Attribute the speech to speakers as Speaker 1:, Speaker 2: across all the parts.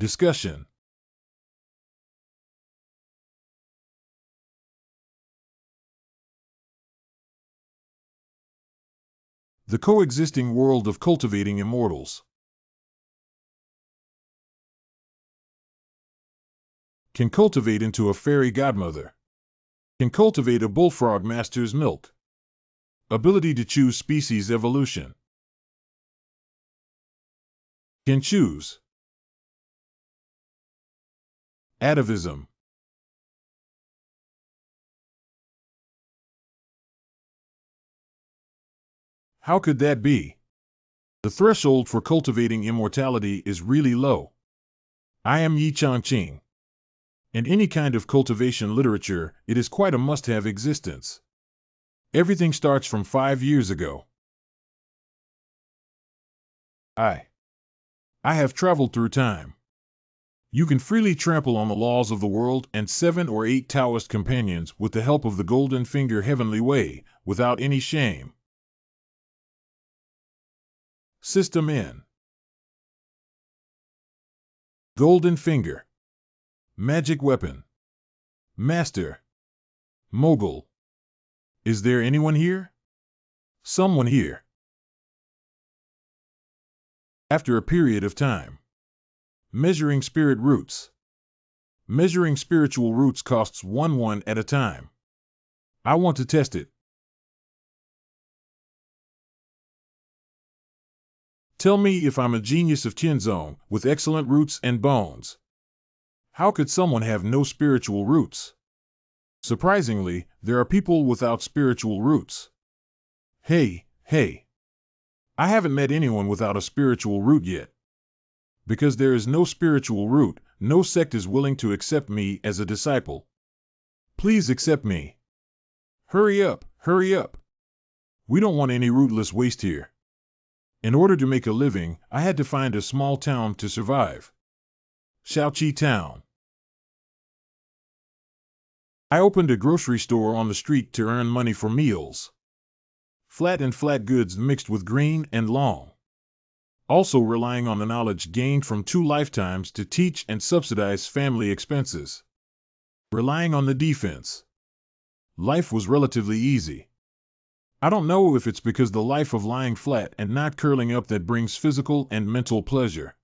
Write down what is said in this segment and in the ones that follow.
Speaker 1: Discussion. The coexisting world of cultivating immortals. Can cultivate into a fairy godmother. Can cultivate a bullfrog master's milk. Ability to choose species evolution. Can choose. Atavism. How could that be? The threshold for cultivating immortality is really low. I am Yi Changqing. In any kind of cultivation literature, it is quite a must-have existence. Everything starts from 5 years ago. I have traveled through time. You can freely trample on the laws of the world and 7 or 8 Taoist companions with the help of the Golden Finger Heavenly Way, without any shame. System N. Golden Finger. Magic Weapon. Master. Mogul. Is there anyone here? Someone here. After a period of time. Measuring spirit roots. Measuring spiritual roots costs 1 at a time. I want to test it. Tell me if I'm a genius of Tianzong, with excellent roots and bones. How could someone have no spiritual roots? Surprisingly, there are people without spiritual roots. Hey. I haven't met anyone without a spiritual root yet. Because there is no spiritual root, no sect is willing to accept me as a disciple. Please accept me. Hurry up. We don't want any rootless waste here. In order to make a living, I had to find a small town to survive. Shaoqi Town. I opened a grocery store on the street to earn money for meals. Flat goods mixed with green and long. Also relying on the knowledge gained from 2 lifetimes to teach and subsidize family expenses. Relying on the defense. Life was relatively easy. I don't know if it's because the life of lying flat and not curling up that brings physical and mental pleasure.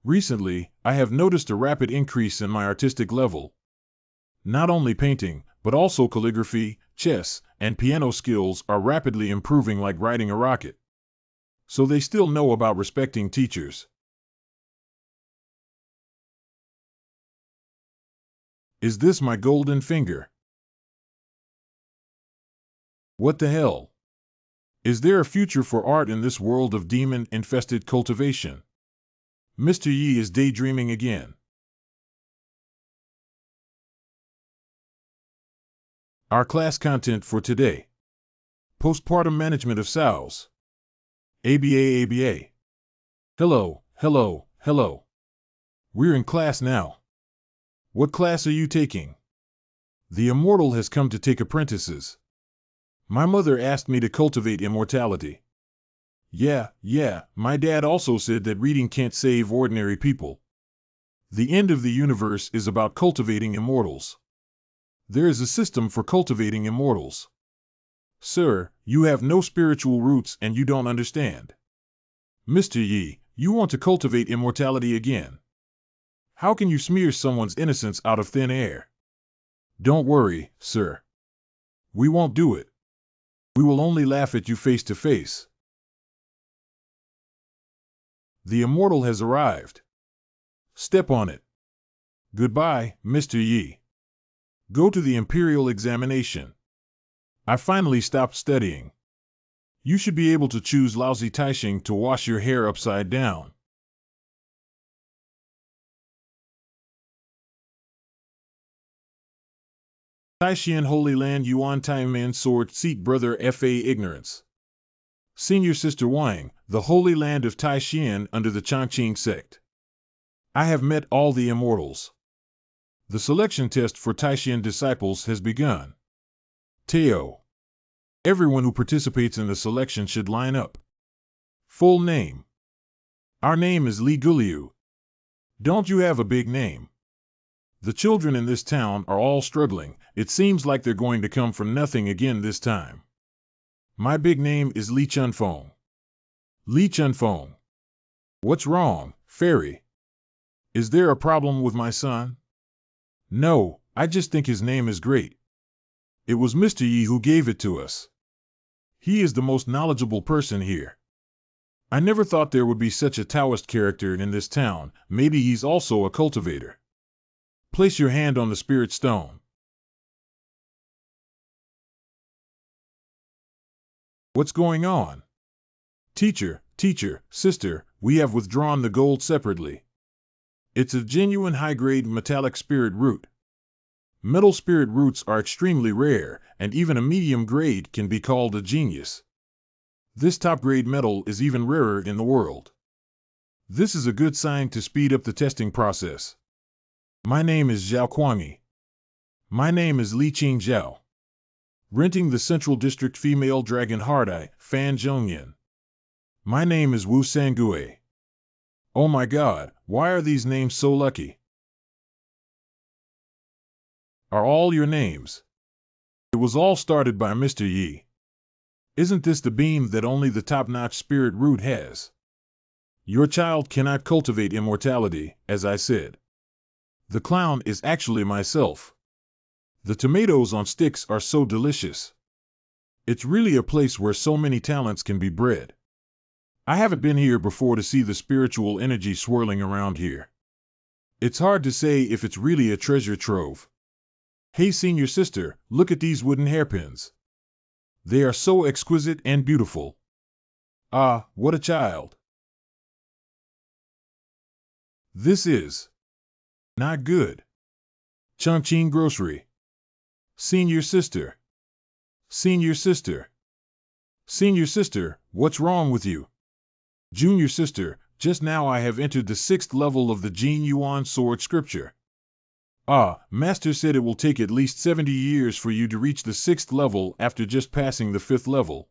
Speaker 1: Recently, I have noticed a rapid increase in my artistic level. Not only painting, but also calligraphy, chess, and piano skills are rapidly improving like riding a rocket. So they still know about respecting teachers. Is this my golden finger? What the hell? Is there a future for art in this world of demon-infested cultivation? Mr. Yi is daydreaming again. Our class content for today. Postpartum management of sows. ABA. Hello. We're in class now. What class are you taking? The immortal has come to take apprentices. My mother asked me to cultivate immortality. Yeah, my dad also said that reading can't save ordinary people. The end of the universe is about cultivating immortals. There is a system for cultivating immortals. Sir, you have no spiritual roots and you don't understand. Mr. Yi, you want to cultivate immortality again. How can you smear someone's innocence out of thin air? Don't worry, sir. We won't do it. We will only laugh at you face to face. The immortal has arrived. Step on it. Goodbye, Mr. Yi. Go to the imperial examination. I finally stopped studying. You should be able to choose lousy Taixing to wash your hair upside down. Taishian Holy Land Yuan Taiman Sword Seat Brother Fa Ignorance. Senior Sister Wang, the Holy Land of Taishian under the Changqing sect. I have met all the immortals. The selection test for Taishian disciples has begun. Teo. Everyone who participates in the selection should line up. Full name. Our name is Li Guliu. Don't you have a big name? The children in this town are all struggling. It seems like they're going to come from nothing again this time. My big name is Li Chunfeng. Li Chunfeng. What's wrong, fairy? Is there a problem with my son? No, I just think his name is great. It was Mr. Yi who gave it to us. He is the most knowledgeable person here. I never thought there would be such a Taoist character in this town. Maybe he's also a cultivator. Place your hand on the spirit stone. What's going on? Teacher, sister, we have withdrawn the gold separately. It's a genuine high-grade metallic spirit root. Metal spirit roots are extremely rare, and even a medium grade can be called a genius. This top-grade metal is even rarer in the world. This is a good sign to speed up the testing process. My name is Zhao Kuangyi. My name is Li Qing Zhao. Renting the Central District Female Dragon Heart-Eye, Fan Zhongyan. My name is Wu Sangue. Oh my God, why are these names so lucky? Are all your names? It was all started by Mr. Yi. Isn't this the beam that only the top-notch spirit root has? Your child cannot cultivate immortality, as I said. The clown is actually myself. The tomatoes on sticks are so delicious. It's really a place where so many talents can be bred. I haven't been here before to see the spiritual energy swirling around here. It's hard to say if it's really a treasure trove. Hey senior sister, look at these wooden hairpins. They are so exquisite and beautiful. Ah, what a child. This is not good. Chongqing Grocery. Senior sister. Senior sister. Senior sister, what's wrong with you? Junior sister, just now I have entered the 6th level of the Jin Yuan Sword Scripture. Ah, Master said it will take at least 70 years for you to reach the 6th level after just passing the 5th level.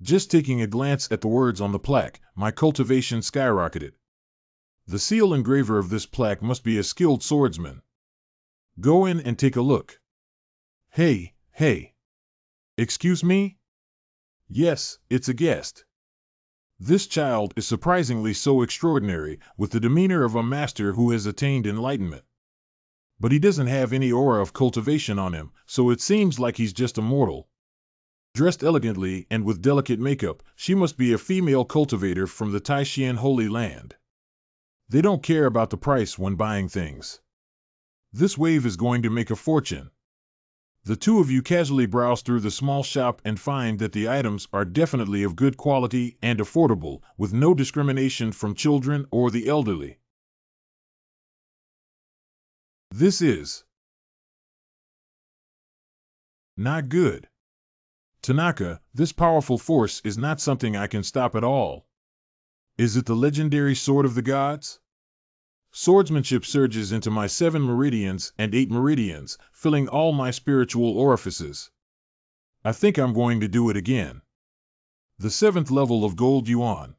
Speaker 1: Just taking a glance at the words on the plaque, my cultivation skyrocketed. The seal engraver of this plaque must be a skilled swordsman. Go in and take a look. Hey. Excuse me? Yes, it's a guest. This child is surprisingly so extraordinary, with the demeanor of a master who has attained enlightenment. But he doesn't have any aura of cultivation on him, so it seems like he's just a mortal. Dressed elegantly and with delicate makeup, she must be a female cultivator from the Taishan Holy Land. They don't care about the price when buying things. This wave is going to make a fortune. The two of you casually browse through the small shop and find that the items are definitely of good quality and affordable, with no discrimination from children or the elderly. This is not good. Tanaka, this powerful force is not something I can stop at all. Is it the legendary sword of the gods? Swordsmanship surges into my 7 meridians and 8 meridians, filling all my spiritual orifices. I think I'm going to do it again. The 7th level of Gold Yuan.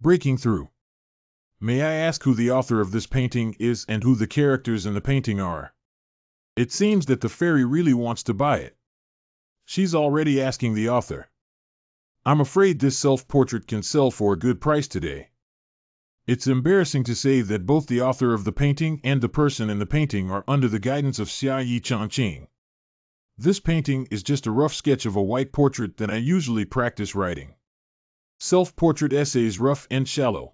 Speaker 1: Breaking through. May I ask who the author of this painting is and who the characters in the painting are? It seems that the fairy really wants to buy it. She's already asking the author. I'm afraid this self-portrait can sell for a good price today. It's embarrassing to say that both the author of the painting and the person in the painting are under the guidance of Xia Yi Changqing. This painting is just a rough sketch of a white portrait that I usually practice writing. Self-portrait essays rough and shallow.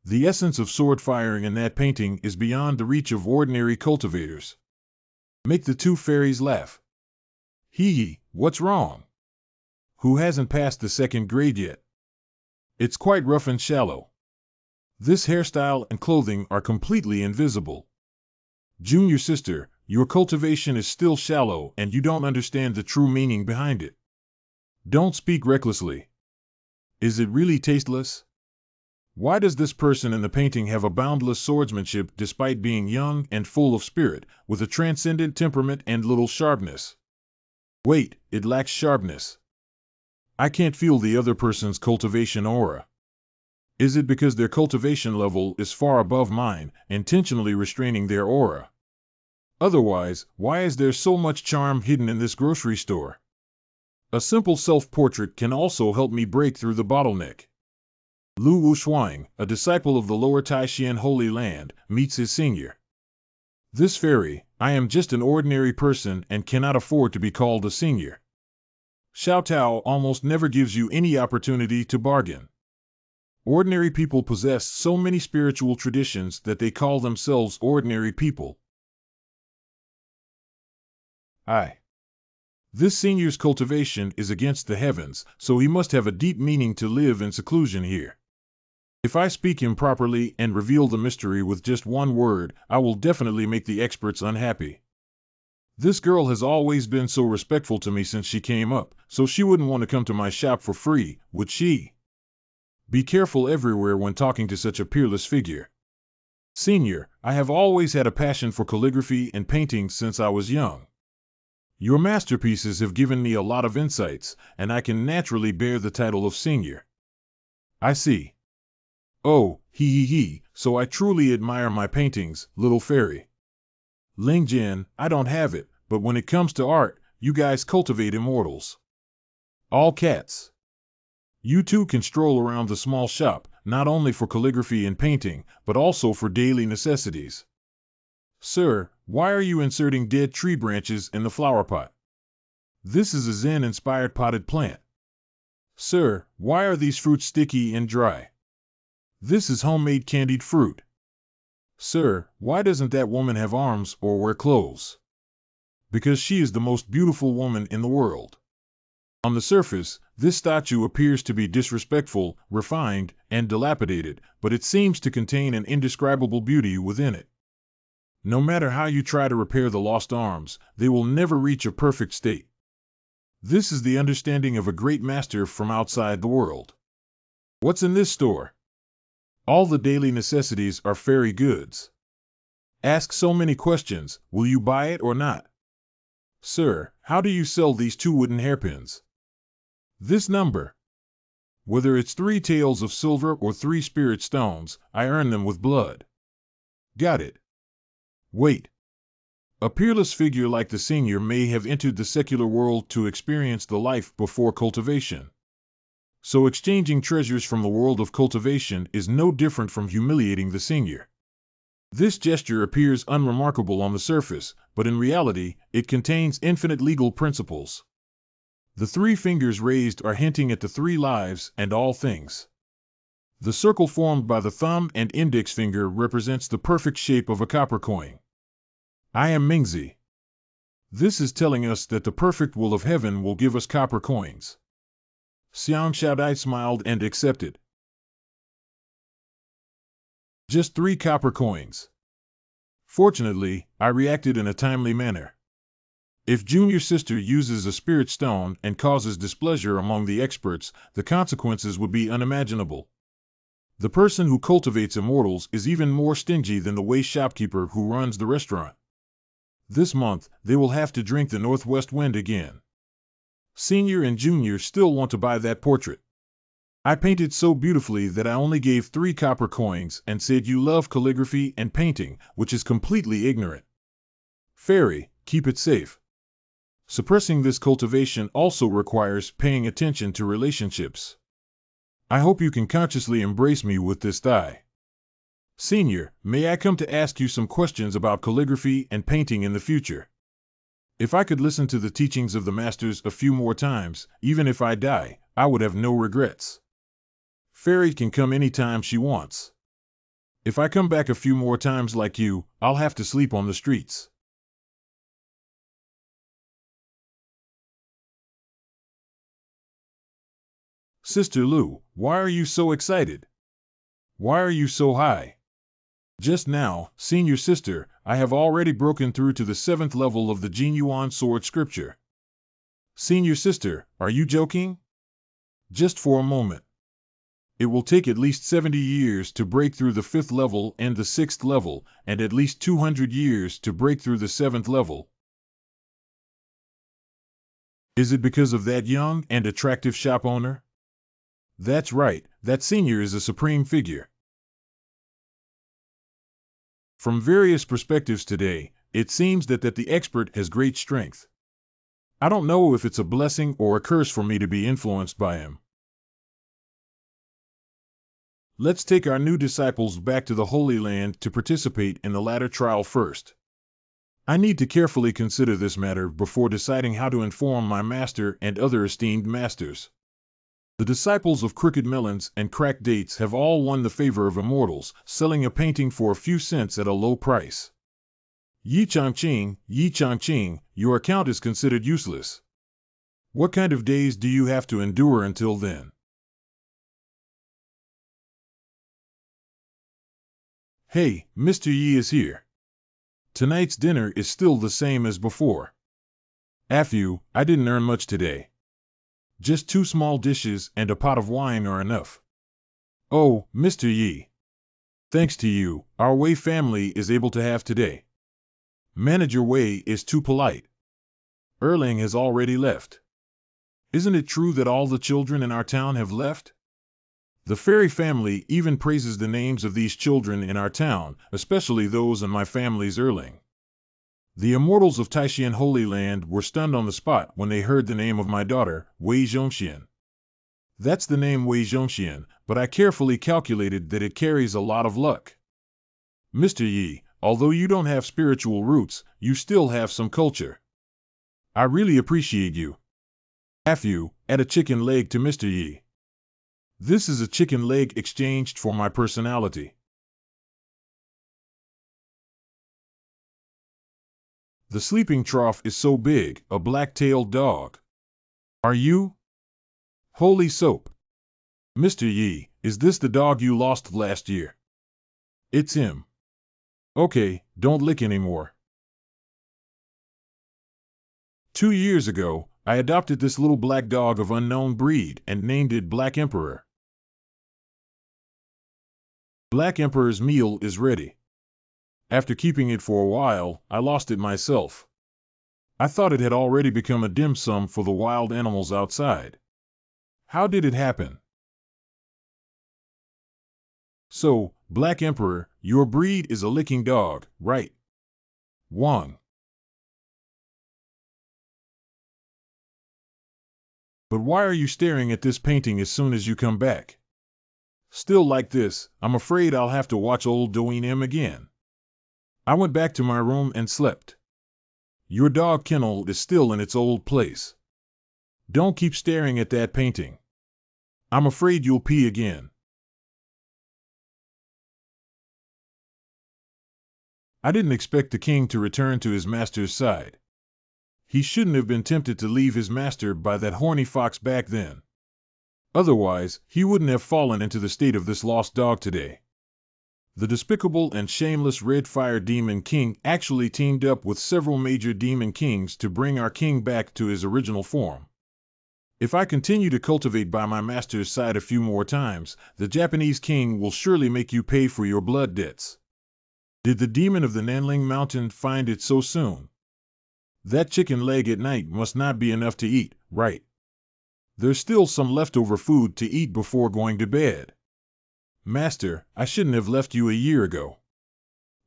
Speaker 1: The essence of sword firing in that painting is beyond the reach of ordinary cultivators. Make the two fairies laugh. Hee, what's wrong? Who hasn't passed the 2nd grade yet? It's quite rough and shallow. This hairstyle and clothing are completely invisible. Junior sister, your cultivation is still shallow and you don't understand the true meaning behind it. Don't speak recklessly. Is it really tasteless? Why does this person in the painting have a boundless swordsmanship despite being young and full of spirit, with a transcendent temperament and little sharpness? Wait, it lacks sharpness. I can't feel the other person's cultivation aura. Is it because their cultivation level is far above mine, intentionally restraining their aura? Otherwise, why is there so much charm hidden in this grocery store? A simple self-portrait can also help me break through the bottleneck. Lu Wushuang, a disciple of the Lower Taishan Holy Land, meets his senior. This fairy, I am just an ordinary person and cannot afford to be called a senior. Xiao Tao almost never gives you any opportunity to bargain. Ordinary people possess so many spiritual traditions that they call themselves ordinary people. This senior's cultivation is against the heavens, so he must have a deep meaning to live in seclusion here. If I speak improperly and reveal the mystery with just one word, I will definitely make the experts unhappy. This girl has always been so respectful to me since she came up, so she wouldn't want to come to my shop for free, would she? Be careful everywhere when talking to such a peerless figure. Senior, I have always had a passion for calligraphy and painting since I was young. Your masterpieces have given me a lot of insights, and I can naturally bear the title of senior. I see. Oh, so I truly admire my paintings, little fairy. Ling Jin, I don't have it, but when it comes to art, you guys cultivate immortals. All cats. You too can stroll around the small shop, not only for calligraphy and painting, but also for daily necessities. Sir, why are you inserting dead tree branches in the flower pot? This is a Zen-inspired potted plant. Sir, why are these fruits sticky and dry? This is homemade candied fruit. Sir, why doesn't that woman have arms or wear clothes? Because she is the most beautiful woman in the world. On the surface, this statue appears to be disrespectful, refined, and dilapidated, but it seems to contain an indescribable beauty within it. No matter how you try to repair the lost arms, they will never reach a perfect state. This is the understanding of a great master from outside the world. What's in this store? All the daily necessities are fairy goods. Ask so many questions, will you buy it or not? Sir, how do you sell these 2 wooden hairpins? This number. Whether it's 3 taels of silver or 3 spirit stones, I earn them with blood. Got it. Wait. A peerless figure like the senior may have entered the secular world to experience the life before cultivation. So exchanging treasures from the world of cultivation is no different from humiliating the senior. This gesture appears unremarkable on the surface, but in reality, it contains infinite legal principles. The 3 fingers raised are hinting at the 3 lives and all things. The circle formed by the thumb and index finger represents the perfect shape of a copper coin. I am Mingzi. This is telling us that the perfect will of heaven will give us copper coins. Xiang Xiaodai smiled and accepted. Just 3 copper coins. Fortunately, I reacted in a timely manner. If Junior Sister uses a spirit stone and causes displeasure among the experts, the consequences would be unimaginable. The person who cultivates immortals is even more stingy than the waste shopkeeper who runs the restaurant. This month, they will have to drink the northwest wind again. Senior and Junior still want to buy that portrait. I painted so beautifully that I only gave 3 copper coins and said you love calligraphy and painting, which is completely ignorant. Fairy, keep it safe. Suppressing this cultivation also requires paying attention to relationships. I hope you can consciously embrace me with this thigh. Senior, may I come to ask you some questions about calligraphy and painting in the future? If I could listen to the teachings of the masters a few more times, even if I die, I would have no regrets. Fairy can come anytime she wants. If I come back a few more times like you, I'll have to sleep on the streets. Sister Lu, why are you so excited? Why are you so high? Just now, Senior Sister, I have already broken through to the 7th level of the Jinyuan Sword Scripture. Senior Sister, are you joking? Just for a moment. It will take at least 70 years to break through the 5th level and the 6th level, and at least 200 years to break through the 7th level. Is it because of that young and attractive shop owner? That's right, that senior is a supreme figure. From various perspectives today, it seems that the expert has great strength. I don't know if it's a blessing or a curse for me to be influenced by him. Let's take our new disciples back to the Holy Land to participate in the latter trial first. I need to carefully consider this matter before deciding how to inform my master and other esteemed masters. The disciples of Crooked Melons and Cracked Dates have all won the favor of immortals, selling a painting for a few cents at a low price. Yi Changqing, your account is considered useless. What kind of days do you have to endure until then? Hey, Mr. Yi is here. Tonight's dinner is still the same as before. Afyu, I didn't earn much today. Just 2 small dishes and a pot of wine are enough. Oh, Mr. Yi. Thanks to you, our Wei family is able to have today. Manager Wei is too polite. Erling has already left. Isn't it true that all the children in our town have left? The fairy family even praises the names of these children in our town, especially those in my family's Erling. The immortals of Taishan Holy Land were stunned on the spot when they heard the name of my daughter, Wei Zhongxian. That's the name Wei Zhongxian, but I carefully calculated that it carries a lot of luck. Mr. Yi, although you don't have spiritual roots, you still have some culture. I really appreciate you. Afyu, add a chicken leg to Mr. Yi. This is a chicken leg exchanged for my personality. The sleeping trough is so big, a black-tailed dog. Are you? Holy soap. Mr. Yi, is this the dog you lost last year? It's him. Okay, don't lick anymore. 2 years ago, I adopted this little black dog of unknown breed and named it Black Emperor. Black Emperor's meal is ready. After keeping it for a while, I lost it myself. I thought it had already become a dim sum for the wild animals outside. How did it happen? So, Black Emperor, your breed is a licking dog, right? Wang. But why are you staring at this painting as soon as you come back? Still like this, I'm afraid I'll have to watch old Doin M again. I went back to my room and slept. Your dog kennel is still in its old place. Don't keep staring at that painting. I'm afraid you'll pee again. I didn't expect the king to return to his master's side. He shouldn't have been tempted to leave his master by that horny fox back then. Otherwise, he wouldn't have fallen into the state of this lost dog today. The despicable and shameless Red Fire Demon King actually teamed up with several major demon kings to bring our king back to his original form. If I continue to cultivate by my master's side a few more times, the Japanese king will surely make you pay for your blood debts. Did the demon of the Nanling Mountain find it so soon? That chicken leg at night must not be enough to eat, right? There's still some leftover food to eat before going to bed. Master, I shouldn't have left you a year ago.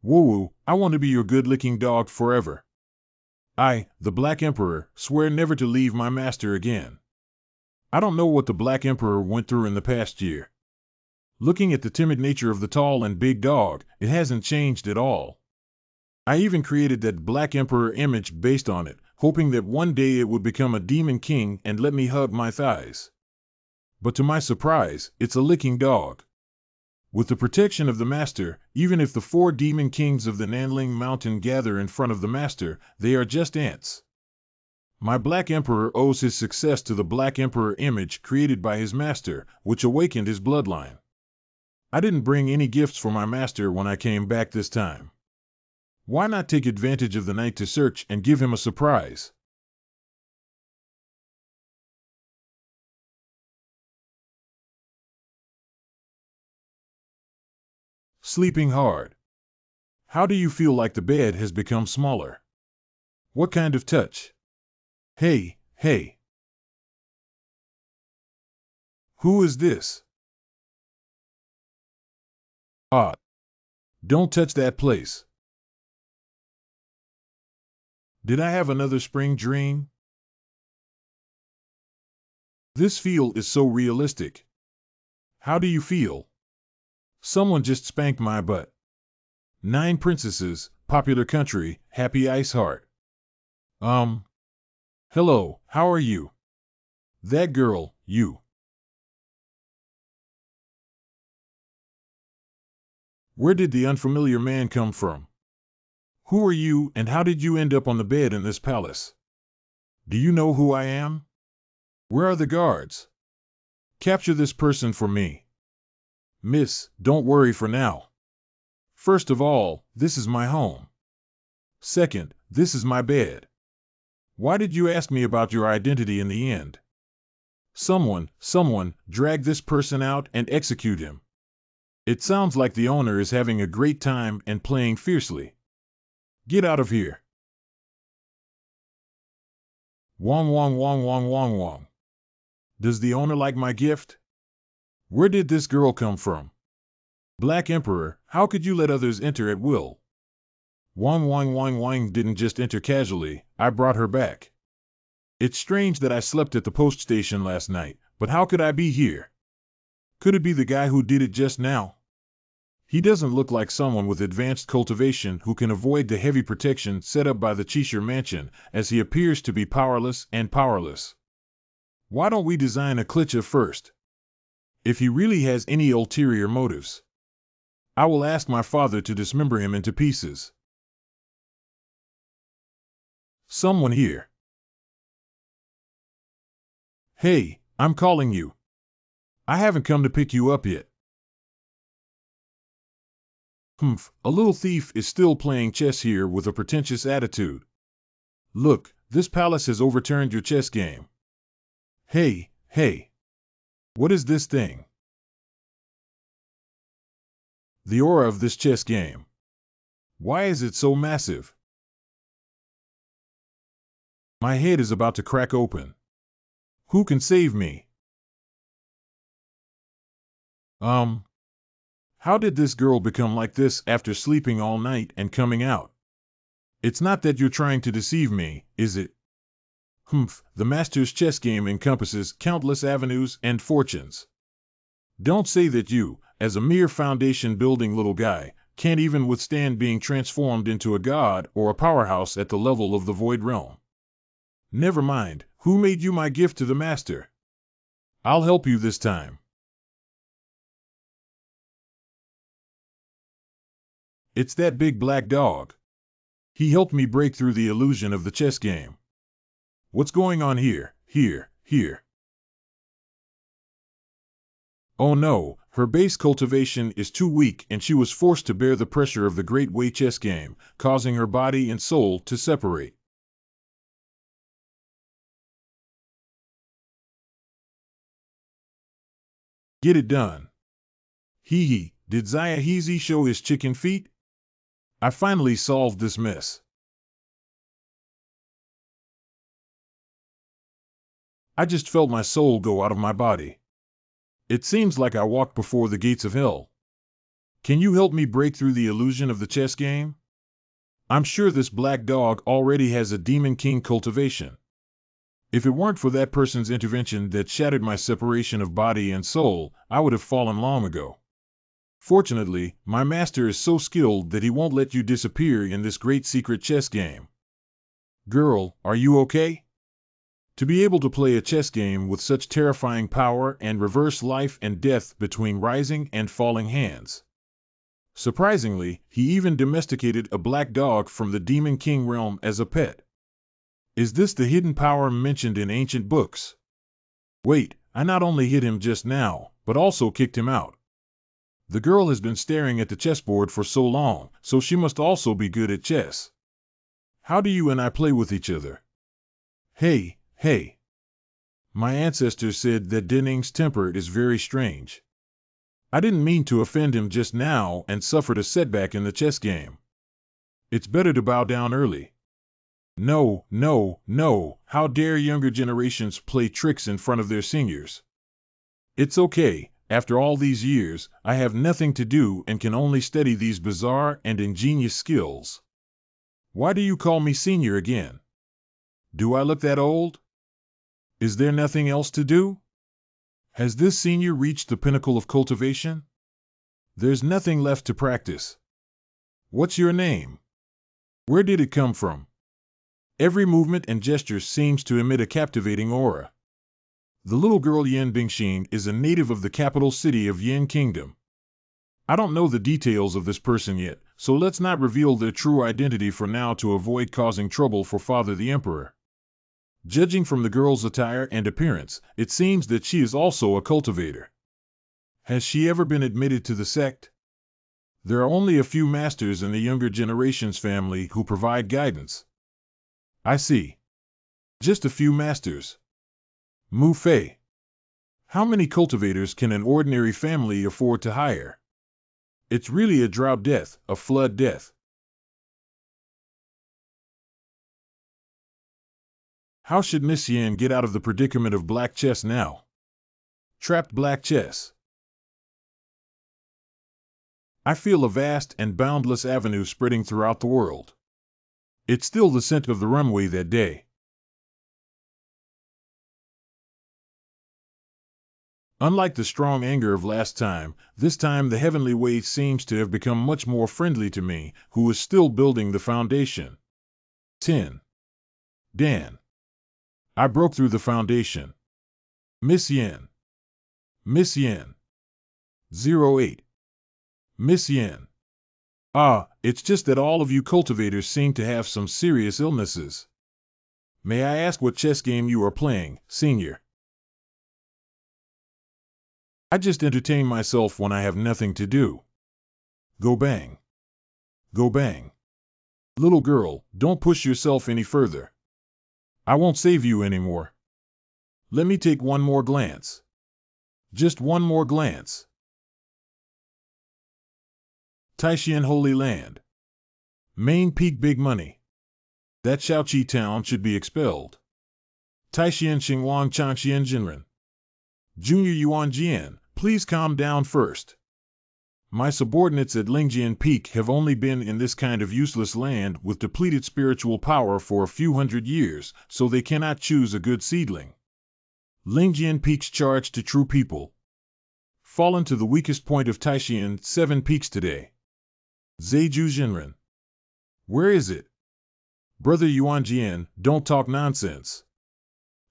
Speaker 1: Woo-woo, I want to be your good-licking dog forever. I, the Black Emperor, swear never to leave my master again. I don't know what the Black Emperor went through in the past year. Looking at the timid nature of the tall and big dog, it hasn't changed at all. I even created that Black Emperor image based on it, hoping that one day it would become a demon king and let me hug my thighs. But to my surprise, it's a licking dog. With the protection of the master, even if the 4 demon kings of the Nanling Mountain gather in front of the master, they are just ants. My Black Emperor owes his success to the Black Emperor image created by his master, which awakened his bloodline. I didn't bring any gifts for my master when I came back this time. Why not take advantage of the night to search and give him a surprise? Sleeping hard. How do you feel like the bed has become smaller? What kind of touch? Hey, hey. Who is this? Ah, don't touch that place. Did I have another spring dream? This feel is so realistic. How do you feel? Someone just spanked my butt. 9 princesses, popular country, happy ice heart. Hello, how are you? That girl, you. Where did the unfamiliar man come from? Who are you and how did you end up on the bed in this palace? Do you know who I am? Where are the guards? Capture this person for me. Miss, don't worry for now. First of all, this is my home. Second, this is my bed. Why did you ask me about your identity in the end? Someone, drag this person out and execute him. It sounds like the owner is having a great time and playing fiercely. Get out of here. Wong wong wong wong wong wong. Does the owner like my gift? Where did this girl come from? Black Emperor, how could you let others enter at will? Wong wong wong wong didn't just enter casually, I brought her back. It's strange that I slept at the post station last night, but how could I be here? Could it be the guy who did it just now? He doesn't look like someone with advanced cultivation who can avoid the heavy protection set up by the Cheshire Mansion, as he appears to be powerless and powerless. Why don't we design a klitcha first? If he really has any ulterior motives, I will ask my father to dismember him into pieces. Someone here. Hey, I'm calling you. I haven't come to pick you up yet. A little thief is still playing chess here with a pretentious attitude. Look, this palace has overturned your chess game. Hey, what is this thing? The aura of this chess game. Why is it so massive? My head is about to crack open. Who can save me? How did this girl become like this after sleeping all night and coming out? It's not that you're trying to deceive me, is it? The master's chess game encompasses countless avenues and fortunes. Don't say that you, as a mere foundation-building little guy, can't even withstand being transformed into a god or a powerhouse at the level of the Void Realm. Never mind, who made you my gift to the master? I'll help you this time. It's that big black dog. He helped me break through the illusion of the chess game. What's going on here? Oh no, her base cultivation is too weak and she was forced to bear the pressure of the Great Way chess game, causing her body and soul to separate. Get it done. Did Zayahizi show his chicken feet? I finally solved this mess. I just felt my soul go out of my body. It seems like I walked before the gates of hell. Can you help me break through the illusion of the chess game? I'm sure this black dog already has a Demon King cultivation. If it weren't for that person's intervention that shattered my separation of body and soul, I would have fallen long ago. Fortunately, my master is so skilled that he won't let you disappear in this great secret chess game. Girl, are you okay? To be able to play a chess game with such terrifying power and reverse life and death between rising and falling hands. Surprisingly, he even domesticated a black dog from the Demon King realm as a pet. Is this the hidden power mentioned in ancient books? Wait, I not only hit him just now, but also kicked him out. The girl has been staring at the chessboard for so long, so she must also be good at chess. How do you and I play with each other? Hey. My ancestors said that Dening's temper is very strange. I didn't mean to offend him just now and suffered a setback in the chess game. It's better to bow down early. No. How dare younger generations play tricks in front of their seniors? It's okay, After all these years, I have nothing to do and can only study these bizarre and ingenious skills. Why do you call me senior again? Do I look that old? Is there nothing else to do? Has this senior reached the pinnacle of cultivation? There's nothing left to practice. What's your name? Where did it come from? Every movement and gesture seems to emit a captivating aura. The little girl Yan Bingxin is a native of the capital city of Yin Kingdom. I don't know the details of this person yet, so let's not reveal their true identity for now to avoid causing trouble for Father the Emperor. Judging from the girl's attire and appearance, it seems that she is also a cultivator. Has she ever been admitted to the sect? There are only a few masters in the younger generation's family who provide guidance. I see. Just a few masters. Mu Fei. How many cultivators can an ordinary family afford to hire? It's really a drought death, a flood death. How should Miss Yan get out of the predicament of black chess now? Trapped black chess. I feel a vast and boundless avenue spreading throughout the world. It's still the scent of the runway that day. Unlike the strong anger of last time, this time the heavenly way seems to have become much more friendly to me, who is still building the foundation. 10. Dan. I broke through the foundation. Miss Yan. Miss Yan. 08. Miss Yan. Ah, it's just that all of you cultivators seem to have some serious illnesses. May I ask what chess game you are playing, senior? I just entertain myself when I have nothing to do. Go bang. Go bang. Little girl, don't push yourself any further. I won't save you anymore. Let me take one more glance. Just one more glance. Taishan Holy Land. Main Peak Big Money. That Shaoqi town should be expelled. Taishan Xinguang Changxian Jinren. Junior Yuan Jian, please calm down first. My subordinates at Lingjian Peak have only been in this kind of useless land with depleted spiritual power for a few hundred years, so they cannot choose a good seedling. Lingjian Peak's charge to true people. Fallen to the weakest point of Taishan 7 peaks today. Zeju Jinren. Where is it? Brother Yuan Jian, don't talk nonsense.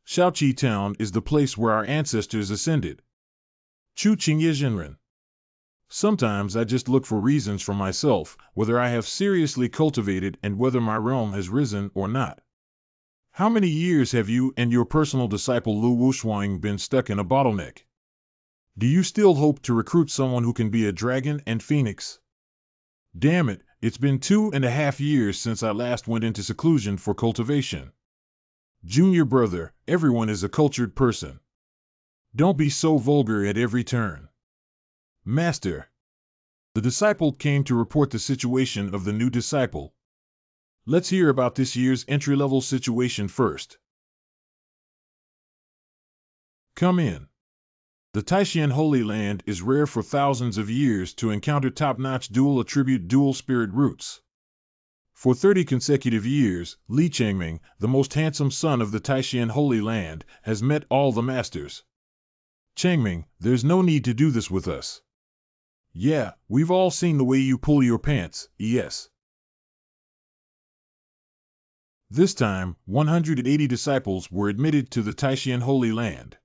Speaker 1: Shaoqi Town is the place where our ancestors ascended. Chu Qingye Jinren. Sometimes I just look for reasons for myself, whether I have seriously cultivated and whether my realm has risen or not. How many years have you and your personal disciple Lu Wushuang been stuck in a bottleneck? Do you still hope to recruit someone who can be a dragon and phoenix? Damn it, it's been 2.5 years since I last went into seclusion for cultivation. Junior brother, everyone is a cultured person. Don't be so vulgar at every turn. Master. The disciple came to report the situation of the new disciple. Let's hear about this year's entry-level situation first. Come in. The Taishan Holy Land is rare for thousands of years to encounter top-notch dual-attribute dual-spirit roots. For 30 consecutive years, Li Changming, the most handsome son of the Taishan Holy Land, has met all the masters. Changming, there's no need to do this with us. Yeah, we've all seen the way you pull your pants, yes. This time, 180 disciples were admitted to the Taishan Holy Land.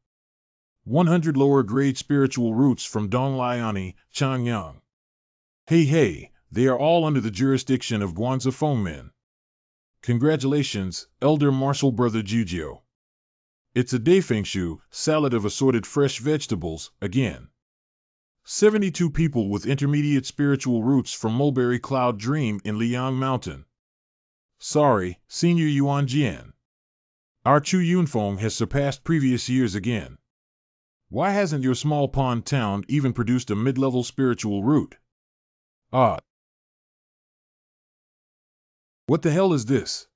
Speaker 1: 100 lower-grade spiritual roots from Dongliani, Changyang. Hey, they are all under the jurisdiction of Guanzi Fengmen. Congratulations, Elder Martial Brother Jujio. It's a Daifengshu, salad of assorted fresh vegetables, again. 72 people with intermediate spiritual roots from Mulberry Cloud Dream in Liang Mountain. Sorry, Senior Yuan Jian. Our Chu Yunfeng has surpassed previous years again. Why hasn't your small pond town even produced a mid-level spiritual root? Ah. What the hell is this?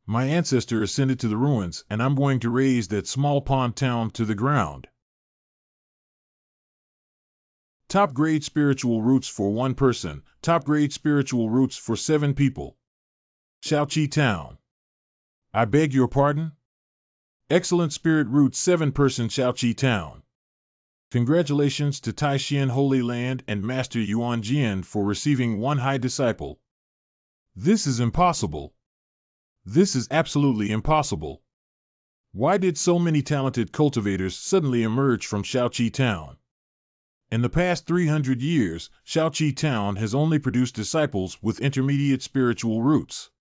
Speaker 1: My ancestor ascended to the ruins, and I'm going to raze that small pond town to the ground. Top grade spiritual roots for one person, top grade spiritual roots for 7 people. Shaoqi Town. I beg your pardon? Excellent spirit root 7-person Shaoqi Town. Congratulations to Taishan Holy Land and Master Yuan Jian for receiving 1 high disciple. This is impossible. This is absolutely impossible. Why did so many talented cultivators suddenly emerge from Shaoqi Town? In the past 300 years, Shaoqi Town has only produced disciples with intermediate spiritual roots.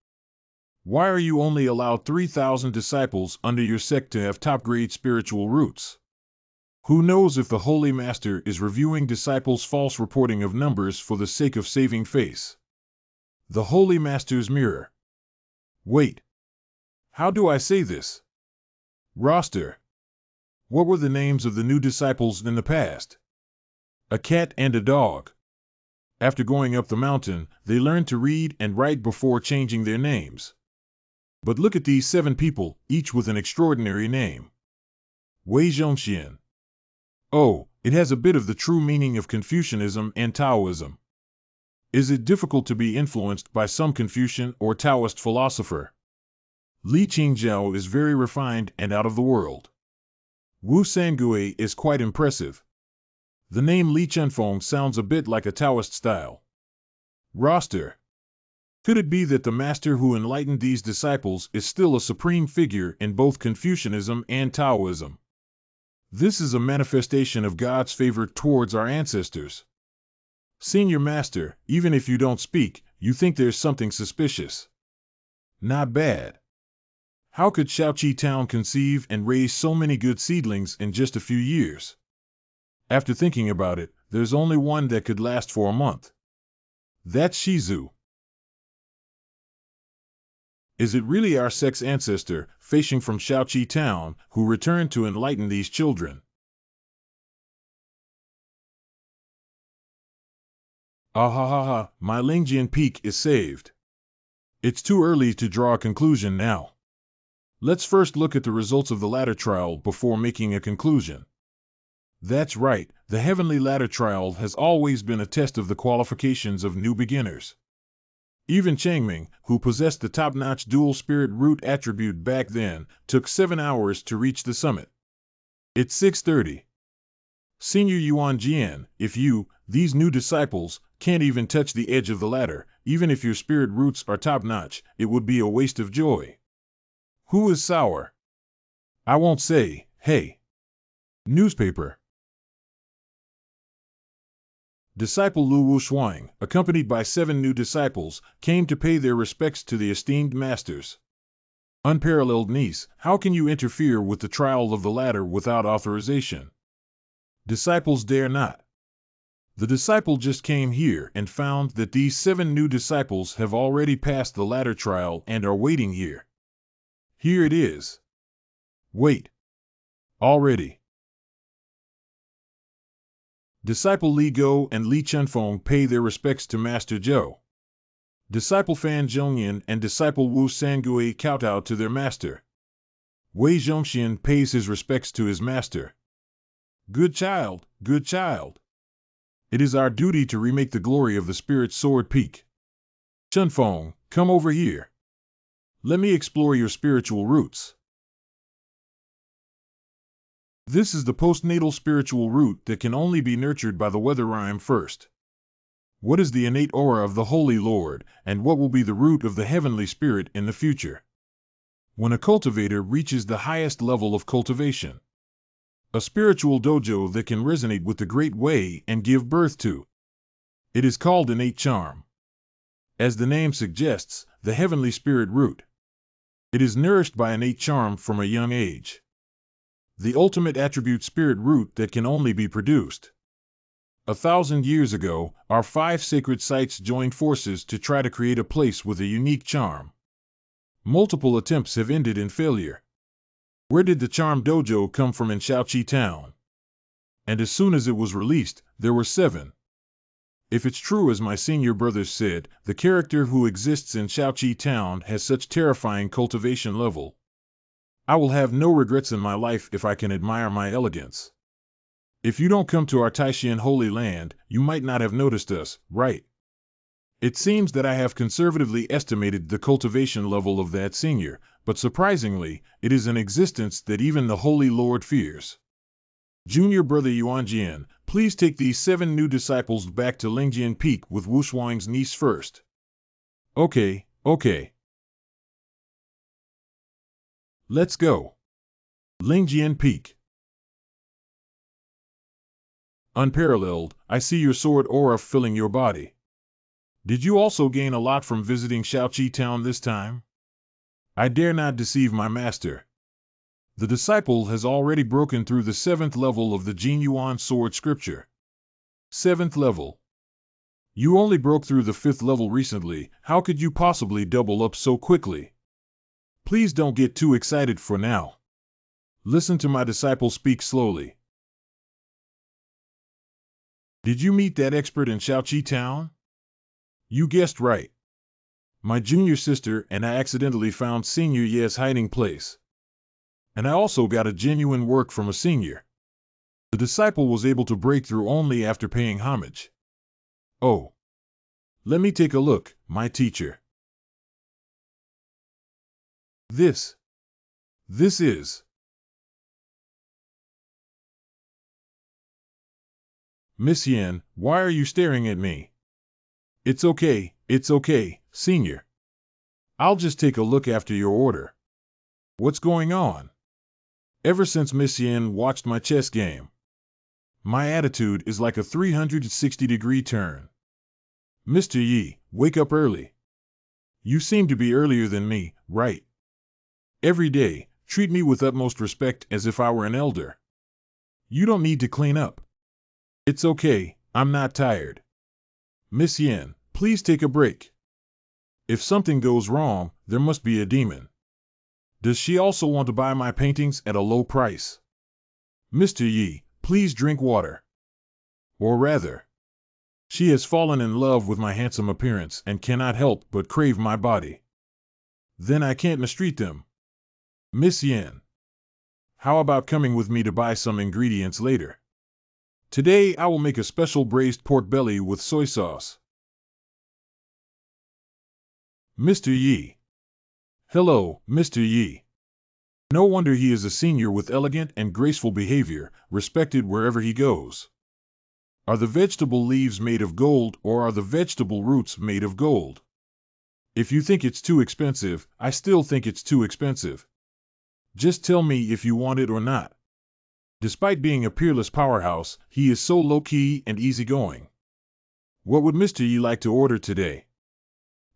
Speaker 1: Why are you only allowed 3,000 disciples under your sect to have top-grade spiritual roots? Who knows if the Holy Master is reviewing disciples' false reporting of numbers for the sake of saving face? The Holy Master's mirror. Wait. How do I say this? Roster. What were the names of the new disciples in the past? A cat and a dog. After going up the mountain, they learned to read and write before changing their names. But look at these 7 people, each with an extraordinary name. Wei Zhongxian. Oh, it has a bit of the true meaning of Confucianism and Taoism. Is it difficult to be influenced by some Confucian or Taoist philosopher? Li Qingzhao is very refined and out of the world. Wu Sangui is quite impressive. The name Li Chunfeng sounds a bit like a Taoist style. Roster. Could it be that the master who enlightened these disciples is still a supreme figure in both Confucianism and Taoism? This is a manifestation of God's favor towards our ancestors. Senior Master, even if you don't speak, you think there's something suspicious. Not bad. How could Shaoqi Town conceive and raise so many good seedlings in just a few years? After thinking about it, there's only one that could last for a month. That's Shizu. Is it really our sect's ancestor, Feisheng from Shaoqi Town, who returned to enlighten these children? Ah ha ha ha, my Lingjian peak is saved. It's too early to draw a conclusion now. Let's first look at the results of the ladder trial before making a conclusion. That's right, the heavenly ladder trial has always been a test of the qualifications of new beginners. Even Changming, who possessed the top-notch dual spirit root attribute back then, took 7 hours to reach the summit. It's 6:30. Senior Yuan Jian, if you, these new disciples, can't even touch the edge of the ladder, even if your spirit roots are top-notch, it would be a waste of joy. Who is sour? I won't say, hey. Newspaper. Disciple Lu Wushuang, accompanied by 7 new disciples, came to pay their respects to the esteemed masters. Unparalleled niece, how can you interfere with the trial of the ladder without authorization? Disciples dare not. The disciple just came here and found that these 7 new disciples have already passed the ladder trial and are waiting here. Here it is. Wait. Already. Disciple Li Go and Li Chunfeng pay their respects to Master Zhou. Disciple Fan Zhongyan and Disciple Wu Sangui kowtow to their master. Wei Zhongxian pays his respects to his master. Good child, good child. It is our duty to remake the glory of the Spirit Sword Peak. Chunfeng, come over here. Let me explore your spiritual roots. This is the postnatal spiritual root that can only be nurtured by the weather rhyme first. What is the innate aura of the Holy Lord, and what will be the root of the heavenly spirit in the future? When a cultivator reaches the highest level of cultivation, a spiritual dojo that can resonate with the great way and give birth to. It is called innate charm. As the name suggests, the heavenly spirit root. It is nourished by innate charm from a young age. The ultimate attribute spirit root that can only be produced. 1,000 years ago, our 5 sacred sites joined forces to try to create a place with a unique charm. Multiple attempts have ended in failure. Where did the charm dojo come from in Shaoqi Town? And as soon as it was released, there were 7. If it's true as my senior brothers said, the character who exists in Shaoqi Town has such terrifying cultivation level. I will have no regrets in my life if I can admire my elegance. If you don't come to our Taishan holy land, you might not have noticed us, right? It seems that I have conservatively estimated the cultivation level of that senior, but surprisingly, it is an existence that even the Holy Lord fears. Junior Brother Yuanjian, please take these 7 new disciples back to Lingjian Peak with Wushuang's niece first. Okay. Let's go. Lingjian Peak. Unparalleled, I see your sword aura filling your body. Did you also gain a lot from visiting Shaoqi Town this time? I dare not deceive my master. The disciple has already broken through the 7th level of the Jin Yuan sword scripture. 7th level. You only broke through the 5th level recently, how could you possibly double up so quickly? Please don't get too excited for now. Listen to my disciple speak slowly. Did you meet that expert in Shaoqi Town? You guessed right. My junior sister and I accidentally found Senior Ye's hiding place. And I also got a genuine work from a senior. The disciple was able to break through only after paying homage. Oh. Let me take a look, my teacher. This is. Miss Yen, why are you staring at me? It's okay, senior. I'll just take a look after your order. What's going on? Ever since Miss Yen watched my chess game, my attitude is like a 360-degree turn. Mr. Yi, wake up early. You seem to be earlier than me, right? Every day, treat me with utmost respect as if I were an elder. You don't need to clean up. It's okay, I'm not tired. Miss Yen, please take a break. If something goes wrong, there must be a demon. Does she also want to buy my paintings at a low price? Mr. Yi, please drink water. Or rather, she has fallen in love with my handsome appearance and cannot help but crave my body. Then I can't mistreat them. Miss Yen, how about coming with me to buy some ingredients later? Today I will make a special braised pork belly with soy sauce. Mr. Yi. Hello, Mr. Yi. No wonder he is a senior with elegant and graceful behavior, respected wherever he goes. Are the vegetable leaves made of gold or are the vegetable roots made of gold? If you think it's too expensive, I still think it's too expensive. Just tell me if you want it or not. Despite being a peerless powerhouse, he is so low-key and easygoing. What would Mr. Yi like to order today?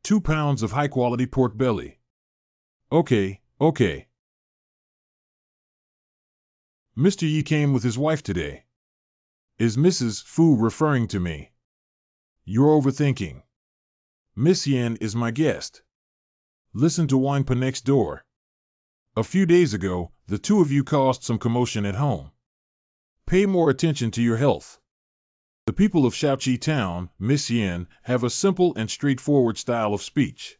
Speaker 1: 2 pounds of high-quality pork belly. Okay. Mr. Yi came with his wife today. Is Mrs. Fu referring to me? You're overthinking. Miss Yen is my guest. Listen to Wangpa next door. A few days ago, the two of you caused some commotion at home. Pay more attention to your health. The people of Shaoqi Town, Miss Yen, have a simple and straightforward style of speech.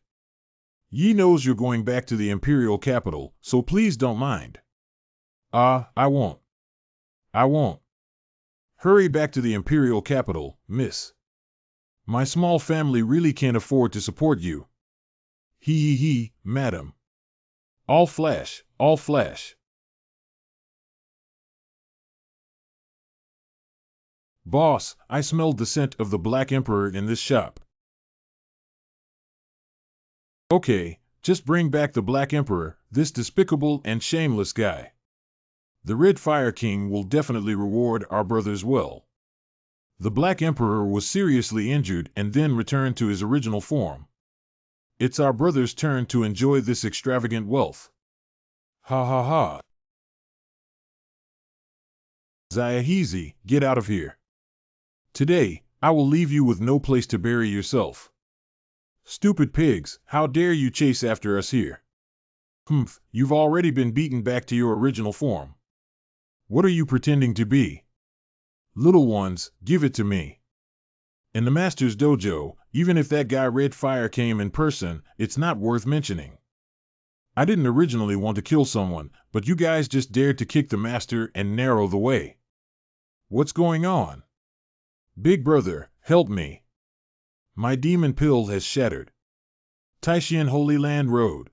Speaker 1: Yi knows you're going back to the imperial capital, so please don't mind. I won't. Hurry back to the imperial capital, miss. My small family really can't afford to support you. He, madam. All flash. Boss, I smelled the scent of the Black Emperor in this shop. Okay, just bring back the Black Emperor, this despicable and shameless guy. The Red Fire King will definitely reward our brothers well. The Black Emperor was seriously injured and then returned to his original form. It's our brother's turn to enjoy this extravagant wealth. Ha. Zayahizi, get out of here. Today, I will leave you with no place to bury yourself. Stupid pigs, how dare you chase after us here? You've already been beaten back to your original form. What are you pretending to be? Little ones, give it to me. In the Master's dojo, even if that guy Red Fire came in person, it's not worth mentioning. I didn't originally want to kill someone, but you guys just dared to kick the Master and narrow the way. What's going on? Big brother, help me. My demon pill has shattered. Taishan Holy Land Road.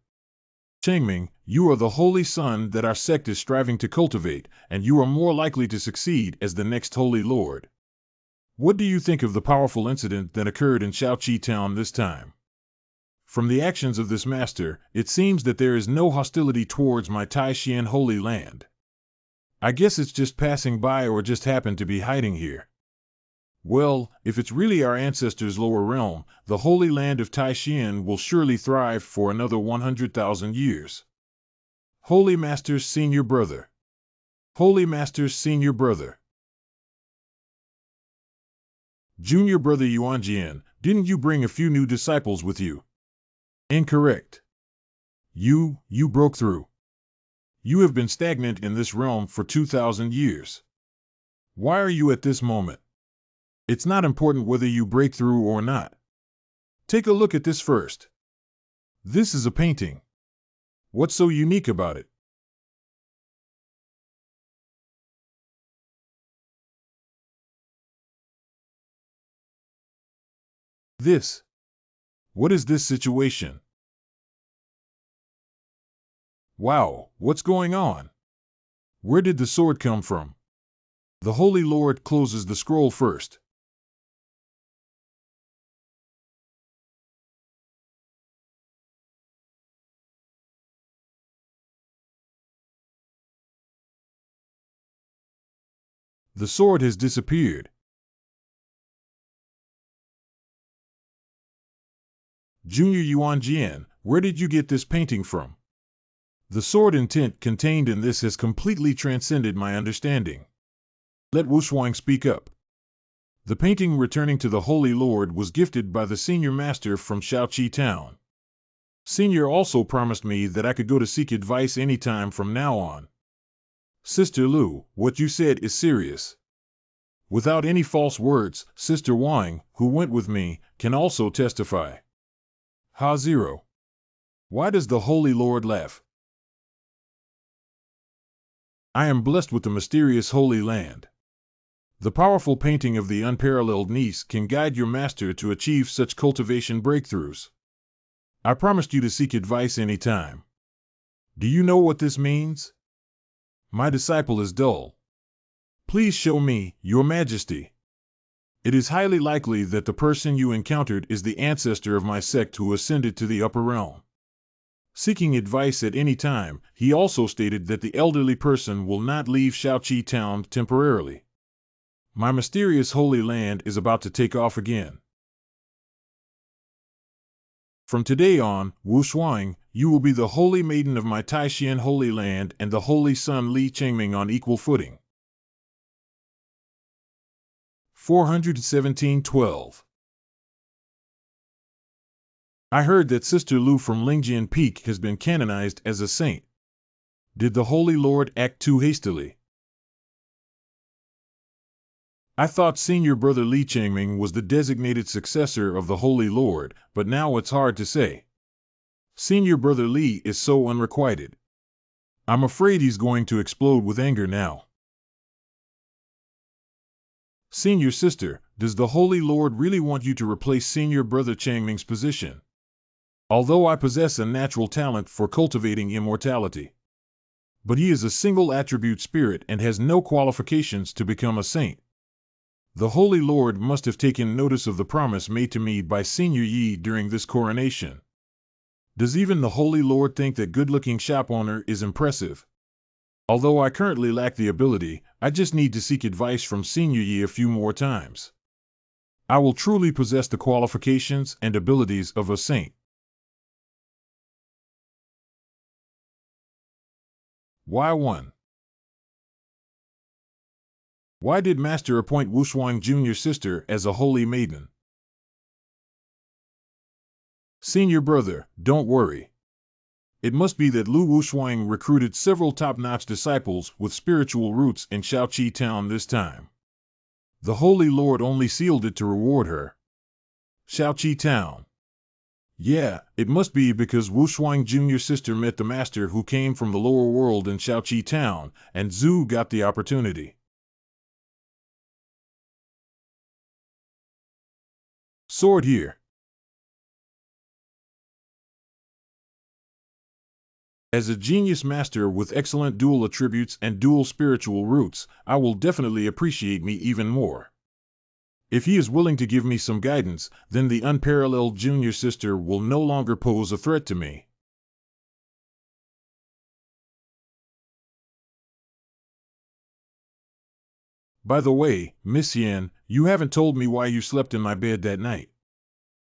Speaker 1: Chengming, you are the holy son that our sect is striving to cultivate, and you are more likely to succeed as the next holy lord. What do you think of the powerful incident that occurred in Shaoqi Town this time? From the actions of this master, it seems that there is no hostility towards my Taishan Holy Land. I guess it's just passing by or just happened to be hiding here. Well, if it's really our ancestors' lower realm, the Holy Land of Taishan will surely thrive for another 100,000 years. Holy Master's Senior Brother. Holy Master's Senior Brother. Junior Brother Yuanjian, didn't you bring a few new disciples with you? Incorrect. You broke through. You have been stagnant in this realm for 2,000 years. Why are you at this moment? It's not important whether you break through or not. Take a look at this first. This is a painting. What's so unique about it? This. What is this situation? Wow, what's going on? Where did the sword come from? The Holy Lord closes the scroll first. The sword has disappeared. Junior Yuanjian, where did you get this painting from? The sword intent contained in this has completely transcended my understanding. Let Wushuang speak up. The painting returning to the Holy Lord was gifted by the senior master from Shaoqi Town. Senior also promised me that I could go to seek advice anytime from now on. Sister Lu, what you said is serious. Without any false words, Sister Wang, who went with me, can also testify. Ha-Zero. Why does the Holy Lord laugh? I am blessed with the mysterious Holy Land. The powerful painting of the unparalleled niece can guide your master to achieve such cultivation breakthroughs. I promised you to seek advice anytime. Do you know what this means? My disciple is dull. Please show me, Your Majesty. It is highly likely that the person you encountered is the ancestor of my sect who ascended to the upper realm. Seeking advice at any time, he also stated that the elderly person will not leave Shaoqi Town temporarily. My mysterious Holy Land is about to take off again. From today on, Wu Shuang, you will be the holy maiden of my Taishan Holy Land and the holy son Li Chengming on equal footing. 417-12. I heard that Sister Lu from Lingjian Peak has been canonized as a saint. Did the Holy Lord act too hastily? I thought Senior Brother Li Chengming was the designated successor of the Holy Lord, but now it's hard to say. Senior Brother Li is so unrequited. I'm afraid he's going to explode with anger now. Senior Sister, does the Holy Lord really want you to replace Senior Brother Chengming's position? Although I possess a natural talent for cultivating immortality. But he is a single attribute spirit and has no qualifications to become a saint. The Holy Lord must have taken notice of the promise made to me by Senior Yi during this coronation. Does even the Holy Lord think that good-looking shop owner is impressive? Although I currently lack the ability, I just need to seek advice from Senior Yi a few more times. I will truly possess the qualifications and abilities of a saint. Why 1? Why did Master appoint Wushuang Junior Sister as a holy maiden? Senior Brother, don't worry. It must be that Lu Wushuang recruited several top-notch disciples with spiritual roots in Shaoqi Town this time. The Holy Lord only sealed it to reward her. Shaoqi Town. Yeah, it must be because Wushuang Junior Sister met the master who came from the lower world in Shaoqi Town, and Zhu got the opportunity. Sword here. As a genius master with excellent dual attributes and dual spiritual roots, I will definitely appreciate me even more. If he is willing to give me some guidance, then the unparalleled junior sister will no longer pose a threat to me. By the way, Miss Yen, you haven't told me why you slept in my bed that night.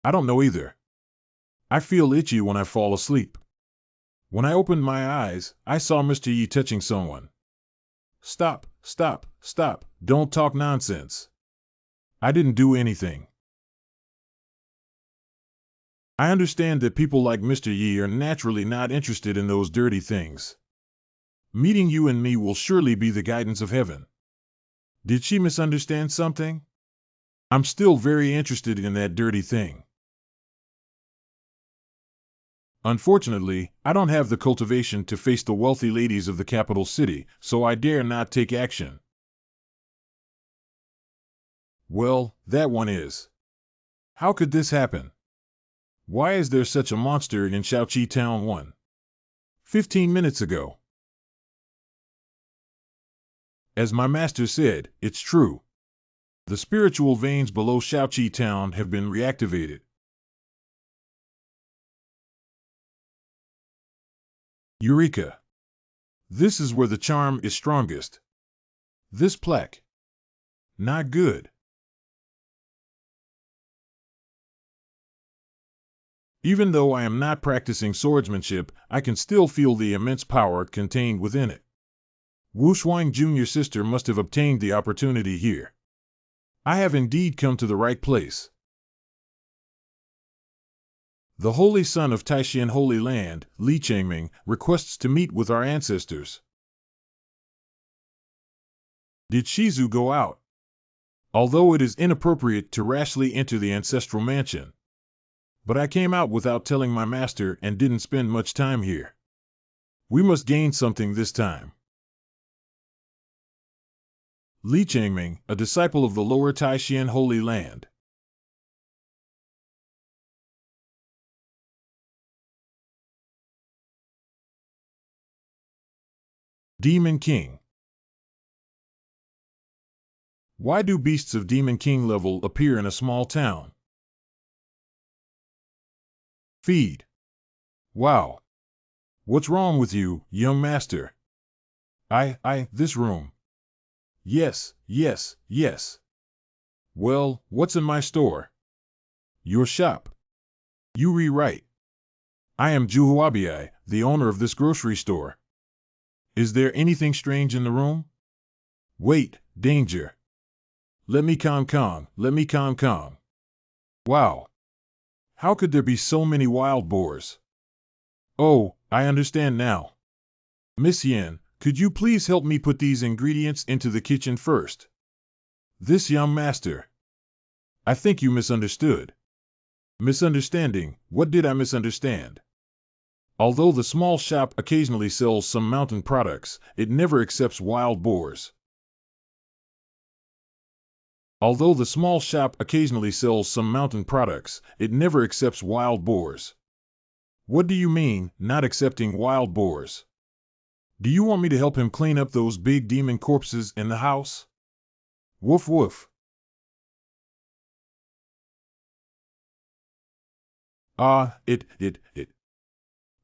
Speaker 1: I don't know either. I feel itchy when I fall asleep. When I opened my eyes, I saw Mr. Yi touching someone. Stop, stop, stop, don't talk nonsense. I didn't do anything. I understand that people like Mr. Yi are naturally not interested in those dirty things. Meeting you and me will surely be the guidance of heaven. Did she misunderstand something? I'm still very interested in that dirty thing. Unfortunately, I don't have the cultivation to face the wealthy ladies of the capital city, so I dare not take action. Well, that one is. How could this happen? Why is there such a monster in Shaoqi Town 15 minutes ago? As my master said, it's true. The spiritual veins below Shaoqi Town have been reactivated. Eureka! This is where the charm is strongest. This plaque. Not good. Even though I am not practicing swordsmanship, I can still feel the immense power contained within it. Wu Shuang Jr. sister must have obtained the opportunity here. I have indeed come to the right place. The Holy Son of Taishan Holy Land, Li Changming, requests to meet with our ancestors. Did Shizu go out? Although it is inappropriate to rashly enter the ancestral mansion. But I came out without telling my master and didn't spend much time here. We must gain something this time. Li Changming, a disciple of the Lower Taishan Holy Land. Demon King. Why do beasts of Demon King level appear in a small town? Feed. Wow. What's wrong with you, young master? This room. Yes, yes, yes. Well, what's in my store? Your shop. You rewrite. I am Juhuabiai, the owner of this grocery store. Is there anything strange in the room? Wait, danger. Let me Kong, let me Kong. Wow. How could there be so many wild boars? Oh, I understand now. Miss Yen, could you please help me put these ingredients into the kitchen first? This young master. I think you misunderstood. Misunderstanding, what did I misunderstand? Although the small shop occasionally sells some mountain products, it never accepts wild boars. Although the small shop occasionally sells some mountain products, it never accepts wild boars. What do you mean, not accepting wild boars? Do you want me to help him clean up those big demon corpses in the house? Woof woof. It.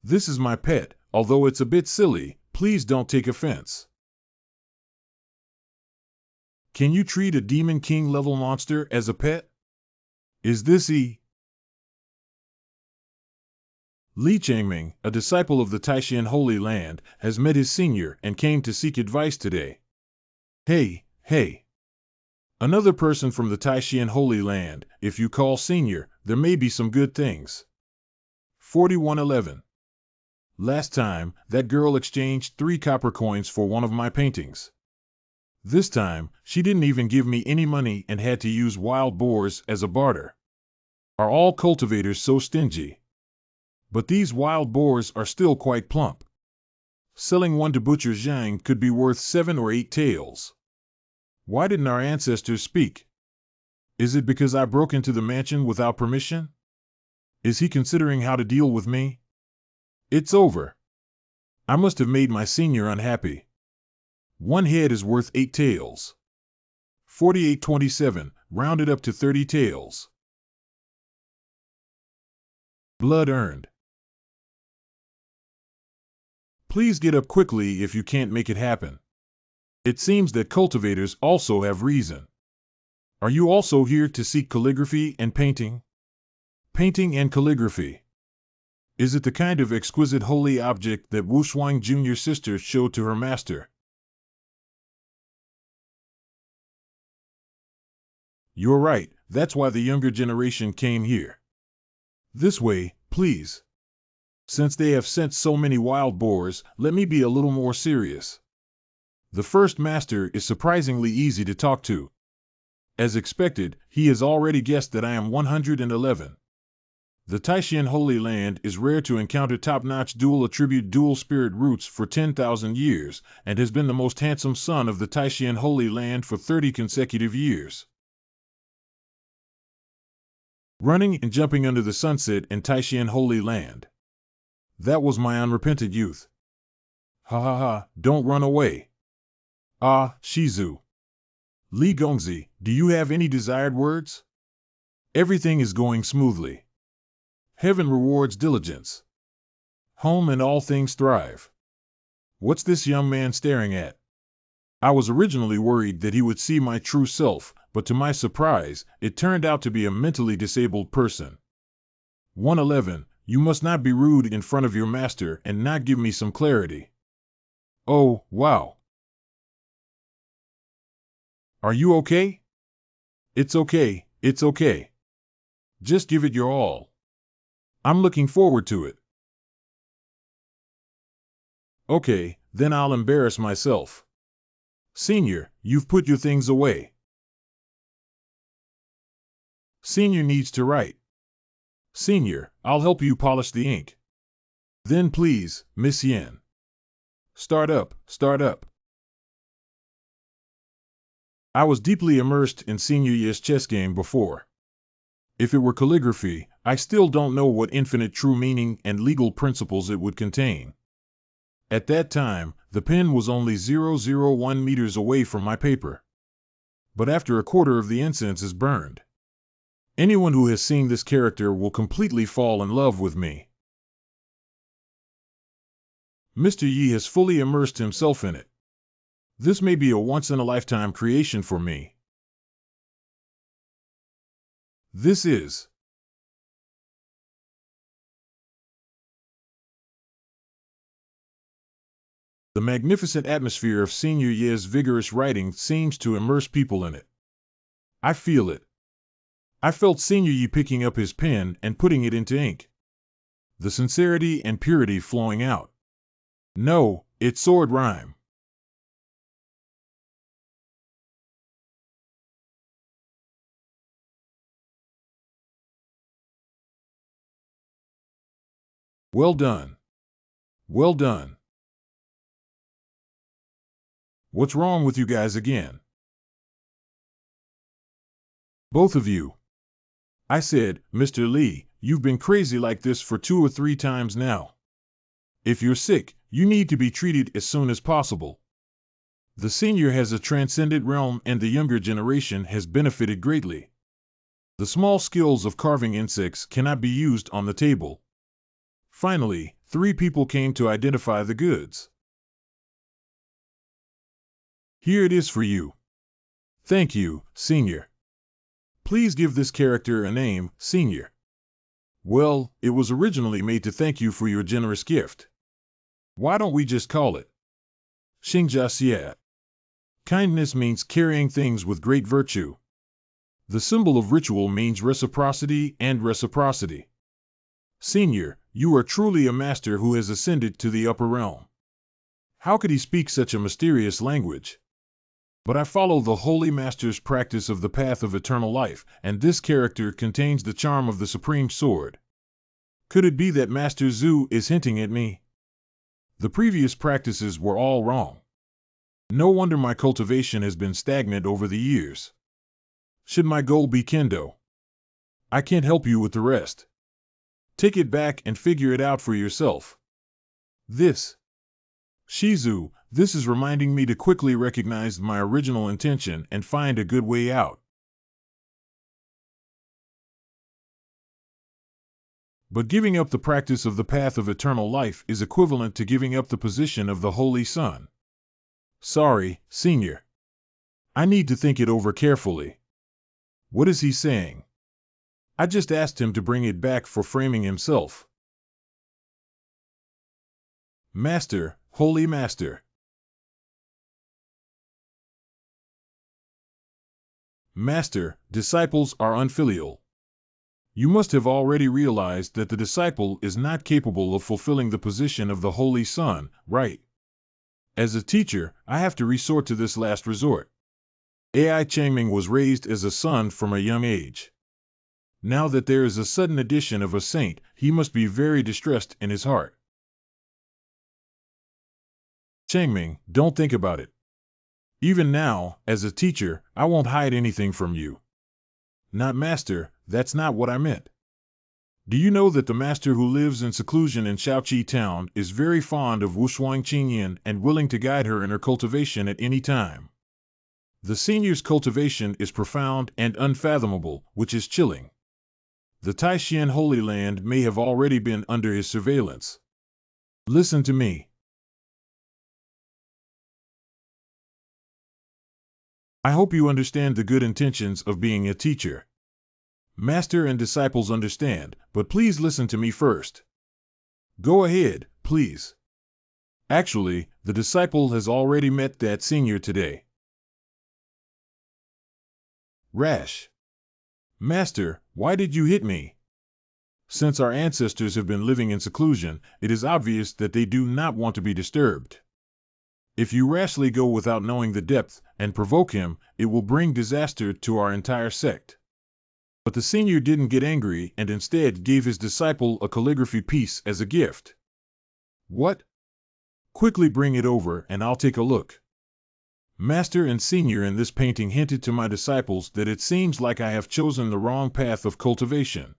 Speaker 1: This is my pet, although it's a bit silly, please don't take offense. Can you treat a Demon King level monster as a pet? Is this Li Changming, a disciple of the Taishan Holy Land, has met his senior and came to seek advice today. Hey. Another person from the Taishan Holy Land, if you call senior, there may be some good things. 4111. Last time, that girl exchanged 3 copper coins for one of my paintings. This time, she didn't even give me any money and had to use wild boars as a barter. Are all cultivators so stingy? But these wild boars are still quite plump. Selling one to Butcher Zhang could be worth 7 or 8 taels. Why didn't our ancestors speak? Is it because I broke into the mansion without permission? Is he considering how to deal with me? It's over. I must have made my senior unhappy. One head is worth 8 tails. 4827, rounded up to 30 tails. Blood earned. Please get up quickly if you can't make it happen. It seems that cultivators also have reason. Are you also here to seek calligraphy and painting? Painting and calligraphy. Is it the kind of exquisite holy object that Wu Shuang Jr.'s sister showed to her master? You're right, that's why the younger generation came here. This way, please. Since they have sent so many wild boars, let me be a little more serious. The first master is surprisingly easy to talk to. As expected, he has already guessed that I am 111. The Taishan Holy Land is rare to encounter top-notch dual-attribute dual-spirit roots for 10,000 years, and has been the most handsome son of the Taishan Holy Land for 30 consecutive years. Running and jumping under the sunset in Taishan Holy Land. That was my unrepented youth. Ha ha ha, don't run away. Ah, Shizu. Li Gongzi, do you have any desired words? Everything is going smoothly. Heaven rewards diligence. Home and all things thrive. What's this young man staring at? I was originally worried that he would see my true self, but to my surprise, it turned out to be a mentally disabled person. 111, you must not be rude in front of your master and not give me some clarity. Oh, wow. Are you okay? It's okay, it's okay. Just give it your all. I'm looking forward to it. Okay, then I'll embarrass myself. Senior, you've put your things away. Senior needs to write. Senior, I'll help you polish the ink. Then please, Miss Yen. Start up, start up. I was deeply immersed in Senior Ye's chess game before. If it were calligraphy, I still don't know what infinite true meaning and legal principles it would contain. At that time, the pen was only 0.01 meters away from my paper. But after a quarter of the incense is burned, anyone who has seen this character will completely fall in love with me. Mr. Yi has fully immersed himself in it. This may be a once-in-a-lifetime creation for me. This is the magnificent atmosphere of Senior Ye's vigorous writing seems to immerse people in it. I feel it. I felt Senior Ye picking up his pen and putting it into ink. The sincerity and purity flowing out. No, it's sword rhyme. Well done. Well done. What's wrong with you guys again? Both of you. I said, Mr. Lee, you've been crazy like this for 2 or 3 times now. If you're sick, you need to be treated as soon as possible. The senior has a transcended realm and the younger generation has benefited greatly. The small skills of carving insects cannot be used on the table. Finally, 3 people came to identify the goods. Here it is for you. Thank you, Senior. Please give this character a name, Senior. Well, it was originally made to thank you for your generous gift. Why don't we just call it Xingjiaxia? Kindness means carrying things with great virtue. The symbol of ritual means reciprocity and reciprocity. Senior, you are truly a master who has ascended to the upper realm. How could he speak such a mysterious language? But I follow the Holy Master's practice of the path of eternal life, and this character contains the charm of the Supreme Sword. Could it be that Master Zhu is hinting at me? The previous practices were all wrong. No wonder my cultivation has been stagnant over the years. Should my goal be kendo? I can't help you with the rest. Take it back and figure it out for yourself. This, Shizu, this is reminding me to quickly recognize my original intention and find a good way out. But giving up the practice of the path of eternal life is equivalent to giving up the position of the Holy Son. Sorry, Senior. I need to think it over carefully. What is he saying? I just asked him to bring it back for framing himself. Master, Holy Master. Master, disciples are unfilial. You must have already realized that the disciple is not capable of fulfilling the position of the Holy Son, right? As a teacher, I have to resort to this last resort. Ai Changming was raised as a son from a young age. Now that there is a sudden addition of a saint, he must be very distressed in his heart. Changming, don't think about it. Even now, as a teacher, I won't hide anything from you. Not master, that's not what I meant. Do you know that the master who lives in seclusion in Shaoqi town is very fond of Wushuang Qingyan and willing to guide her in her cultivation at any time? The senior's cultivation is profound and unfathomable, which is chilling. The Taishan Holy Land may have already been under his surveillance. Listen to me. I hope you understand the good intentions of being a teacher. Master and disciples understand, but please listen to me first. Go ahead, please. Actually, the disciple has already met that senior today. Rash. Master, why did you hit me? Since our ancestors have been living in seclusion, it is obvious that they do not want to be disturbed. If you rashly go without knowing the depth and provoke him, it will bring disaster to our entire sect. But the senior didn't get angry and instead gave his disciple a calligraphy piece as a gift. What? Quickly bring it over and I'll take a look. Master and senior in this painting hinted to my disciples that it seems like I have chosen the wrong path of cultivation.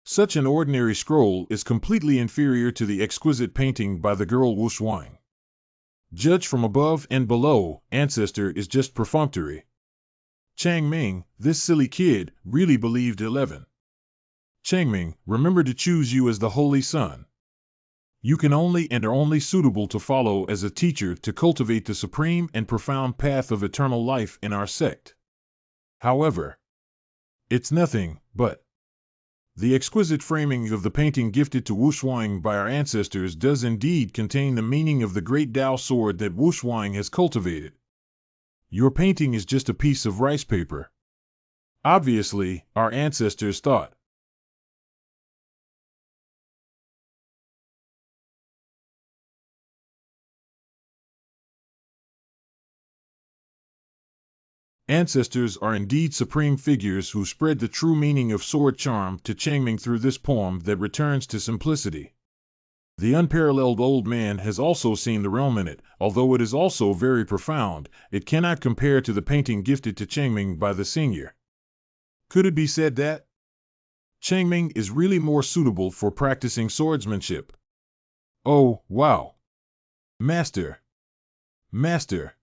Speaker 1: Such an ordinary scroll is completely inferior to the exquisite painting by the girl Wushuang. Judge from above and below, ancestor is just perfunctory. Changming, this silly kid, really believed 11. Changming, remember to choose you as the Holy Son. You can only and are only suitable to follow as a teacher to cultivate the supreme and profound path of eternal life in our sect. However, it's nothing but the exquisite framing of the painting gifted to Wushuang by our ancestors does indeed contain the meaning of the great Tao sword that Wushuang has cultivated. Your painting is just a piece of rice paper. Obviously, our ancestors thought. Ancestors are indeed supreme figures who spread the true meaning of sword charm to Changming through this poem that returns to simplicity. The unparalleled old man has also seen the realm in it, although it is also very profound, it cannot compare to the painting gifted to Changming by the senior. Could it be said that Changming is really more suitable for practicing swordsmanship? Oh, wow! Master! Master!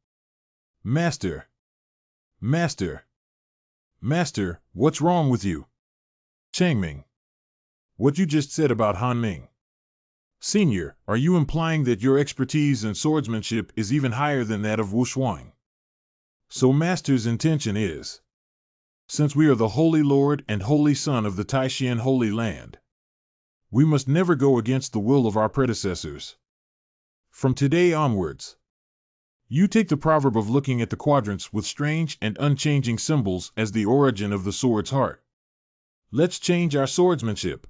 Speaker 1: Master! Master! Master, what's wrong with you? Changming. What you just said about Han Ming. Senior, are you implying that your expertise in swordsmanship is even higher than that of Wushuang? So Master's intention is, since we are the Holy Lord and Holy Son of the Taishan Holy Land, we must never go against the will of our predecessors. From today onwards, you take the proverb of looking at the quadrants with strange and unchanging symbols as the origin of the sword's heart. Let's change our swordsmanship.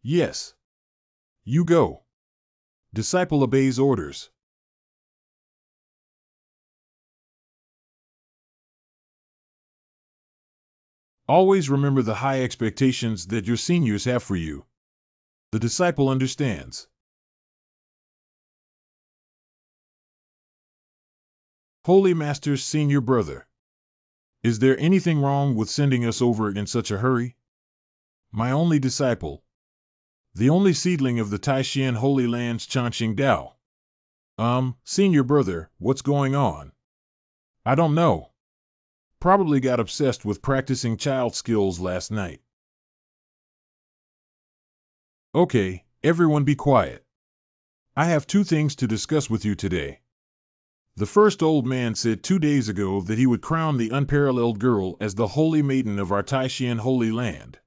Speaker 1: Yes. You go. Disciple obeys orders. Always remember the high expectations that your seniors have for you. The disciple understands. Holy Master's senior brother. Is there anything wrong with sending us over in such a hurry? My only disciple. The only seedling of the Taishan Holy Land's Chanqing Dao. Senior brother, what's going on? I don't know. Probably got obsessed with practicing child skills last night. Okay, everyone be quiet. I have two things to discuss with you today. The first old man said 2 days ago that he would crown the unparalleled girl as the holy maiden of our Taishan Holy Land.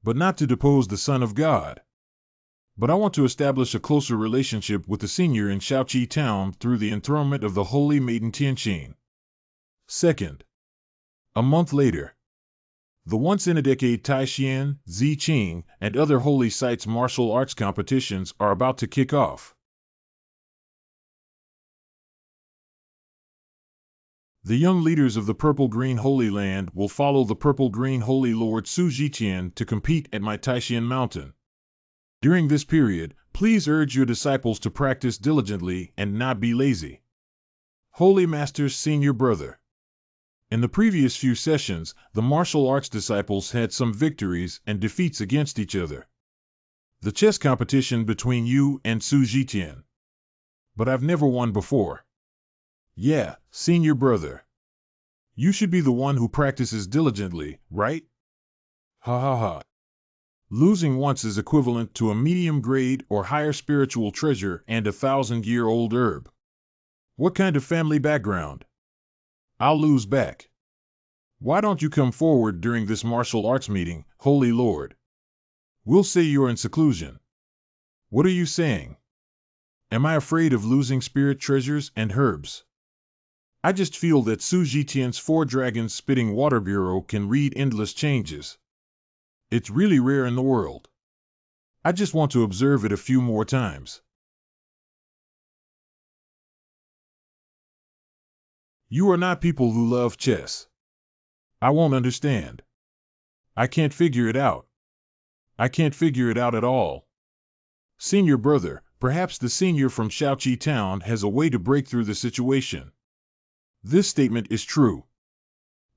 Speaker 1: But not to depose the Son of God. But I want to establish a closer relationship with the senior in Shaoqi town through the enthronement of the holy maiden Tianqing. Second, a month later, the once-in-a-decade Taishan, Ziqing, and other holy sites martial arts competitions are about to kick off. The young leaders of the Purple-Green Holy Land will follow the Purple-Green Holy Lord Su Zhiqian to compete at my Taishan Mountain. During this period, please urge your disciples to practice diligently and not be lazy. Holy Master's senior brother. In the previous few sessions, the martial arts disciples had some victories and defeats against each other. The chess competition between you and Su Zhiqian. But I've never won before. Yeah, senior brother. You should be the one who practices diligently, right? Ha ha ha. Losing once is equivalent to a medium grade or higher spiritual treasure and a 1,000-year-old herb. What kind of family background? I'll lose back. Why don't you come forward during this martial arts meeting, Holy Lord? We'll say you're in seclusion. What are you saying? Am I afraid of losing spirit treasures and herbs? I just feel that Su Zhiqian's 4 dragons spitting water bureau can read endless changes. It's really rare in the world. I just want to observe it a few more times. You are not people who love chess. I won't understand. I can't figure it out. I can't figure it out at all. Senior brother, perhaps the senior from Shaoqi town has a way to break through the situation. This statement is true.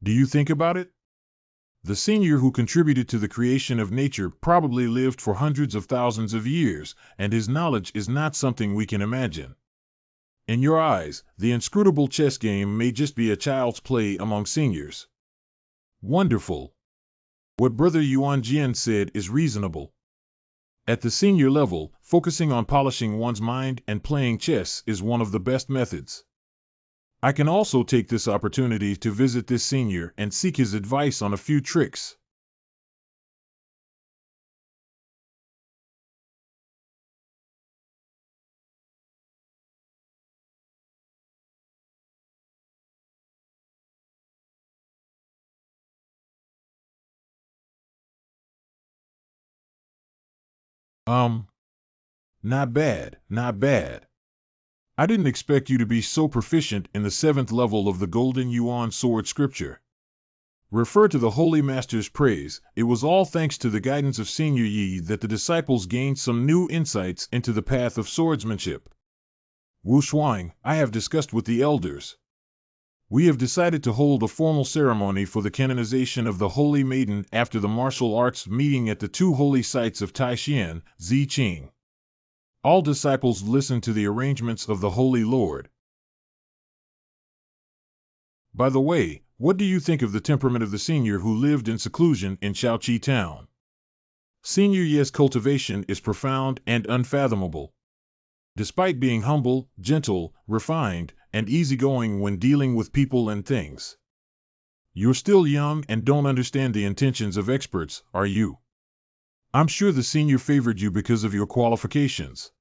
Speaker 1: Do you think about it? The senior who contributed to the creation of nature probably lived for hundreds of thousands of years, and his knowledge is not something we can imagine. In your eyes, the inscrutable chess game may just be a child's play among seniors. Wonderful. What Brother Yuan Jian said is reasonable. At the senior level, focusing on polishing one's mind and playing chess is one of the best methods. I can also take this opportunity to visit this senior and seek his advice on a few tricks. Not bad, not bad. I didn't expect you to be so proficient in the 7th level of the Golden Yuan Sword Scripture. Refer to the Holy Master's praise, it was all thanks to the guidance of Senior Yi that the disciples gained some new insights into the path of swordsmanship. Wu Shuang, I have discussed with the elders. We have decided to hold a formal ceremony for the canonization of the Holy Maiden after the martial arts meeting at the 2 holy sites of Taishan, Ziqing. All disciples listen to the arrangements of the Holy Lord. By the way, what do you think of the temperament of the senior who lived in seclusion in Shaoqi town? Senior Ye's cultivation is profound and unfathomable. Despite being humble, gentle, refined, and easygoing when dealing with people and things. You're still young and don't understand the intentions of experts, are you? I'm sure the senior favored you because of your qualifications.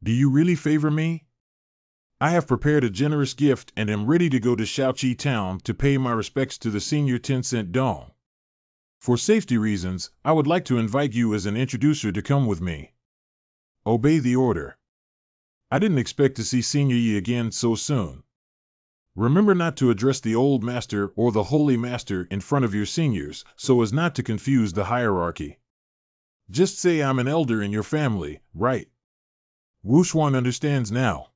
Speaker 1: Do you really favor me? I have prepared a generous gift and am ready to go to Shaoqi town to pay my respects to the senior 10-cent dong. For safety reasons, I would like to invite you as an introducer to come with me. Obey the order. I didn't expect to see Senior Yi again so soon. Remember not to address the old master or the holy master in front of your seniors, so as not to confuse the hierarchy. Just say I'm an elder in your family, right? Wu Shuang understands now.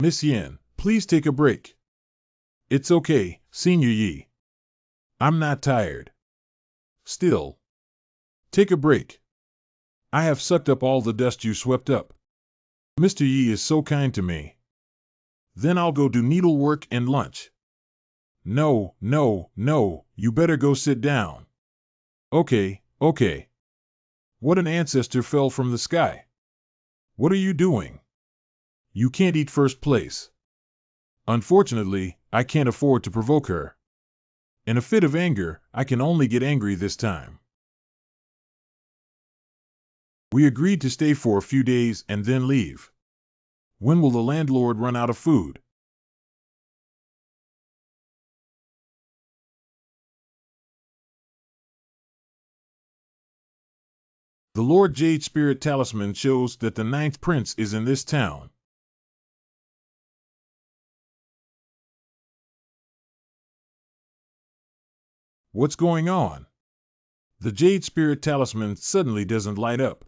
Speaker 1: Miss Yin, please take a break. It's okay, Senior Yi. I'm not tired. Still. Take a break. I have sucked up all the dust you swept up. Mr. Yi is so kind to me. Then I'll go do needlework and lunch. No, no, no, you better go sit down. Okay, okay. What an ancestor fell from the sky. What are you doing? You can't eat first place. Unfortunately, I can't afford to provoke her. In a fit of anger, I can only get angry this time. We agreed to stay for a few days and then leave. When will the landlord run out of food? The Lord Jade Spirit Talisman shows that the ninth prince is in this town. What's going on? The Jade Spirit Talisman suddenly doesn't light up.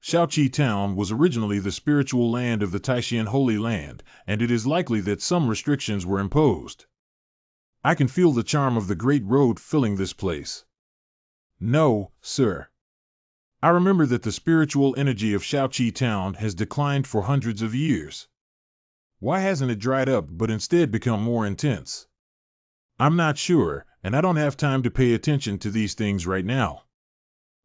Speaker 1: Shaoqi Town was originally the spiritual land of the Taishan Holy Land, and it is likely that some restrictions were imposed. I can feel the charm of the Great Road filling this place. No, sir. I remember that the spiritual energy of Shaoqi Town has declined for hundreds of years. Why hasn't it dried up but instead become more intense? I'm not sure, and I don't have time to pay attention to these things right now.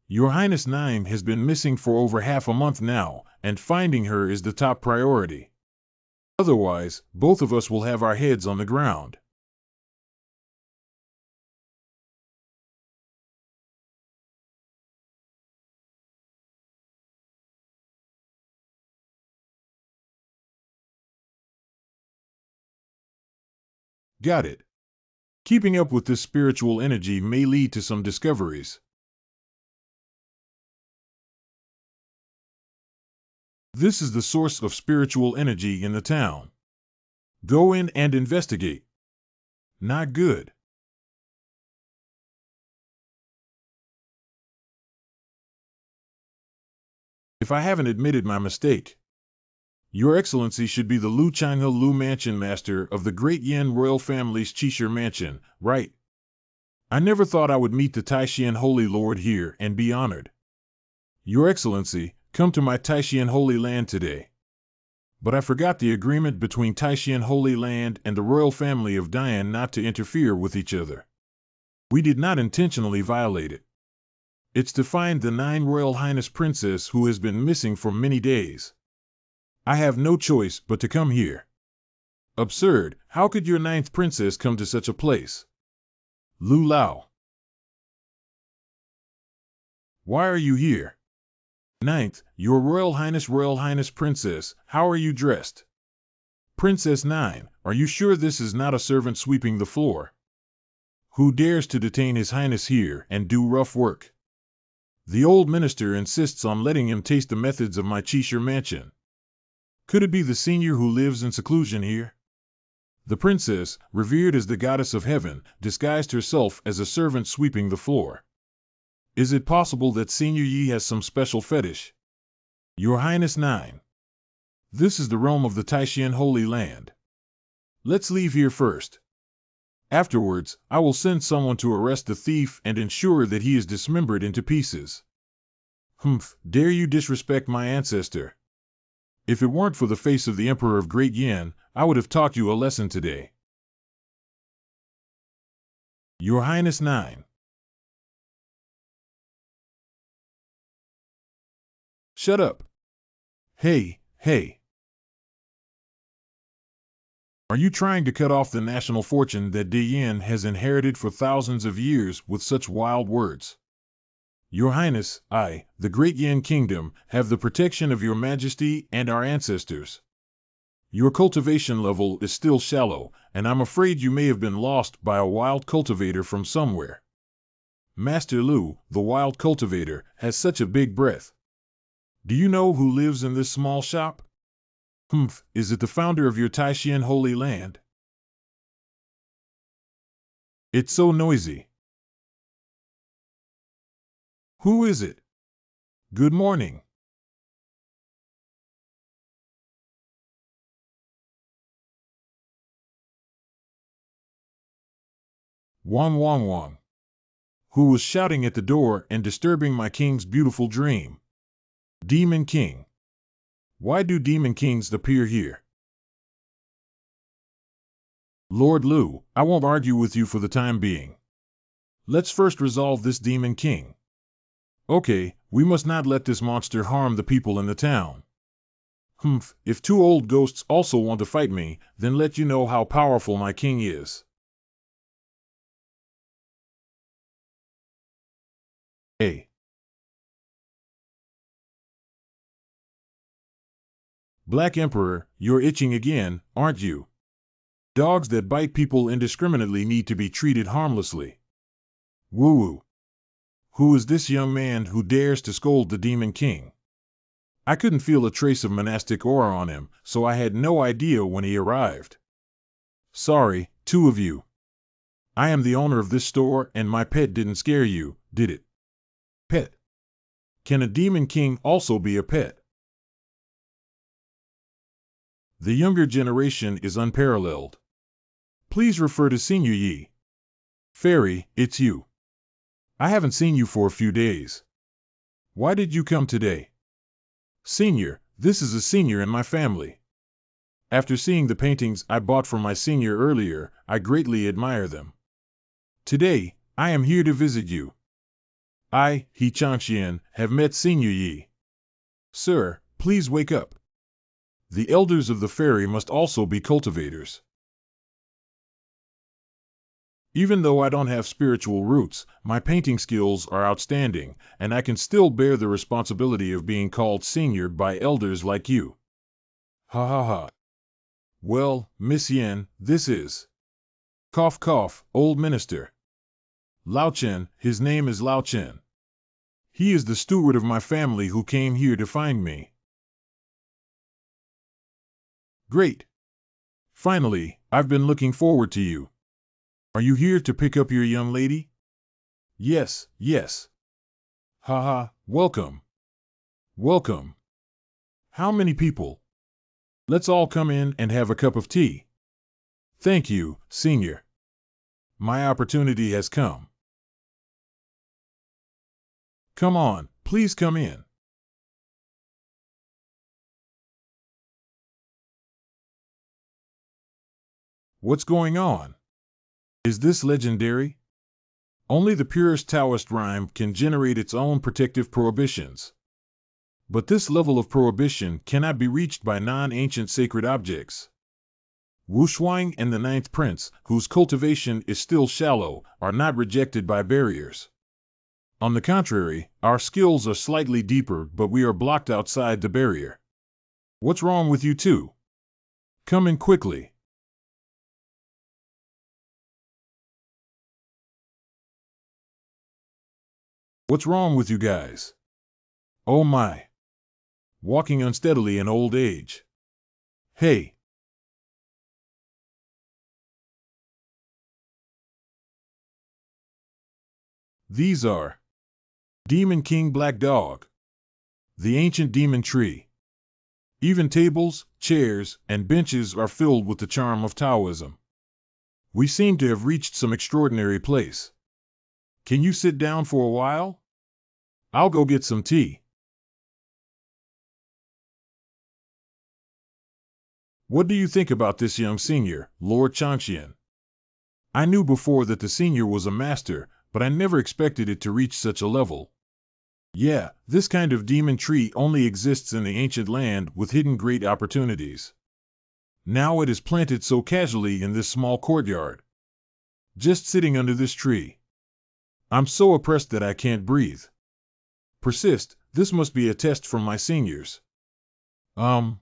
Speaker 1: Your Highness Nine has been missing for over half a month now, and finding her is the top priority. Otherwise, both of us will have our heads on the ground. Got it. Keeping up with this spiritual energy may lead to some discoveries. This is the source of spiritual energy in the town. Go in and investigate. Not good. If I haven't admitted my mistake, Your Excellency should be the Lu Changhe Lu Mansion Master of the Great Yin royal family's Qishir Mansion, right? I never thought I would meet the Taishan Holy Lord here and be honored. Your Excellency, come to my Taishan Holy Land today. But I forgot the agreement between Taishan Holy Land and the royal family of Dian not to interfere with each other. We did not intentionally violate it. It's to find the 9 Royal Highness Princess who has been missing for many days. I have no choice but to come here. Absurd, how could your 9th princess come to such a place? Lu Lao. Why are you here? 9th, your Royal Highness Princess, how are you dressed? Princess 9, are you sure this is not a servant sweeping the floor? Who dares to detain His Highness here and do rough work? The old minister insists on letting him taste the methods of my Qishir mansion. Could it be the senior who lives in seclusion here? The princess, revered as the goddess of heaven, disguised herself as a servant sweeping the floor. Is it possible that Senior Yi has some special fetish? Your Highness 9. This is the realm of the Taishan Holy Land. Let's leave here first. Afterwards, I will send someone to arrest the thief and ensure that he is dismembered into pieces. Humph, dare you disrespect my ancestor? If it weren't for the face of the Emperor of Great Yin, I would have taught you a lesson today. Your Highness 9. Shut up. Hey, hey. Are you trying to cut off the national fortune that Diyin has inherited for thousands of years with such wild words? Your Highness, I, the Great Yin Kingdom, have the protection of your Majesty and our ancestors. Your cultivation level is still shallow, and I'm afraid you may have been lost by a wild cultivator from somewhere. Master Lu, the wild cultivator, has such a big breath. Do you know who lives in this small shop? Humph, is it the founder of your Taishan Holy Land? It's so noisy. Who is it? Good morning. Wong Wong Wong, who was shouting at the door and disturbing my king's beautiful dream. Demon King. Why do demon kings appear here? Lord Lu, I won't argue with you for the time being. Let's first resolve this demon king. Okay, we must not let this monster harm the people in the town. Humph, if two old ghosts also want to fight me, then let you know how powerful my king is. A. Black Emperor, you're itching again, aren't you? Dogs that bite people indiscriminately need to be treated harmlessly. Woo-woo. Who is this young man who dares to scold the Demon King? I couldn't feel a trace of monastic aura on him, so I had no idea when he arrived. Sorry, two of you. I am the owner of this store and my pet didn't scare you, did it? Pet. Can a Demon King also be a pet? The younger generation is unparalleled. Please refer to Senior Yi. Fairy, it's you. I haven't seen you for a few days. Why did you come today? Senior, this is a senior in my family. After seeing the paintings I bought from my senior earlier, I greatly admire them. Today, I am here to visit you. I, He Changxian, have met Senior Yi. Sir, please wake up. The elders of the fairy must also be cultivators. Even though I don't have spiritual roots, my painting skills are outstanding, and I can still bear the responsibility of being called senior by elders like you. Ha ha ha. Well, Miss Yen, this is... Cough cough, old minister. Lao Chen, his name is Lao Chen. He is the steward of my family who came here to find me. Great. Finally, I've been looking forward to you. Are you here to pick up your young lady? Yes, yes. Haha, welcome. Welcome. How many people? Let's all come in and have a cup of tea. Thank you, Senior. My opportunity has come. Come on, please come in. What's going on? Is this legendary? Only the purest Taoist rhyme can generate its own protective prohibitions. But this level of prohibition cannot be reached by non-ancient sacred objects. Wu Shuang and the Ninth Prince, whose cultivation is still shallow, are not rejected by barriers. On the contrary, our skills are slightly deeper, but we are blocked outside the barrier. What's wrong with you two? Come in quickly. What's wrong with you guys? Oh my. Walking unsteadily in old age. Hey. These are Demon King Black Dog, the ancient demon tree. Even tables, chairs, and benches are filled with the charm of Taoism. We seem to have reached some extraordinary place. Can you sit down for a while? I'll go get some tea. What do you think about this young senior, Lord Changxian? I knew before that the senior was a master, but I never expected it to reach such a level. Yeah, this kind of demon tree only exists in the ancient land with hidden great opportunities. Now it is planted so casually in this small courtyard. Just sitting under this tree. I'm so oppressed that I can't breathe. Persist, this must be a test from my seniors. Ha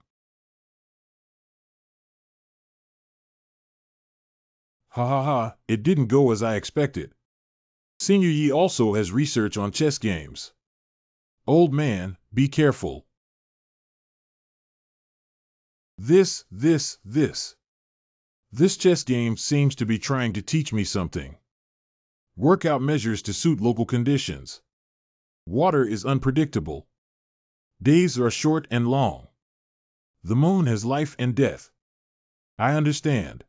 Speaker 1: ha ha, it didn't go as I expected. Senior Yi also has research on chess games. Old man, be careful. This chess game seems to be trying to teach me something. Work out measures to suit local conditions. Water is unpredictable. Days are short and long. The moon has life and death. I understand.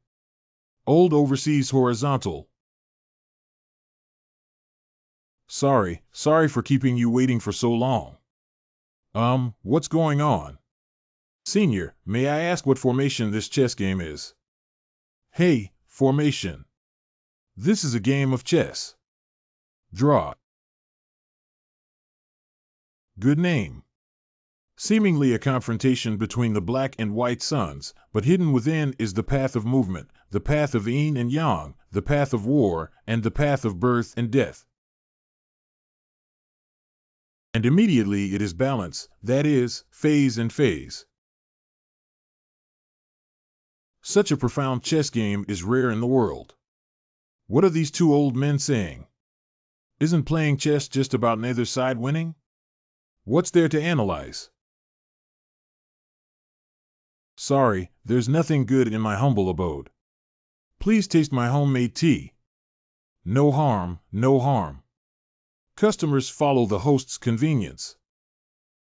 Speaker 1: Old overseas horizontal. Sorry for keeping you waiting for so long. What's going on? Senior, may I ask what formation this chess game is? Hey, formation. This is a game of chess. Draw. Good name. Seemingly a confrontation between the black and white suns, but hidden within is the path of movement, the path of yin and yang, the path of war, and the path of birth and death. And immediately it is balance, that is, phase and phase. Such a profound chess game is rare in the world. What are these two old men saying? Isn't playing chess just about neither side winning? What's there to analyze? Sorry, there's nothing good in my humble abode. Please taste my homemade tea. No harm, no harm. Customers follow the host's convenience.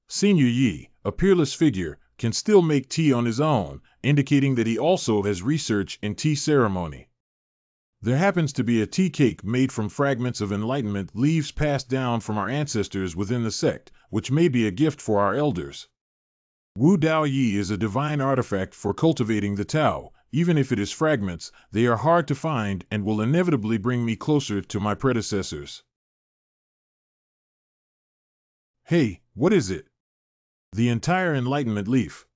Speaker 1: Senior Yi, a peerless figure, can still make tea on his own, indicating that he also has research in tea ceremony. There happens to be a tea cake made from fragments of enlightenment leaves passed down from our ancestors within the sect, which may be a gift for our elders. Wu Dao Yi is a divine artifact for cultivating the Tao. Even if it is fragments, they are hard to find and will inevitably bring me closer to my predecessors. Hey, what is it? The entire Enlightenment leaf.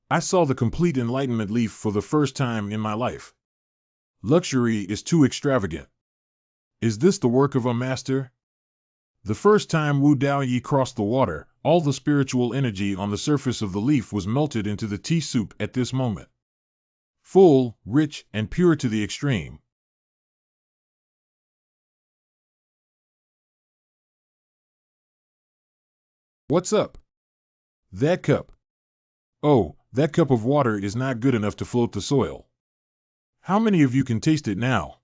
Speaker 1: I saw the complete Enlightenment leaf for the first time in my life. Luxury is too extravagant. Is this the work of a master? The first time Wu Dao Yi crossed the water, all the spiritual energy on the surface of the leaf was melted into the tea soup at this moment. Full, rich, and pure to the extreme. What's up? That cup. Oh, that cup of water is not good enough to float the soil. How many of you can taste it now?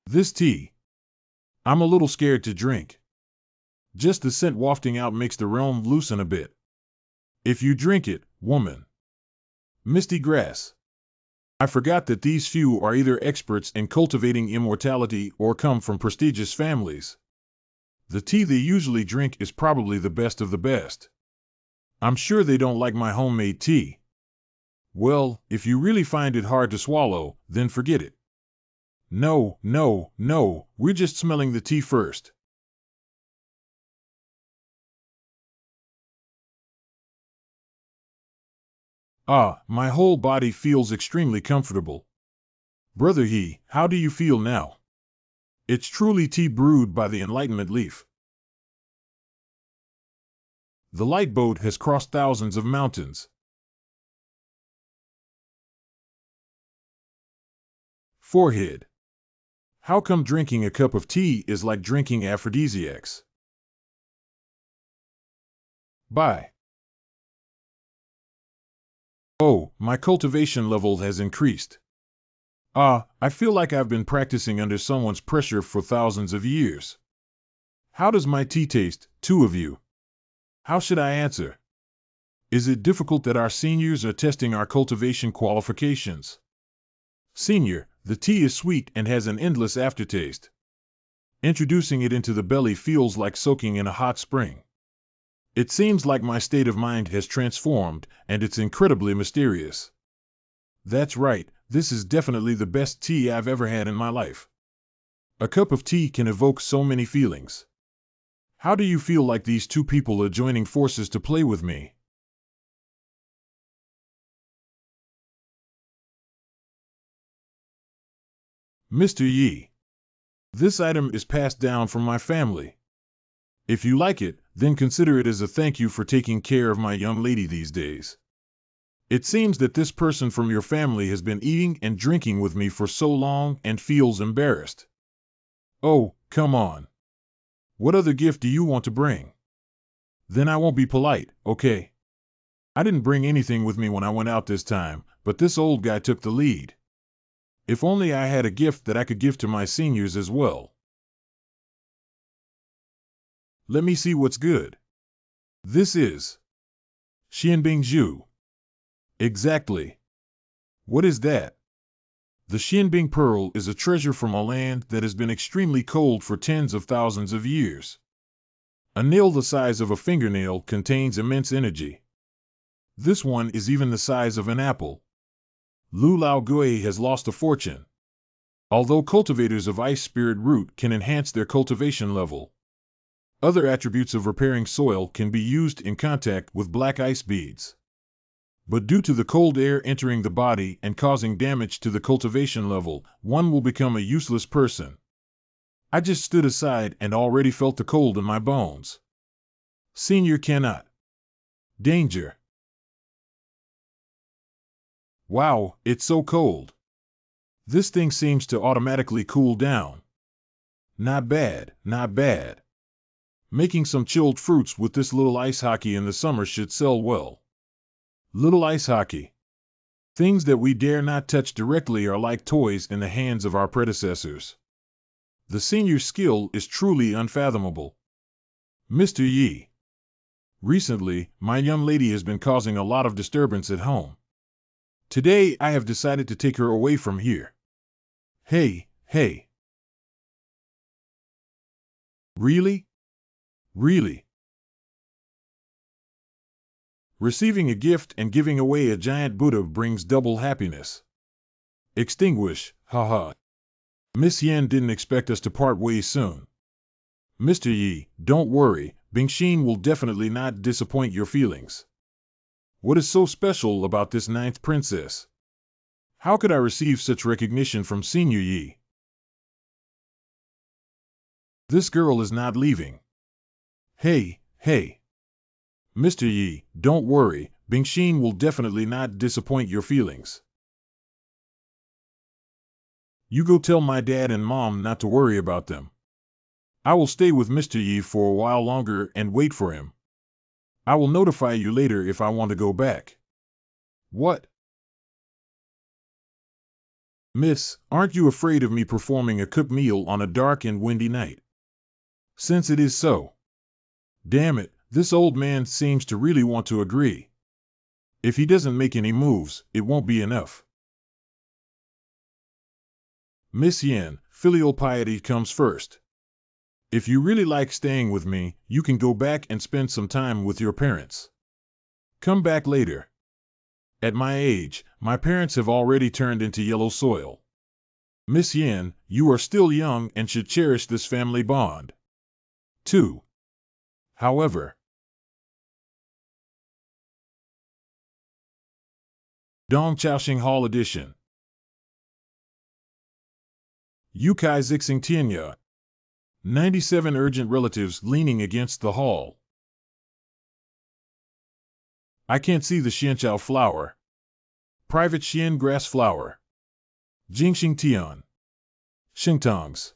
Speaker 1: This tea. I'm a little scared to drink. Just the scent wafting out makes the realm loosen a bit. If you drink it, woman. Misty grass. I forgot that these few are either experts in cultivating immortality or come from prestigious families. The tea they usually drink is probably the best of the best. I'm sure they don't like my homemade tea. Well, if you really find it hard to swallow, then forget it. No, we're just smelling the tea first. My whole body feels extremely comfortable. Brother He, how do you feel now? It's truly tea brewed by the Enlightenment leaf. The light boat has crossed thousands of mountains. Forehead. How come drinking a cup of tea is like drinking aphrodisiacs? Bye. Oh, my cultivation level has increased. I feel like I've been practicing under someone's pressure for thousands of years. How does my tea taste, two of you? How should I answer? Is it difficult that our seniors are testing our cultivation qualifications? Senior, the tea is sweet and has an endless aftertaste. Introducing it into the belly feels like soaking in a hot spring. It seems like my state of mind has transformed, and it's incredibly mysterious. That's right, this is definitely the best tea I've ever had in my life. A cup of tea can evoke so many feelings. How do you feel like these two people are joining forces to play with me? Mr. Yi. This item is passed down from my family. If you like it, then consider it as a thank you for taking care of my young lady these days. It seems that this person from your family has been eating and drinking with me for so long and feels embarrassed. Oh, come on. What other gift do you want to bring? Then I won't be polite, okay? I didn't bring anything with me when I went out this time, but this old guy took the lead. If only I had a gift that I could give to my seniors as well. Let me see what's good. This is Xianbing Zhu. Exactly. What is that? The Xianbing pearl is a treasure from a land that has been extremely cold for tens of thousands of years. A nail the size of a fingernail contains immense energy. This one is even the size of an apple. Lu Lao Gui has lost a fortune. Although cultivators of ice spirit root can enhance their cultivation level, other attributes of repairing soil can be used in contact with black ice beads. But due to the cold air entering the body and causing damage to the cultivation level, one will become a useless person. I just stood aside and already felt the cold in my bones. Senior cannot. Danger. Wow, it's so cold. This thing seems to automatically cool down. Not bad, not bad. Making some chilled fruits with this little ice hockey in the summer should sell well. Little ice hockey. Things that we dare not touch directly are like toys in the hands of our predecessors. The senior's skill is truly unfathomable. Mr. Yi. Recently, my young lady has been causing a lot of disturbance at home. Today, I have decided to take her away from here. Hey, hey. Really? Really? Receiving a gift and giving away a giant Buddha brings double happiness. Extinguish, haha. Miss Yan didn't expect us to part ways soon. Mr. Yi, don't worry, Bingxin will definitely not disappoint your feelings. What is so special about this ninth princess? How could I receive such recognition from Senior Yi? This girl is not leaving. Hey, hey. Mr. Yi, don't worry, Bingxin will definitely not disappoint your feelings. You go tell my dad and mom not to worry about them. I will stay with Mr. Yi for a while longer and wait for him. I will notify you later if I want to go back. What? Miss, aren't you afraid of me performing a cooked meal on a dark and windy night? Since it is so. Damn it, this old man seems to really want to agree. If he doesn't make any moves, it won't be enough. Miss Yan, filial piety comes first. If you really like staying with me, you can go back and spend some time with your parents. Come back later. At my age, my parents have already turned into yellow soil. Miss Yan, you are still young and should cherish this family bond. 2. However, Dong Chaoxing Hall Edition. Yukai Zixing Tianya. 97 urgent relatives leaning against the hall. I can't see the Xianchao flower. Private Xian grass flower. Jingxing Tian. Xingtongs.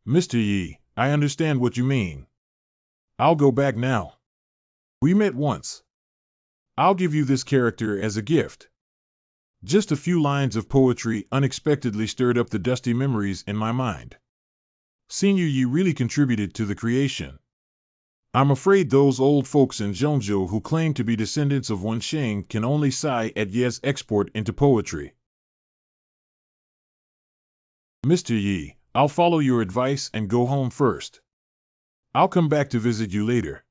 Speaker 1: Mr. Yi, I understand what you mean. I'll go back now. We met once. I'll give you this character as a gift. Just a few lines of poetry unexpectedly stirred up the dusty memories in my mind. Senior Yi really contributed to the creation. I'm afraid those old folks in Zhongzhou who claim to be descendants of Wensheng can only sigh at Ye's export into poetry. Mr. Yi, I'll follow your advice and go home first. I'll come back to visit you later.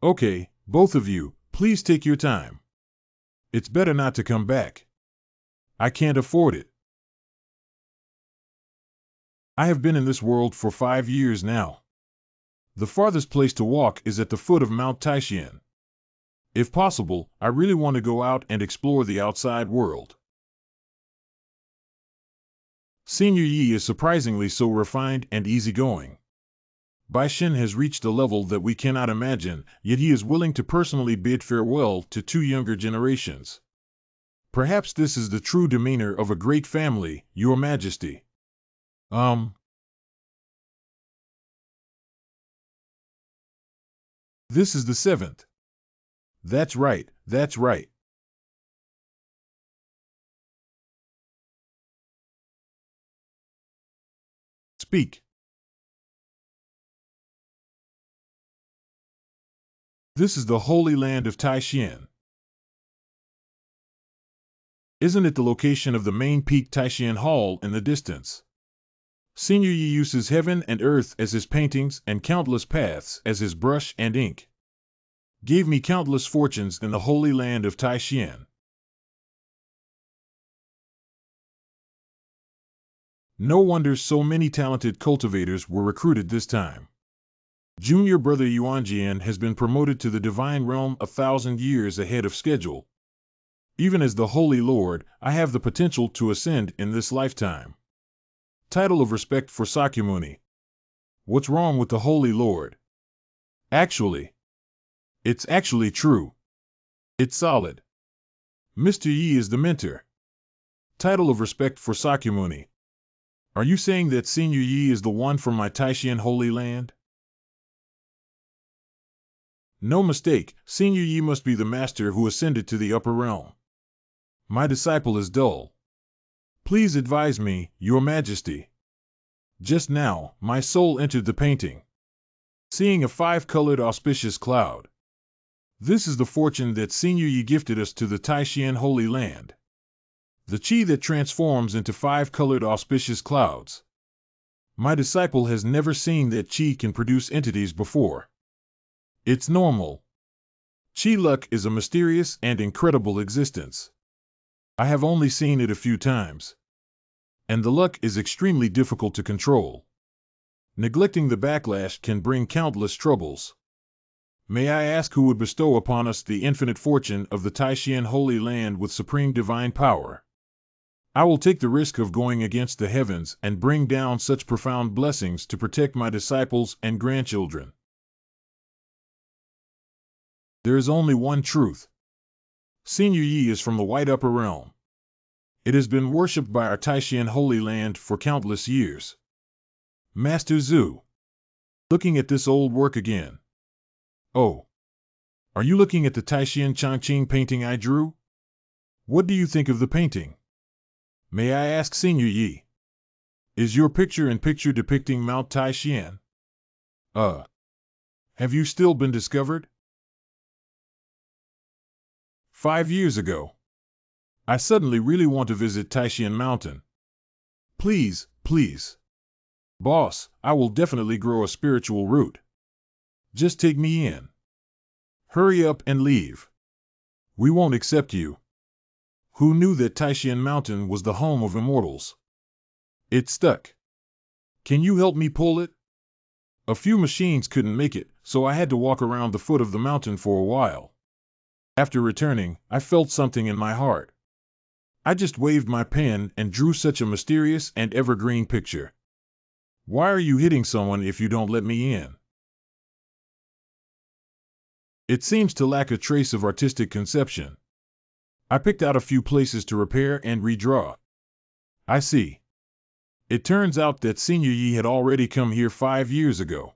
Speaker 1: Okay, both of you, please take your time. It's better not to come back. I can't afford it. I have been in this world for 5 years now. The farthest place to walk is at the foot of Mount Taishan. If possible, I really want to go out and explore the outside world. Senior Yi is surprisingly so refined and easygoing. Bai Shen has reached a level that we cannot imagine, yet he is willing to personally bid farewell to 2 younger generations. Perhaps this is the true demeanor of a great family, Your Majesty. This is the 7th. That's right, that's right. Speak. This is the holy land of Taishan. Isn't it the location of the main peak Taishan Hall in the distance? Senior Yi uses heaven and earth as his paintings and countless paths as his brush and ink. Gave me countless fortunes in the holy land of Taishan. No wonder so many talented cultivators were recruited this time. Junior brother Yuanjian has been promoted to the divine realm 1,000 years ahead of schedule. Even as the Holy Lord, I have the potential to ascend in this lifetime. Title of respect for Sakyamuni. What's wrong with the Holy Lord? It's actually true. It's solid. Mr. Yi is the mentor. Title of respect for Sakyamuni. Are you saying that Senior Yi is the one from my Taishan Holy Land? No mistake, Senior Yi must be the master who ascended to the upper realm. My disciple is dull. Please advise me, Your Majesty. Just now, my soul entered the painting, seeing a 5-colored auspicious cloud. This is the fortune that Senior Yi gifted us to the Taishan Holy Land. The chi that transforms into 5-colored auspicious clouds. My disciple has never seen that chi can produce entities before. It's normal. Chi luck is a mysterious and incredible existence. I have only seen it a few times. And the luck is extremely difficult to control. Neglecting the backlash can bring countless troubles. May I ask who would bestow upon us the infinite fortune of the Taishan Holy Land with supreme divine power? I will take the risk of going against the heavens and bring down such profound blessings to protect my disciples and grandchildren. There is only one truth. Senior Yi is from the White Upper Realm. It has been worshipped by our Taishan Holy Land for countless years. Master Zhu. Looking at this old work again. Oh. Are you looking at the Taishan Chongqing painting I drew? What do you think of the painting? May I ask Senior Yi? Is your picture-in-picture depicting Mount Taishan? Have you still been discovered? 5 years ago. I suddenly really want to visit Taishan Mountain. Please, please. Boss, I will definitely grow a spiritual root. Just take me in. Hurry up and leave. We won't accept you. Who knew that Taishan Mountain was the home of immortals? It's stuck. Can you help me pull it? A few machines couldn't make it, so I had to walk around the foot of the mountain for a while. After returning, I felt something in my heart. I just waved my pen and drew such a mysterious and evergreen picture. Why are you hitting someone if you don't let me in? It seems to lack a trace of artistic conception. I picked out a few places to repair and redraw. I see. It turns out that Senior Yi had already come here 5 years ago.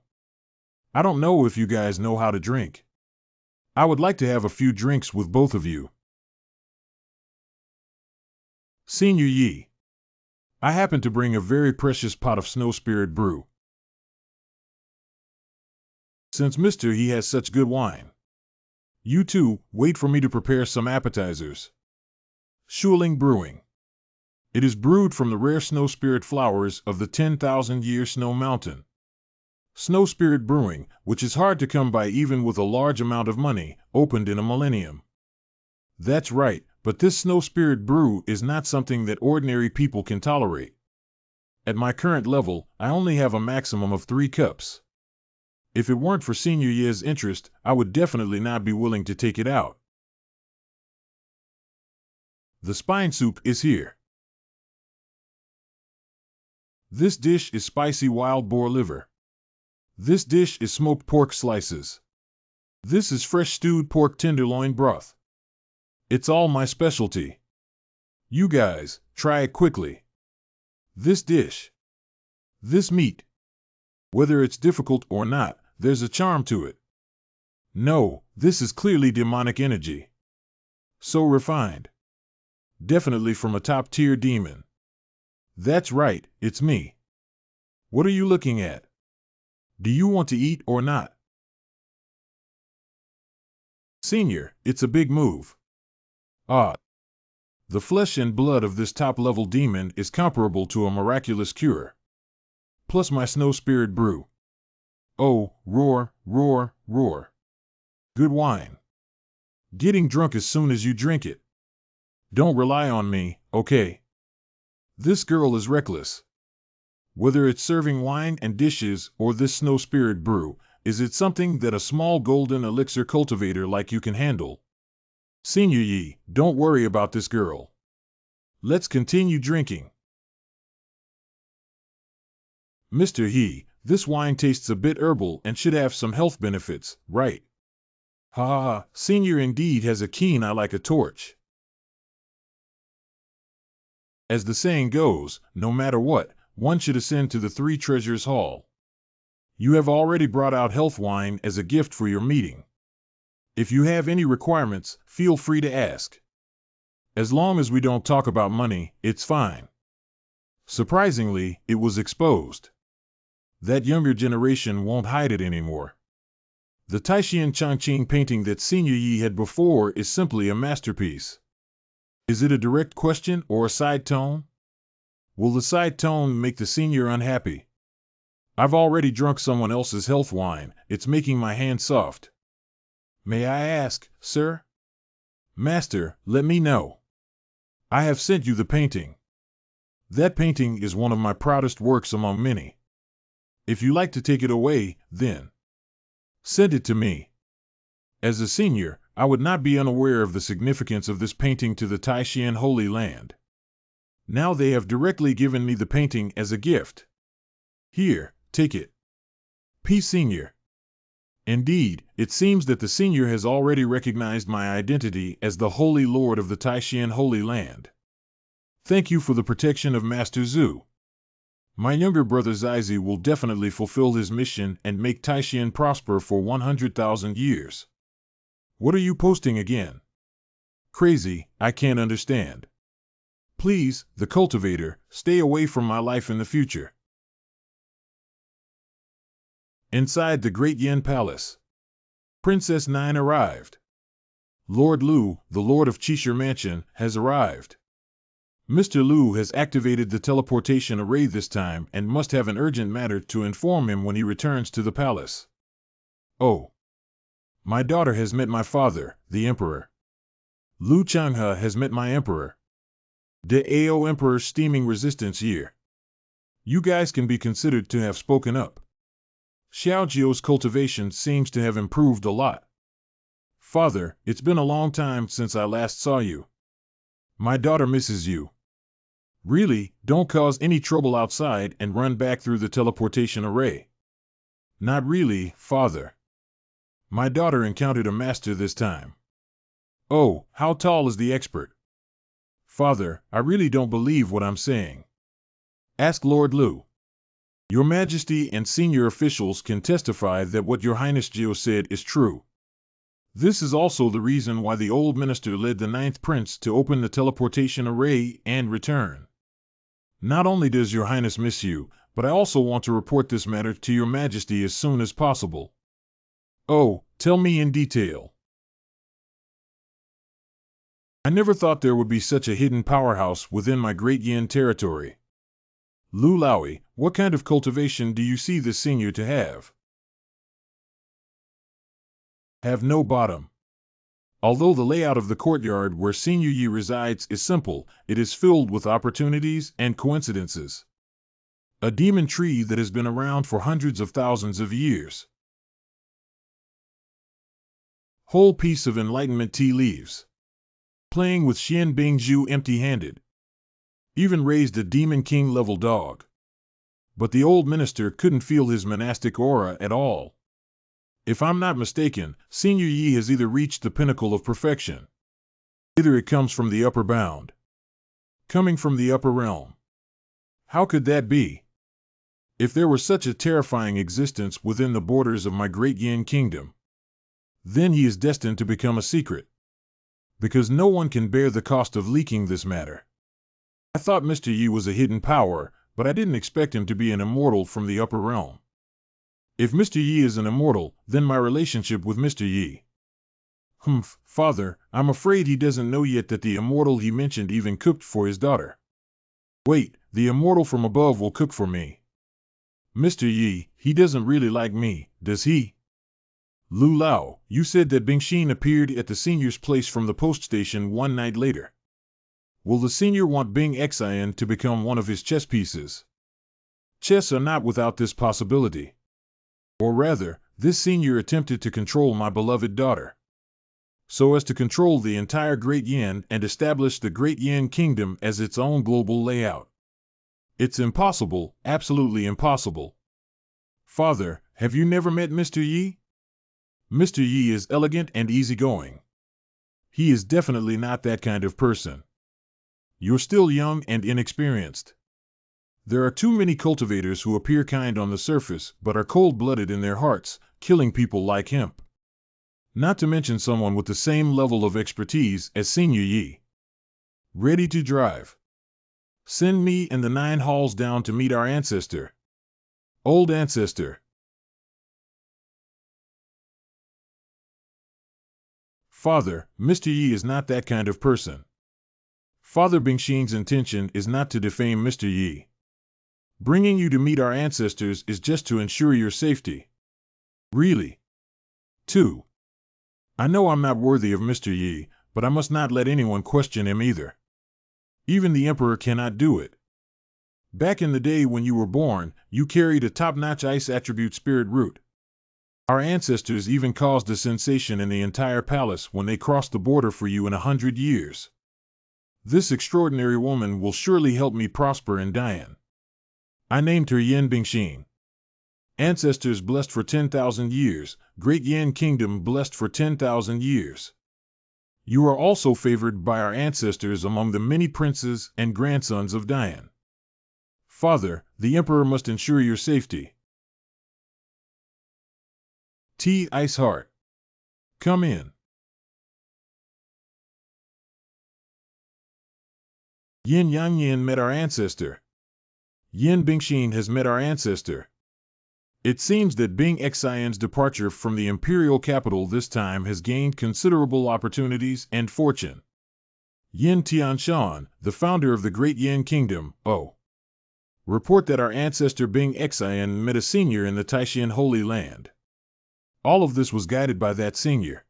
Speaker 1: I don't know if you guys know how to drink. I would like to have a few drinks with both of you. Senior Yi. I happen to bring a very precious pot of snow spirit brew. Since Mr. He has such good wine. You two, wait for me to prepare some appetizers. Shuling Brewing. It is brewed from the rare snow spirit flowers of the 10,000-year snow mountain. Snow Spirit Brewing, which is hard to come by even with a large amount of money, opened in a millennium. That's right, but this Snow Spirit brew is not something that ordinary people can tolerate. At my current level, I only have a maximum of 3 cups. If it weren't for Senior Ye's interest, I would definitely not be willing to take it out. The spine soup is here. This dish is spicy wild boar liver. This dish is smoked pork slices. This is fresh stewed pork tenderloin broth. It's all my specialty. You guys, try it quickly. This dish. This meat. Whether it's difficult or not, there's a charm to it. No, this is clearly demonic energy. So refined. Definitely from a top-tier demon. That's right, it's me. What are you looking at? Do you want to eat or not? Senior, it's a big move. Ah. The flesh and blood of this top-level demon is comparable to a miraculous cure. Plus my snow spirit brew. Oh, roar, roar, roar. Good wine. Getting drunk as soon as you drink it. Don't rely on me, okay? This girl is reckless. Whether it's serving wine and dishes or this snow spirit brew, is it something that a small golden elixir cultivator like you can handle? Senior Yi, don't worry about this girl. Let's continue drinking. Mr. He, this wine tastes a bit herbal and should have some health benefits, right? Ha ha ha, Senior indeed has a keen eye like a torch. As the saying goes, no matter what, one should ascend to the Three Treasures Hall. You have already brought out health wine as a gift for your meeting. If you have any requirements, feel free to ask. As long as we don't talk about money, it's fine. Surprisingly, it was exposed. That younger generation won't hide it anymore. The Taishan Changqing painting that Senior Yi had before is simply a masterpiece. Is it a direct question or a side tone? Will the side tone make the senior unhappy? I've already drunk someone else's health wine, it's making my hand soft. May I ask, sir? Master, let me know. I have sent you the painting. That painting is one of my proudest works among many. If you like to take it away, then send it to me. As a senior, I would not be unaware of the significance of this painting to the Taishan Holy Land. Now they have directly given me the painting as a gift. Here, take it. P. Senior. Indeed, it seems that the senior has already recognized my identity as the Holy Lord of the Taishan Holy Land. Thank you for the protection of Master Zhu. My younger brother Zizi will definitely fulfill his mission and make Taishan prosper for 100,000 years. What are you posting again? Crazy, I can't understand. Please, the cultivator, stay away from my life in the future. Inside the Great Yin Palace. Princess Nine arrived. Lord Lu, the Lord of Chishire Mansion, has arrived. Mr. Lu has activated the teleportation array this time and must have an urgent matter to inform him when he returns to the palace. Oh. My daughter has met my father, the Emperor. Lu Changhe has met my Emperor. The Ao Emperor's steaming resistance year. You guys can be considered to have spoken up. Xiaojio's cultivation seems to have improved a lot. Father, it's been a long time since I last saw you. My daughter misses you. Really, don't cause any trouble outside and run back through the teleportation array. Not really, Father. My daughter encountered a master this time. Oh, how tall is the expert? Father, I really don't believe what I'm saying. Ask Lord Lu. Your Majesty and senior officials can testify that what Your Highness Geo said is true. This is also the reason why the old minister led the 9th prince to open the teleportation array and return. Not only does Your Highness miss you, but I also want to report this matter to Your Majesty as soon as possible. Oh, tell me in detail. I never thought there would be such a hidden powerhouse within my Great Yin territory. Lu Laoui, what kind of cultivation do you see this senior to have? Have no bottom. Although the layout of the courtyard where Senior Yi resides is simple, it is filled with opportunities and coincidences. A demon tree that has been around for hundreds of thousands of years. Whole piece of enlightenment tea leaves. Playing with Xian Bingzhu empty-handed. Even raised a demon king level dog. But the old minister couldn't feel his monastic aura at all. If I'm not mistaken, Senior Yi has either reached the pinnacle of perfection. Either it comes from the upper bound. Coming from the upper realm. How could that be? If there were such a terrifying existence within the borders of my great Yin kingdom, then he is destined to become a secret. Because no one can bear the cost of leaking this matter. I thought Mr. Yi was a hidden power, but I didn't expect him to be an immortal from the upper realm. If Mr. Yi is an immortal, then my relationship with Mr. Yi. Humph, Father, I'm afraid he doesn't know yet that the immortal he mentioned even cooked for his daughter. Wait, the immortal from above will cook for me. Mr. Yi, he doesn't really like me, does he? Lu Lao, you said that Bingxin appeared at the senior's place from the post station one night later. Will the senior want Bing Xian to become one of his chess pieces? Chess are not without this possibility. Or rather, this senior attempted to control my beloved daughter, so as to control the entire Great Yin and establish the Great Yin Kingdom as its own global layout. It's impossible, absolutely impossible. Father, have you never met Mr. Yi? Mr. Yi is elegant and easygoing. He is definitely not that kind of person. You're still young and inexperienced. There are too many cultivators who appear kind on the surface but are cold-blooded in their hearts, killing people like hemp. Not to mention someone with the same level of expertise as Senior Yi. Ready to drive. Send me and the 9 halls down to meet our ancestor. Old ancestor. Father, Mr. Yi is not that kind of person. Father Bingxin's intention is not to defame Mr. Yi. Bringing you to meet our ancestors is just to ensure your safety. Really. 2. I know I'm not worthy of Mr. Yi, but I must not let anyone question him either. Even the Emperor cannot do it. Back in the day when you were born, you carried a top-notch ice attribute spirit root. Our ancestors even caused a sensation in the entire palace when they crossed the border for you in 100 years. This extraordinary woman will surely help me prosper in Dian. I named her Yin Bingxin. Ancestors blessed for 10,000 years, Great Yin Kingdom blessed for 10,000 years. You are also favored by our ancestors among the many princes and grandsons of Dian. Father, the Emperor must ensure your safety. T. Ice Heart. Come in. Yin Yang Yin met our ancestor. Yin Bingxin has met our ancestor. It seems that Bing Xian's departure from the imperial capital this time has gained considerable opportunities and fortune. Yin Tianshan, the founder of the Great Yin Kingdom, report that our ancestor Bing Xian met a senior in the Taishan Holy Land. All of this was guided by that senior.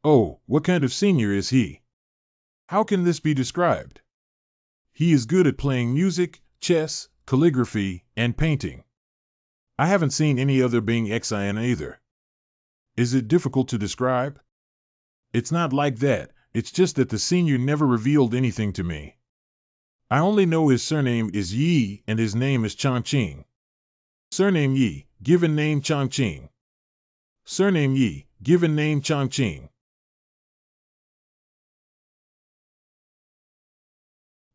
Speaker 1: Oh, what kind of senior is he? How can this be described? He is good at playing music, chess, calligraphy, and painting. I haven't seen any other Bing Xian either. Is it difficult to describe? It's not like that, it's just that the senior never revealed anything to me. I only know his surname is Yi and his name is Chongqing. Surname Yi, given name Chongqing. Surname Yi, given name Chongqing.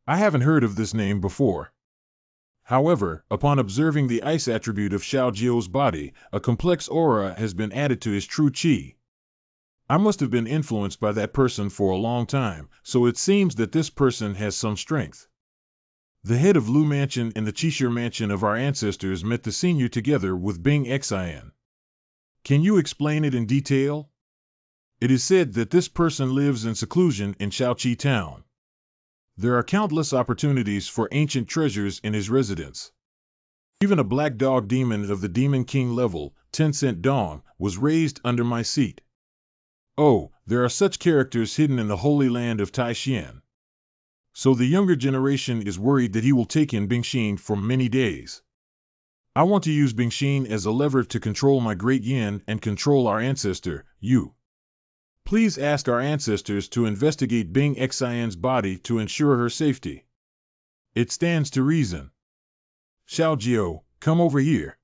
Speaker 1: I haven't heard of this name before. However, upon observing the ice attribute of Xiao Jiu's body, a complex aura has been added to his true qi. I must have been influenced by that person for a long time, so it seems that this person has some strength. The head of Lu Mansion and the Qishir Mansion of our ancestors met the senior together with Bing Xian. Can you explain it in detail? It is said that this person lives in seclusion in Shaoqi town. There are countless opportunities for ancient treasures in his residence. Even a black dog demon of the Demon King level, 10 Dong, was raised under my seat. Oh, there are such characters hidden in the Holy Land of Taishan. So the younger generation is worried that he will take in Bingxin for many days. I want to use Bingxin as a lever to control my Great Yin and control our ancestor, Yu. Please ask our ancestors to investigate Bing Xian's body to ensure her safety. It stands to reason. Xiao Jiu, come over here.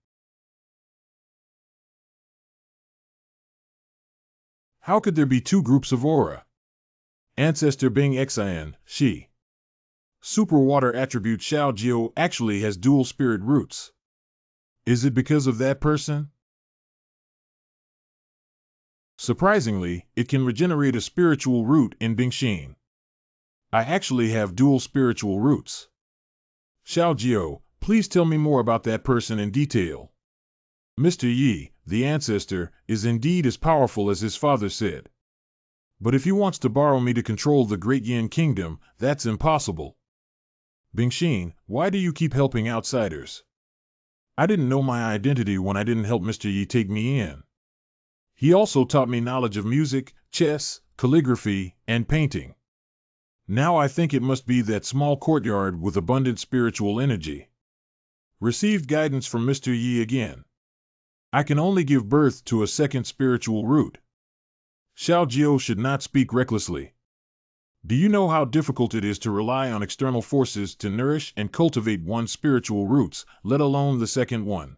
Speaker 1: How could there be 2 groups of aura? Ancestor Bing Xian, she. Super water attribute Xiao Jiu actually has dual spirit roots. Is it because of that person? Surprisingly, it can regenerate a spiritual root in Bingxin. I actually have dual spiritual roots. Xiao Jiu, please tell me more about that person in detail. Mr. Yi, the ancestor, is indeed as powerful as his father said. But if he wants to borrow me to control the Great Yin Kingdom, that's impossible. Bingxin, why do you keep helping outsiders? I didn't know my identity when I didn't help Mr. Yi take me in. He also taught me knowledge of music, chess, calligraphy, and painting. Now I think it must be that small courtyard with abundant spiritual energy. Received guidance from Mr. Yi again. I can only give birth to a second spiritual root. Xiao Jiao should not speak recklessly. Do you know how difficult it is to rely on external forces to nourish and cultivate one's spiritual roots, let alone the second one?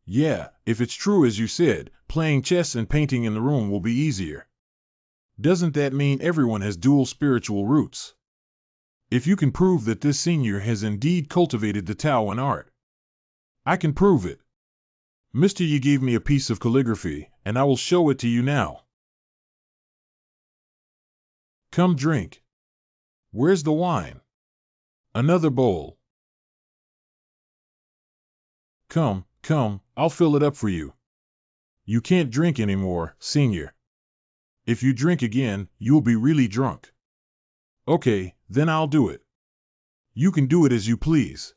Speaker 1: Yeah, if it's true as you said, playing chess and painting in the room will be easier. Doesn't that mean everyone has dual spiritual roots? If you can prove that this senior has indeed cultivated the Tao in art, I can prove it. Mr. Yi gave me a piece of calligraphy, and I will show it to you now. Come drink. Where's the wine? Another bowl. Come, I'll fill it up for you. You can't drink anymore, senior. If you drink again, you'll be really drunk. Okay, then I'll do it. You can do it as you please.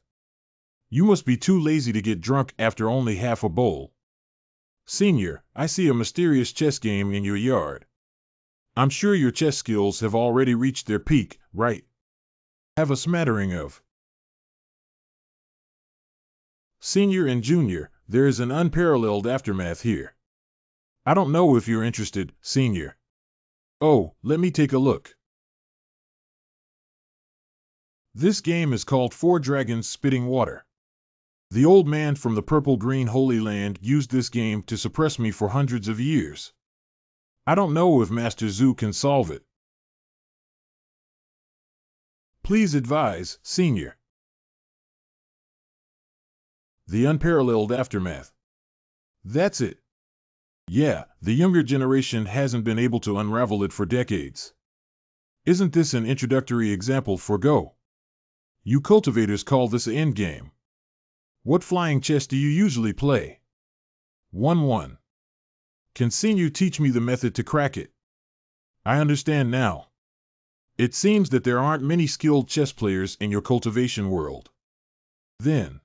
Speaker 1: You must be too lazy to get drunk after only half a bowl. Senior, I see a mysterious chess game in your yard. I'm sure your chess skills have already reached their peak, right? Have a smattering of. Senior and Junior, there is an unparalleled aftermath here. I don't know if you're interested, Senior. Oh, let me take a look. This game is called Four Dragons Spitting Water. The old man from the purple-green Holy Land used this game to suppress me for hundreds of years. I don't know if Master Zhu can solve it. Please advise, Senior. The unparalleled aftermath. That's it. Yeah, the younger generation hasn't been able to unravel it for decades. Isn't this an introductory example for Go? You cultivators call this an endgame. What flying chess do you usually play? 1-1. Can Senior teach me the method to crack it? I understand now. It seems that there aren't many skilled chess players in your cultivation world. Then,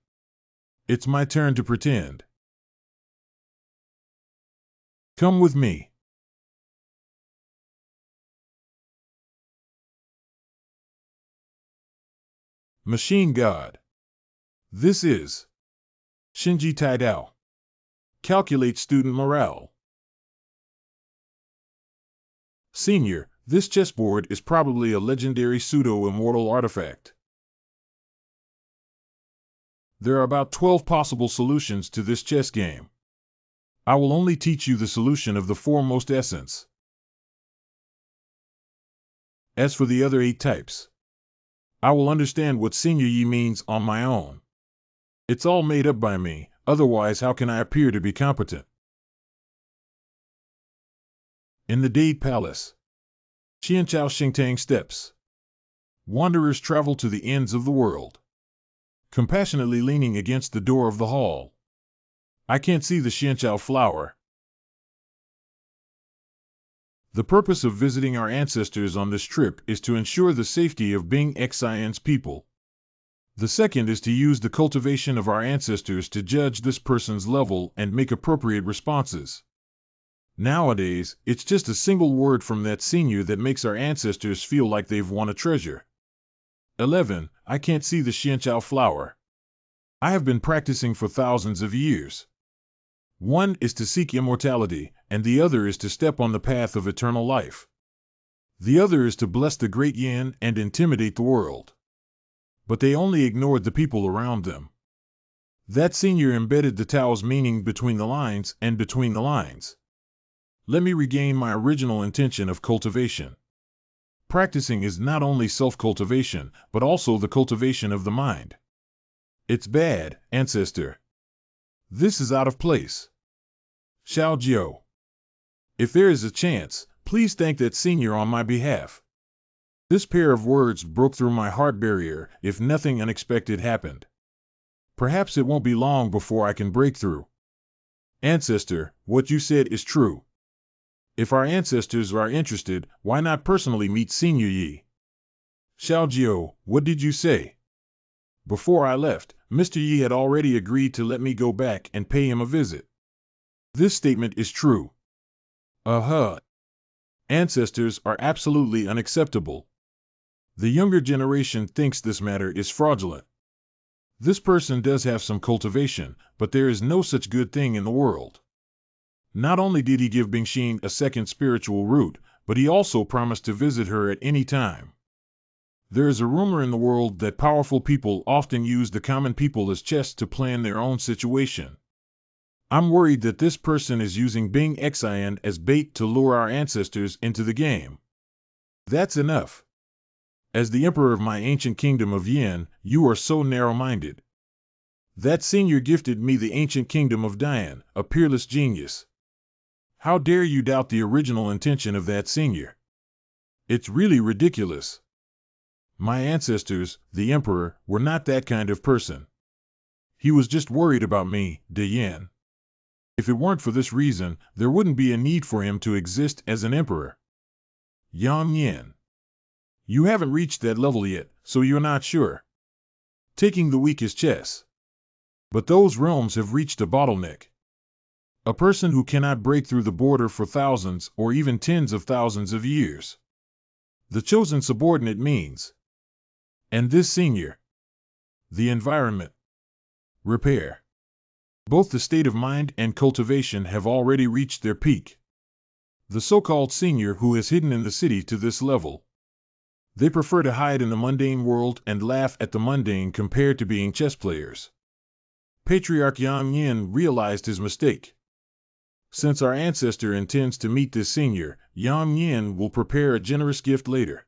Speaker 1: it's my turn to pretend. Come with me. Machine God. This is Shinji Taidao. Calculate student morale. Senior, this chessboard is probably a legendary pseudo-immortal artifact. There are about 12 possible solutions to this chess game. I will only teach you the solution of the foremost essence. As for the other 8 types, I will understand what Senior Yi means on my own. It's all made up by me, otherwise how can I appear to be competent? In the Dade Palace. Xianchao Xingtang Steps. Wanderers travel to the ends of the world. Compassionately leaning against the door of the hall. I can't see the Xianchao flower. The purpose of visiting our ancestors on this trip is to ensure the safety of Bing Xian's people. The second is to use the cultivation of our ancestors to judge this person's level and make appropriate responses. Nowadays, it's just a single word from that senior that makes our ancestors feel like they've won a treasure. 11. I can't see the Xianchao flower. I have been practicing for thousands of years. One is to seek immortality, and the other is to step on the path of eternal life. The other is to bless the great Yin and intimidate the world. But they only ignored the people around them. That senior embedded the Tao's meaning between the lines and between the lines. Let me regain my original intention of cultivation. Practicing is not only self-cultivation, but also the cultivation of the mind. It's bad, ancestor. This is out of place. Xiao Jiao. If there is a chance, please thank that senior on my behalf. This pair of words broke through my heart barrier if nothing unexpected happened. Perhaps it won't be long before I can break through. Ancestor, what you said is true. If our ancestors are interested, why not personally meet Senior Yi? Xiaojiu, what did you say? Before I left, Mr. Yi had already agreed to let me go back and pay him a visit. This statement is true. Ancestors are absolutely unacceptable. The younger generation thinks this matter is fraudulent. This person does have some cultivation, but there is no such good thing in the world. Not only did he give Bingxin a second spiritual root, but he also promised to visit her at any time. There is a rumor in the world that powerful people often use the common people as chess to plan their own situation. I'm worried that this person is using Bing Xian as bait to lure our ancestors into the game. That's enough. As the emperor of my ancient kingdom of Yin, you are so narrow-minded. That senior gifted me the ancient kingdom of Dian, a peerless genius. How dare you doubt the original intention of that senior? It's really ridiculous. My ancestors, the emperor, were not that kind of person. He was just worried about me, De Yin. If it weren't for this reason, there wouldn't be a need for him to exist as an emperor. Yang Yin. You haven't reached that level yet, so you're not sure. Taking the weakest chess. But those realms have reached a bottleneck. A person who cannot break through the border for thousands or even tens of thousands of years. The chosen subordinate means. And this senior. The environment. Repair. Both the state of mind and cultivation have already reached their peak. The so-called senior who has hidden in the city to this level. They prefer to hide in the mundane world and laugh at the mundane compared to being chess players. Patriarch Yang Yin realized his mistake. Since our ancestor intends to meet this senior, Yang Yin will prepare a generous gift later.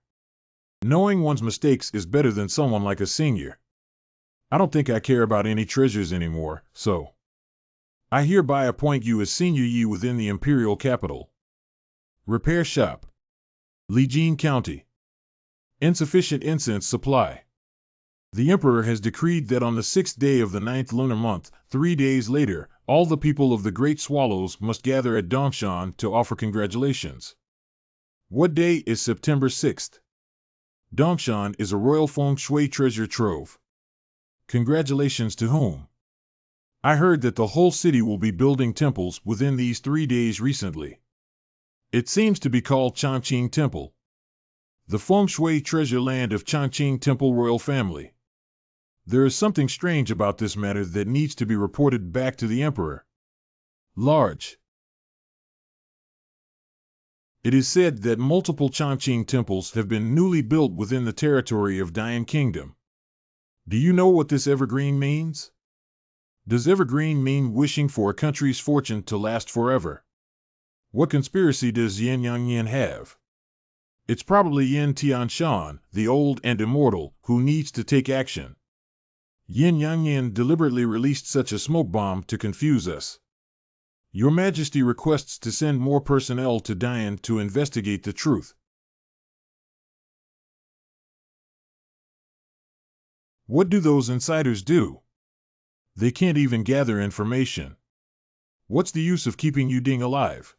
Speaker 1: Knowing one's mistakes is better than someone like a senior. I don't think I care about any treasures anymore, so I hereby appoint you as Senior Yi within the imperial capital. Repair shop. Lijin County. Insufficient incense supply. The emperor has decreed that on the 6th day of the 9th lunar month, 3 days later, all the people of the Great Swallows must gather at Dongshan to offer congratulations. What day is September 6th? Dongshan is a royal feng shui treasure trove. Congratulations to whom? I heard that the whole city will be building temples within these 3 days recently. It seems to be called Changqing Temple. The feng shui treasure land of Changqing Temple royal family. There is something strange about this matter that needs to be reported back to the emperor. Large. It is said that multiple Changqing temples have been newly built within the territory of Dian Kingdom. Do you know what this evergreen means? Does evergreen mean wishing for a country's fortune to last forever? What conspiracy does Yin Yang Yin have? It's probably Yin Tianshan, the old and immortal, who needs to take action. Yin Yang Yin deliberately released such a smoke bomb to confuse us. Your Majesty requests to send more personnel to Dian to investigate the truth. What do those insiders do? They can't even gather information. What's the use of keeping Yuding alive?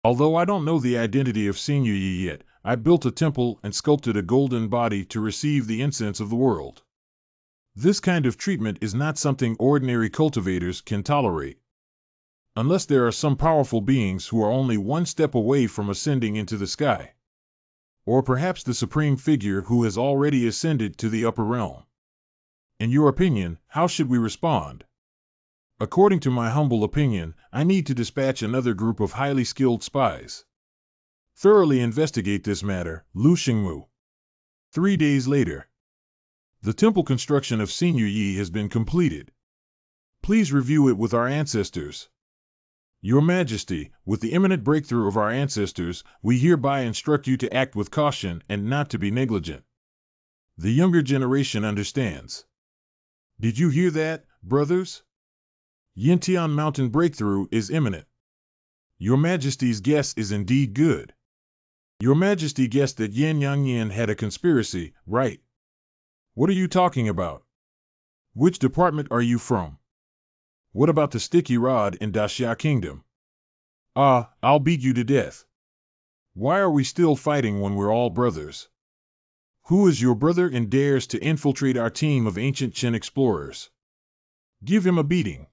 Speaker 1: Although I don't know the identity of Senior Yi yet, I built a temple and sculpted a golden body to receive the incense of the world. This kind of treatment is not something ordinary cultivators can tolerate. Unless there are some powerful beings who are only one step away from ascending into the sky. Or perhaps the supreme figure who has already ascended to the upper realm. In your opinion, how should we respond? According to my humble opinion, I need to dispatch another group of highly skilled spies. Thoroughly investigate this matter, Lu Xingmu. 3 days later. The temple construction of Senior Yi has been completed. Please review it with our ancestors. Your Majesty, with the imminent breakthrough of our ancestors, we hereby instruct you to act with caution and not to be negligent. The younger generation understands. Did you hear that, brothers? Yintian Mountain breakthrough is imminent. Your Majesty's guess is indeed good. Your Majesty guessed that Yin Yang Yin had a conspiracy, right? What are you talking about? Which department are you from? What about the sticky rod in Daxia Kingdom? I'll beat you to death. Why are we still fighting when we're all brothers? Who is your brother and dares to infiltrate our team of ancient Qin explorers? Give him a beating.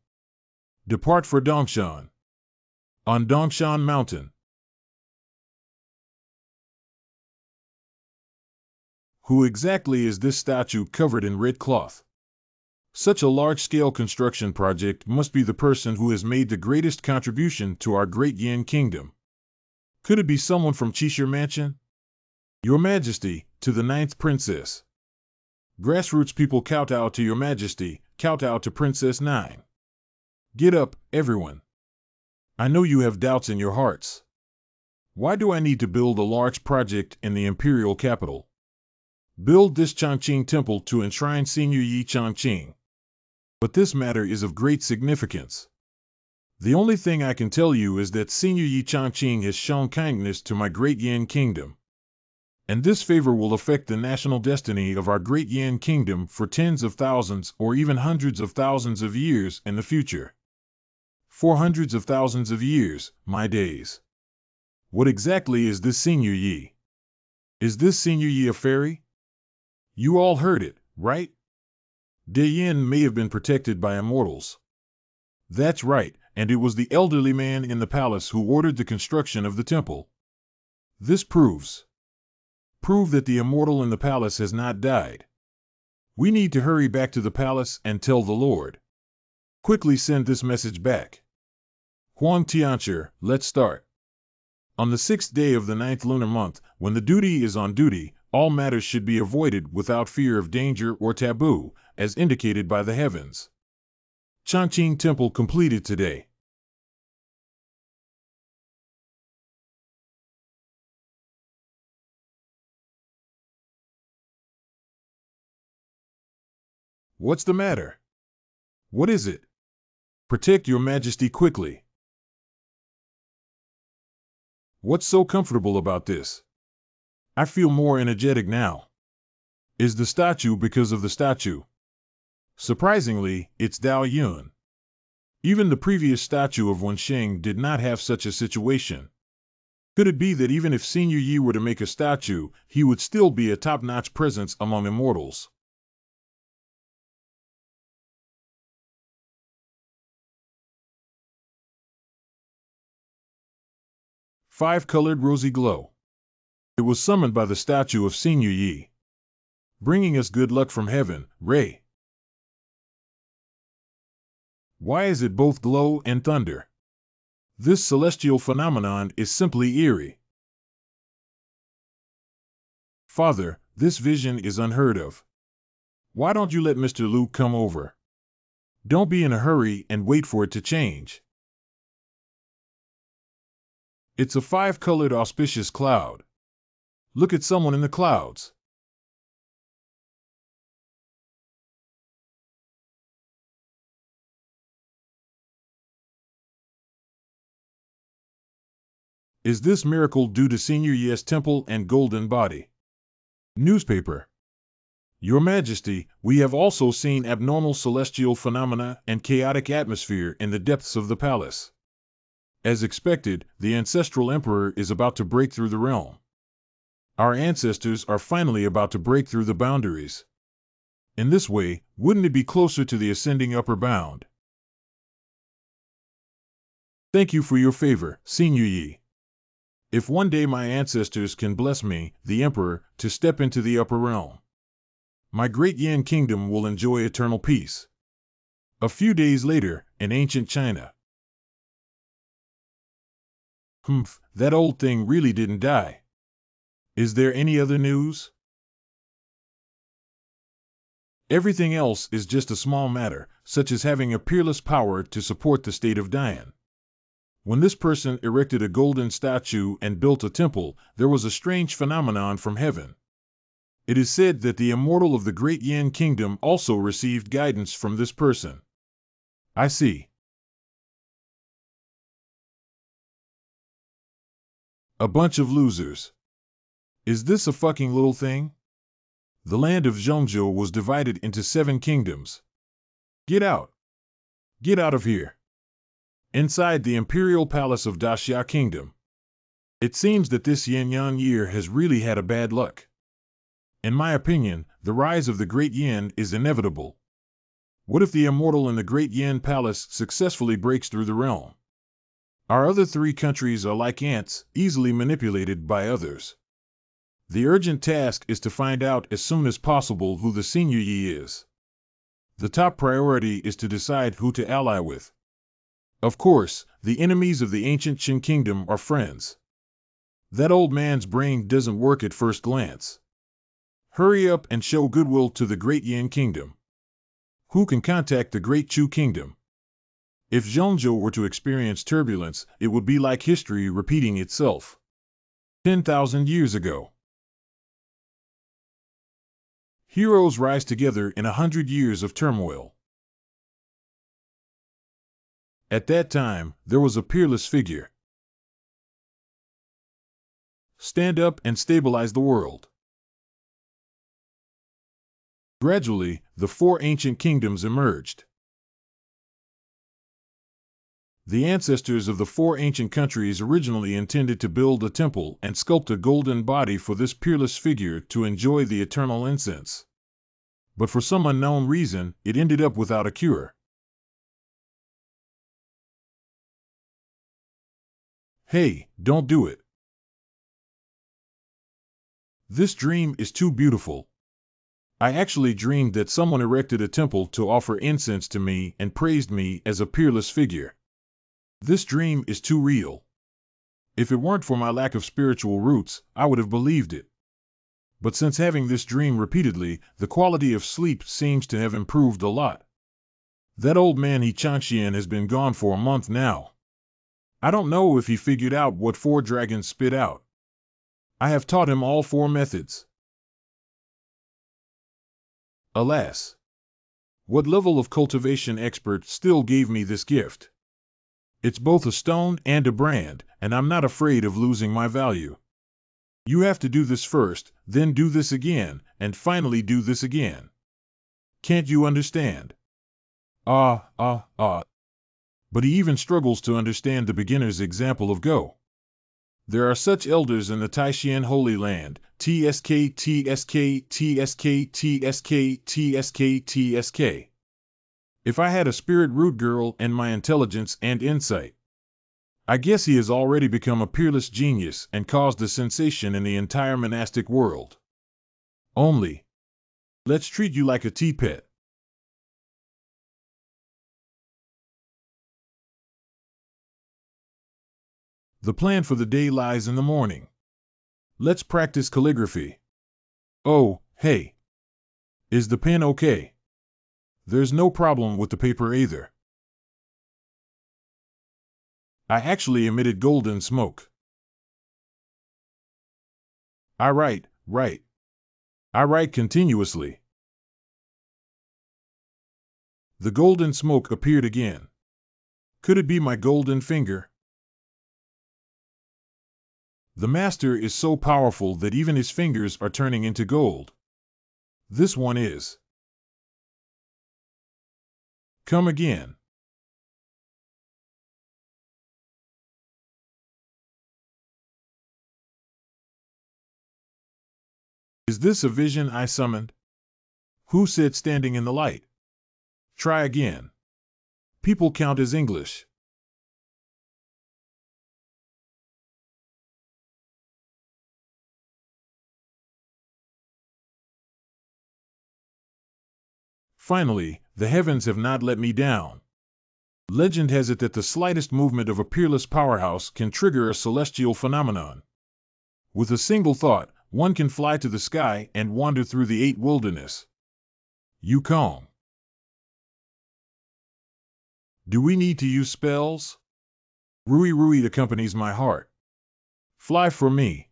Speaker 1: Depart for Dongshan. On Dongshan Mountain. Who exactly is this statue covered in red cloth? Such a large-scale construction project must be the person who has made the greatest contribution to our great Yin kingdom. Could it be someone from Cheshire Mansion? Your Majesty, to the 9th Princess. Grassroots people kowtow to Your Majesty, kowtow to Princess 9. Get up, everyone. I know you have doubts in your hearts. Why do I need to build a large project in the imperial capital? Build this Chongqing temple to enshrine Senior Yi Chongqing. But this matter is of great significance. The only thing I can tell you is that Senior Yi Chongqing has shown kindness to my great Yin kingdom. And this favor will affect the national destiny of our great Yin kingdom for tens of thousands or even hundreds of thousands of years in the future. For hundreds of thousands of years, my days. What exactly is this Senior Yi? Is this Senior Yi a fairy? You all heard it, right? De Yin may have been protected by immortals. That's right, and it was the elderly man in the palace who ordered the construction of the temple. This prove that the immortal in the palace has not died. We need to hurry back to the palace and tell the Lord. Quickly send this message back. Huang Tianchi, let's start. On the 6th day of the 9th lunar month, when the duty is on duty, all matters should be avoided without fear of danger or taboo, as indicated by the heavens. Chongqing Temple completed today. What's the matter? What is it? Protect Your Majesty quickly. What's so comfortable about this? I feel more energetic now. Is the statue because of the statue? Surprisingly, it's Dao Yun. Even the previous statue of Wensheng did not have such a situation. Could it be that even if Senior Yi were to make a statue, he would still be a top-notch presence among immortals? Five-colored rosy glow. It was summoned by the statue of Senior Yi, bringing us good luck from heaven, Ray. Why is it both glow and thunder? This celestial phenomenon is simply eerie. Father, this vision is unheard of. Why don't you let Mr. Luke come over? Don't be in a hurry and wait for it to change. It's a five-colored auspicious cloud. Look at someone in the clouds. Is this miracle due to Senior Yi's temple and golden body? Newspaper. Your Majesty, we have also seen abnormal celestial phenomena and chaotic atmosphere in the depths of the palace. As expected, the ancestral emperor is about to break through the realm. Our ancestors are finally about to break through the boundaries. In this way, wouldn't it be closer to the ascending upper bound? Thank you for your favor, Senior Yi. If one day my ancestors can bless me, the emperor, to step into the upper realm, my great Yin kingdom will enjoy eternal peace. A few days later, in ancient China. Humph, that old thing really didn't die. Is there any other news? Everything else is just a small matter, such as having a peerless power to support the state of Dian. When this person erected a golden statue and built a temple, there was a strange phenomenon from heaven. It is said that the immortal of the great Yin kingdom also received guidance from this person. I see. A bunch of losers. Is this a fucking little thing? The land of Zhongzhou was divided into 7 kingdoms. Get out. Get out of here. inside the imperial palace of Daxia Kingdom. It seems that this Yin year has really had a bad luck. In my opinion, the rise of the Great Yin is inevitable. What if the immortal in the Great Yin Palace successfully breaks through the realm? Our other three countries are like ants, easily manipulated by others. The urgent task is to find out as soon as possible who the senior Yi is. The top priority is to decide who to ally with. Of course, the enemies of the ancient Qin kingdom are friends. That old man's brain doesn't work at first glance. Hurry up and show goodwill to the Great Yin Kingdom. Who can contact the Great Chu Kingdom? If Zhongzhou were to experience turbulence, it would be like history repeating itself. 10,000 years ago. Heroes rise together in 100 years of turmoil. At that time, there was a peerless figure. Stand up and stabilize the world. Gradually, the four ancient kingdoms emerged. The ancestors of the four ancient countries originally intended to build a temple and sculpt a golden body for this peerless figure to enjoy the eternal incense. But for some unknown reason, it ended up without a cure. Hey, don't do it. This dream is too beautiful. I actually dreamed that someone erected a temple to offer incense to me and praised me as a peerless figure. This dream is too real. If it weren't for my lack of spiritual roots, I would have believed it. But since having this dream repeatedly, the quality of sleep seems to have improved a lot. That old man He Changxian has been gone for a month now. I don't know if he figured out what four dragons spit out. I have taught him all four methods. Alas! What level of cultivation expert still gave me this gift? It's both a stone and a brand, and I'm not afraid of losing my value. You have to do this first, then do this again, and finally do this again. Can't you understand? But he even struggles to understand the beginner's example of Go. There are such elders in the Taishan Holy Land, TSK, TSK, TSK, TSK, TSK, TSK. If I had a spirit root girl and my intelligence and insight, I guess he has already become a peerless genius and caused a sensation in the entire monastic world. Only, let's treat you like a tea pet. The plan for the day lies in the morning. Let's practice calligraphy. Oh, hey. Is the pen okay? There's no problem with the paper either. I actually emitted golden smoke. I write continuously. The golden smoke appeared again. Could it be my golden finger? The master is so powerful that even his fingers are turning into gold. This one is. Come again. Is this a vision I summoned? Who said standing in the light? Try again. People count as English. Finally, the heavens have not let me down. Legend has it that the slightest movement of a peerless powerhouse can trigger a celestial phenomenon. With a single thought, one can fly to the sky and wander through the 8 wilderness. Yukong. Do we need to use spells? Rui Rui accompanies my heart. Fly for me.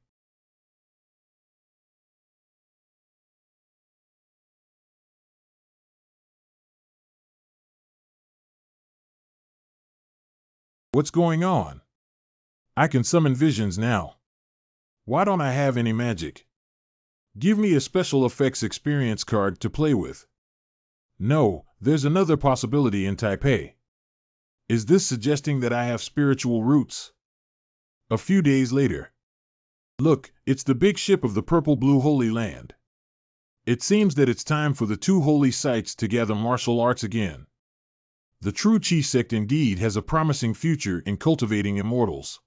Speaker 1: What's going on? I can summon visions now. Why don't I have any magic? Give me a special effects experience card to play with. No, there's another possibility in Taipei. Is this suggesting that I have spiritual roots? A few days later. Look, it's the big ship of the purple-blue Holy Land. It seems that it's time for the two holy sites to gather martial arts again. The true Chi sect indeed has a promising future in cultivating immortals.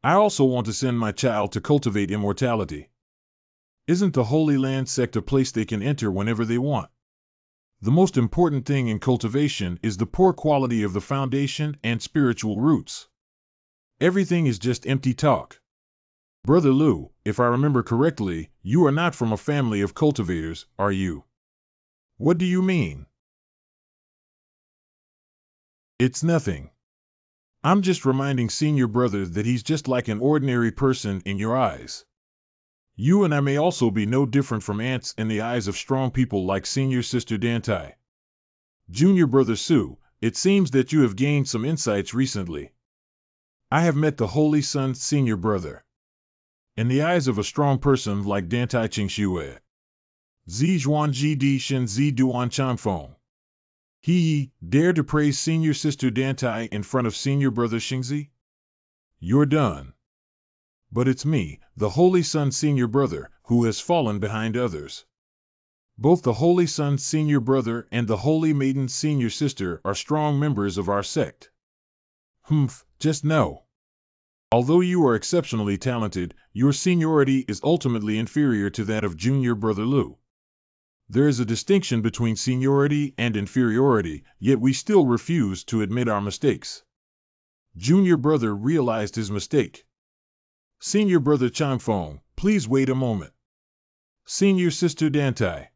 Speaker 1: I also want to send my child to cultivate immortality. Isn't the Holy Land sect a place they can enter whenever they want? The most important thing in cultivation is the poor quality of the foundation and spiritual roots. Everything is just empty talk. Brother Lou, if I remember correctly, you are not from a family of cultivators, are you? What do you mean? It's nothing. I'm just reminding senior brother that he's just like an ordinary person in your eyes. You and I may also be no different from ants in the eyes of strong people like senior sister Dantai. Junior brother Sue, it seems that you have gained some insights recently. I have met the Holy Son senior brother. In the eyes of a strong person like Dantai Qingxue. Zi Zhuan Ji Di Shen Zi Duan Changfeng. He dare to praise senior sister Dantai in front of senior brother Xingzi? You're done. But it's me, the Holy Son senior brother, who has fallen behind others. Both the Holy Son senior brother and the Holy Maiden senior sister are strong members of our sect. Just know. Although you are exceptionally talented, your seniority is ultimately inferior to that of junior brother Lu. There is a distinction between seniority and inferiority, yet we still refuse to admit our mistakes. Junior brother realized his mistake. Senior brother Changfeng, please wait a moment. Senior sister Dantai.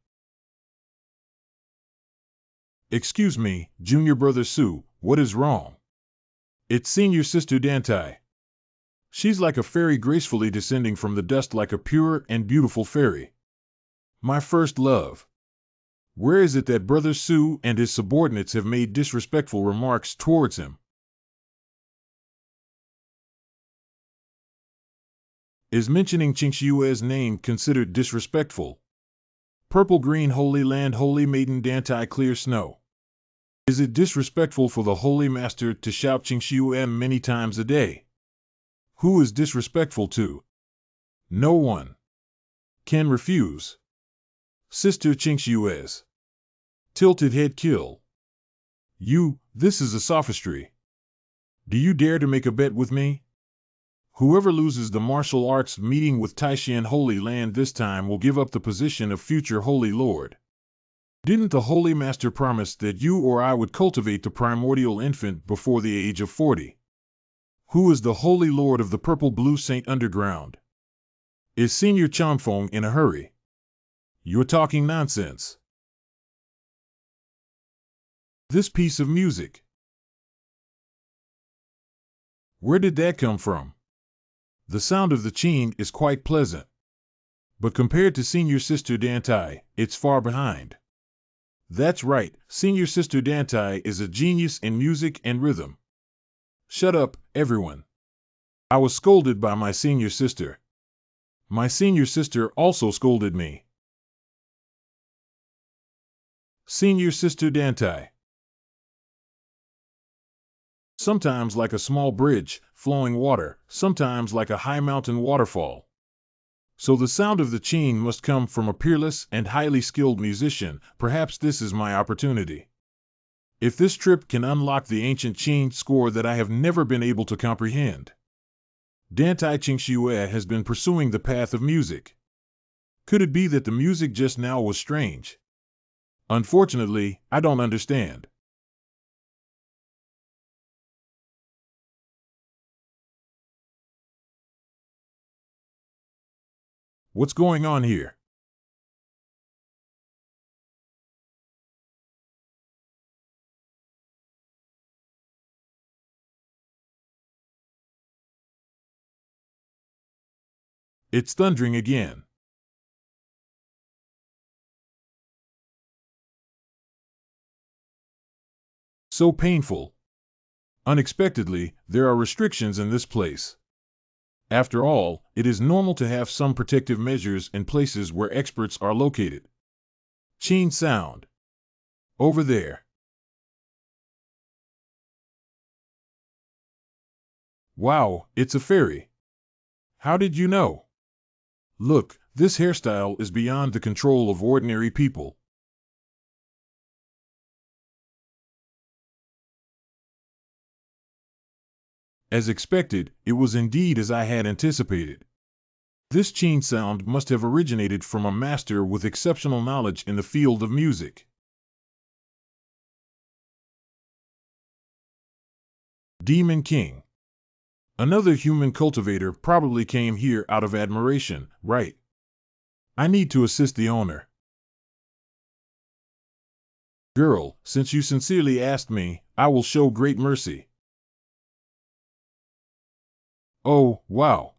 Speaker 1: Excuse me, junior brother Su, what is wrong? It's senior sister Dantai. She's like a fairy gracefully descending from the dust like a pure and beautiful fairy. My first love. Where is it that Brother Su and his subordinates have made disrespectful remarks towards him? Is mentioning Qingxue's name considered disrespectful? Purple-green Holy Land Holy Maiden Dantai Clear Snow. Is it disrespectful for the Holy Master to shout Qingxue many times a day? Who is disrespectful to? No one. Can refuse. Sister Qingxue's. Tilted head kill. This is a sophistry. Do you dare to make a bet with me? Whoever loses the martial arts meeting with Taishan Holy Land this time will give up the position of future Holy Lord. Didn't the Holy Master promise that you or I would cultivate the primordial infant before the age of 40? Who is the Holy Lord of the Purple-Blue Saint Underground? Is Senior Changfeng in a hurry? You're talking nonsense. This piece of music. Where did that come from? The sound of the qing is quite pleasant. But compared to Senior Sister Dantai, it's far behind. That's right, Senior Sister Dantai is a genius in music and rhythm. Shut up, everyone. I was scolded by my senior sister. My senior sister also scolded me. Senior Sister Dantai. Sometimes like a small bridge, flowing water, sometimes like a high mountain waterfall. So the sound of the qing must come from a peerless and highly skilled musician. Perhaps this is my opportunity. If this trip can unlock the ancient qing score that I have never been able to comprehend. Dantai Qingxue has been pursuing the path of music. Could it be that the music just now was strange? Unfortunately, I don't understand. What's going on here? It's thundering again. So painful. Unexpectedly, there are restrictions in this place. After all, it is normal to have some protective measures in places where experts are located. Qing sound. Over there. Wow, it's a fairy. How did you know? Look, this hairstyle is beyond the control of ordinary people. As expected, it was indeed as I had anticipated. This chain sound must have originated from a master with exceptional knowledge in the field of music. Demon King. Another human cultivator probably came here out of admiration, right? I need to assist the owner. Girl, since you sincerely asked me, I will show great mercy. Oh, wow.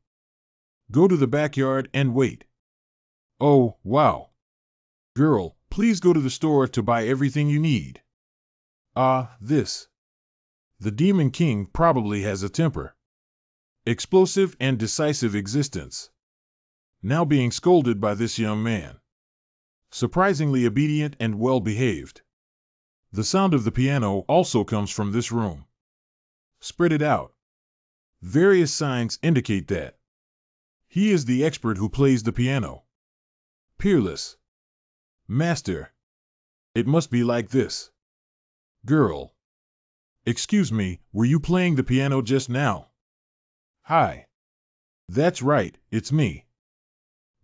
Speaker 1: Go to the backyard and wait. Oh, wow. Girl, please go to the store to buy everything you need. This. The Demon King probably has a temper. Explosive and decisive existence. Now being scolded by this young man. Surprisingly obedient and well-behaved. The sound of the piano also comes from this room. Spread it out. Various signs indicate that. He is the expert who plays the piano. Peerless. Master. It must be like this. Girl. Excuse me, were you playing the piano just now? Hi. That's right, it's me.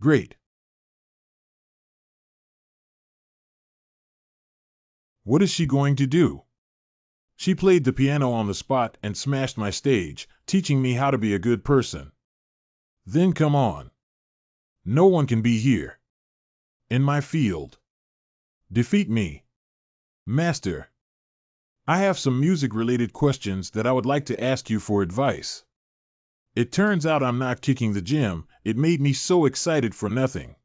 Speaker 1: Great. What is she going to do? She played the piano on the spot and smashed my stage, teaching me how to be a good person. Then come on. No one can be here. In my field. Defeat me. Master. I have some music-related questions that I would like to ask you for advice. It turns out I'm not kicking the gym. It made me so excited for nothing.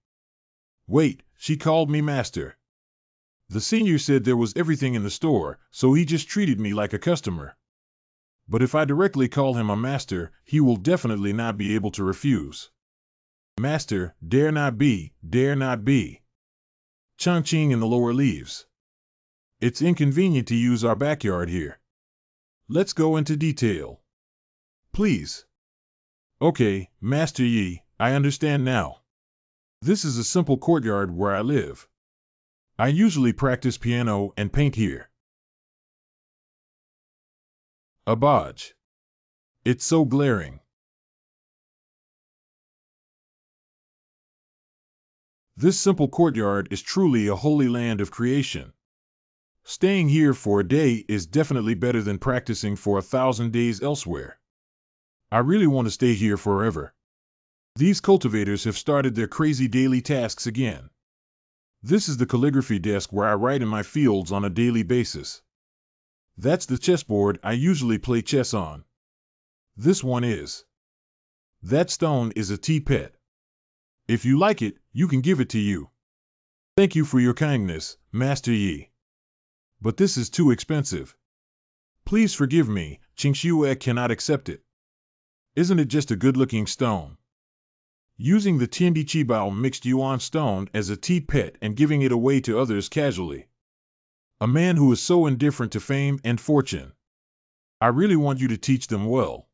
Speaker 1: Wait, she called me master. The senior said there was everything in the store, so he just treated me like a customer. But if I directly call him a master, he will definitely not be able to refuse. Master, dare not be, dare not be. Chang-ching in the lower leaves. It's inconvenient to use our backyard here. Let's go into detail. Please. Okay, Master Yi, I understand now. This is a simple courtyard where I live. I usually practice piano and paint here. A bodge. It's so glaring. This simple courtyard is truly a holy land of creation. Staying here for a day is definitely better than practicing for 1,000 days elsewhere. I really want to stay here forever. These cultivators have started their crazy daily tasks again. This is the calligraphy desk where I write in my fields on a daily basis. That's the chessboard I usually play chess on. This one is. That stone is a tea-pet. If you like it, you can give it to you. Thank you for your kindness, Master Yi. But this is too expensive. Please forgive me, Qingxue cannot accept it. Isn't it just a good-looking stone? Using the Tiandi Qibao mixed yuan stone as a tea-pet and giving it away to others casually. A man who is so indifferent to fame and fortune. I really want you to teach them well.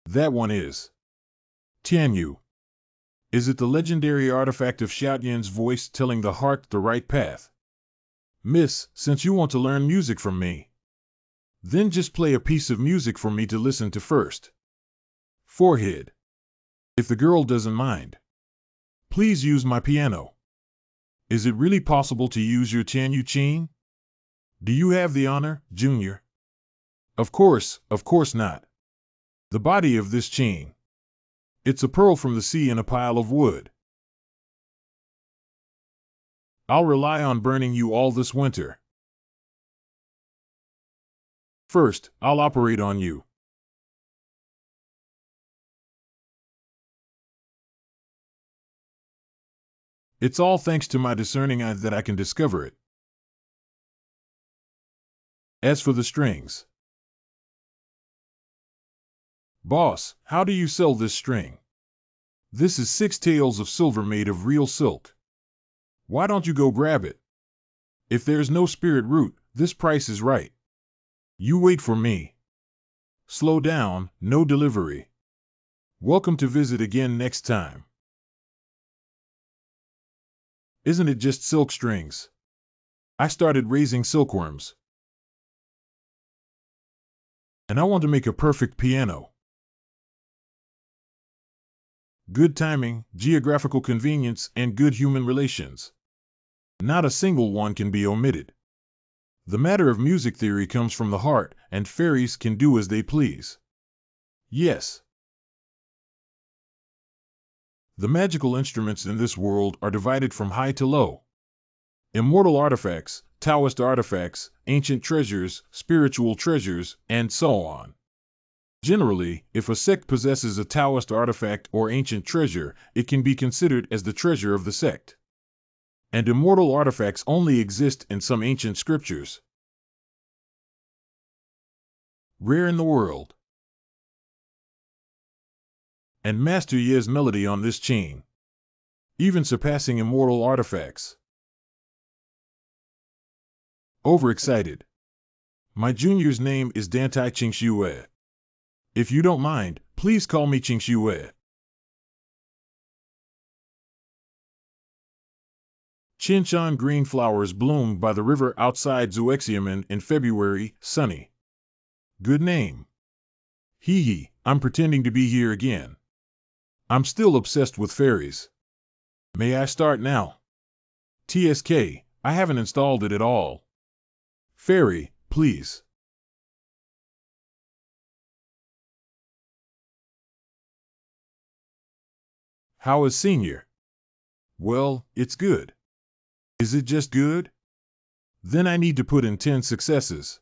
Speaker 1: That one is. Tianyu. Is it the legendary artifact of Xiaoyan's voice telling the heart the right path? Miss, since you want to learn music from me, then just play a piece of music for me to listen to first. Forehead. If the girl doesn't mind. Please use my piano. Is it really possible to use your Tianyu chain? Do you have the honor, Junior? Of course not. The body of this chain. It's a pearl from the sea in a pile of wood. I'll rely on burning you all this winter. First, I'll operate on you. It's all thanks to my discerning eye that I can discover it. As for the strings. Boss, how do you sell this string? This is 6 taels of silver made of real silk. Why don't you go grab it? If there's no spirit root, this price is right. You wait for me. Slow down, no delivery. Welcome to visit again next time. Isn't it just silk strings? I started raising silkworms. And I want to make a perfect piano. Good timing, geographical convenience, and good human relations. Not a single one can be omitted. The matter of music theory comes from the heart, and fairies can do as they please. Yes. The magical instruments in this world are divided from high to low. Immortal artifacts, Taoist artifacts, ancient treasures, spiritual treasures, and so on. Generally, if a sect possesses a Taoist artifact or ancient treasure, it can be considered as the treasure of the sect. And immortal artifacts only exist in some ancient scriptures. Rare in the world. And Master Ye's melody on this chain, even surpassing immortal artifacts. Overexcited. My junior's name is Dantai Qingxue. If you don't mind, please call me Qingxue. Qinshan green flowers bloom by the river outside Zuexiamen in February, sunny. Good name. Hee hee, I'm pretending to be here again. I'm still obsessed with fairies. May I start now? TSK, I haven't installed it at all. Fairy, please. How is Senior? Well, it's good. Is it just good? Then I need to put in 10 successes.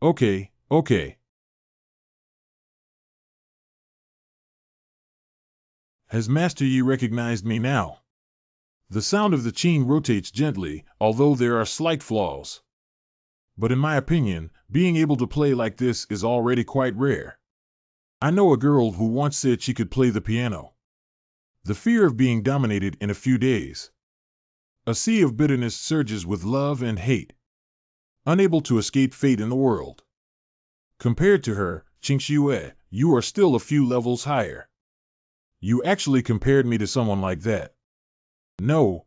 Speaker 1: Okay. Has Master Yi recognized me now? The sound of the chain rotates gently, although there are slight flaws. But in my opinion, being able to play like this is already quite rare. I know a girl who once said she could play the piano. The fear of being dominated in a few days. A sea of bitterness surges with love and hate. Unable to escape fate in the world. Compared to her, Qingxue, you are still a few levels higher. You actually compared me to someone like that. No,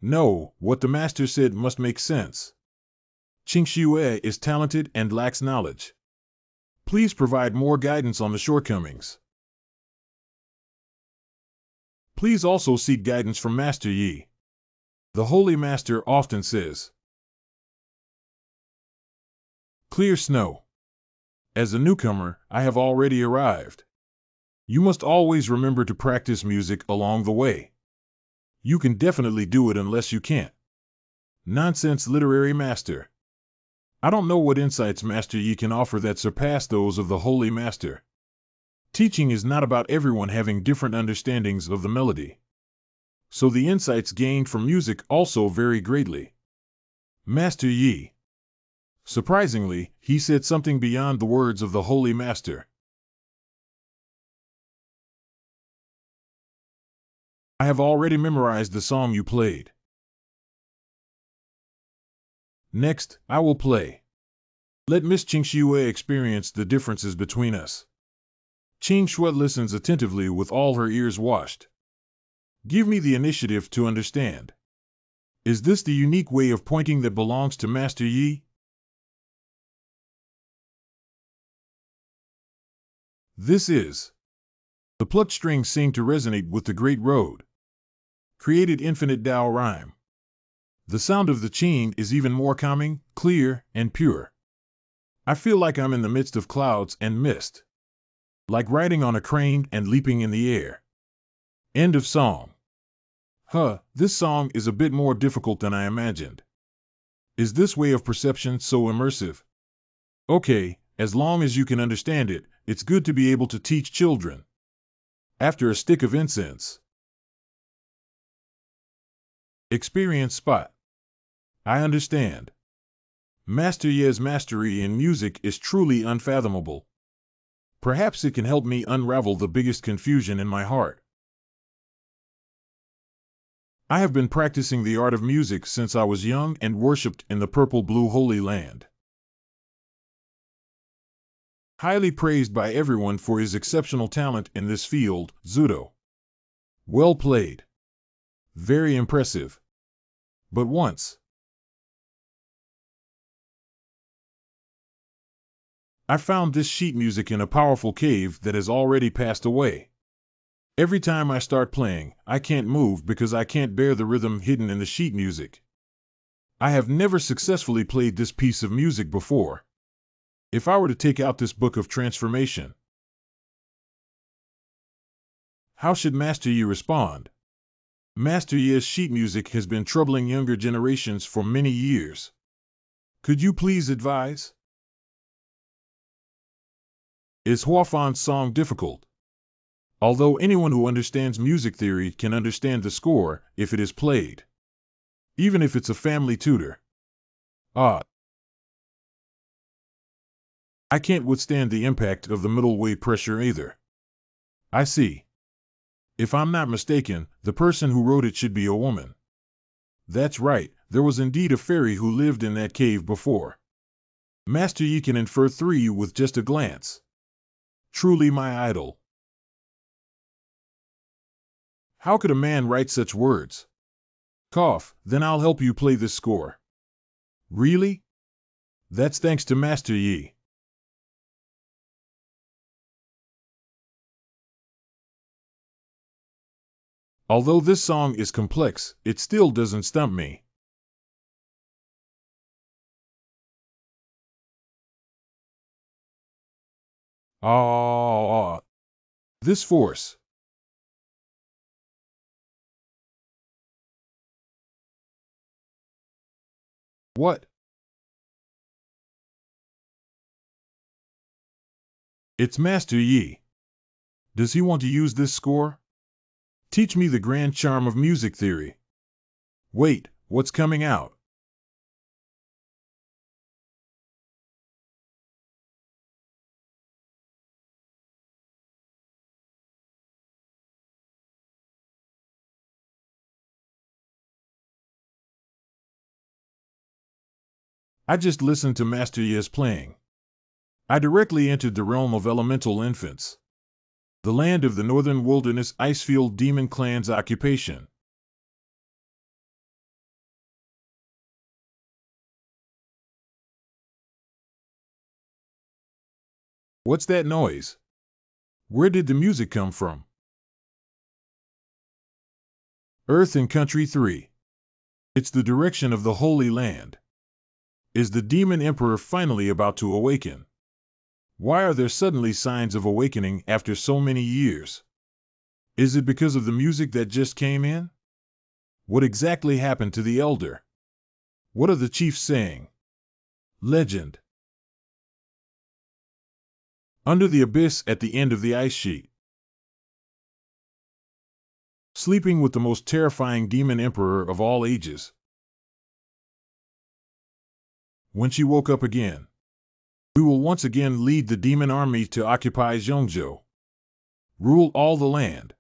Speaker 1: what the master said must make sense. Qingxue is talented and lacks knowledge. Please provide more guidance on the shortcomings. Please also seek guidance from Master Yi. The Holy Master often says, clear snow. As a newcomer, I have already arrived. You must always remember to practice music along the way. You can definitely do it unless you can't. Nonsense literary master. I don't know what insights Master Yi can offer that surpass those of the Holy Master. Teaching is not about everyone having different understandings of the melody. So the insights gained from music also vary greatly. Master Yi. Surprisingly, he said something beyond the words of the Holy Master. I have already memorized the song you played. Next, I will play. Let Miss Qingxue experience the differences between us. Qingxue listens attentively with all her ears washed. Give me the initiative to understand. Is this the unique way of pointing that belongs to Master Yi? This is. The plucked strings seem to resonate with the great road. Created infinite Tao rhyme. The sound of the chain is even more calming, clear, and pure. I feel like I'm in the midst of clouds and mist. Like riding on a crane and leaping in the air. End of song. This song is a bit more difficult than I imagined. Is this way of perception so immersive? Okay, as long as you can understand it, it's good to be able to teach children. After a stick of incense. Experience spot. I understand. Master Ye's mastery in music is truly unfathomable. Perhaps it can help me unravel the biggest confusion in my heart. I have been practicing the art of music since I was young and worshipped in the purple-blue Holy Land. Highly praised by everyone for his exceptional talent in this field, Zudo. Well played. Very impressive. But once, I found this sheet music in a powerful cave that has already passed away. Every time I start playing, I can't move because I can't bear the rhythm hidden in the sheet music. I have never successfully played this piece of music before. If I were to take out this book of transformation, how should Master Yi respond? Master Yi's sheet music has been troubling younger generations for many years. Could you please advise? Is Huafan's song difficult? Although anyone who understands music theory can understand the score if it is played, even if it's a family tutor. I can't withstand the impact of the middle way pressure either. I see. If I'm not mistaken, the person who wrote it should be a woman. That's right, there was indeed a fairy who lived in that cave before. Master Yi can infer 3 with just a glance. Truly my idol. How could a man write such words? Cough, then I'll help you play this score. Really? That's thanks to Master Yi. Although this song is complex, it still doesn't stump me. This force. What? It's Master Yi. Does he want to use this score? Teach me the grand charm of music theory. Wait, what's coming out? I just listened to Master Yi's playing. I directly entered the realm of elemental infants. The land of the northern wilderness Icefield demon clan's occupation. What's that noise? Where did the music come from? Earth and Country 3. It's the direction of the Holy Land. Is the demon emperor finally about to awaken? Why are there suddenly signs of awakening after so many years? Is it because of the music that just came in? What exactly happened to the elder? What are the chiefs saying? Legend. Under the abyss at the end of the ice sheet. Sleeping with the most terrifying demon emperor of all ages. When she woke up again, we will once again lead the demon army to occupy Zhongzhou. Rule all the land.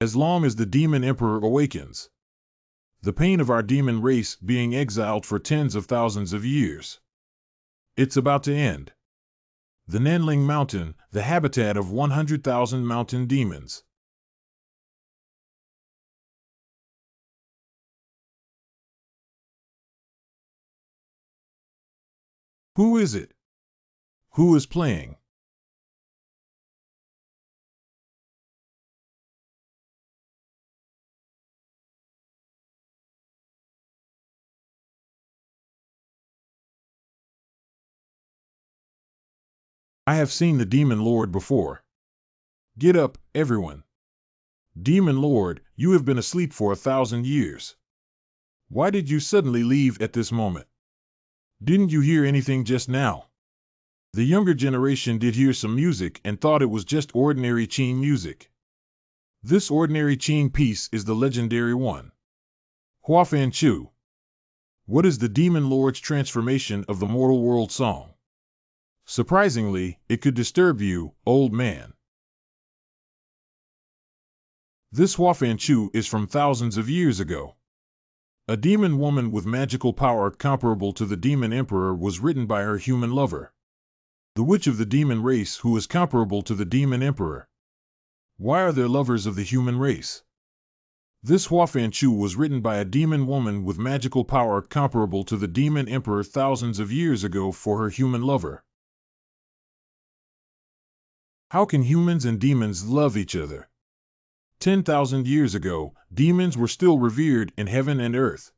Speaker 1: As long as the demon emperor awakens. The pain of our demon race being exiled for tens of thousands of years. It's about to end. The Nanling Mountain, the habitat of 100,000 mountain demons. Who is it? Who is playing? I have seen the Demon Lord before. Get up, everyone. Demon Lord, you have been asleep for 1,000 years. Why did you suddenly leave at this moment? Didn't you hear anything just now? The younger generation did hear some music and thought it was just ordinary Qin music. This ordinary Qin piece is the legendary one. Huafan Chu. What is the Demon Lord's transformation of the mortal world song? Surprisingly, it could disturb you, old man. This Huafanchu is from thousands of years ago. A demon woman with magical power comparable to the demon emperor was written by her human lover. The witch of the demon race who is comparable to the demon emperor. Why are there lovers of the human race? This Huafanchu was written by a demon woman with magical power comparable to the demon emperor thousands of years ago for her human lover. How can humans and demons love each other? 10,000 years ago, demons were still revered in heaven and earth.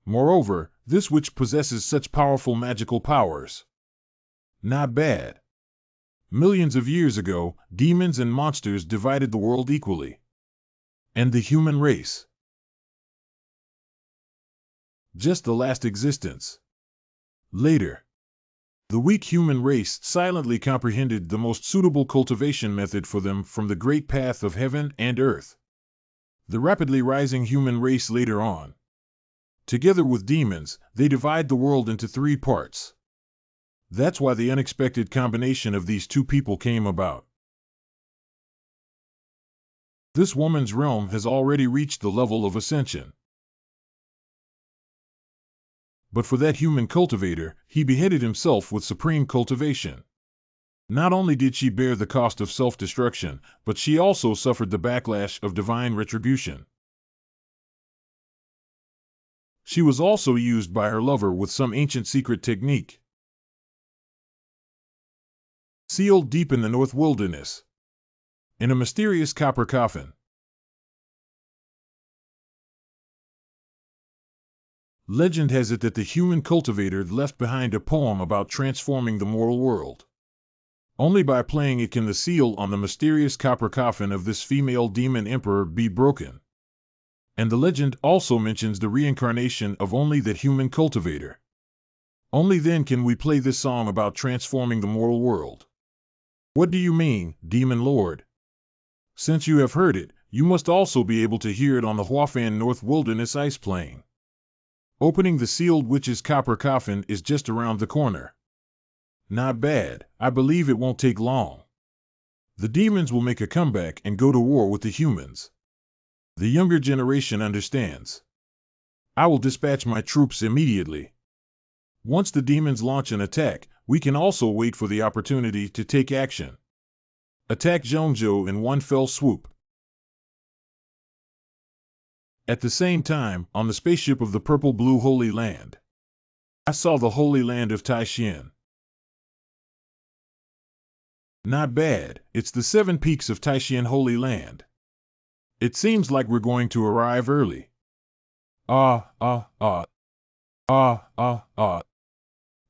Speaker 1: Moreover, this witch possesses such powerful magical powers. Not bad. Millions of years ago, demons and monsters divided the world equally. And the human race? Just the last existence. Later. The weak human race silently comprehended the most suitable cultivation method for them from the great path of heaven and earth. The rapidly rising human race later on. Together with demons, they divide the world into 3 parts. That's why the unexpected combination of these 2 people came about. This woman's realm has already reached the level of ascension. But for that human cultivator, he beheaded himself with supreme cultivation. Not only did she bear the cost of self-destruction, but she also suffered the backlash of divine retribution. She was also used by her lover with some ancient secret technique. Sealed deep in the North Wilderness. In a mysterious copper coffin. Legend has it that the human cultivator left behind a poem about transforming the moral world. Only by playing it can the seal on the mysterious copper coffin of this female demon emperor be broken. And the legend also mentions the reincarnation of only that human cultivator. Only then can we play this song about transforming the moral world. What do you mean, Demon Lord? Since you have heard it, you must also be able to hear it on the Huafan North Wilderness Ice Plain. Opening the sealed witch's copper coffin is just around the corner. Not bad, I believe it won't take long. The demons will make a comeback and go to war with the humans. The younger generation understands. I will dispatch my troops immediately. Once the demons launch an attack, we can also wait for the opportunity to take action. Attack Zhongzhou in one fell swoop. At the same time, on the spaceship of the Purple-Blue Holy Land, I saw the Holy Land of Taishan. Not bad, it's the 7 peaks of Taishan Holy Land. It seems like we're going to arrive early.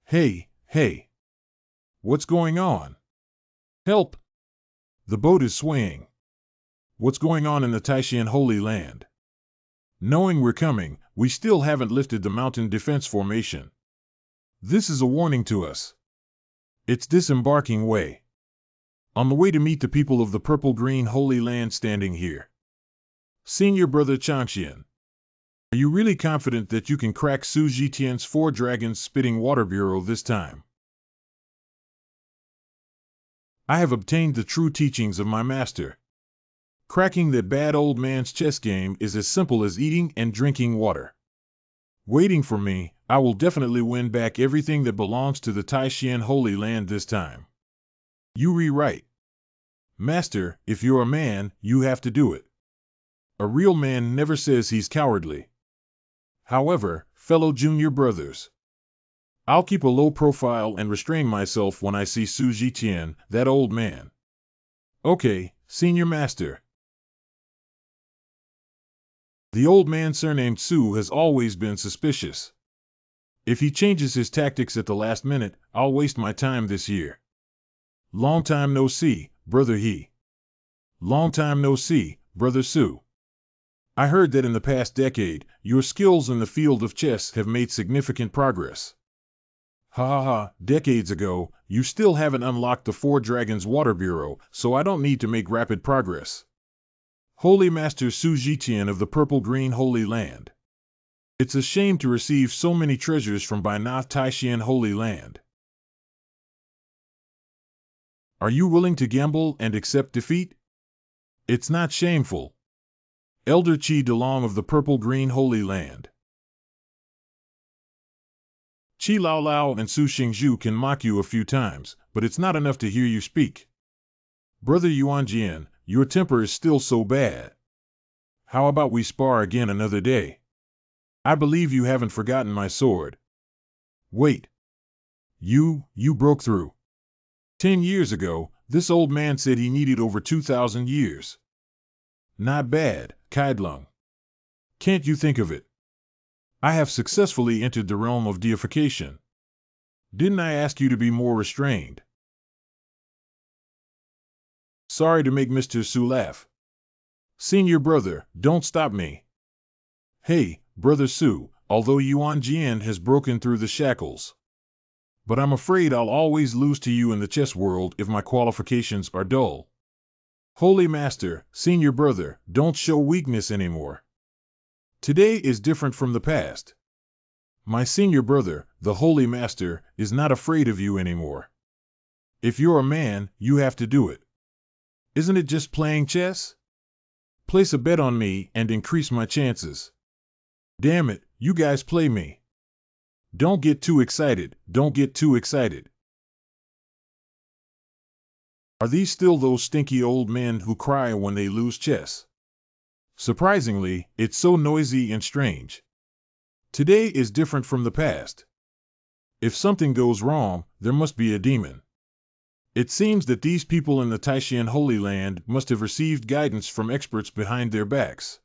Speaker 1: Hey. What's going on? Help! The boat is swaying. What's going on in the Taishan Holy Land? Knowing we're coming, we still haven't lifted the mountain defense formation. This is a warning to us. It's disembarking way. On the way to meet the people of the Purple-Green Holy Land standing here. Senior Brother Changxian. Are you really confident that you can crack Su Zhitian's 4 dragons spitting water bureau this time? I have obtained the true teachings of my master. Cracking that bad old man's chess game is as simple as eating and drinking water. Waiting for me, I will definitely win back everything that belongs to the Taishan Holy Land this time. You rewrite. Master, if you're a man, you have to do it. A real man never says he's cowardly. However, fellow junior brothers, I'll keep a low profile and restrain myself when I see Su Zhitian, that old man. Okay, senior master. The old man surnamed Su has always been suspicious. If he changes his tactics at the last minute, I'll waste my time this year. Long time no see, brother he. Long time no see, brother Su. I heard that in the past decade, your skills in the field of chess have made significant progress. Decades ago, you still haven't unlocked the 4 Dragons Water Bureau, so I don't need to make rapid progress. Holy Master Su Zhitian of the Purple-Green Holy Land. It's a shame to receive so many treasures from Bainath Taishan Holy Land. Are you willing to gamble and accept defeat? It's not shameful. Elder Chi DeLong of the Purple-Green Holy Land. Qi Lao Lao and Su Xingzhu can mock you a few times, but it's not enough to hear you speak. Brother Yuanjian, your temper is still so bad. How about we spar again another day? I believe you haven't forgotten my sword. Wait. You broke through. 10 years ago, this old man said he needed over 2,000 years. Not bad, Kaidlung. Can't you think of it? I have successfully entered the realm of deification. Didn't I ask you to be more restrained? Sorry to make Mr. Su laugh. Senior brother, don't stop me. Hey, Brother Su, although Yuan Jian has broken through the shackles. But I'm afraid I'll always lose to you in the chess world if my qualifications are dull. Holy Master, Senior brother, don't show weakness anymore. Today is different from the past. My senior brother, the Holy Master, is not afraid of you anymore. If you're a man, you have to do it. Isn't it just playing chess? Place a bet on me and increase my chances. Damn it, you guys play me. Don't get too excited, don't get too excited. Are these still those stinky old men who cry when they lose chess? Surprisingly, it's so noisy and strange. Today is different from the past. If something goes wrong, there must be a demon. It seems that these people in the Taishan Holy Land must have received guidance from experts behind their backs.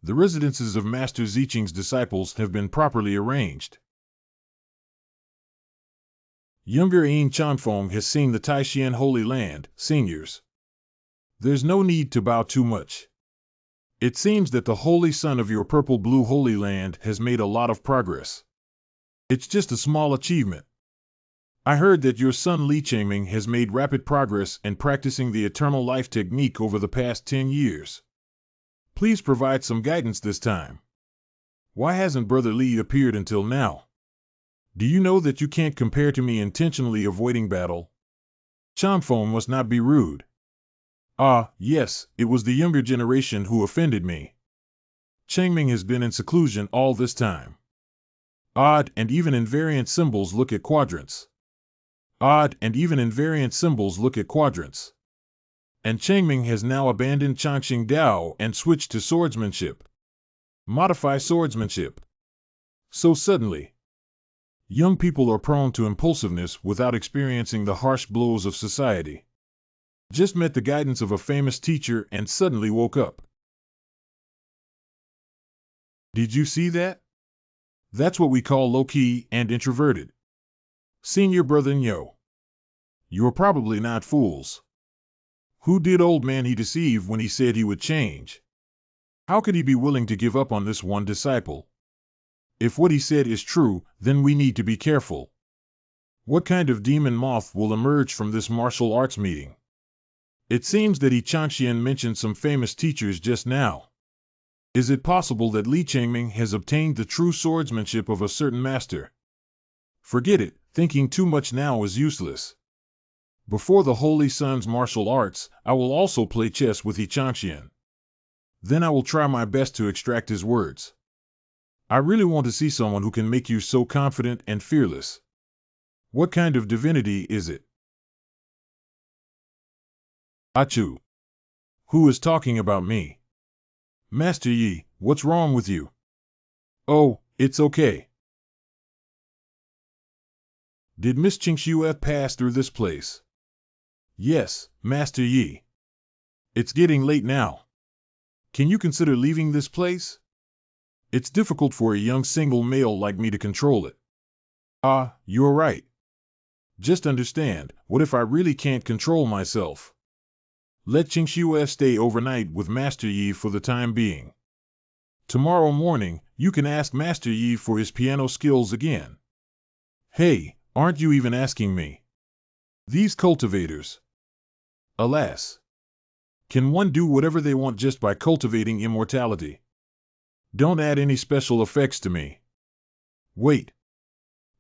Speaker 1: The residences of Master Ziqing's disciples have been properly arranged. Younger Ain Chanfeng has seen the Taishan Holy Land, seniors. There's no need to bow too much. It seems that the Holy Son of your Purple-Blue Holy Land has made a lot of progress. It's just a small achievement. I heard that your son Li Chengming has made rapid progress in practicing the Eternal Life technique over the past 10 years. Please provide some guidance this time. Why hasn't Brother Li appeared until now? Do you know that you can't compare to me intentionally avoiding battle? Chanfeng must not be rude. Ah, yes, it was the younger generation who offended me. Chengming has been in seclusion all this time. Odd, and even invariant symbols look at quadrants. Odd, and even invariant symbols look at quadrants. And Chengming has now abandoned Changxing Dao and switched to swordsmanship. Modify swordsmanship. So suddenly. Young people are prone to impulsiveness without experiencing the harsh blows of society. Just met the guidance of a famous teacher and suddenly woke up. Did you see that? That's what we call low-key and introverted. Senior brother Nyo. You're probably not fools. Who did old man he deceive when he said he would change? How could he be willing to give up on this one disciple? If what he said is true, then we need to be careful. What kind of demon moth will emerge from this martial arts meeting? It seems that Yi Changxian mentioned some famous teachers just now. Is it possible that Li Chengming has obtained the true swordsmanship of a certain master? Forget it, thinking too much now is useless. Before the Holy Son's martial arts, I will also play chess with Yi Changxian. Then I will try my best to extract his words. I really want to see someone who can make you so confident and fearless. What kind of divinity is it? Achoo! Who is talking about me? Master Yi, what's wrong with you? Oh, it's okay. Did Miss Qingxue pass through this place? Yes, Master Yi. It's getting late now. Can you consider leaving this place? It's difficult for a young single male like me to control it. Ah, you're right. Just understand, what if I really can't control myself? Let Qingxue stay overnight with Master Yi for the time being. Tomorrow morning, you can ask Master Yi for his piano skills again. Hey, aren't you even asking me? These cultivators. Alas. Can one do whatever they want just by cultivating immortality? Don't add any special effects to me. Wait.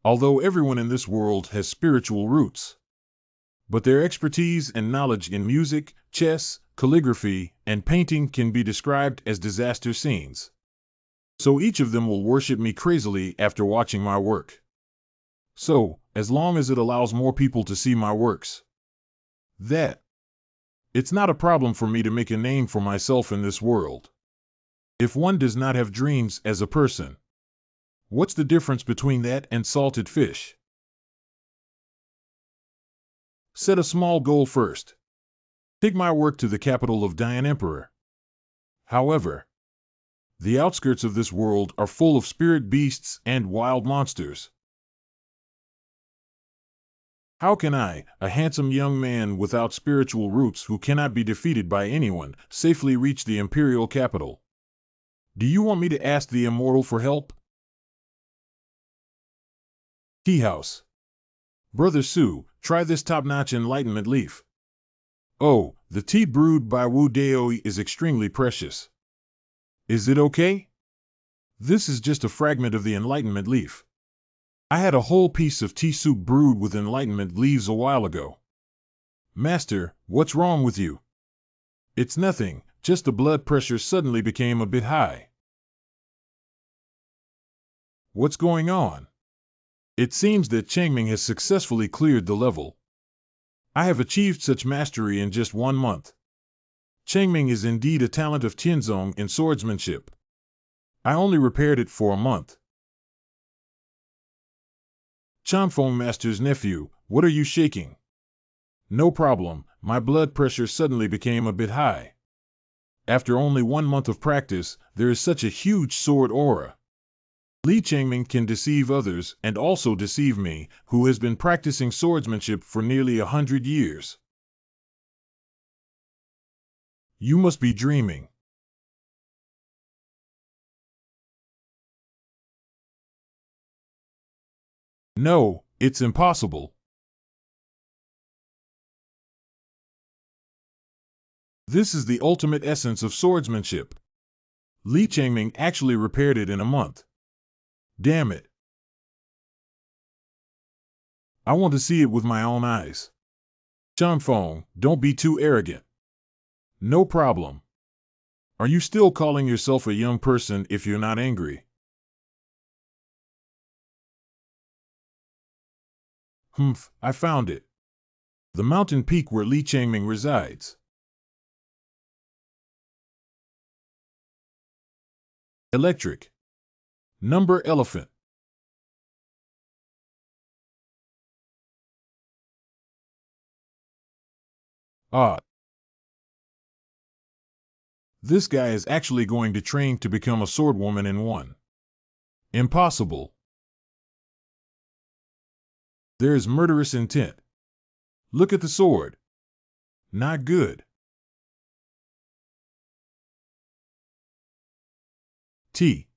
Speaker 1: Although everyone in this world has spiritual roots. But their expertise and knowledge in music, chess, calligraphy, and painting can be described as disaster scenes. So each of them will worship me crazily after watching my work. So, as long as it allows more people to see my works, it's not a problem for me to make a name for myself in this world. If one does not have dreams as a person, what's the difference between that and salted fish? Set a small goal first. Take my work to the capital of Dian Emperor. However, the outskirts of this world are full of spirit beasts and wild monsters. How can I, a handsome young man without spiritual roots who cannot be defeated by anyone, safely reach the imperial capital? Do you want me to ask the immortal for help? Tea house. Brother Su, try this top-notch enlightenment leaf. Oh, the tea brewed by Wu Daoi is extremely precious. Is it okay? This is just a fragment of the enlightenment leaf. I had a whole piece of tea soup brewed with enlightenment leaves a while ago. Master, what's wrong with you? It's nothing, just the blood pressure suddenly became a bit high. What's going on? It seems that Changming has successfully cleared the level. I have achieved such mastery in just 1 month. Changming is indeed a talent of Tianzong in swordsmanship. I only repaired it for a month. Chanfeng Master's nephew, what are you shaking? No problem, my blood pressure suddenly became a bit high. After only 1 month of practice, there is such a huge sword aura. Li Changming can deceive others and also deceive me, who has been practicing swordsmanship for nearly 100 years. You must be dreaming. No, it's impossible. This is the ultimate essence of swordsmanship. Li Changming actually repaired it in a month. Damn it. I want to see it with my own eyes. Chanfeng, don't be too arrogant. No problem. Are you still calling yourself a young person if you're not angry? Humph, I found it. The mountain peak where Li Changming resides. Electric. Number elephant. Ah. This guy is actually going to train to become a swordwoman in 1. Impossible. There is murderous intent. Look at the sword. Not good. T.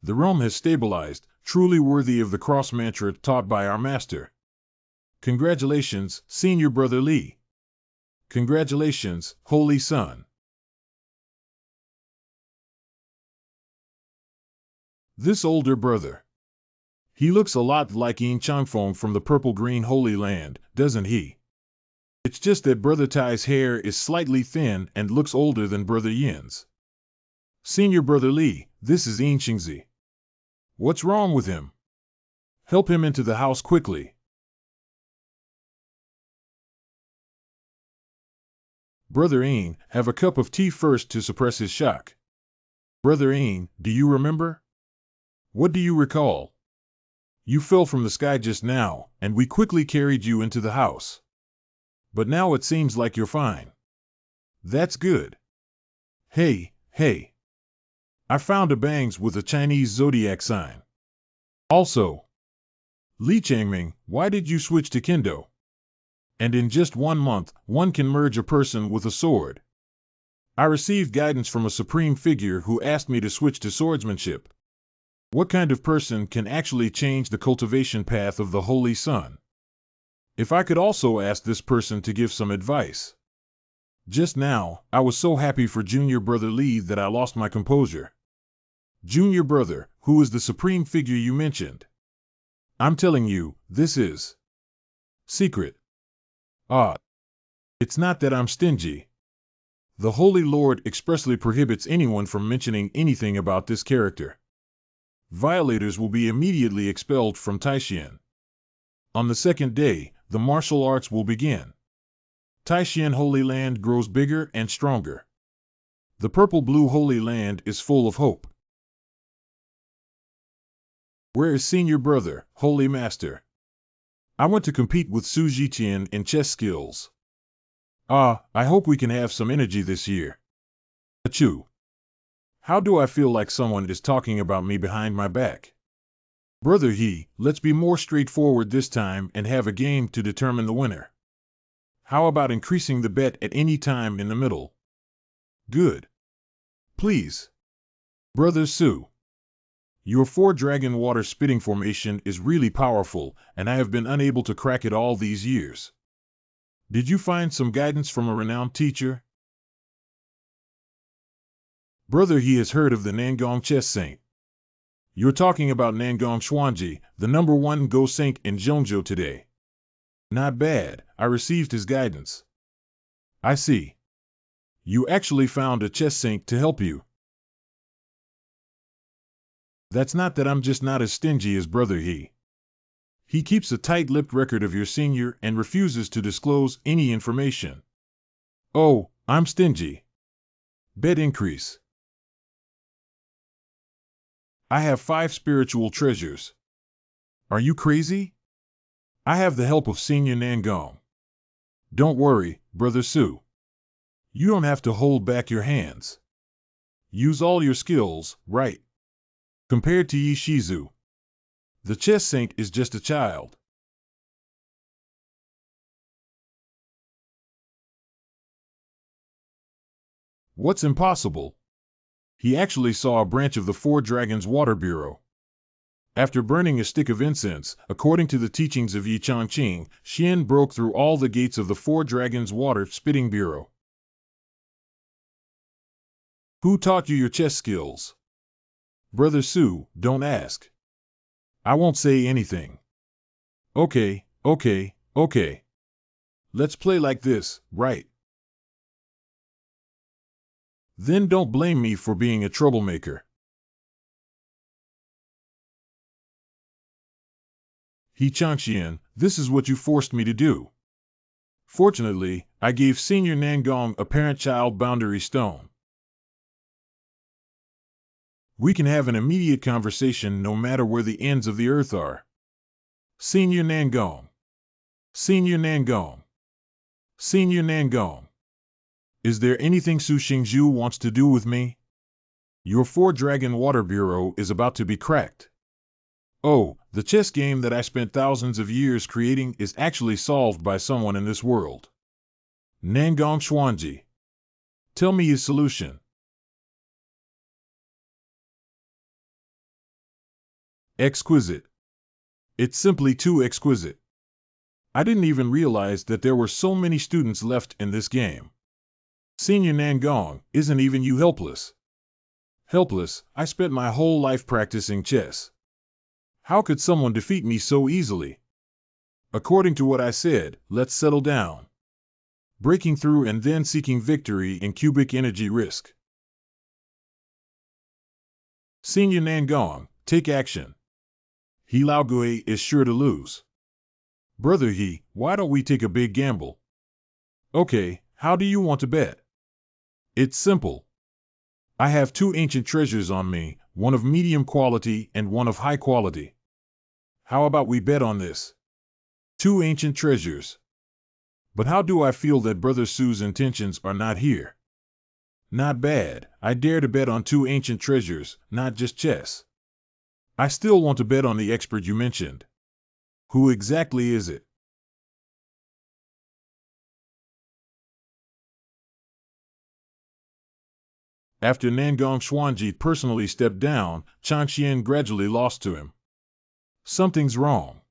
Speaker 1: The realm has stabilized, truly worthy of the cross mantra taught by our master. Congratulations, senior brother Li. Congratulations, holy son. This older brother. He looks a lot like Yin Changfeng from the purple-green Holy Land, doesn't he? It's just that Brother Tai's hair is slightly thin and looks older than Brother Yin's. Senior Brother Li, this is Yin Xingzi. What's wrong with him? Help him into the house quickly. Brother Yin, have a cup of tea first to suppress his shock. Brother Yin, do you remember? What do you recall? You fell from the sky just now, and we quickly carried you into the house. But now it seems like you're fine. That's good. Hey, hey. I found a bangs with a Chinese zodiac sign. Also, Li Changming, why did you switch to Kendo? And in just 1 month, one can merge a person with a sword. I received guidance from a supreme figure who asked me to switch to swordsmanship. What kind of person can actually change the cultivation path of the Holy Sun? If I could also ask this person to give some advice. Just now, I was so happy for Junior Brother Li that I lost my composure. Junior Brother, who is the supreme figure you mentioned? I'm telling you, this is secret. Ah, it's not that I'm stingy. The Holy Lord expressly prohibits anyone from mentioning anything about this character. Violators will be immediately expelled from Taishan. On the second day, the martial arts will begin. Taishan Holy Land grows bigger and stronger. The purple-blue Holy Land is full of hope. Where is senior brother, Holy Master? I want to compete with Su Jiqian in chess skills. Ah, I hope we can have some energy this year. Achoo. How do I feel like someone is talking about me behind my back? Brother He, let's be more straightforward this time and have a game to determine the winner. How about increasing the bet at any time in the middle? Good. Please. Brother Su. Your 4-dragon water spitting formation is really powerful, and I have been unable to crack it all these years. Did you find some guidance from a renowned teacher? Brother He has heard of the Nangong Chess Saint. You're talking about Nangong Xuanji, the #1 Go Saint in Zhongzhou today. Not bad, I received his guidance. I see. You actually found a chess saint to help you. That's not that I'm just not as stingy as Brother He. He keeps a tight-lipped record of your senior and refuses to disclose any information. Oh, I'm stingy. Bet increase. I have 5 spiritual treasures. Are you crazy? I have the help of Senior Nangong. Don't worry, Brother Su. You don't have to hold back your hands. Use all your skills, right? Compared to Yi Shizu, the chess saint is just a child. What's impossible? He actually saw a branch of the 4 Dragons Water Bureau. After burning a stick of incense, according to the teachings of Yi Changqing, Xian broke through all the gates of the 4 Dragons Water Spitting Bureau. Who taught you your chess skills? Brother Su, don't ask. I won't say anything. Okay. Let's play like this, right? Then don't blame me for being a troublemaker. He Changxian, this is what you forced me to do. Fortunately, I gave Senior Nangong a parent-child boundary stone. We can have an immediate conversation no matter where the ends of the earth are. Senior Nangong. Senior Nangong. Senior Nangong. Is there anything Su Xingzhu wants to do with me? Your 4-dragon water bureau is about to be cracked. Oh, the chess game that I spent thousands of years creating is actually solved by someone in this world. Nangong Xuanji. Tell me his solution. Exquisite. It's simply too exquisite. I didn't even realize that there were so many students left in this game. Senior Nangong, isn't even you helpless? Helpless, I spent my whole life practicing chess. How could someone defeat me so easily? According to what I said, let's settle down. Breaking through and then seeking victory in cubic energy risk. Senior Nangong, take action. He Laogui is sure to lose. Brother He, why don't we take a big gamble? Okay, how do you want to bet? It's simple. I have 2 ancient treasures on me, one of medium quality and one of high quality. How about we bet on this? 2 ancient treasures. But how do I feel that Brother Su's intentions are not here? Not bad, I dare to bet on 2 ancient treasures, not just chess. I still want to bet on the expert you mentioned. Who exactly is it? After Nangong Xuanji personally stepped down, Changxian gradually lost to him. Something's wrong.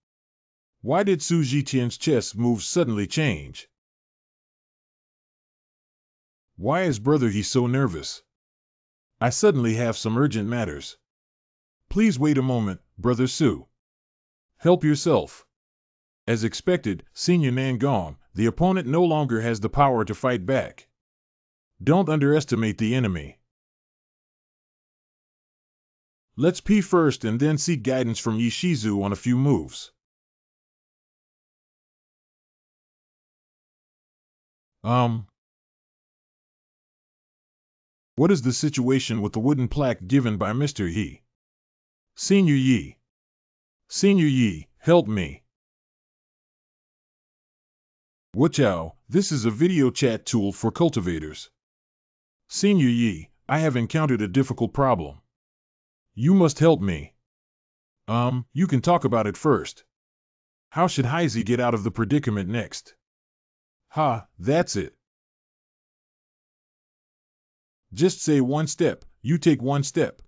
Speaker 1: Why did Su Zhiqian's chess moves suddenly change? Why is Brother He so nervous? I suddenly have some urgent matters. Please wait a moment, Brother Su. Help yourself. As expected, Senior Nangong, the opponent no longer has the power to fight back. Don't underestimate the enemy. Let's pee first and then seek guidance from Yi Shizu on a few moves. What is the situation with the wooden plaque given by Mr. Yi? Senior Yi. Senior Yi, help me. Wachow, this is a video chat tool for cultivators. Senior Yi, I have encountered a difficult problem. You must help me. You can talk about it first. How should Heizi get out of the predicament next? Ha, that's it. Just say one step, you take one step.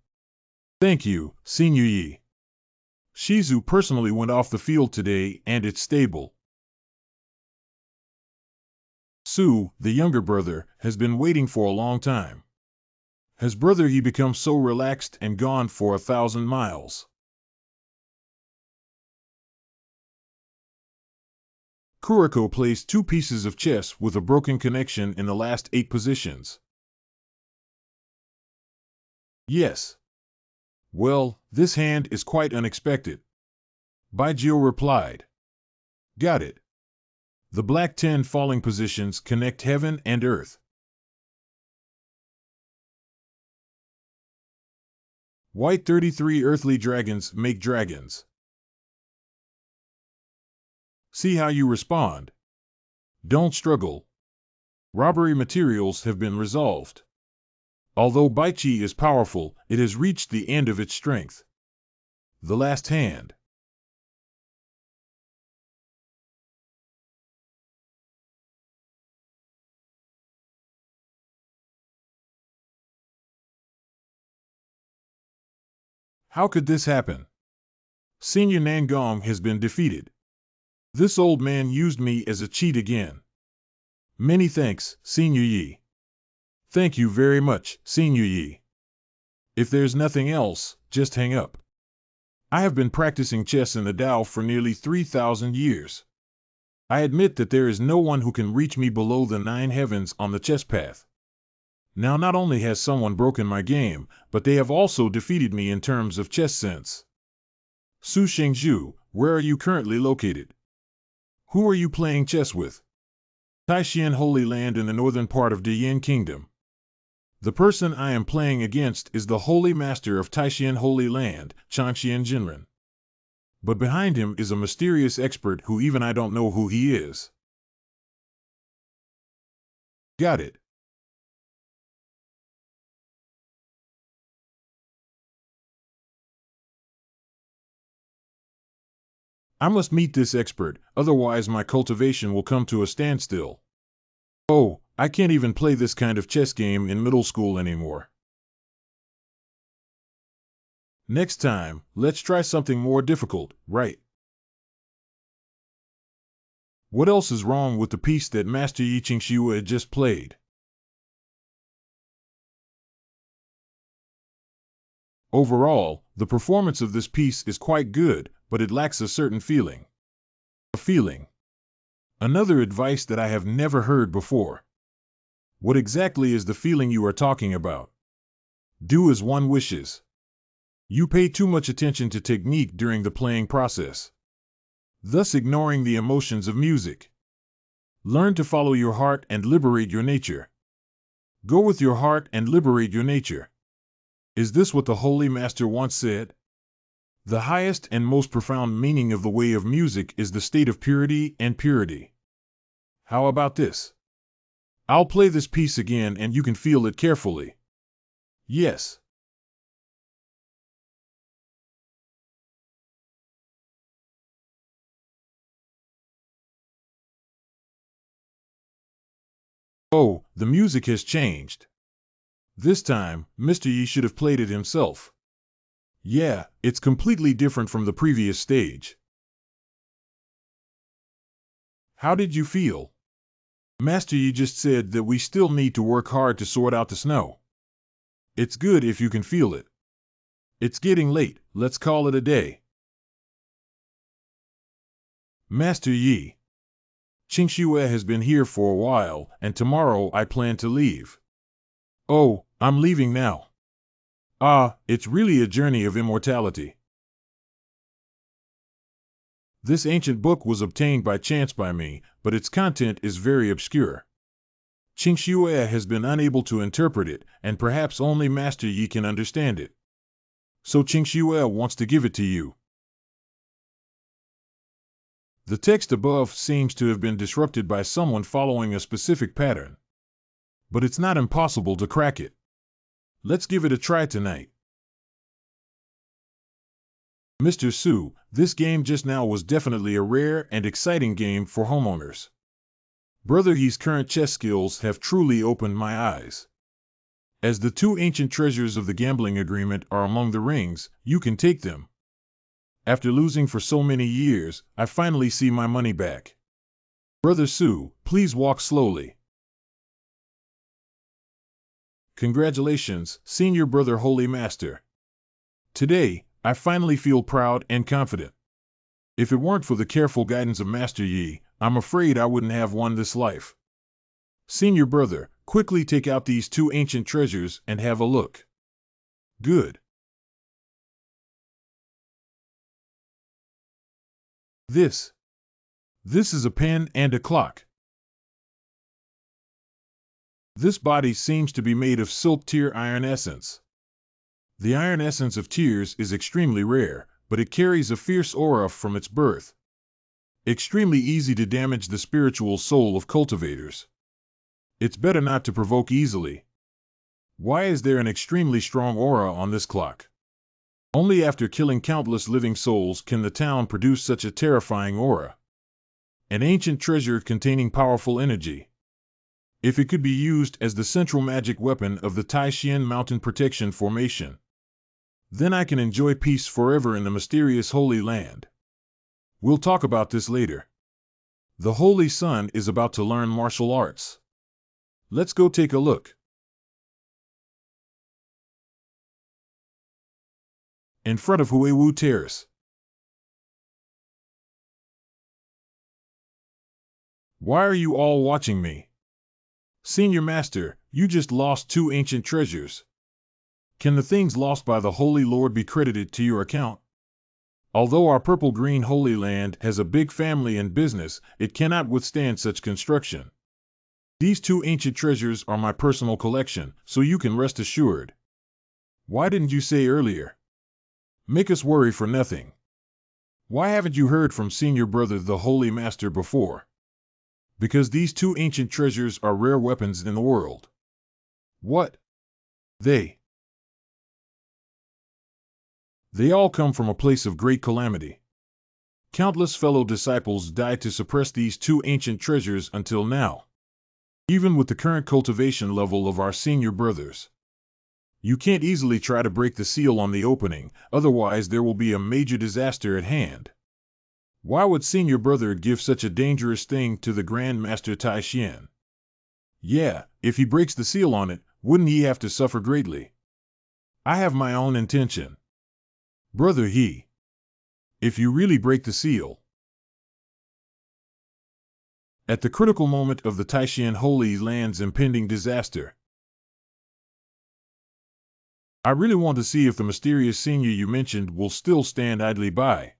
Speaker 1: Thank you, Senior Yi. Shizu personally went off the field today and it's stable. Su, the younger brother, has been waiting for a long time. Has brother Yi become so relaxed and gone for 1,000 miles? Kuriko plays 2 pieces of chess with a broken connection in the last 8 positions. Yes. Well, this hand is quite unexpected. Baijio replied. Got it. The black 10 falling positions connect heaven and earth. White 33 earthly dragons make dragons. See how you respond. Don't struggle. Robbery materials have been resolved. Although Baichi is powerful, it has reached the end of its strength. The last hand. How could this happen? Senior Nangong has been defeated. This old man used me as a cheat again. Many thanks, Senior Yi. Thank you very much, Senior Yi. If there's nothing else, just hang up. I have been practicing chess in the Tao for nearly 3,000 years. I admit that there is no one who can reach me below the 9 heavens on the chess path. Now not only has someone broken my game, but they have also defeated me in terms of chess sense. Su Shengzhu, where are you currently located? Who are you playing chess with? Taishan Holy Land in the northern part of Diyin Kingdom. The person I am playing against is the Holy Master of Taishan Holy Land, Changxian Jinren. But behind him is a mysterious expert who even I don't know who he is. Got it. I must meet this expert, otherwise my cultivation will come to a standstill. Oh, I can't even play this kind of chess game in middle school anymore. Next time, let's try something more difficult, right? What else is wrong with the piece that Master Yi Qingxiu had just played? Overall, the performance of this piece is quite good, but it lacks a certain feeling. A feeling. Another advice that I have never heard before. What exactly is the feeling you are talking about? Do as one wishes. You pay too much attention to technique during the playing process, thus ignoring the emotions of music. Learn to follow your heart and liberate your nature. Go with your heart and liberate your nature. Is this what the Holy Master once said? The highest and most profound meaning of the way of music is the state of purity and purity. How about this? I'll play this piece again and you can feel it carefully. Yes. Oh, the music has changed. This time, Mr. Yi should have played it himself. Yeah, it's completely different from the previous stage. How did you feel? Master Yi just said that we still need to work hard to sort out the snow. It's good if you can feel it. It's getting late, let's call it a day. Master Yi, Qingxue has been here for a while, and tomorrow I plan to leave. Oh, I'm leaving now. Ah, it's really a journey of immortality. This ancient book was obtained by chance by me, but its content is very obscure. Qingxue has been unable to interpret it, and perhaps only Master Yi can understand it. So Qingxue wants to give it to you. The text above seems to have been disrupted by someone following a specific pattern. But it's not impossible to crack it. Let's give it a try tonight. Mr. Su, this game just now was definitely a rare and exciting game for homeowners. Brother Yi's current chess skills have truly opened my eyes. As the two ancient treasures of the gambling agreement are among the rings, you can take them. After losing for so many years, I finally see my money back. Brother Su, please walk slowly. Congratulations, Senior Brother Holy Master. Today, I finally feel proud and confident. If it weren't for the careful guidance of Master Yi, I'm afraid I wouldn't have won this life. Senior Brother, quickly take out these two ancient treasures and have a look. Good. This is a pen and a clock. This body seems to be made of silk tear iron essence. The iron essence of tears is extremely rare, but it carries a fierce aura from its birth. Extremely easy to damage the spiritual soul of cultivators. It's better not to provoke easily. Why is there an extremely strong aura on this clock? Only after killing countless living souls can the town produce such a terrifying aura. An ancient treasure containing powerful energy. If it could be used as the central magic weapon of the Taishan Mountain Protection Formation, then I can enjoy peace forever in the mysterious Holy Land. We'll talk about this later. The Holy Son is about to learn martial arts. Let's go take a look. In front of Huewu Terrace. Why are you all watching me? Senior Master, you just lost two ancient treasures. Can the things lost by the Holy Lord be credited to your account? Although our purple-green Holy Land has a big family and business, it cannot withstand such construction. These two ancient treasures are my personal collection, so you can rest assured. Why didn't you say earlier? Make us worry for nothing. Why haven't you heard from Senior Brother the Holy Master before? Because these two ancient treasures are rare weapons in the world. What? They all come from a place of great calamity. Countless fellow disciples died to suppress these two ancient treasures until now. Even with the current cultivation level of our senior brothers. You can't easily try to break the seal on the opening, otherwise there will be a major disaster at hand. Why would Senior Brother give such a dangerous thing to the Grand Master Taishan? Yeah, if he breaks the seal on it, wouldn't he have to suffer greatly? I have my own intention. Brother He, if you really break the seal, at the critical moment of the Taishan Holy Land's impending disaster, I really want to see if the mysterious senior you mentioned will still stand idly by.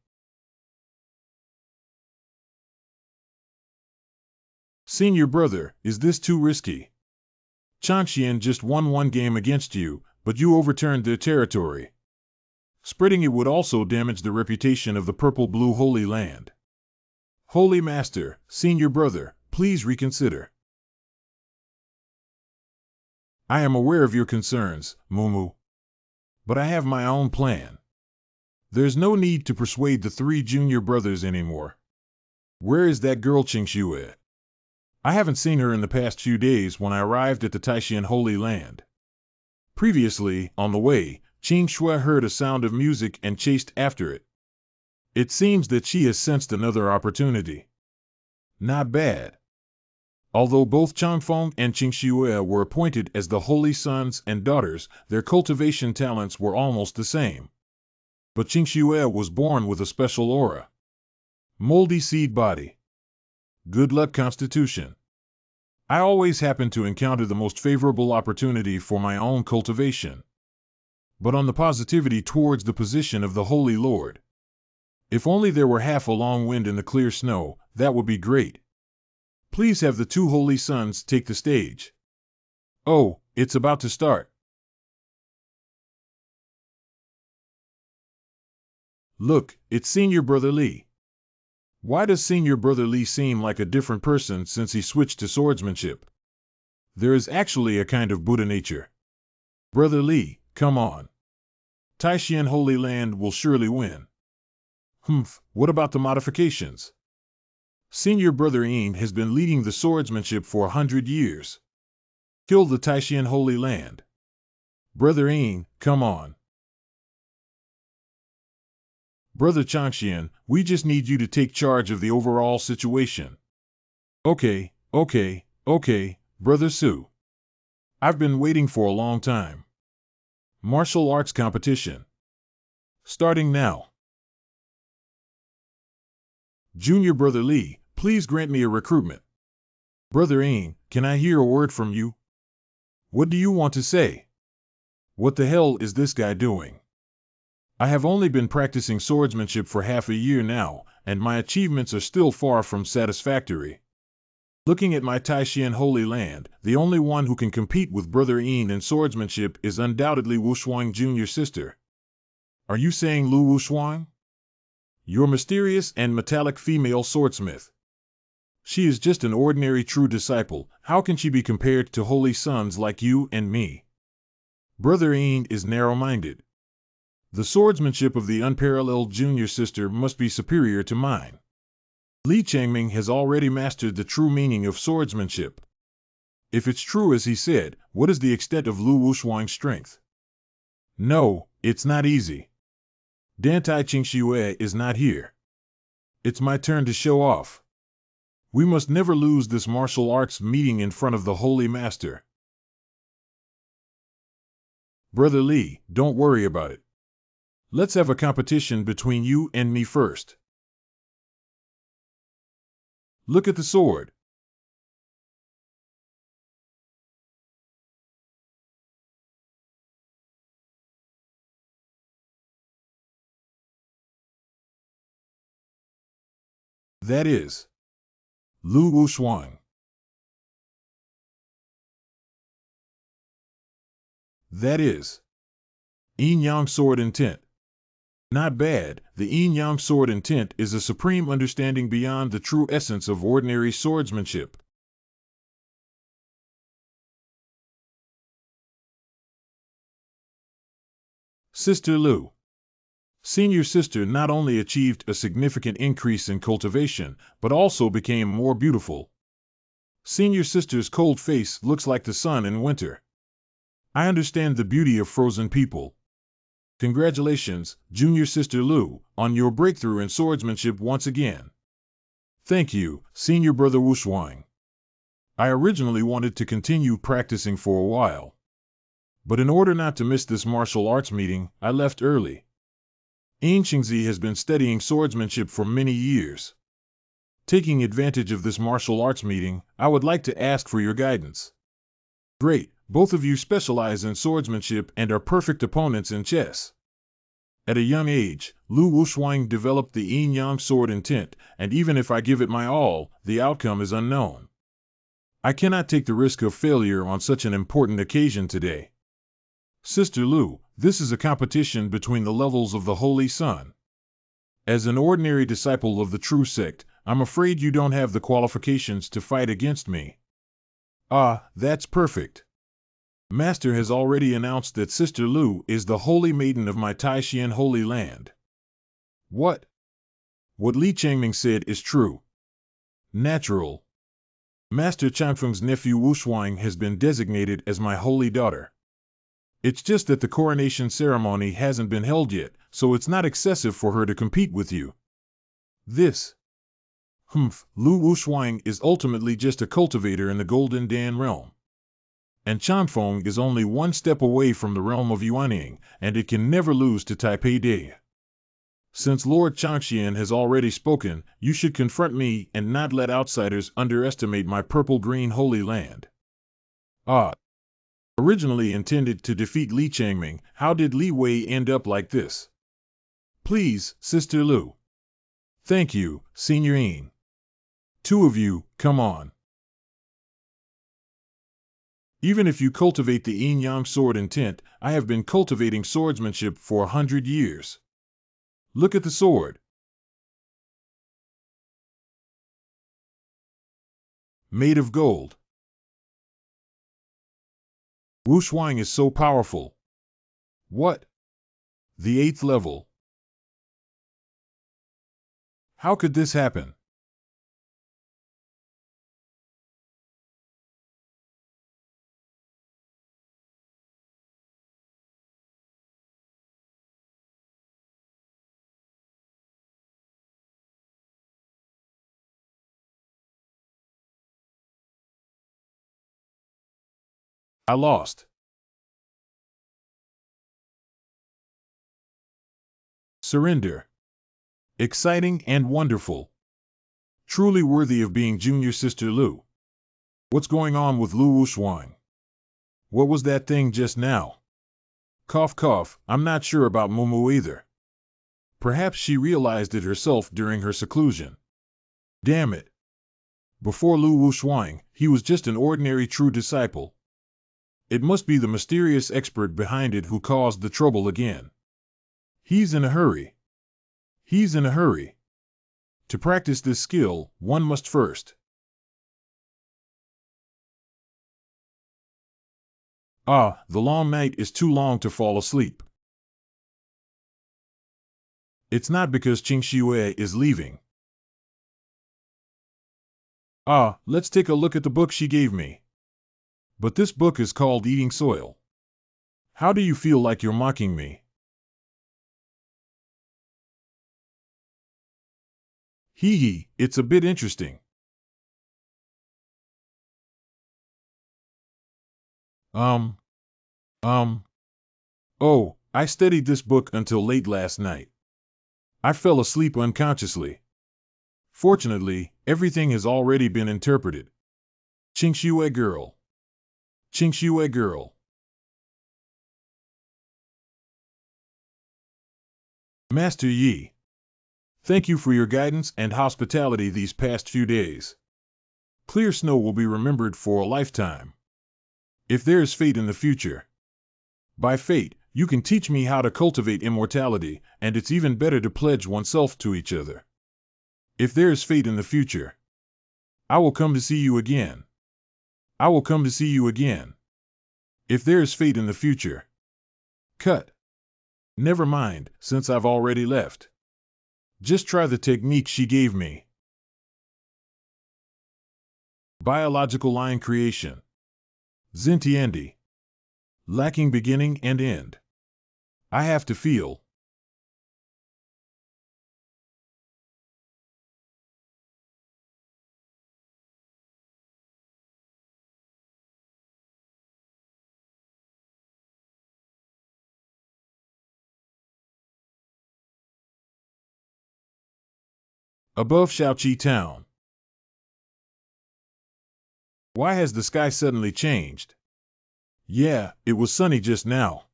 Speaker 1: Senior Brother, is this too risky? Changxian just won one game against you, but you overturned their territory. Spreading it would also damage the reputation of the Purple-Blue Holy Land. Holy Master, Senior Brother, please reconsider. I am aware of your concerns, Mumu. But I have my own plan. There's no need to persuade the three junior brothers anymore. Where is that girl Qingxue? I haven't seen her in the past few days when I arrived at the Taishan Holy Land. Previously, on the way, Qingxue heard a sound of music and chased after it. It seems that she has sensed another opportunity. Not bad. Although both Changfeng and Qingxue were appointed as the holy sons and daughters, their cultivation talents were almost the same. But Qingxue was born with a special aura. Moldy seed body. Good luck constitution. I always happen to encounter the most favorable opportunity for my own cultivation. But on the positivity towards the position of the Holy Lord. If only there were half a long wind in the clear snow, that would be great. Please have the two holy sons take the stage. Oh, it's about to start. Look, it's Senior Brother Lee. Why does Senior Brother Lee seem like a different person since he switched to swordsmanship? There is actually a kind of Buddha nature. Brother Lee, come on. Taishan Holy Land will surely win. What about the modifications? Senior Brother Yin has been leading the swordsmanship for 100 years. Kill the Taishan Holy Land. Brother Yin, come on. Brother Changxian, we just need you to take charge of the overall situation. Okay, Brother Su. I've been waiting for a long time. Martial arts competition. Starting now. Junior Brother Lee, please grant me a recruitment. Brother Yin, can I hear a word from you? What do you want to say? What the hell is this guy doing? I have only been practicing swordsmanship for half a year now, and my achievements are still far from satisfactory. Looking at my Taishan Holy Land, the only one who can compete with Brother Yin in swordsmanship is undoubtedly Wushuang Junior sister. Are you saying Lu Wushuang? Your mysterious and metallic female swordsmith. She is just an ordinary true disciple. How can she be compared to holy sons like you and me? Brother Yin is narrow-minded. The swordsmanship of the unparalleled junior sister must be superior to mine. Li Changming has already mastered the true meaning of swordsmanship. If it's true as he said, what is the extent of Lu Wushuang's strength? No, it's not easy. Dan Tai Qingxue is not here. It's my turn to show off. We must never lose this martial arts meeting in front of the Holy Master. Brother Lee, don't worry about it. Let's have a competition between you and me first. Look at the sword. That is Lu Wushuang. That is Yin Yang Sword Intent. Not bad. The Yin Yang Sword Intent is a supreme understanding beyond the true essence of ordinary swordsmanship. Sister Lu. Senior sister not only achieved a significant increase in cultivation, but also became more beautiful. Senior sister's cold face looks like the sun in winter. I understand the beauty of frozen people. Congratulations, Junior Sister Lu, on your breakthrough in swordsmanship once again. Thank you, Senior Brother Wushuang. I originally wanted to continue practicing for a while. But in order not to miss this martial arts meeting, I left early. Yin Xingzi has been studying swordsmanship for many years. Taking advantage of this martial arts meeting, I would like to ask for your guidance. Great, both of you specialize in swordsmanship and are perfect opponents in chess. At a young age, Lu Wushuang developed the Yin Yang Sword Intent, and even if I give it my all, the outcome is unknown. I cannot take the risk of failure on such an important occasion today. Sister Lu, this is a competition between the levels of the Holy Sun. As an ordinary disciple of the true sect, I'm afraid you don't have the qualifications to fight against me. Ah, that's perfect. Master has already announced that Sister Lu is the holy maiden of my Taishan Holy Land. What? What Li Changming said is true. Natural. Master Changfeng's nephew Wushuang has been designated as my holy daughter. It's just that the coronation ceremony hasn't been held yet, so it's not excessive for her to compete with you. This. Lu Wushuang is ultimately just a cultivator in the Golden Dan realm. And Changfeng is only one step away from the realm of Yuanying, and it can never lose to Taipei Day. Since Lord Changxian has already spoken, you should confront me and not let outsiders underestimate my purple-green holy land. Ah. Originally intended to defeat Li Changming, how did Li Wei end up like this? Please, Sister Lu. Thank you, Signorine. Two of you, come on. Even if you cultivate the yin-yang sword intent, I have been cultivating swordsmanship for 100 years. Look at the sword. Made of gold. Wu Shuang is so powerful. What? The 8th level. How could this happen? I lost. Surrender. Exciting and wonderful. Truly worthy of being Junior Sister Lu. What's going on with Lu Wuxuan? What was that thing just now? Cough cough, I'm not sure about Mumu either. Perhaps she realized it herself during her seclusion. Damn it. Before Lu Wuxuan, he was just an ordinary true disciple. It must be the mysterious expert behind it who caused the trouble again. He's in a hurry. He's in a hurry. To practice this skill, one must first. Ah, the long night is too long to fall asleep. It's not because Qing Shiyue is leaving. Ah, let's take a look at the book she gave me. But this book is called Eating Soil. How do you feel like you're mocking me? Hee hee, it's a bit interesting. Um. Oh, I studied this book until late last night. I fell asleep unconsciously. Fortunately, everything has already been interpreted. Qingxue girl. Qingxue girl. Master Yi. Thank you for your guidance and hospitality these past few days. Clear snow will be remembered for a lifetime. If there is fate in the future. By fate, you can teach me how to cultivate immortality, and it's even better to pledge oneself to each other. If there is fate in the future, I will come to see you again. I will come to see you again. If there is fate in the future. Cut. Never mind, since I've already left. Just try the technique she gave me. Biological line creation. Xintiandi. Lacking beginning and end. I have to feel. Above Shaoqi Town. Why has the sky suddenly changed? Yeah, it was sunny just now.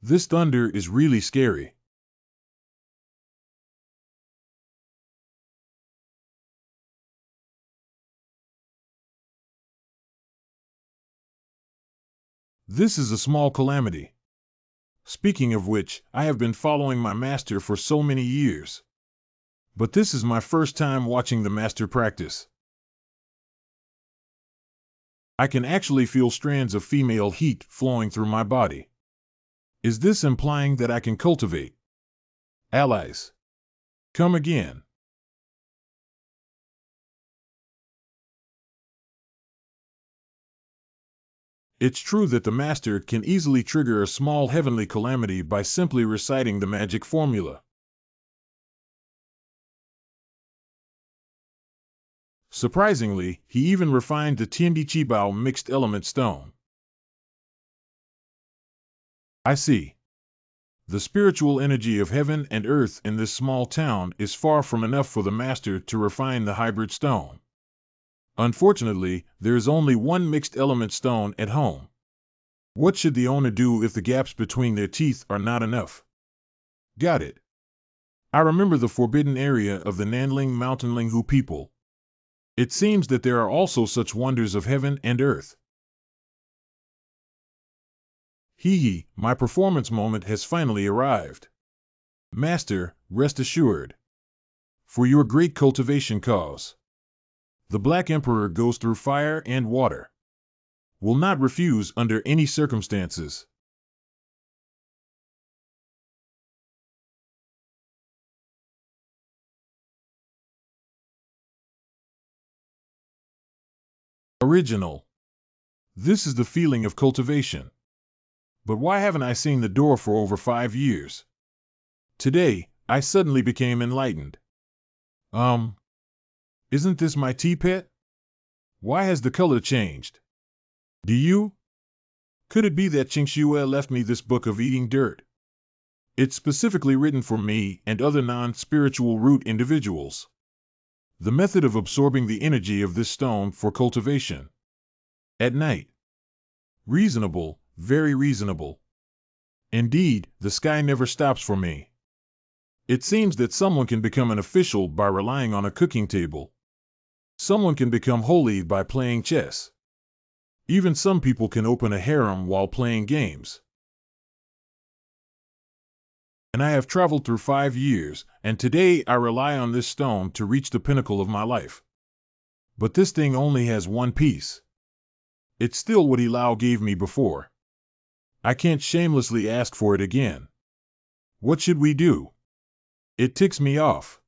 Speaker 1: This thunder is really scary. This is a small calamity. Speaking of which, I have been following my master for so many years. But this is my first time watching the master practice. I can actually feel strands of female heat flowing through my body. Is this implying that I can cultivate allies? Come again. It's true that the master can easily trigger a small heavenly calamity by simply reciting the magic formula. Surprisingly, he even refined the Tiandi Qibao mixed element stone. I see. The spiritual energy of heaven and earth in this small town is far from enough for the master to refine the hybrid stone. Unfortunately, there is only one mixed element stone at home. What should the owner do if the gaps between their teeth are not enough? Got it. I remember the forbidden area of the Nanling Mountain Linghu people. It seems that there are also such wonders of heaven and earth. Hee, my performance moment has finally arrived. Master, rest assured. For your great cultivation cause. The Black Emperor goes through fire and water. Will not refuse under any circumstances. Original. This is the feeling of cultivation. But why haven't I seen the door for over 5 years? Today, I suddenly became enlightened. Isn't this my tea pet? Why has the color changed? Do you? Could it be that Qingxue left me this book of eating dirt? It's specifically written for me and other non-spiritual root individuals. The method of absorbing the energy of this stone for cultivation. At night. Reasonable, very reasonable. Indeed, the sky never stops for me. It seems that someone can become an official by relying on a cooking table. Someone can become holy by playing chess. Even some people can open a harem while playing games. And I have traveled through 5 years, and today I rely on this stone to reach the pinnacle of my life. But this thing only has one piece. It's still what Lao gave me before. I can't shamelessly ask for it again. What should we do? It ticks me off.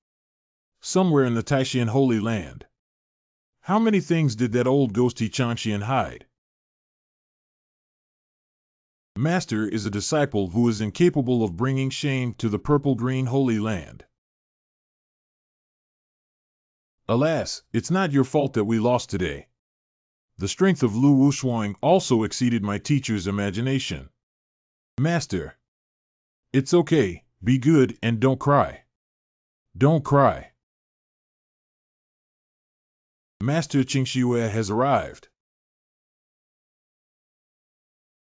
Speaker 1: Somewhere in the Taishan Holy Land. How many things did that old ghosty Chanshian hide? Master is a disciple who is incapable of bringing shame to the purple-green Holy Land. Alas, it's not your fault that we lost today. The strength of Lu Wushuang also exceeded my teacher's imagination. Master. It's okay, be good and don't cry. Don't cry. Master Qingxue has arrived.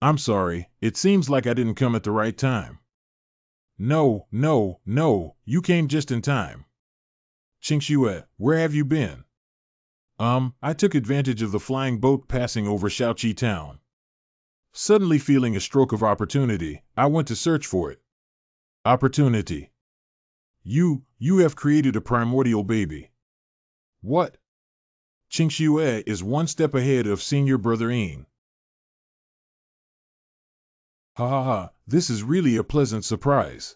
Speaker 1: I'm sorry, it seems like I didn't come at the right time. No, you came just in time. Qingxue, where have you been? I took advantage of the flying boat passing over Shaoqi town. Suddenly feeling a stroke of opportunity, I went to search for it. Opportunity. You have created a primordial baby. What? Qingxue is one step ahead of senior brother Yin. Ha ha ha, this is really a pleasant surprise.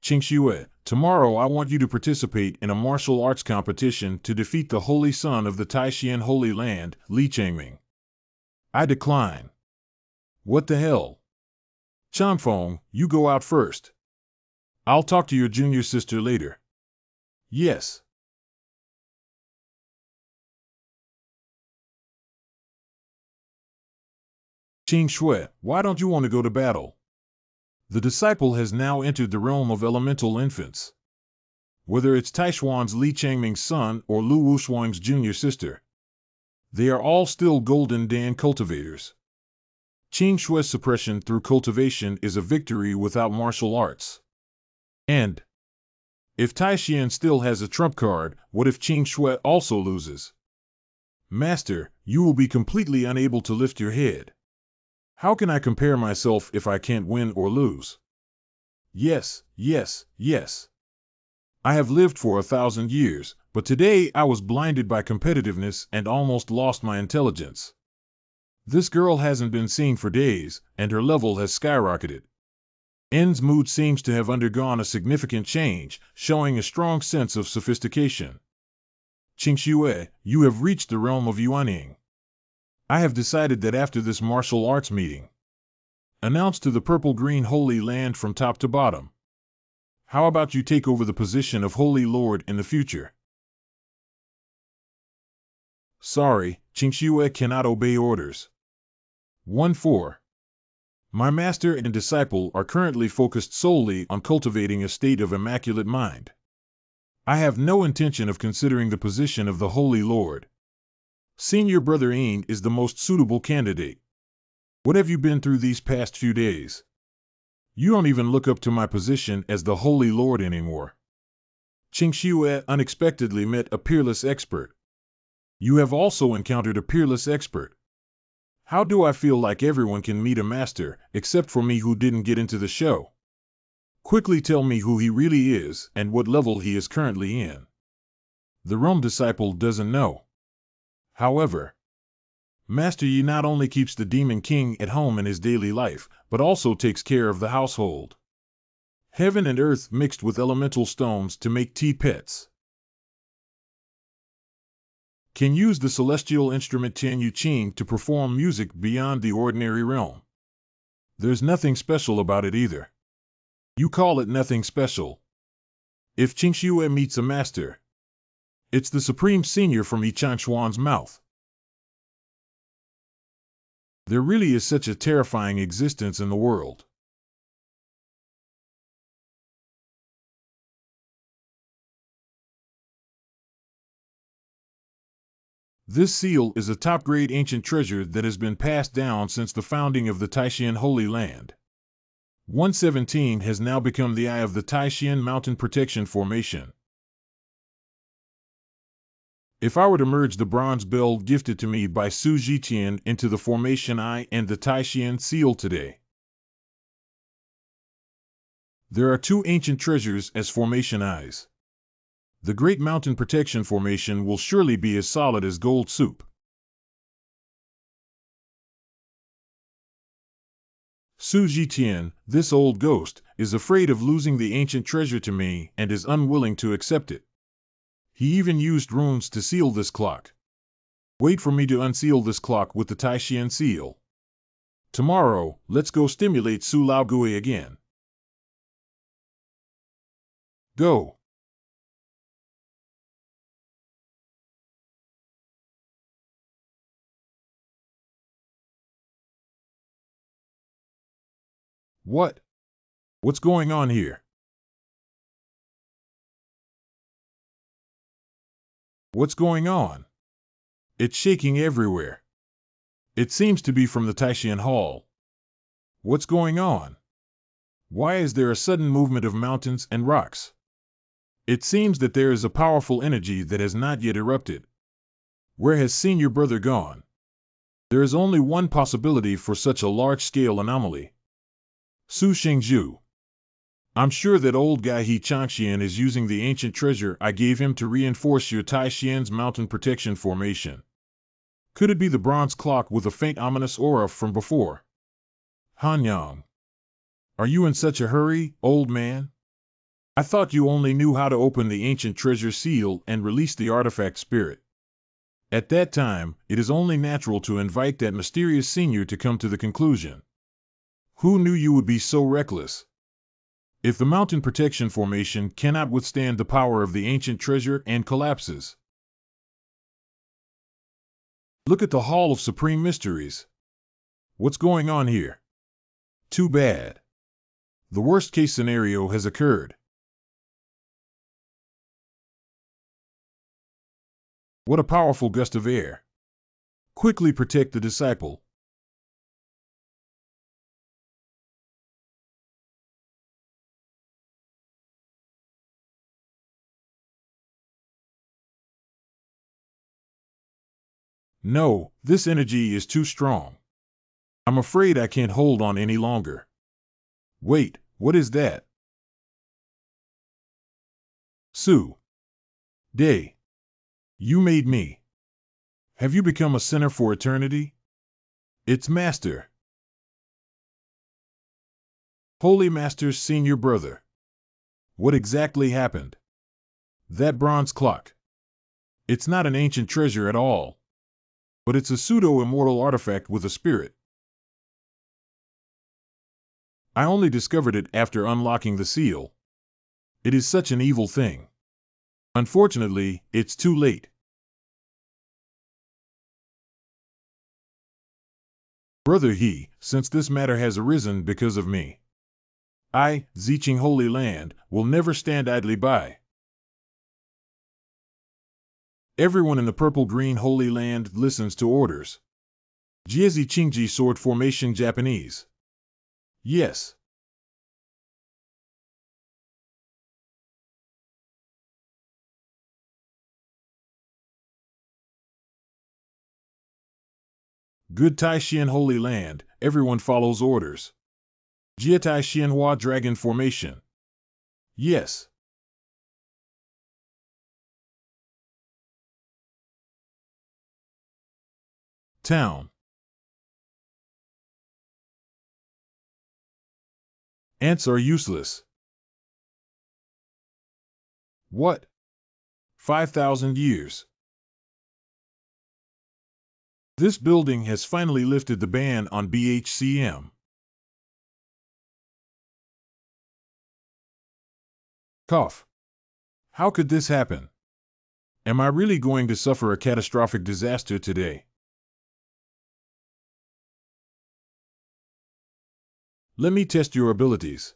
Speaker 1: Qingxue, tomorrow I want you to participate in a martial arts competition to defeat the holy son of the Taishan Holy Land, Li Changming. I decline. What the hell? Chanfeng, you go out first. I'll talk to your junior sister later. Yes. Qingxue, why don't you want to go to battle? The disciple has now entered the realm of elemental infants. Whether it's Taishuan's Li Changming's son or Lu Wushuang's junior sister, they are all still Golden Dan cultivators. Qingxue's suppression through cultivation is a victory without martial arts. And if Taishan still has a trump card, what if Qingxue also loses? Master, you will be completely unable to lift your head. How can I compare myself if I can't win or lose? Yes. I have lived for 1,000 years, but today I was blinded by competitiveness and almost lost my intelligence. This girl hasn't been seen for days, and her level has skyrocketed. N's mood seems to have undergone a significant change, showing a strong sense of sophistication. Qingxue, you have reached the realm of Yuaning. I have decided that after this martial arts meeting, announced to the purple-green Holy Land from top to bottom. How about you take over the position of Holy Lord in the future? Sorry, Qingxue cannot obey orders. 1-4. My master and disciple are currently focused solely on cultivating a state of immaculate mind. I have no intention of considering the position of the Holy Lord. Senior Brother Ain is the most suitable candidate. What have you been through these past few days? You don't even look up to my position as the Holy Lord anymore. Qing Shue unexpectedly met a peerless expert. You have also encountered a peerless expert. How do I feel like everyone can meet a master, except for me who didn't get into the show? Quickly tell me who he really is and what level he is currently in. The Rome disciple doesn't know. However, Master Yi not only keeps the Demon King at home in his daily life, but also takes care of the household. Heaven and earth mixed with elemental stones to make tea pets. Can use the celestial instrument Tianyu Qing to perform music beyond the ordinary realm. There's nothing special about it either. You call it nothing special. If Qing Shue meets a master, it's the supreme senior from Yichan Xuan's mouth. There really is such a terrifying existence in the world. This seal is a top-grade ancient treasure that has been passed down since the founding of the Taishan Holy Land. 117 has now become the eye of the Taishan Mountain Protection Formation. If I were to merge the bronze bell gifted to me by Su Zhitian into the Formation Eye and the Taishan seal today, there are two ancient treasures as Formation Eyes. The Great Mountain Protection Formation will surely be as solid as gold soup. Su Zhitian, this old ghost, is afraid of losing the ancient treasure to me and is unwilling to accept it. He even used runes to seal this clock. Wait for me to unseal this clock with the Taishan seal. Tomorrow, let's go stimulate Su Lao Gui again. Go. What? What's going on here? What's going on? It's shaking everywhere. It seems to be from the Taishan Hall. What's going on? Why is there a sudden movement of mountains and rocks? It seems that there is a powerful energy that has not yet erupted. Where has Senior Brother gone? There is only one possibility for such a large-scale anomaly. Su Shengzhu. I'm sure that old guy He Changxian is using the ancient treasure I gave him to reinforce your Taishan's mountain protection formation. Could it be the bronze clock with a faint ominous aura from before? Hanyang. Are you in such a hurry, old man? I thought you only knew how to open the ancient treasure seal and release the artifact spirit. At that time, it is only natural to invite that mysterious senior to come to the conclusion. Who knew you would be so reckless? If the mountain protection formation cannot withstand the power of the ancient treasure and collapses. Look at the Hall of Supreme Mysteries. What's going on here? Too bad. The worst-case scenario has occurred. What a powerful gust of air. Quickly protect the disciple. No, this energy is too strong. I'm afraid I can't hold on any longer. Wait, what is that? Su. Day. You made me. Have you become a sinner for eternity? It's Master. Holy Master's senior brother. What exactly happened? That bronze clock. It's not an ancient treasure at all. But it's a pseudo-immortal artifact with a spirit. I only discovered it after unlocking the seal. It is such an evil thing. Unfortunately, it's too late. Brother He, since this matter has arisen because of me, I, Ziching Holy Land, will never stand idly by. Everyone in the purple-green Holy Land listens to orders. Jiezi Qingji Sword Formation Japanese. Yes. Good Taishian Holy Land, everyone follows orders. Jietai Xianhua Dragon Formation. Yes. Town. Ants are useless. What? 5,000 years. This building has finally lifted the ban on BHCM. Cough. How could this happen? Am I really going to suffer a catastrophic disaster today? Let me test your abilities.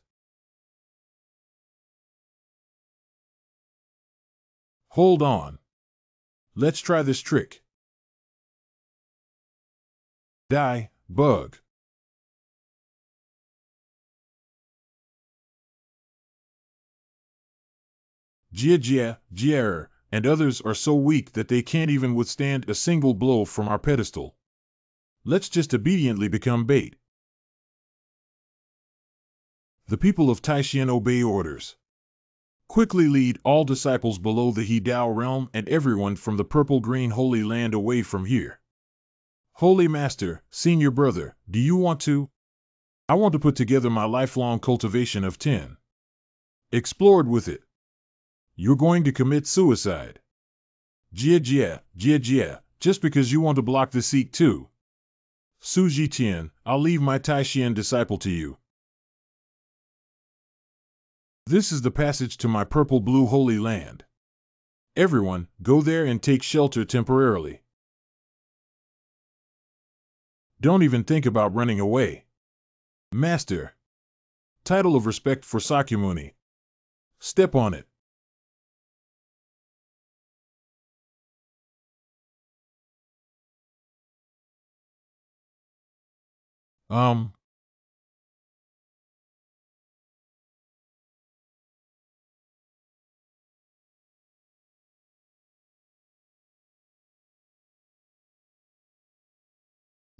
Speaker 1: Hold on. Let's try this trick. Die, bug. Jia, and others are so weak that they can't even withstand a single blow from our pedestal. Let's just obediently become bait. The people of Taishian obey orders. Quickly lead all disciples below the He Dao realm and everyone from the purple-green Holy Land away from here. Holy Master, Senior Brother, do you want to? I want to put together my lifelong cultivation of 10. Explored with it. You're going to commit suicide. Jia, just because you want to block the seat too. Su Jitian, I'll leave my Taishian disciple to you. This is the passage to my purple-blue Holy Land. Everyone, go there and take shelter temporarily. Don't even think about running away. Master. Title of respect for Sakyamuni. Step on it.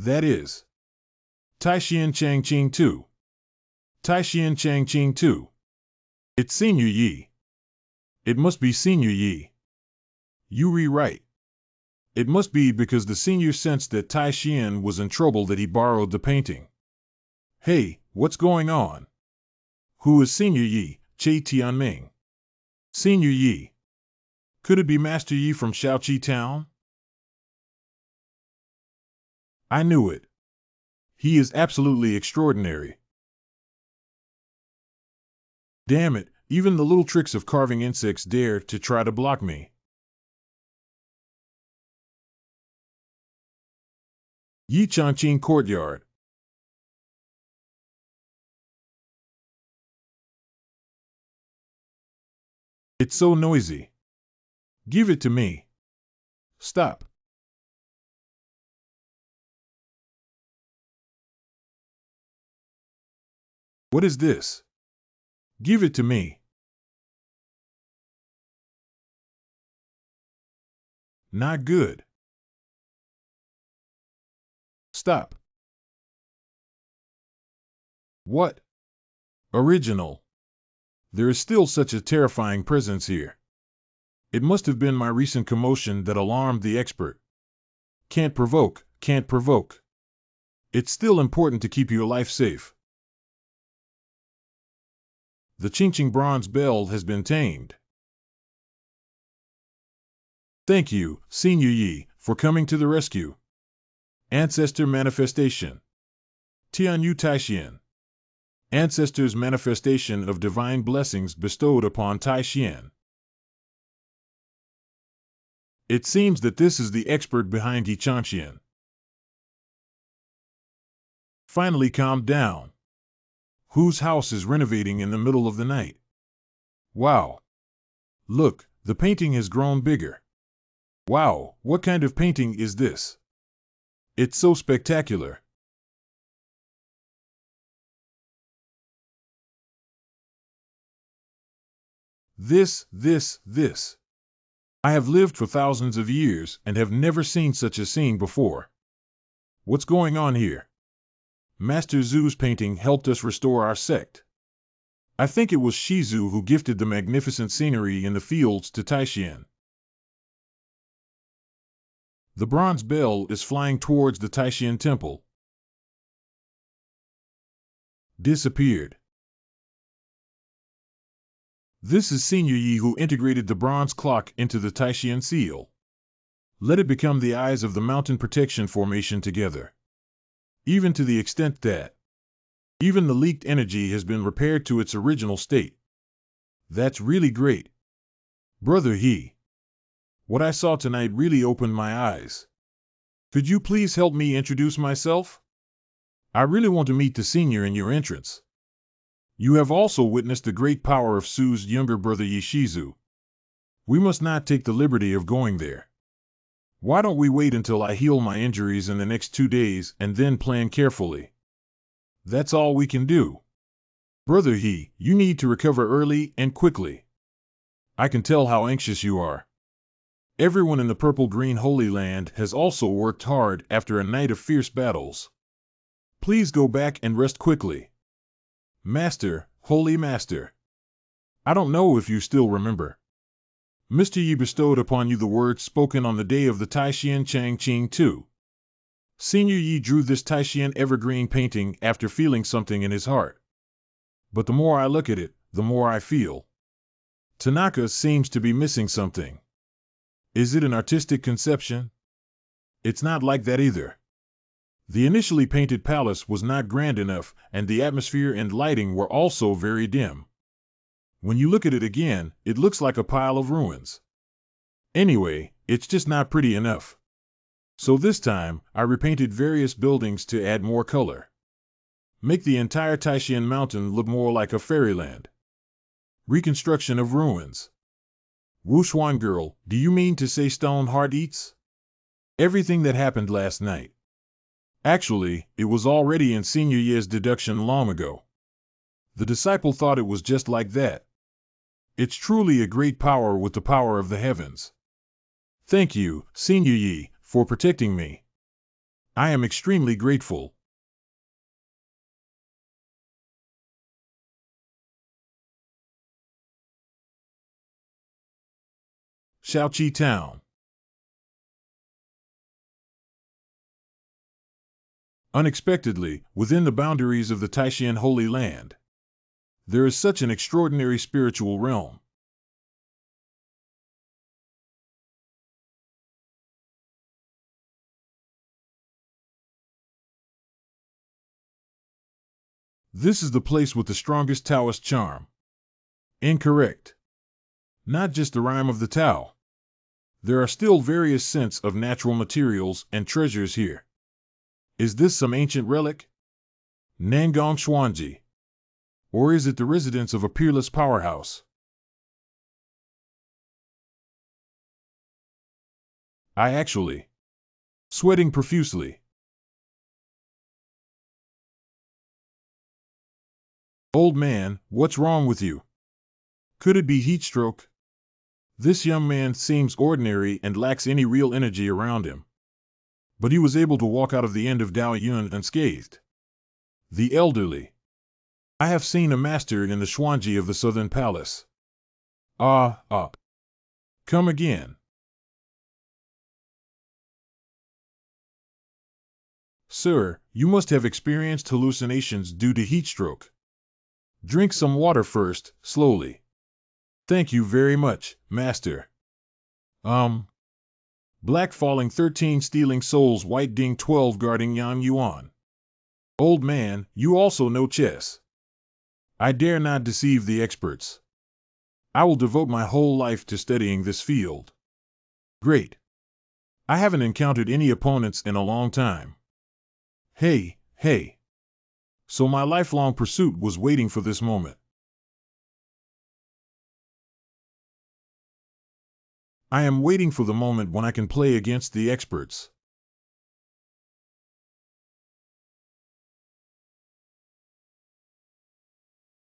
Speaker 1: That is. Taishian Changqing 2. Taishian Changqing 2. It's Senior Yi. It must be Senior Yi. You rewrite. It must be because the senior sensed that Taishian was in trouble that he borrowed the painting. Hey, what's going on? Who is Senior Yi? Che Tianming. Senior Yi. Could it be Master Yi from Shaoqi Town? I knew it. He is absolutely extraordinary. Damn it, even the little tricks of carving insects dare to try to block me. Yi Changqing Courtyard. It's so noisy. Give it to me. Stop. What is this? Give it to me. Not good. Stop. What? Original. There is still such a terrifying presence here. It must have been my recent commotion that alarmed the expert. Can't provoke, can't provoke. It's still important to keep your life safe. The Qingqing bronze bell has been tamed. Thank you, Senior Yi, for coming to the rescue. Ancestor Manifestation. Tianyu Taishian. Ancestors' manifestation of divine blessings bestowed upon Taishian. It seems that this is the expert behind Yi Changqian. Finally calmed down. Whose house is renovating in the middle of the night? Wow. Look, the painting has grown bigger. Wow, what kind of painting is this? It's so spectacular. This. I have lived for thousands of years and have never seen such a scene before. What's going on here? Master Zhu's painting helped us restore our sect. I think it was Shizu who gifted the magnificent scenery in the fields to Taishan. The bronze bell is flying towards the Taishan temple. Disappeared. This is Senior Yi who integrated the bronze clock into the Taishan seal. Let it become the eyes of the mountain protection formation together. Even to the extent that even the leaked energy has been repaired to its original state. That's really great. Brother He. What I saw tonight really opened my eyes. Could you please help me introduce myself? I really want to meet the senior in your entrance. You have also witnessed the great power of Su's younger brother Yishizu. We must not take the liberty of going there. Why don't we wait until I heal my injuries in the next 2 days and then plan carefully? That's all we can do. Brother He, you need to recover early and quickly. I can tell how anxious you are. Everyone in the Purple-Green Holy Land has also worked hard after a night of fierce battles. Please go back and rest quickly. Master, Holy Master. I don't know if you still remember. Mr. Yi bestowed upon you the words spoken on the day of the Taishan Changqing II. Senior Yi drew this Taishan evergreen painting after feeling something in his heart. But the more I look at it, the more I feel. Tanaka seems to be missing something. Is it an artistic conception? It's not like that either. The initially painted palace was not grand enough, and the atmosphere and lighting were also very dim. When you look at it again, it looks like a pile of ruins. Anyway, it's just not pretty enough. So this time, I repainted various buildings to add more color. Make the entire Taishan mountain look more like a fairyland. Reconstruction of ruins. Wuxuan girl, do you mean to say Stone Heart eats? Everything that happened last night. Actually, it was already in Senior Ye's deduction long ago. The disciple thought it was just like that. It's truly a great power with the power of the heavens. Thank you, Senior Yi, for protecting me. I am extremely grateful. Shaoqi Town. Unexpectedly, within the boundaries of the Taishan Holy Land, there is such an extraordinary spiritual realm. This is the place with the strongest Taoist charm. Incorrect. Not just the rhyme of the Tao. There are still various scents of natural materials and treasures here. Is this some ancient relic? Nangong Xuanji. Or is it the residence of a peerless powerhouse? I actually. Sweating profusely. Old man, what's wrong with you? Could it be heat stroke? This young man seems ordinary and lacks any real energy around him. But he was able to walk out of the end of Dao Yun unscathed. The elderly. I have seen a master in the Xuanji of the Southern Palace. Come again. Sir, you must have experienced hallucinations due to heat stroke. Drink some water first, slowly. Thank you very much, Master. Black falling 13 stealing souls, white ding 12 guarding Yang Yuan. Old man, you also know chess. I dare not deceive the experts. I will devote my whole life to studying this field. Great. I haven't encountered any opponents in a long time. Hey. So my lifelong pursuit was waiting for this moment. I am waiting for the moment when I can play against the experts.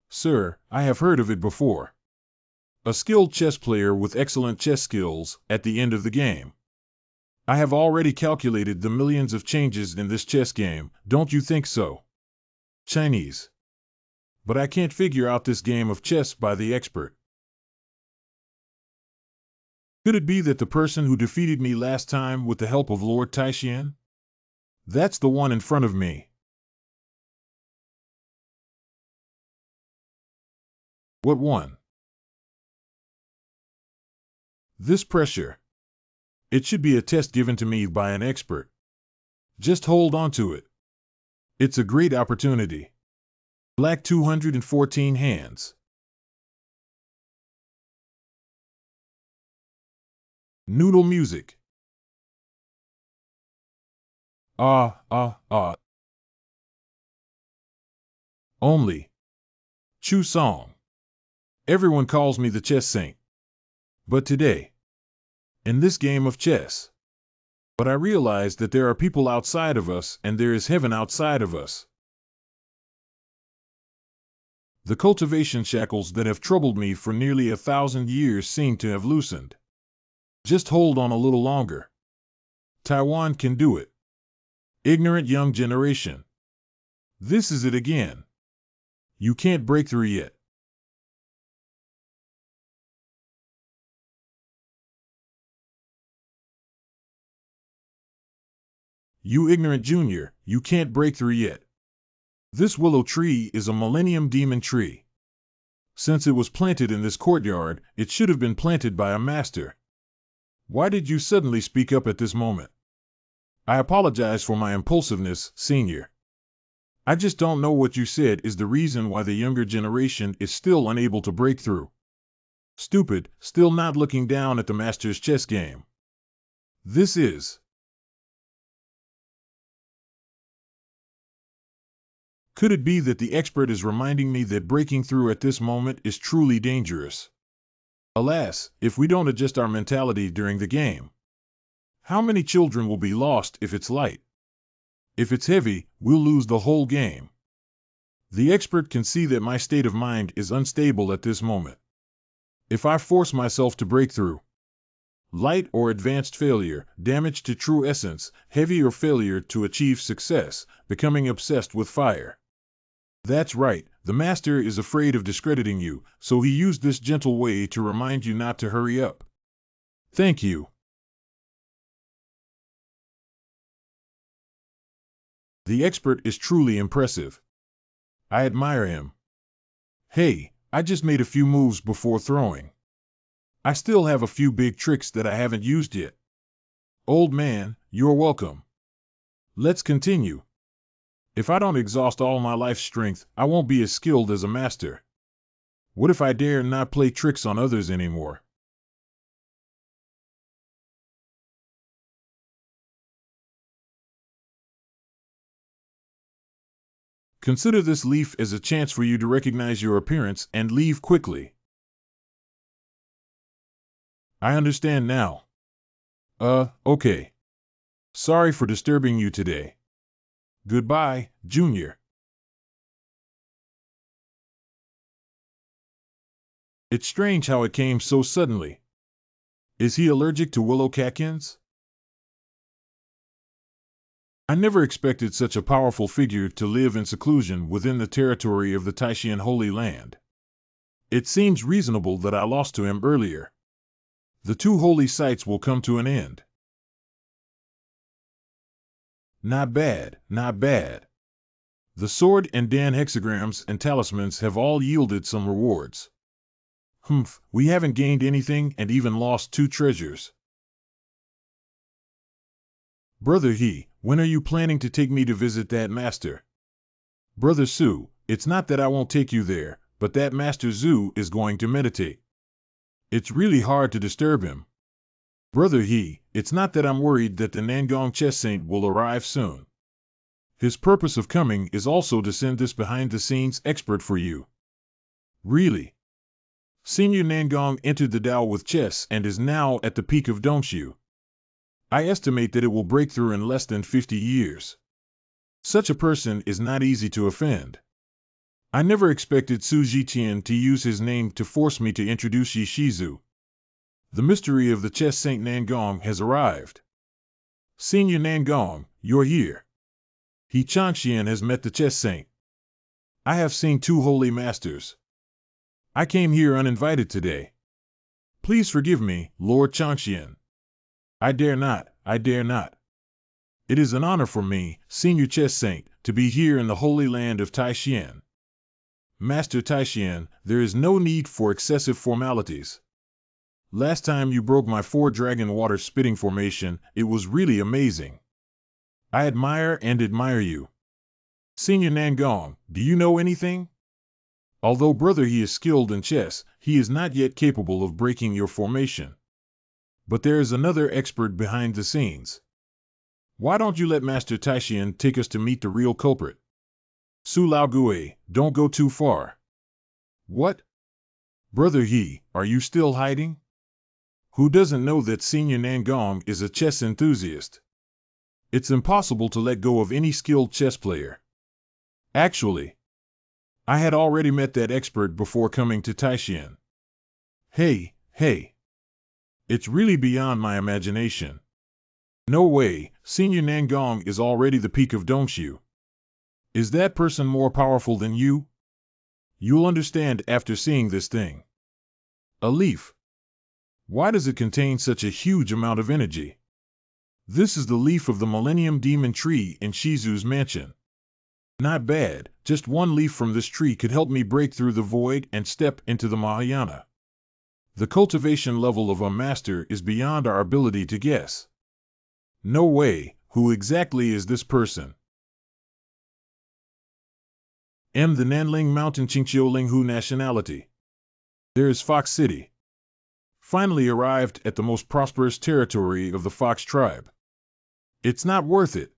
Speaker 1: Sir, I have heard of it before. A skilled chess player with excellent chess skills at the end of the game. I have already calculated the millions of changes in this chess game, don't you think so? Chinese. But I can't figure out this game of chess by the expert. Could it be that the person who defeated me last time with the help of Lord Taishan? That's the one in front of me. What one? This pressure. It should be a test given to me by an expert. Just hold on to it. It's a great opportunity. Black 214 hands. Noodle music. Ah, ah, ah. Only. Chu song. Everyone calls me the chess saint. But today, in this game of chess, but I realize that there are people outside of us and there is heaven outside of us. The cultivation shackles that have troubled me for nearly 1,000 years seem to have loosened. Just hold on a little longer. Taiwan can do it. Ignorant young generation. This is it again. You can't break through yet. You ignorant junior, you can't break through yet. This willow tree is a millennium demon tree. Since it was planted in this courtyard, it should have been planted by a master. Why did you suddenly speak up at this moment? I apologize for my impulsiveness, senior. I just don't know what you said is the reason why the younger generation is still unable to break through. Stupid, still not looking down at the master's chess game. This is. Could it be that the expert is reminding me that breaking through at this moment is truly dangerous? Alas, if we don't adjust our mentality during the game. How many children will be lost if it's light? If it's heavy, we'll lose the whole game. The expert can see that my state of mind is unstable at this moment. If I force myself to break through, light or advanced failure, damage to true essence, heavy or failure to achieve success, becoming obsessed with fire. That's right, the master is afraid of discrediting you, so he used this gentle way to remind you not to hurry up. Thank you. The expert is truly impressive. I admire him. Hey, I just made a few moves before throwing. I still have a few big tricks that I haven't used yet. Old man, you're welcome. Let's continue. If I don't exhaust all my life's strength, I won't be as skilled as a master. What if I dare not play tricks on others anymore? Consider this leaf as a chance for you to recognize your appearance and leave quickly. I understand now. Okay. Sorry for disturbing you today. Goodbye, Junior. It's strange how it came so suddenly. Is he allergic to willow catkins? I never expected such a powerful figure to live in seclusion within the territory of the Taishan Holy Land. It seems reasonable that I lost to him earlier. The two holy sites will come to an end. Not bad, not bad. The sword and Dan hexagrams and talismans have all yielded some rewards. Humph, we haven't gained anything and even lost 2 treasures. Brother He, when are you planning to take me to visit that master? Brother Su, it's not that I won't take you there, but that Master Zhu is going to meditate. It's really hard to disturb him. Brother He, it's not that I'm worried that the Nangong Chess Saint will arrive soon. His purpose of coming is also to send this behind-the-scenes expert for you. Really? Senior Nangong entered the Tao with chess and is now at the peak of Dongxiu. I estimate that it will break through in less than 50 years. Such a person is not easy to offend. I never expected Su Zhiqian to use his name to force me to introduce Yi Shizu. The mystery of the chess Saint Nangong has arrived. Senior Nangong, you're here. He Changxian has met the chess saint. I have seen two holy masters. I came here uninvited today. Please forgive me, Lord Changxian. I dare not, I dare not. It is an honor for me, Senior Chess Saint, to be here in the holy land of Taishan. Master Taishan, there is no need for excessive formalities. Last time you broke my 4-dragon water spitting formation, it was really amazing. I admire and admire you. Senior Nangong, do you know anything? Although brother he is skilled in chess, he is not yet capable of breaking your formation. But there is another expert behind the scenes. Why don't you let Master Taishan take us to meet the real culprit? Su Laogue, don't go too far. What? Brother He, are you still hiding? Who doesn't know that Senior Nangong is a chess enthusiast? It's impossible to let go of any skilled chess player. Actually, I had already met that expert before coming to Taishan. Hey, hey. It's really beyond my imagination. No way, Senior Nangong is already the peak of Dongxiu. Is that person more powerful than you? You'll understand after seeing this thing. A leaf. Why does it contain such a huge amount of energy? This is the leaf of the Millennium Demon Tree in Shizu's mansion. Not bad, just one leaf from this tree could help me break through the void and step into the Mahayana. The cultivation level of a master is beyond our ability to guess. No way, who exactly is this person? M. The Nanling Mountain Qingqiu nationality. There is Fox City. Finally arrived at the most prosperous territory of the Fox tribe. It's not worth it.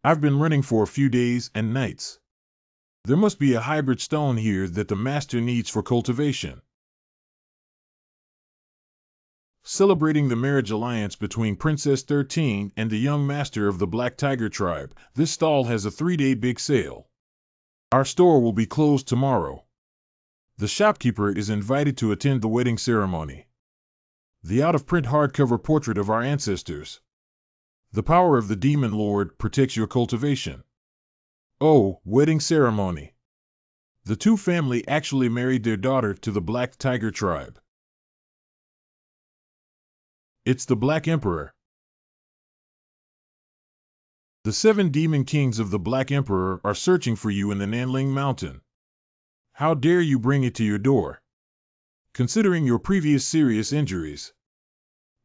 Speaker 1: I've been running for a few days and nights. There must be a hybrid stone here that the master needs for cultivation. Celebrating the marriage alliance between Princess 13 and the young master of the Black Tiger tribe, this stall has a 3-day big sale. Our store will be closed tomorrow. The shopkeeper is invited to attend the wedding ceremony. The out-of-print hardcover portrait of our ancestors. The power of the Demon Lord protects your cultivation. Oh, wedding ceremony. The two family actually married their daughter to the Black Tiger tribe. It's the Black Emperor. The 7 demon kings of the Black Emperor are searching for you in the Nanling Mountain. How dare you bring it to your door? Considering your previous serious injuries.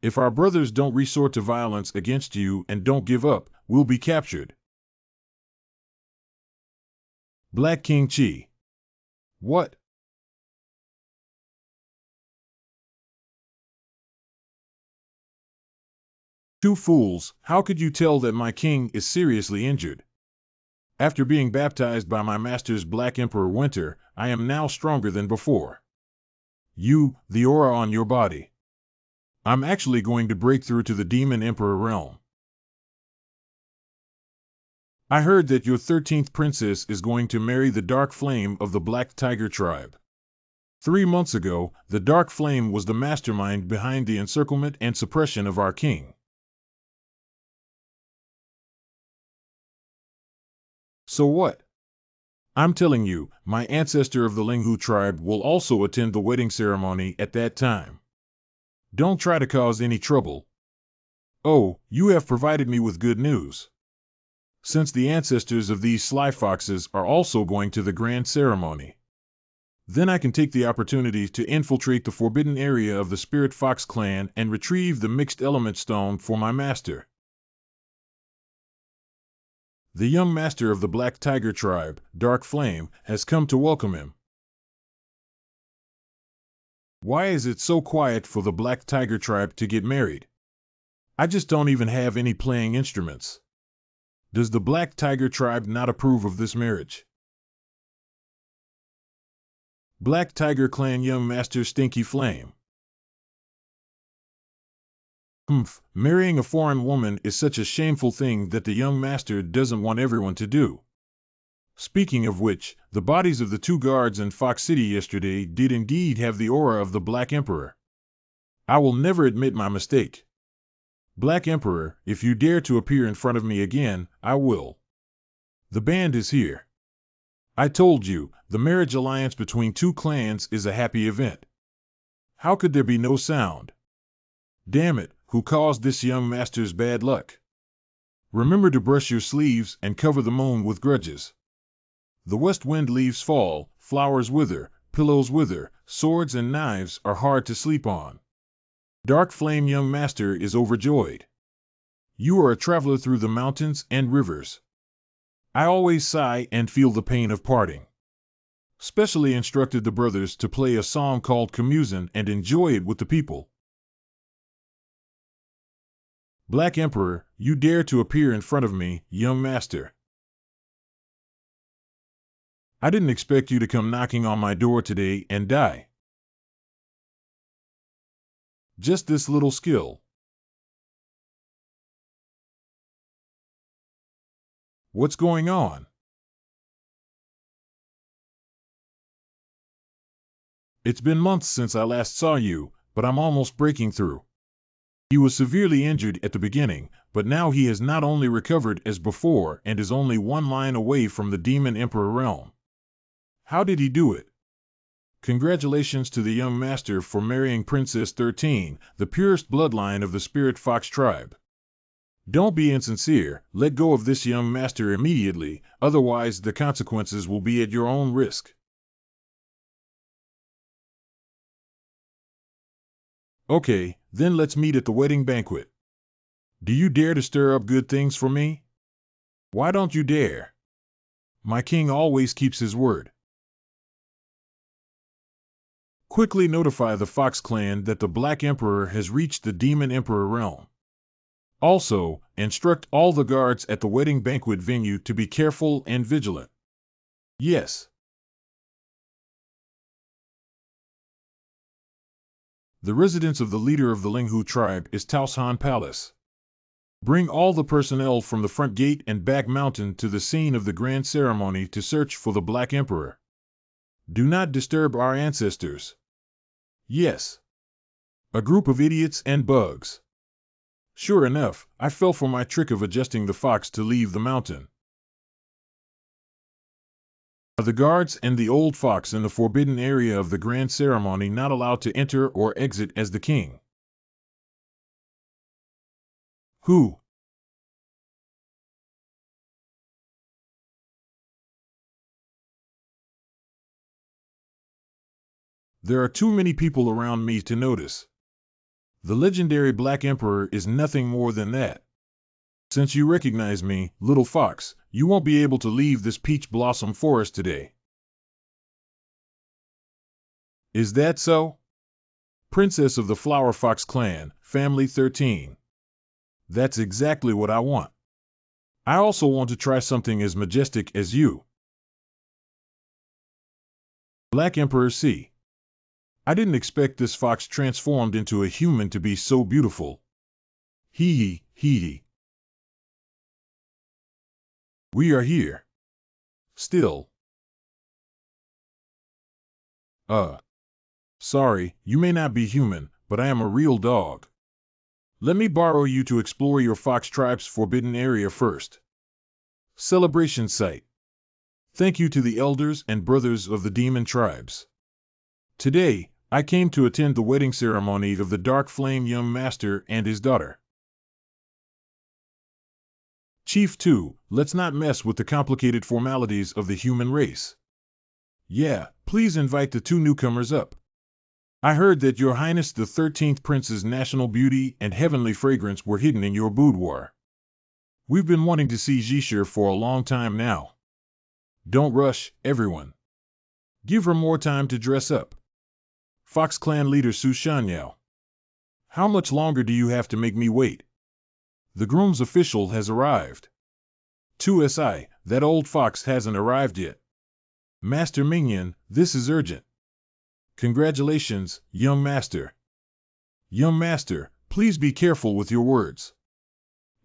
Speaker 1: If our brothers don't resort to violence against you and don't give up, we'll be captured. Black King Chi. What? Two fools, how could you tell that my king is seriously injured? After being baptized by my master's Black Emperor Winter, I am now stronger than before. You, the aura on your body. I'm actually going to break through to the Demon Emperor realm. I heard that your 13th princess is going to marry the Dark Flame of the Black Tiger tribe. 3 months ago, the Dark Flame was the mastermind behind the encirclement and suppression of our king. So what? I'm telling you, my ancestor of the Linghu tribe will also attend the wedding ceremony at that time. Don't try to cause any trouble. Oh, you have provided me with good news. Since the ancestors of these sly foxes are also going to the grand ceremony. Then I can take the opportunity to infiltrate the forbidden area of the Spirit Fox clan and retrieve the mixed element stone for my master. The young master of the Black Tiger tribe, Dark Flame, has come to welcome him. Why is it so quiet for the Black Tiger tribe to get married? I just don't even have any playing instruments. Does the Black Tiger tribe not approve of this marriage? Black Tiger Clan Young Master Stinky Flame. Marrying a foreign woman is such a shameful thing that the young master doesn't want everyone to do. Speaking of which, the bodies of the 2 guards in Fox City yesterday did indeed have the aura of the Black Emperor. I will never admit my mistake. Black Emperor, if you dare to appear in front of me again, I will. The band is here. I told you, the marriage alliance between 2 clans is a happy event. How could there be no sound? Damn it, who caused this young master's bad luck? Remember to brush your sleeves and cover the moon with grudges. The west wind leaves fall, flowers wither, pillows wither, swords and knives are hard to sleep on. Dark Flame Young Master is overjoyed. You are a traveler through the mountains and rivers. I always sigh and feel the pain of parting. Specially instructed the brothers to play a song called Camusin and enjoy it with the people. Black Emperor, you dare to appear in front of me, young master. I didn't expect you to come knocking on my door today and die. Just this little skill. What's going on? It's been months since I last saw you, but I'm almost breaking through. He was severely injured at the beginning, but now he has not only recovered as before and is only 1 line away from the Demon Emperor realm. How did he do it? Congratulations to the young master for marrying Princess 13, the purest bloodline of the Spirit Fox tribe. Don't be insincere, let go of this young master immediately, otherwise the consequences will be at your own risk. Okay, then let's meet at the wedding banquet. Do you dare to stir up good things for me? Why don't you dare? My king always keeps his word. Quickly notify the Fox clan that the Black Emperor has reached the Demon Emperor realm. Also, instruct all the guards at the wedding banquet venue to be careful and vigilant. Yes. The residence of the leader of the Linghu tribe is Taoshan Palace. Bring all the personnel from the front gate and back mountain to the scene of the grand ceremony to search for the Black Emperor. Do not disturb our ancestors. Yes. A group of idiots and bugs. Sure enough, I fell for my trick of adjusting the fox to leave the mountain. Are the guards and the old fox in the forbidden area of the grand ceremony not allowed to enter or exit as the king? Who? There are too many people around me to notice. The legendary Black Emperor is nothing more than that. Since you recognize me, little fox, you won't be able to leave this peach blossom forest today. Is that so? Princess of the Flower Fox clan, family 13. That's exactly what I want. I also want to try something as majestic as you. Black Emperor C. I didn't expect this fox transformed into a human to be so beautiful. Hee hee. We are here. Still. Sorry, you may not be human, but I am a real dog. Let me borrow you to explore your fox tribe's forbidden area first. Celebration site. Thank you to the elders and brothers of the demon tribes. Today, I came to attend the wedding ceremony of the Dark Flame young master and his daughter. Chief 2, let's not mess with the complicated formalities of the human race. Yeah, please invite the 2 newcomers up. I heard that Your Highness the 13th Prince's national beauty and heavenly fragrance were hidden in your boudoir. We've been wanting to see Jishir for a long time now. Don't rush, everyone. Give her more time to dress up. Fox Clan leader Su Shanyao. How much longer do you have to make me wait? The groom's official has arrived. 2SI, that old fox hasn't arrived yet. Master Minion, this is urgent. Congratulations, young master. Young master, please be careful with your words.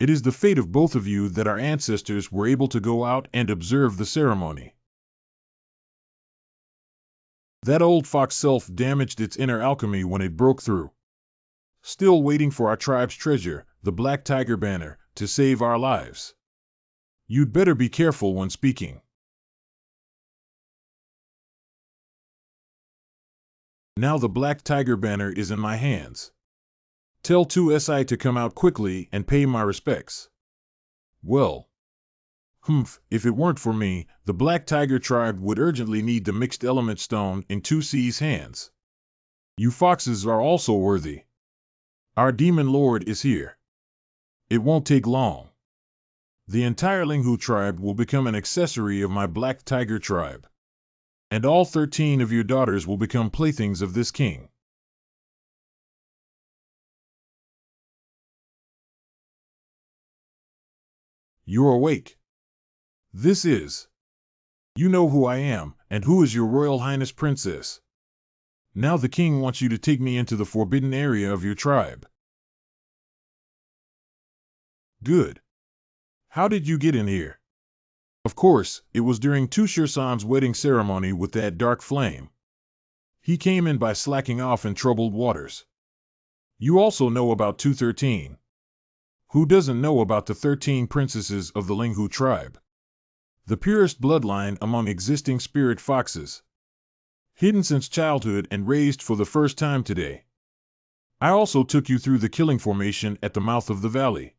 Speaker 1: It is the fate of both of you that our ancestors were able to go out and observe the ceremony. That old fox self-damaged its inner alchemy when it broke through. Still waiting for our tribe's treasure, the Black Tiger banner, to save our lives. You'd better be careful when speaking. Now the Black Tiger banner is in my hands. Tell 2SI to come out quickly and pay my respects. Well, if it weren't for me, the Black Tiger tribe would urgently need the mixed element stone in 2C's hands. You foxes are also worthy. Our demon lord is here. It won't take long. The entire Linghu tribe will become an accessory of my Black Tiger tribe. And all 13 of your daughters will become playthings of this king. You're awake. This is. You know who I am, and who is your Royal Highness Princess. Now the king wants you to take me into the forbidden area of your tribe. Good. How did you get in here? Of course, it was during Tushirsan's wedding ceremony with that dark flame. He came in by slacking off in troubled waters. You also know about 213. Who doesn't know about the 13 princesses of the Linghu tribe? The purest bloodline among existing spirit foxes. Hidden since childhood and raised for the first time today. I also took you through the killing formation at the mouth of the valley.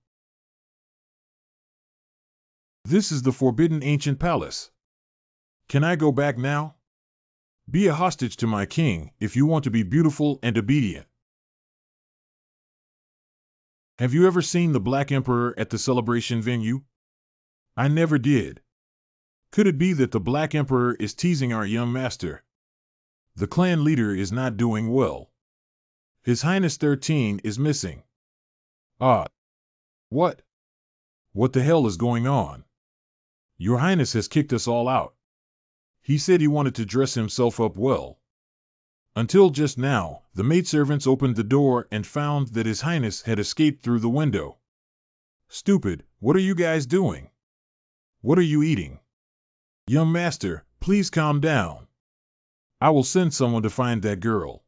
Speaker 1: This is the forbidden ancient palace. Can I go back now? Be a hostage to my king if you want to be beautiful and obedient. Have you ever seen the Black Emperor at the celebration venue? I never did. Could it be that the Black Emperor is teasing our young master? The clan leader is not doing well. His Highness 13 is missing. Ah. What? What the hell is going on? Your Highness has kicked us all out. He said he wanted to dress himself up well. Until just now, the maidservants opened the door and found that His Highness had escaped through the window. Stupid, what are you guys doing? What are you eating? Young master, please calm down. I will send someone to find that girl.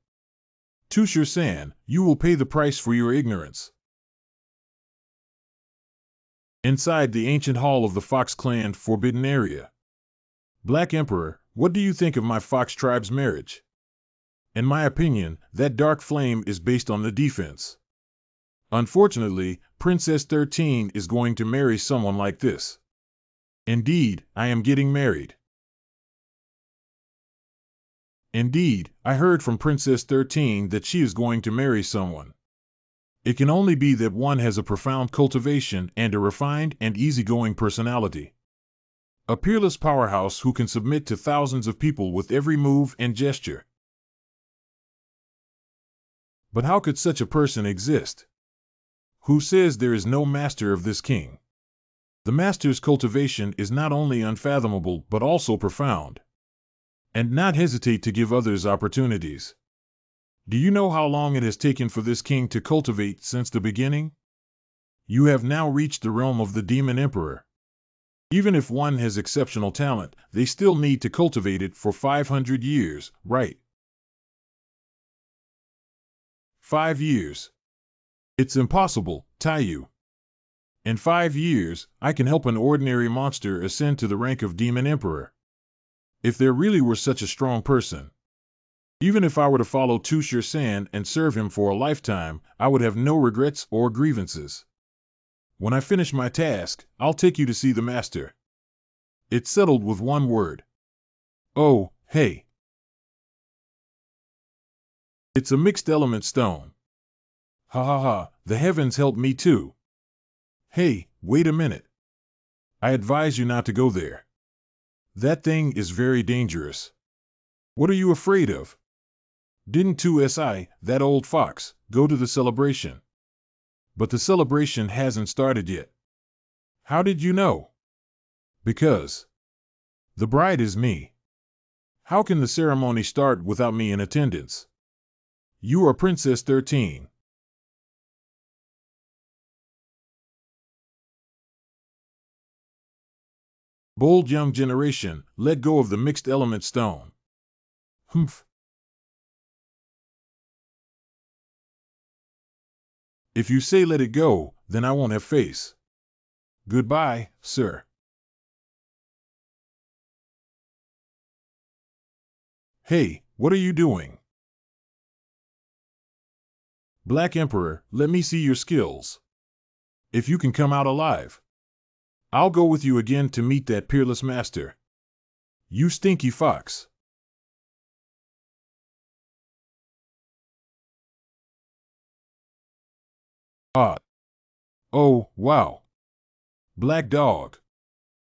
Speaker 1: Tushir-san, you will pay the price for your ignorance. Inside the ancient hall of the Fox Clan Forbidden Area. Black Emperor, what do you think of my Fox tribe's marriage? In my opinion, that dark flame is based on the defense. Unfortunately, Princess 13 is going to marry someone like this. Indeed, I am getting married. Indeed, I heard from Princess 13 that she is going to marry someone. It can only be that one has a profound cultivation and a refined and easygoing personality. A peerless powerhouse who can submit to thousands of people with every move and gesture. But how could such a person exist? Who says there is no master of this king? The master's cultivation is not only unfathomable but also profound. And not hesitate to give others opportunities. Do you know how long it has taken for this king to cultivate since the beginning? You have now reached the realm of the Demon Emperor. Even if one has exceptional talent, they still need to cultivate it for 500 years, right? 5 years. It's impossible, Taiyu. In 5 years, I can help an ordinary monster ascend to the rank of Demon Emperor. If there really were such a strong person. Even if I were to follow Tushir-san and serve him for a lifetime, I would have no regrets or grievances. When I finish my task, I'll take you to see the master. It's settled with one word. Oh, hey. It's a mixed element stone. Ha ha ha, the heavens help me too. Hey, wait a minute. I advise you not to go there. That thing is very dangerous. What are you afraid of? Didn't 2SI, that old fox, go to the celebration? But the celebration hasn't started yet. How did you know? Because the bride is me. How can the ceremony start without me in attendance? You are Princess 13. Bold young generation, let go of the mixed element stone. Humph. If you say let it go, then I won't have face. Goodbye, sir. Hey, what are you doing? Black Emperor, let me see your skills. If you can come out alive, I'll go with you again to meet that peerless master. You stinky fox. Ah. Oh, wow. Black dog.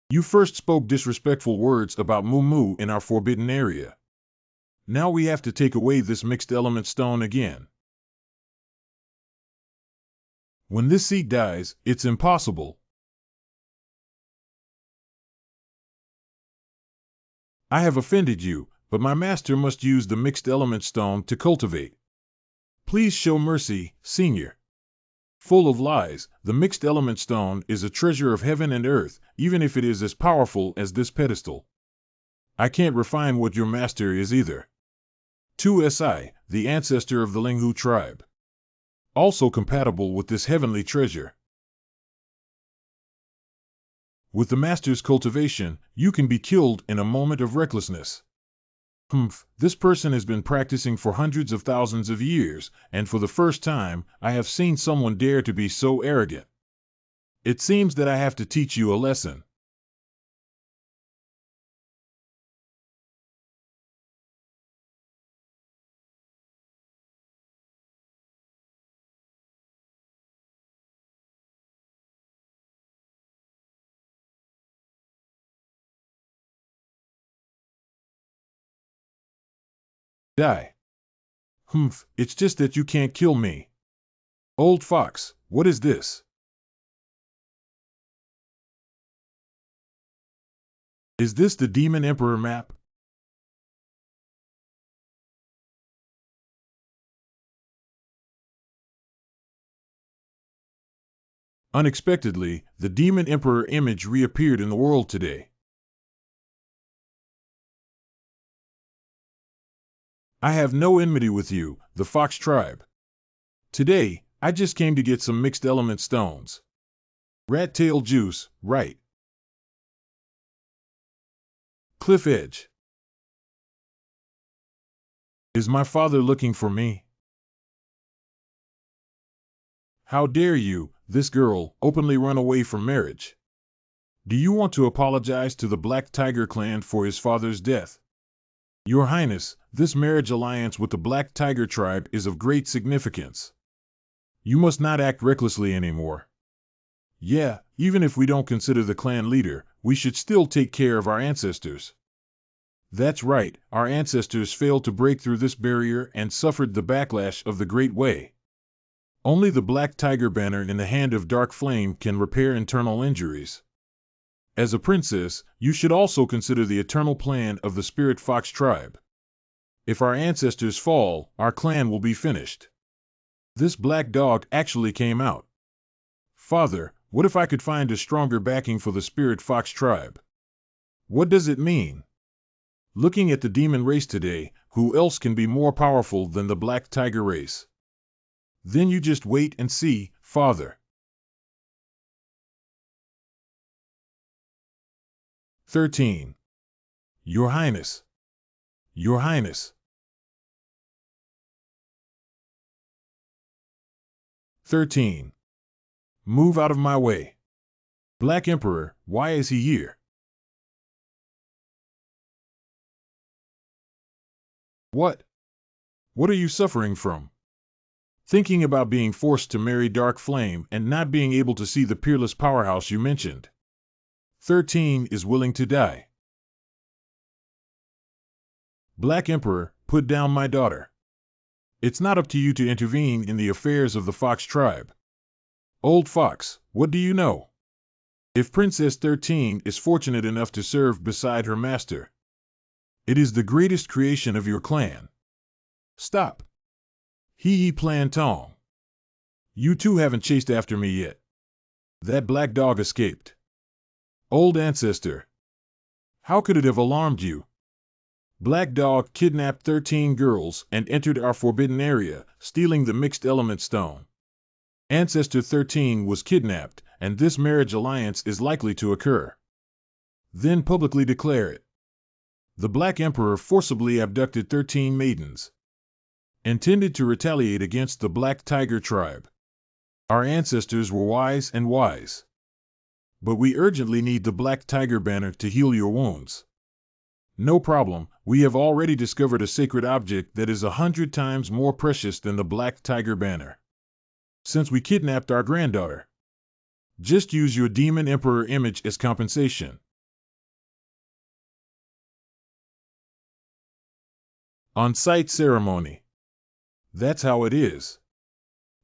Speaker 1: You first spoke disrespectful words about Moo Moo in our forbidden area. Now we have to take away this mixed element stone again. When this seed dies, it's impossible. I have offended you, but my master must use the mixed element stone to cultivate. Please show mercy, senior. Full of lies, the mixed element stone is a treasure of heaven and earth, even if it is as powerful as this pedestal. I can't refine what your master is either. 2Si, the ancestor of the Linghu tribe. Also compatible with this heavenly treasure. With the master's cultivation, you can be killed in a moment of recklessness. Humph, this person has been practicing for hundreds of thousands of years, and for the first time, I have seen someone dare to be so arrogant. It seems that I have to teach you a lesson. Die. Humph, it's just that you can't kill me. Old fox, what is this? Is this the Demon Emperor map? Unexpectedly, the Demon Emperor image reappeared in the world today. I have no enmity with you, the Fox tribe. Today, I just came to get some mixed element stones. Rat tail juice, right. Cliff edge. Is my father looking for me? How dare you, this girl, openly run away from marriage? Do you want to apologize to the Black Tiger clan for his father's death? Your Highness, this marriage alliance with the Black Tiger tribe is of great significance. You must not act recklessly anymore. Yeah, even if we don't consider the clan leader, we should still take care of our ancestors. That's right, our ancestors failed to break through this barrier and suffered the backlash of the Great Way. Only the Black Tiger banner in the hand of Dark Flame can repair internal injuries. As a princess, you should also consider the eternal plan of the Spirit Fox tribe. If our ancestors fall, our clan will be finished. This black dog actually came out. Father, what if I could find a stronger backing for the Spirit Fox tribe? What does it mean? Looking at the demon race today, who else can be more powerful than the Black Tiger race? Then you just wait and see, Father. 13. Your Highness. Your Highness. 13. Move out of my way. Black Emperor, why is he here? What? What are you suffering from? Thinking about being forced to marry Dark Flame and not being able to see the peerless powerhouse you mentioned. 13 is willing to die. Black Emperor, put down my daughter. It's not up to you to intervene in the affairs of the Fox tribe. Old Fox, what do you know? If Princess 13 is fortunate enough to serve beside her master, it is the greatest creation of your clan. Stop. Hee plan tong. You two haven't chased after me yet. That black dog escaped. Old ancestor. How could it have alarmed you? Black dog kidnapped 13 girls and entered our forbidden area, stealing the mixed element stone. Ancestor 13 was kidnapped, and this marriage alliance is likely to occur. Then publicly declare it. The Black Emperor forcibly abducted 13 maidens, intended to retaliate against the Black Tiger tribe. Our ancestors were wise and wise. But we urgently need the Black Tiger banner to heal your wounds. No problem, we have already discovered a sacred object that is 100 times more precious than the Black Tiger banner. Since we kidnapped our granddaughter, just use your Demon Emperor image as compensation. On-site ceremony. That's how it is.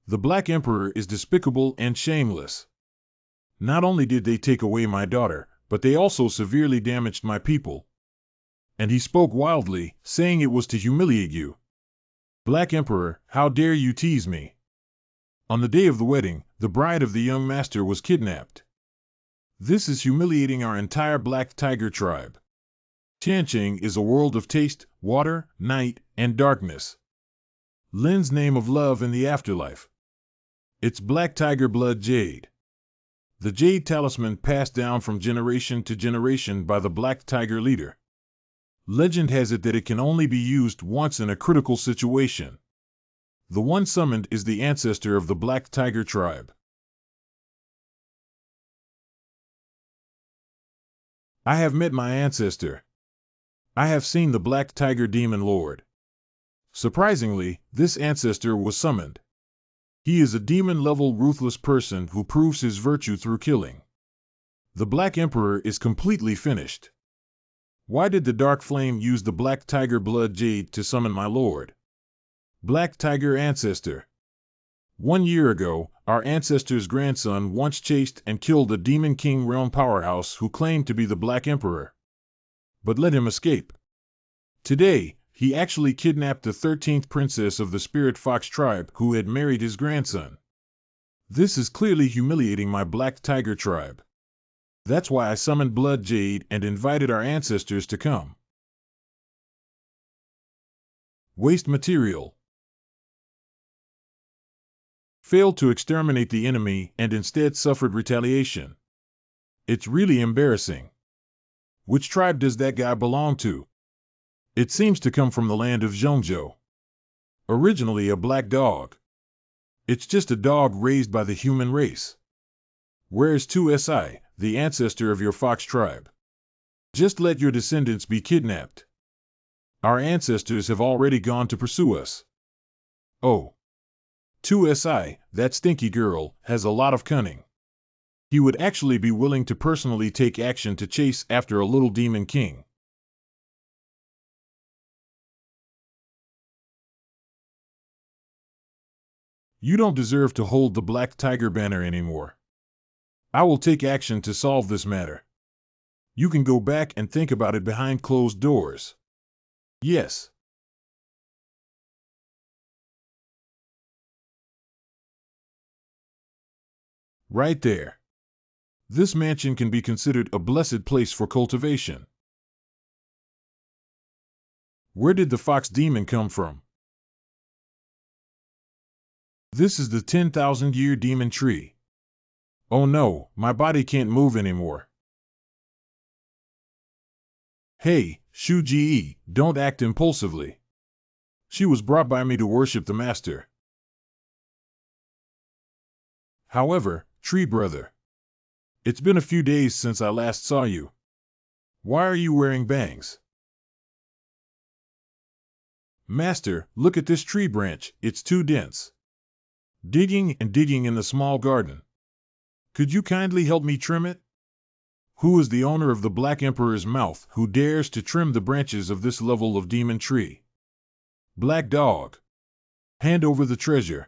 Speaker 1: The Black Emperor is despicable and shameless. Not only did they take away my daughter, but they also severely damaged my people. And he spoke wildly, saying it was to humiliate you. Black Emperor, how dare you tease me? On the day of the wedding, the bride of the young master was kidnapped. This is humiliating our entire Black Tiger tribe. Tianqing is a world of taste, water, night, and darkness. Lin's name of love in the afterlife. It's Black Tiger blood jade. The jade talisman passed down from generation to generation by the Black Tiger leader. Legend has it that it can only be used once in a critical situation. The one summoned is the ancestor of the Black Tiger tribe. I have met my ancestor. I have seen the Black Tiger Demon Lord. Surprisingly, this ancestor was summoned. He is a demon-level ruthless person who proves his virtue through killing. The Black Emperor is completely finished. Why did the Dark Flame use the Black Tiger blood jade to summon my lord? Black Tiger Ancestor. 1 year ago, our ancestor's grandson once chased and killed a Demon King realm powerhouse who claimed to be the Black Emperor, but let him escape. Today, he actually kidnapped the 13th princess of the Spirit Fox tribe who had married his grandson. This is clearly humiliating my Black Tiger tribe. That's why I summoned Blood Jade and invited our ancestors to come. Waste material. Failed to exterminate the enemy and instead suffered retaliation. It's really embarrassing. Which tribe does that guy belong to? It seems to come from the land of Zhongzhou. Originally a black dog. It's just a dog raised by the human race. Where's 2SI, the ancestor of your fox tribe? Just let your descendants be kidnapped. Our ancestors have already gone to pursue us. Oh. 2SI, that stinky girl, has a lot of cunning. He would actually be willing to personally take action to chase after a little demon king. You don't deserve to hold the Black Tiger banner anymore. I will take action to solve this matter. You can go back and think about it behind closed doors. Yes. Right there. This mansion can be considered a blessed place for cultivation. Where did the fox demon come from? This is the 10,000-year demon tree. Oh no, my body can't move anymore. Hey, Shu Ji, don't act impulsively. She was brought by me to worship the master. However, Tree Brother, it's been a few days since I last saw you. Why are you wearing bangs? Master, look at this tree branch, it's too dense. Digging and digging in the small garden. Could you kindly help me trim it? Who is the owner of the Black Emperor's mouth who dares to trim the branches of this level of demon tree? Black Dog. Hand over the treasure.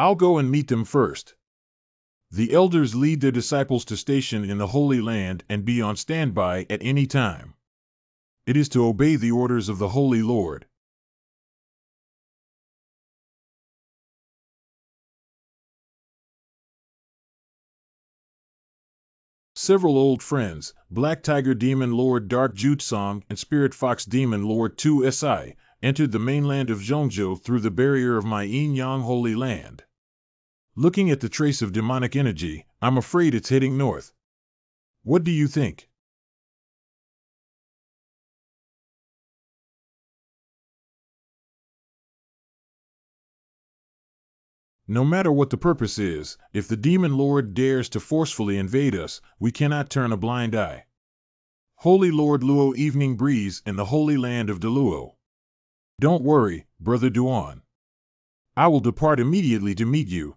Speaker 1: I'll go and meet them first. The elders lead their disciples to station in the Holy Land and be on standby at any time. It is to obey the orders of the Holy Lord. Several old friends, Black Tiger Demon Lord Dark Jutsong and Spirit Fox Demon Lord 2Si, entered the mainland of Zhongzhou through the barrier of my Yin-Yang Holy Land. Looking at the trace of demonic energy, I'm afraid it's heading north. What do you think? No matter what the purpose is, if the Demon Lord dares to forcefully invade us, we cannot turn a blind eye. Holy Lord Luo Evening Breeze in the Holy Land of Deluo. Don't worry, Brother Duan. I will depart immediately to meet you.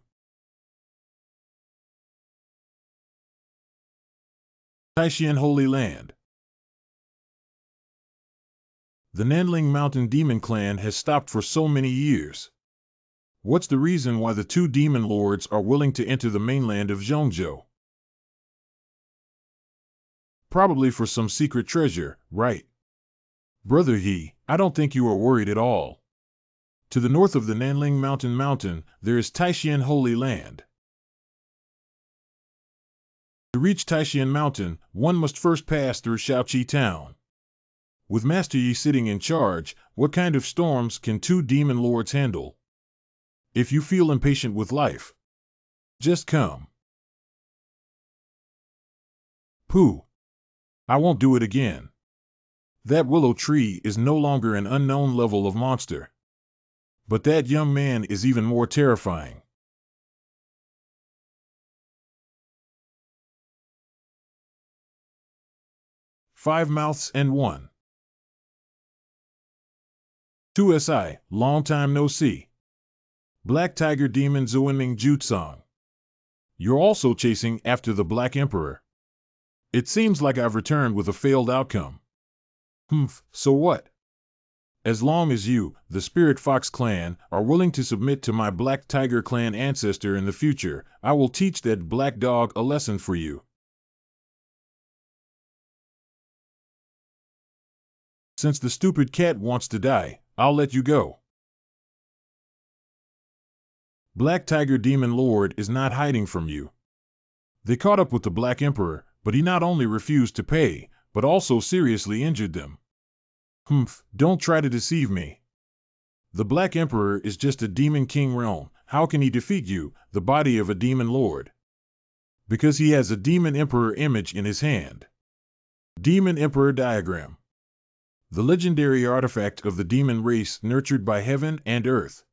Speaker 1: Taishan Holy Land. The Nanling Mountain Demon Clan has stopped for so many years. What's the reason why the two demon lords are willing to enter the mainland of Zhongzhou? Probably for some secret treasure, right? Brother He, I don't think you are worried at all. To the north of the Nanling Mountain, there is Taishan Holy Land. To reach Taishan Mountain, one must first pass through Shaoqi Town. With Master Yi sitting in charge, what kind of storms can two demon lords handle? If you feel impatient with life, just come. Pooh! I won't do it again. That willow tree is no longer an unknown level of monster. But that young man is even more terrifying. Five mouths and one. 2Si, long time no see. Black Tiger Demon Zuenming Jutsong. You're also chasing after the Black Emperor. It seems like I've returned with a failed outcome. So what? As long as you, the Spirit Fox clan, are willing to submit to my Black Tiger clan ancestor in the future, I will teach that black dog a lesson for you. Since the stupid cat wants to die, I'll let you go. Black Tiger Demon Lord is not hiding from you. They caught up with the Black Emperor, but he not only refused to pay, but also seriously injured them. Don't try to deceive me. The Black Emperor is just a demon king realm. How can he defeat you, the body of a demon lord? Because he has a demon emperor image in his hand. Demon Emperor Diagram. The legendary artifact of the demon race nurtured by heaven and earth.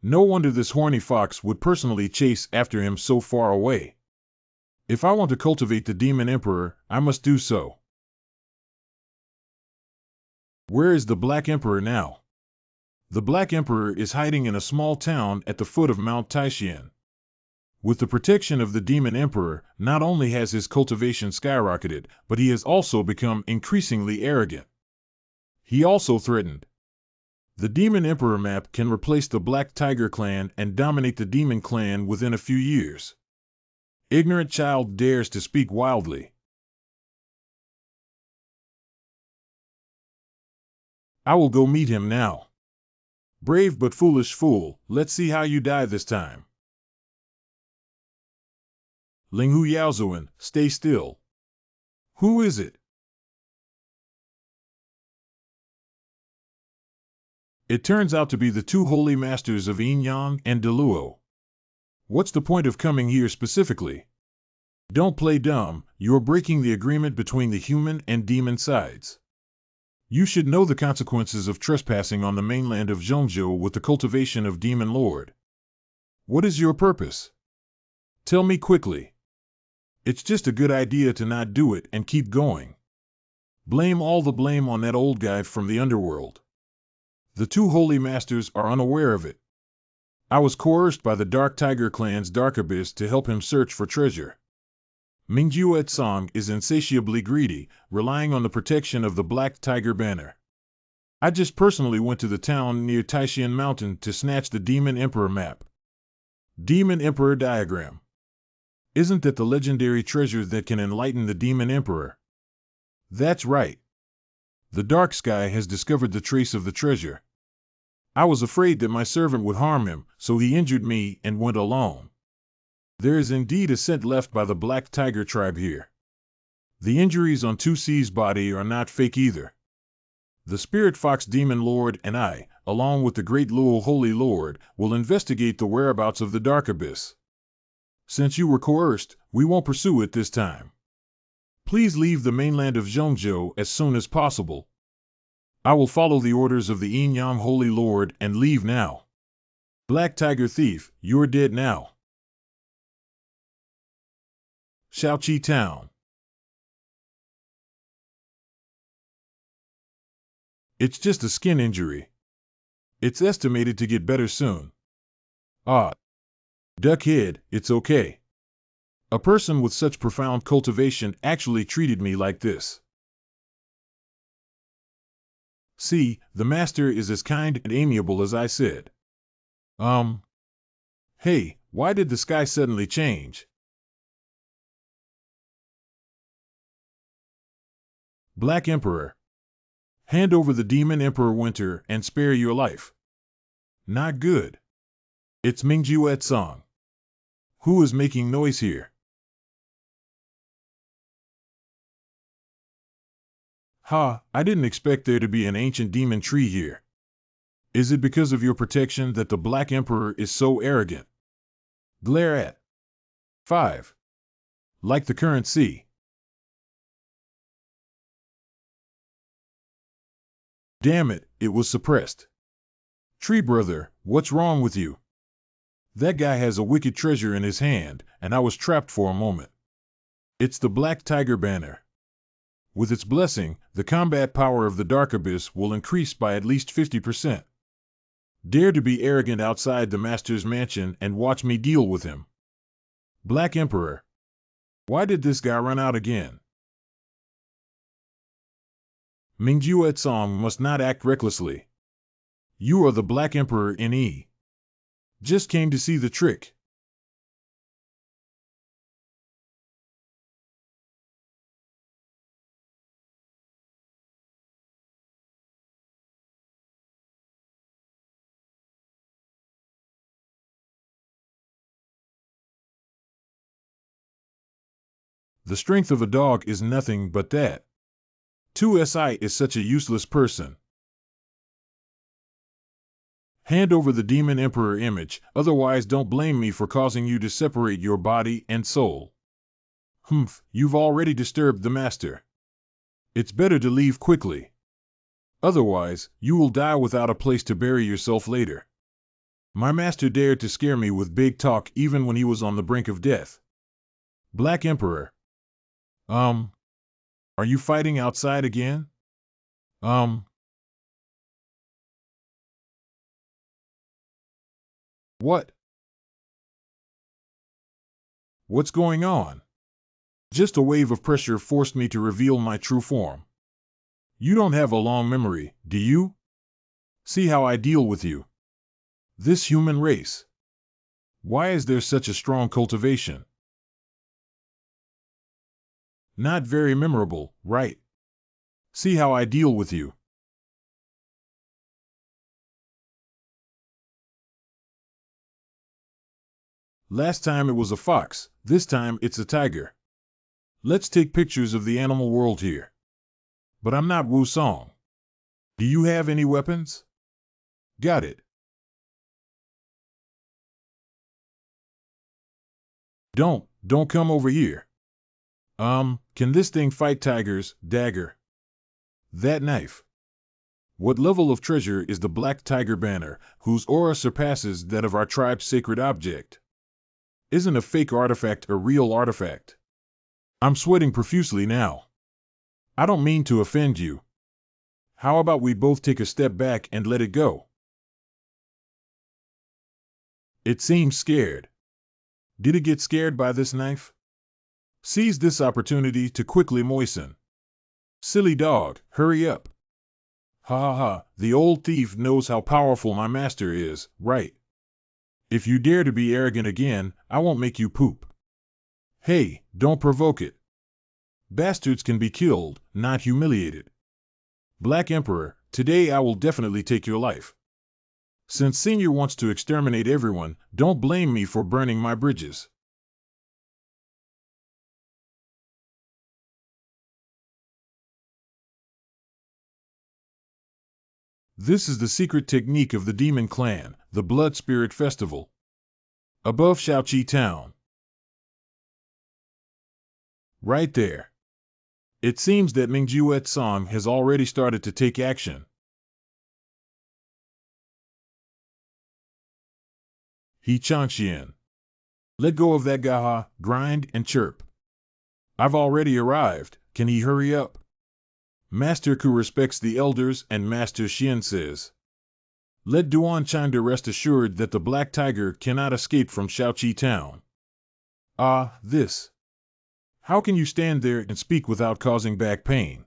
Speaker 1: No wonder this horny fox would personally chase after him so far away. If I want to cultivate the demon emperor, I must do so. Where is the Black Emperor now? The Black Emperor is hiding in a small town at the foot of Mount Taishan. With the protection of the Demon Emperor, not only has his cultivation skyrocketed, but he has also become increasingly arrogant. He also threatened. The Demon Emperor map can replace the Black Tiger clan and dominate the Demon clan within a few years. Ignorant child dares to speak wildly. I will go meet him now. Brave but foolish fool, let's see how you die this time. Linghu Yaozuan, stay still. Who is it? It turns out to be the two holy masters of Yin-Yang and Deluo. What's the point of coming here specifically? Don't play dumb, you're breaking the agreement between the human and demon sides. You should know the consequences of trespassing on the mainland of Zhongzhou with the cultivation of Demon Lord. What is your purpose? Tell me quickly. It's just a good idea to not do it and keep going. Blame all the blame on that old guy from the underworld. The two holy masters are unaware of it. I was coerced by the Dark Tiger clan's Dark Abyss to help him search for treasure. Mingjiu Song is insatiably greedy, relying on the protection of the Black Tiger banner. I just personally went to the town near Taishan Mountain to snatch the Demon Emperor map. Demon Emperor diagram. Isn't that the legendary treasure that can enlighten the Demon Emperor? That's right. The Dark Sky has discovered the trace of the treasure. I was afraid that my servant would harm him, so he injured me and went alone. There is indeed a scent left by the Black Tiger tribe here. The injuries on 2C's body are not fake either. The Spirit Fox Demon Lord and I, along with the Great Lul Holy Lord, will investigate the whereabouts of the Dark Abyss. Since you were coerced, we won't pursue it this time. Please leave the mainland of Zhongzhou as soon as possible. I will follow the orders of the Yin-Yang Holy Lord and leave now. Black Tiger Thief, you're dead now. Shaoqi Town. It's just a skin injury. It's estimated to get better soon. Ah. Duckhead, it's okay. A person with such profound cultivation actually treated me like this. See, the master is as kind and amiable as I said. Hey, why did the sky suddenly change? Black Emperor. Hand over the Demon Emperor Winter and spare your life. Not good. It's Mingjuet Song. Who is making noise here? Ha, I didn't expect there to be an ancient demon tree here. Is it because of your protection that the Black Emperor is so arrogant? Glare at. 5. Like the current sea. Damn it, it was suppressed. Tree brother, what's wrong with you? That guy has a wicked treasure in his hand, and I was trapped for a moment. It's the Black Tiger banner. With its blessing, the combat power of the Dark Abyss will increase by at least 50%. Dare to be arrogant outside the Master's mansion and watch me deal with him. Black Emperor. Why did this guy run out again? Mingjuet Song must not act recklessly. You are the Black Emperor NE. Just came to see the trick. The strength of a dog is nothing but that. 2SI is such a useless person. Hand over the Demon Emperor image, otherwise don't blame me for causing you to separate your body and soul. Humph, you've already disturbed the Master. It's better to leave quickly. Otherwise, you will die without a place to bury yourself later. My master dared to scare me with big talk even when he was on the brink of death. Black Emperor. Are you fighting outside again? What? What's going on? Just a wave of pressure forced me to reveal my true form. You don't have a long memory, do you? See how I deal with you. This human race. Why is there such a strong cultivation? Not very memorable, right? See how I deal with you. Last time it was a fox, this time it's a tiger. Let's take pictures of the animal world here. But I'm not Wu Song. Do you have any weapons? Got it. Don't come over here. Can this thing fight tigers, dagger? That knife. What level of treasure is the Black Tiger banner, whose aura surpasses that of our tribe's sacred object? Isn't a fake artifact a real artifact? I'm sweating profusely now. I don't mean to offend you. How about we both take a step back and let it go? It seems scared. Did it get scared by this knife? Seize this opportunity to quickly moisten. Silly dog, hurry up. Ha ha ha, the old thief knows how powerful my master is, right? If you dare to be arrogant again, I won't make you poop. Hey, don't provoke it. Bastards can be killed, not humiliated. Black Emperor, today I will definitely take your life. Since Senior wants to exterminate everyone, don't blame me for burning my bridges. This is the secret technique of the Demon Clan, the Blood Spirit Festival. Above Shaoqi Town. Right there. It seems that Mingjiuet Song has already started to take action. He Changxian. Let go of that gaha, grind, and chirp. I've already arrived, can he hurry up? Master Ku respects the elders and Master Xian says, let Duan Chanda rest assured that the Black Tiger cannot escape from Shaoqi Town. Ah, this. How can you stand there and speak without causing back pain?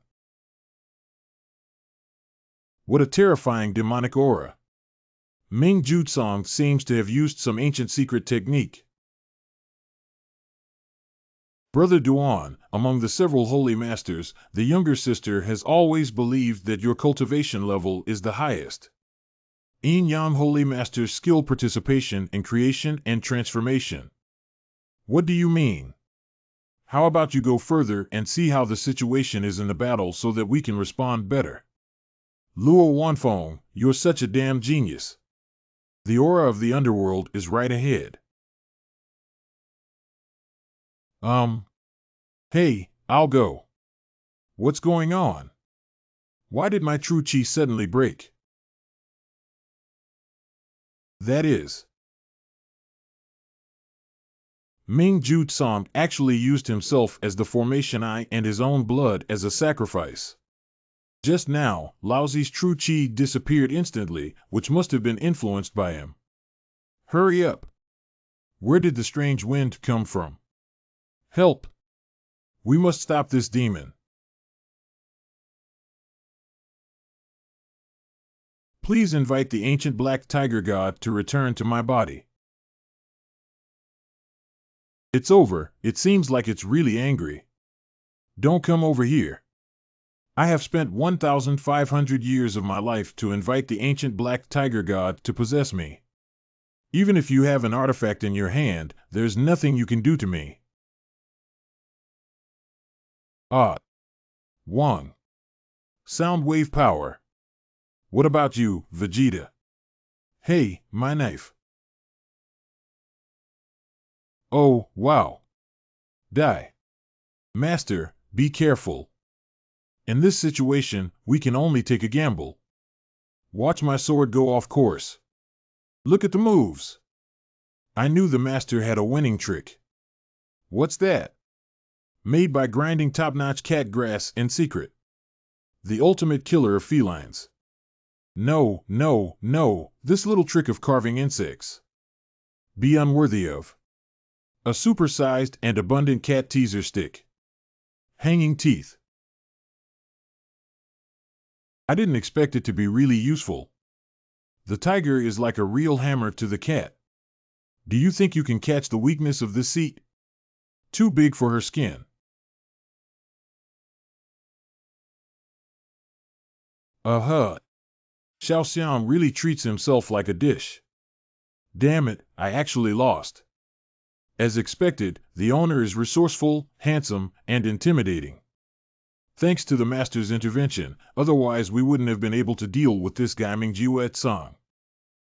Speaker 1: What a terrifying demonic aura. Ming Jutsong seems to have used some ancient secret technique. Brother Duan, among the several holy masters, the younger sister has always believed that your cultivation level is the highest. Yin Yang Holy Master's skill participation in creation and transformation. What do you mean? How about you go further and see how the situation is in the battle so that we can respond better? Luo Wanfeng, you're such a damn genius. The aura of the underworld is right ahead. Hey, I'll go. What's going on? Why did my true chi suddenly break? That is. Ming Jutsong actually used himself as the formation eye and his own blood as a sacrifice. Just now, Laozi's true chi disappeared instantly, which must have been influenced by him. Hurry up! Where did the strange wind come from? Help! We must stop this demon. Please invite the ancient black tiger god to return to my body. It's over, it seems like it's really angry. Don't come over here. I have spent 1,500 years of my life to invite the ancient black tiger god to possess me. Even if you have an artifact in your hand, there's nothing you can do to me. Ah. Wang. Sound wave power. What about you, Vegeta? Hey, my knife. Oh, wow. Die. Master, be careful. In this situation, we can only take a gamble. Watch my sword go off course. Look at the moves. I knew the master had a winning trick. What's that? Made by grinding top-notch cat grass in secret. The ultimate killer of felines. No, no, no, this little trick of carving insects. Be unworthy of. A supersized and abundant cat teaser stick. Hanging teeth. I didn't expect it to be really useful. The tiger is like a real hammer to the cat. Do you think you can catch the weakness of this seat? Too big for her skin. Xiao Xiang really treats himself like a dish. Damn it, I actually lost. As expected, the owner is resourceful, handsome, and intimidating. Thanks to the master's intervention, otherwise we wouldn't have been able to deal with this guy Mingjiuet Song.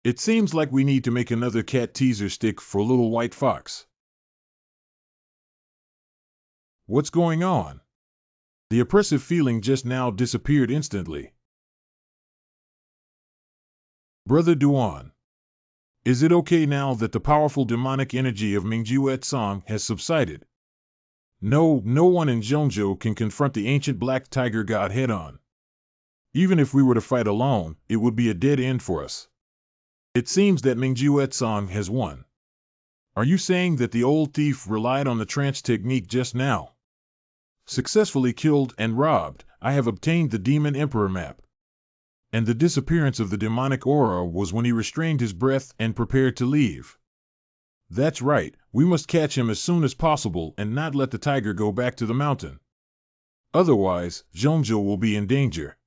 Speaker 1: It seems like we need to make another cat teaser stick for Little White Fox. What's going on? The oppressive feeling just now disappeared instantly. Brother Duan. Is it okay now that the powerful demonic energy of Mingjiuet Song has subsided? No one in Zhongzhou can confront the ancient black tiger god head-on. Even if we were to fight alone, it would be a dead end for us. It seems that Mingjiuet Song has won. Are you saying that the old thief relied on the trance technique just now? Successfully killed and robbed, I have obtained the Demon Emperor map. And the disappearance of the demonic aura was when he restrained his breath and prepared to leave. That's right, we must catch him as soon as possible and not let the tiger go back to the mountain. Otherwise, Zhongzhou will be in danger.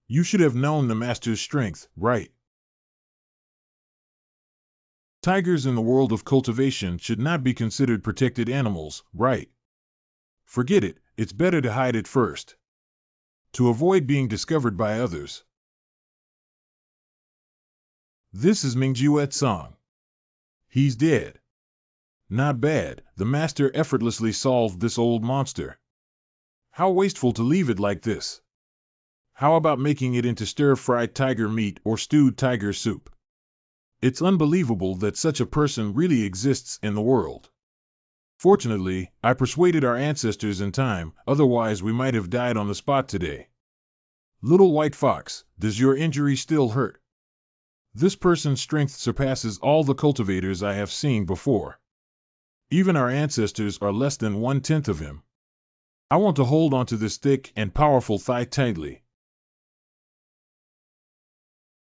Speaker 1: You should have known the master's strength, right? Tigers in the world of cultivation should not be considered protected animals, right? Forget it, it's better to hide it first, to avoid being discovered by others. This is Mingjuet's song. He's dead. Not bad, the master effortlessly solved this old monster. How wasteful to leave it like this. How about making it into stir-fried tiger meat or stewed tiger soup? It's unbelievable that such a person really exists in the world. Fortunately, I persuaded our ancestors in time, otherwise we might have died on the spot today. Little white fox, does your injury still hurt? This person's strength surpasses all the cultivators I have seen before. Even our ancestors are less than 1/10 of him. I want to hold onto this thick and powerful thigh tightly.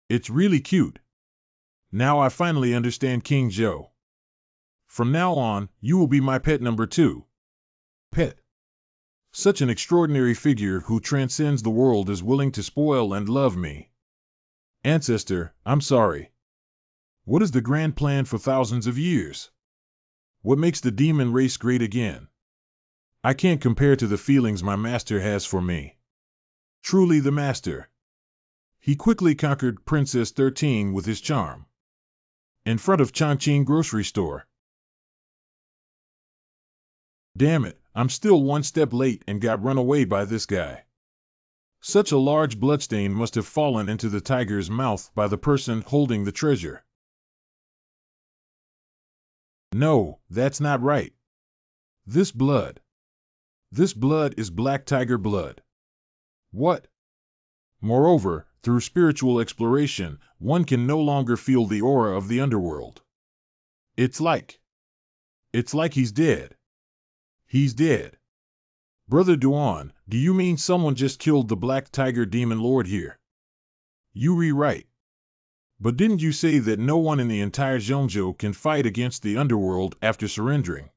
Speaker 1: It's really cute. Now I finally understand King Zhou. From now on, you will be my pet number 2. Pet. Such an extraordinary figure who transcends the world is willing to spoil and love me. Ancestor, I'm sorry. What is the grand plan for thousands of years? What makes the demon race great again? I can't compare to the feelings my master has for me. Truly the master. He quickly conquered Princess 13 with his charm. In front of Chongqing grocery store. Damn it, I'm still one step late and got run away by this guy. Such a large bloodstain must have fallen into the tiger's mouth by the person holding the treasure. No, that's not right. This blood is black tiger blood. What? Moreover, through spiritual exploration, one can no longer feel the aura of the underworld. It's like he's dead. He's dead. Brother Duan, do you mean someone just killed the black tiger demon lord here? You rewrite. But didn't you say that no one in the entire Zhongzhou can fight against the underworld after surrendering?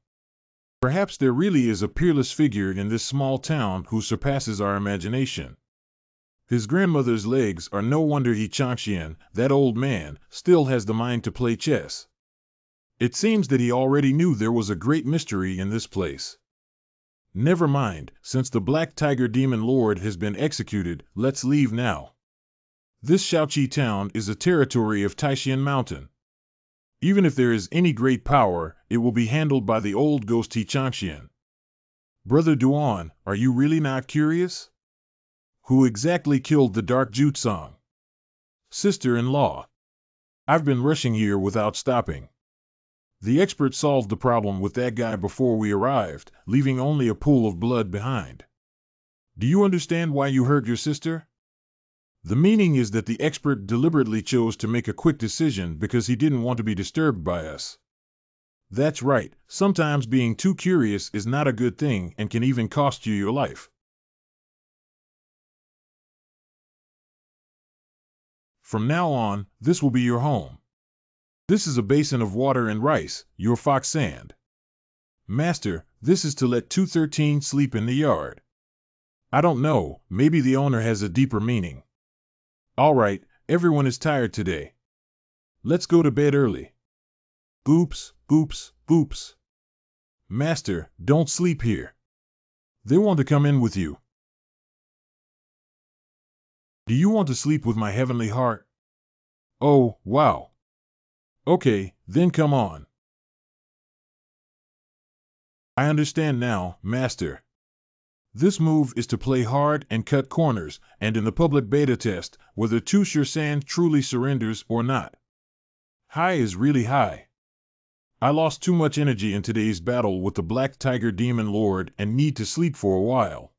Speaker 1: Perhaps there really is a peerless figure in this small town who surpasses our imagination. His grandmother's legs are no wonder Chongqian, that old man, still has the mind to play chess. It seems that he already knew there was a great mystery in this place. Never mind, since the Black Tiger Demon Lord has been executed, let's leave now. This Shaoqi town is a territory of Taishan Mountain. Even if there is any great power, it will be handled by the old ghost Chongqian. Brother Duan, are you really not curious? Who exactly killed the Dark Jutsong? Sister-in-law. I've been rushing here without stopping. The expert solved the problem with that guy before we arrived, leaving only a pool of blood behind. Do you understand why you hurt your sister? The meaning is that the expert deliberately chose to make a quick decision because he didn't want to be disturbed by us. That's right, sometimes being too curious is not a good thing and can even cost you your life. From now on, this will be your home. This is a basin of water and rice, your fox sand. Master, this is to let 213 sleep in the yard. I don't know, maybe the owner has a deeper meaning. All right, everyone is tired today. Let's go to bed early. Oops, oops, oops. Master, don't sleep here. They want to come in with you. Do you want to sleep with my heavenly heart? Oh, wow. Okay, then come on. I understand now, Master. This move is to play hard and cut corners, and in the public beta test, whether Tu Shan truly surrenders or not. High is really high. I lost too much energy in today's battle with the Black Tiger Demon Lord and need to sleep for a while.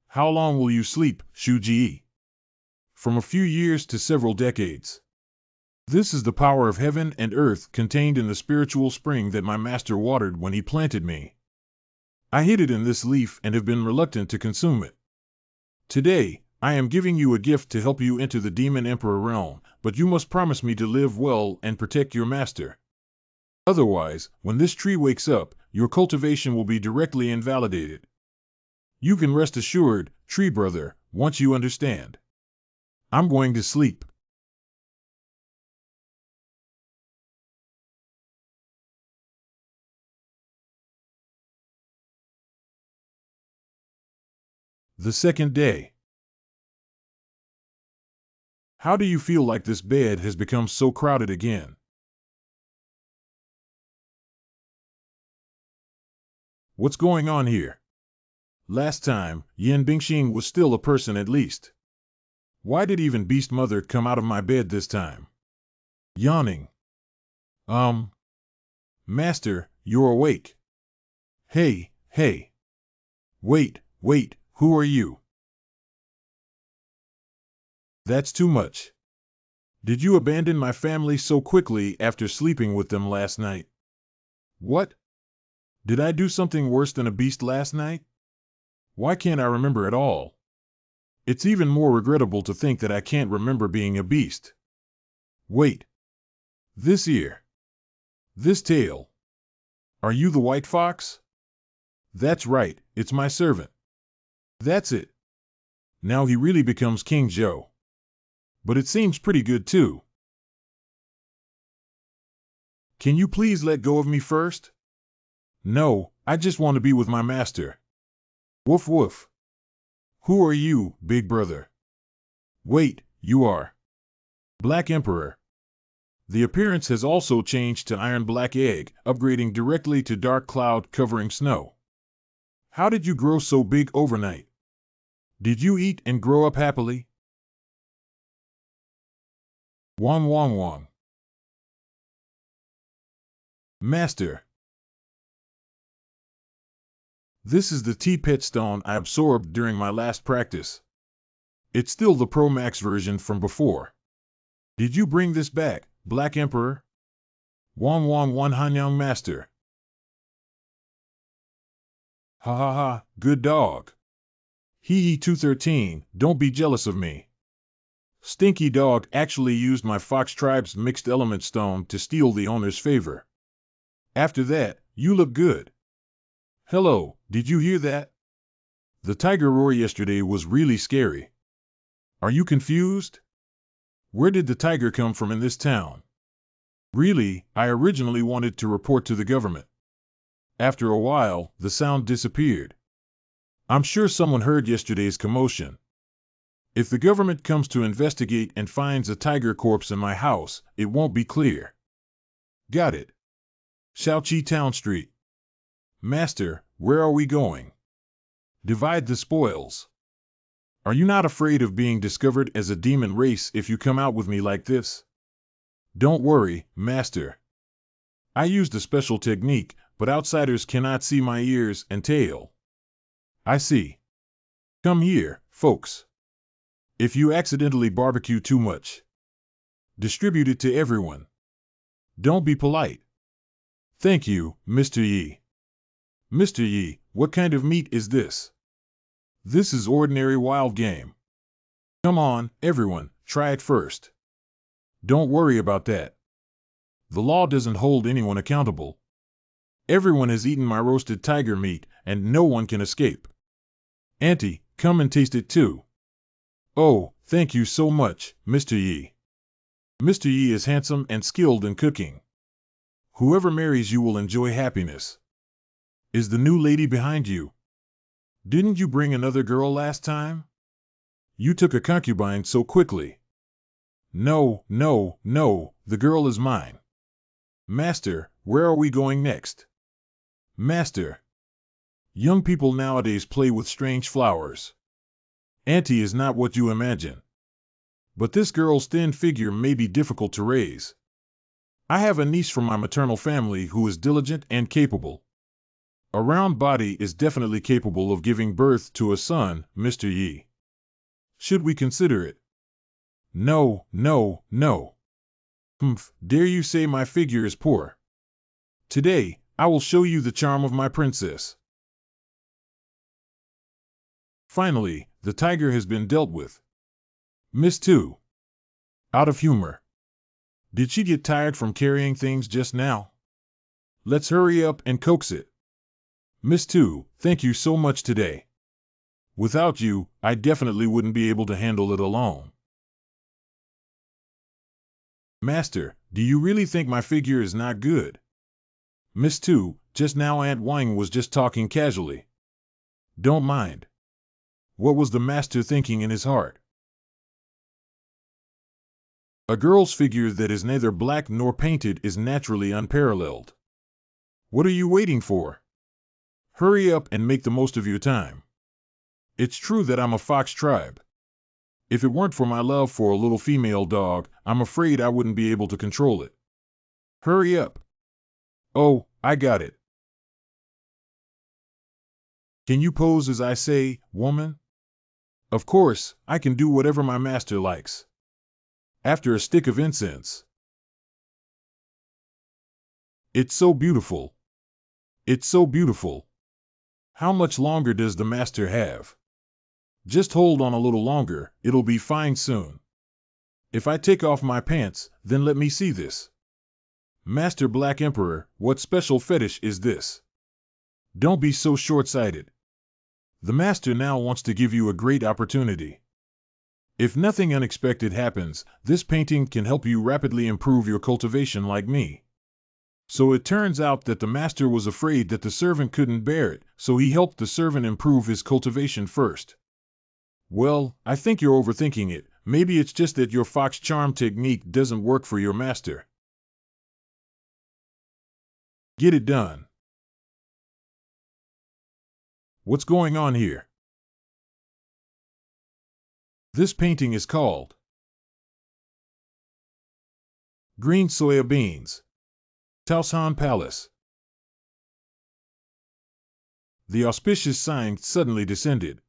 Speaker 1: How long will you sleep, Shu Ji? From a few years to several decades. This is the power of heaven and earth contained in the spiritual spring that my master watered when he planted me. I hid it in this leaf and have been reluctant to consume it. Today, I am giving you a gift to help you enter the Demon Emperor realm, but you must promise me to live well and protect your master. Otherwise, when this tree wakes up, your cultivation will be directly invalidated. You can rest assured, tree brother, once you understand. I'm going to sleep. The second day. How do you feel like this bed has become so crowded again? What's going on here? Last time, Yin Bingxing was still a person at least. Why did even Beast Mother come out of my bed this time? Yawning. Master, you're awake. Hey, hey. Wait, who are you? That's too much. Did you abandon my family so quickly after sleeping with them last night? What? Did I do something worse than a beast last night? Why can't I remember at all? It's even more regrettable to think that I can't remember being a beast. Wait. This ear. This tail. Are you the white fox? That's right, it's my servant. That's it. Now he really becomes King Joe. But it seems pretty good too. Can you please let go of me first? No, I just want to be with my master. Woof woof. Who are you, big brother? Wait, you are Black Emperor. The appearance has also changed to Iron Black Egg, upgrading directly to Dark Cloud covering snow. How did you grow so big overnight? Did you eat and grow up happily? Wong wong wong. Master. This is the T-Pet stone I absorbed during my last practice. It's still the Pro Max version from before. Did you bring this back, Black Emperor? Wong wong wan Hanyang Master. Ha ha ha, good dog. Hee 213, don't be jealous of me. Stinky Dog actually used my Fox Tribe's mixed element stone to steal the owner's favor. After that, you look good. Hello, did you hear that? The tiger roar yesterday was really scary. Are you confused? Where did the tiger come from in this town? Really, I originally wanted to report to the government. After a while, the sound disappeared. I'm sure someone heard yesterday's commotion. If the government comes to investigate and finds a tiger corpse in my house, it won't be clear. Got it. Shaoqi Town Street. Master, where are we going? Divide the spoils. Are you not afraid of being discovered as a demon race if you come out with me like this? Don't worry, Master. I used a special technique, but outsiders cannot see my ears and tail. I see. Come here, folks. If you accidentally barbecue too much, distribute it to everyone. Don't be polite. Thank you, Mr. Yi. Mr. Yi, what kind of meat is this? This is ordinary wild game. Come on, everyone, try it first. Don't worry about that. The law doesn't hold anyone accountable. Everyone has eaten my roasted tiger meat, and no one can escape. Auntie, come and taste it too. Oh, thank you so much, Mr. Yi. Mr. Yi is handsome and skilled in cooking. Whoever marries you will enjoy happiness. Is the new lady behind you? Didn't you bring another girl last time? You took a concubine so quickly. No, the girl is mine. Master, where are we going next? Master. Young people nowadays play with strange flowers. Auntie is not what you imagine. But this girl's thin figure may be difficult to raise. I have a niece from my maternal family who is diligent and capable. A round body is definitely capable of giving birth to a son, Mr. Yi. Should we consider it? No. Dare you say my figure is poor? Today, I will show you the charm of my princess. Finally, the tiger has been dealt with. Miss Two. Out of humor. Did she get tired from carrying things just now? Let's hurry up and coax it. Miss Two, thank you so much today. Without you, I definitely wouldn't be able to handle it alone. Master, do you really think my figure is not good? Miss Two, just now Aunt Wang was just talking casually. Don't mind. What was the master thinking in his heart? A girl's figure that is neither black nor painted is naturally unparalleled. What are you waiting for? Hurry up and make the most of your time. It's true that I'm a fox tribe. If it weren't for my love for a little female dog, I'm afraid I wouldn't be able to control it. Hurry up. Oh, I got it. Can you pose as I say, woman? Of course, I can do whatever my master likes. After a stick of incense. It's so beautiful. It's so beautiful. How much longer does the master have? Just hold on a little longer, it'll be fine soon. If I take off my pants, then let me see this. Master Black Emperor, what special fetish is this? Don't be so short-sighted. The master now wants to give you a great opportunity. If nothing unexpected happens, this painting can help you rapidly improve your cultivation like me. So it turns out that the master was afraid that the servant couldn't bear it, so he helped the servant improve his cultivation first. Well, I think you're overthinking it. Maybe it's just that your fox charm technique doesn't work for your master. Get it done. What's going on here? This painting is called Green Soya Beans. Taosan Palace. The auspicious sign suddenly descended.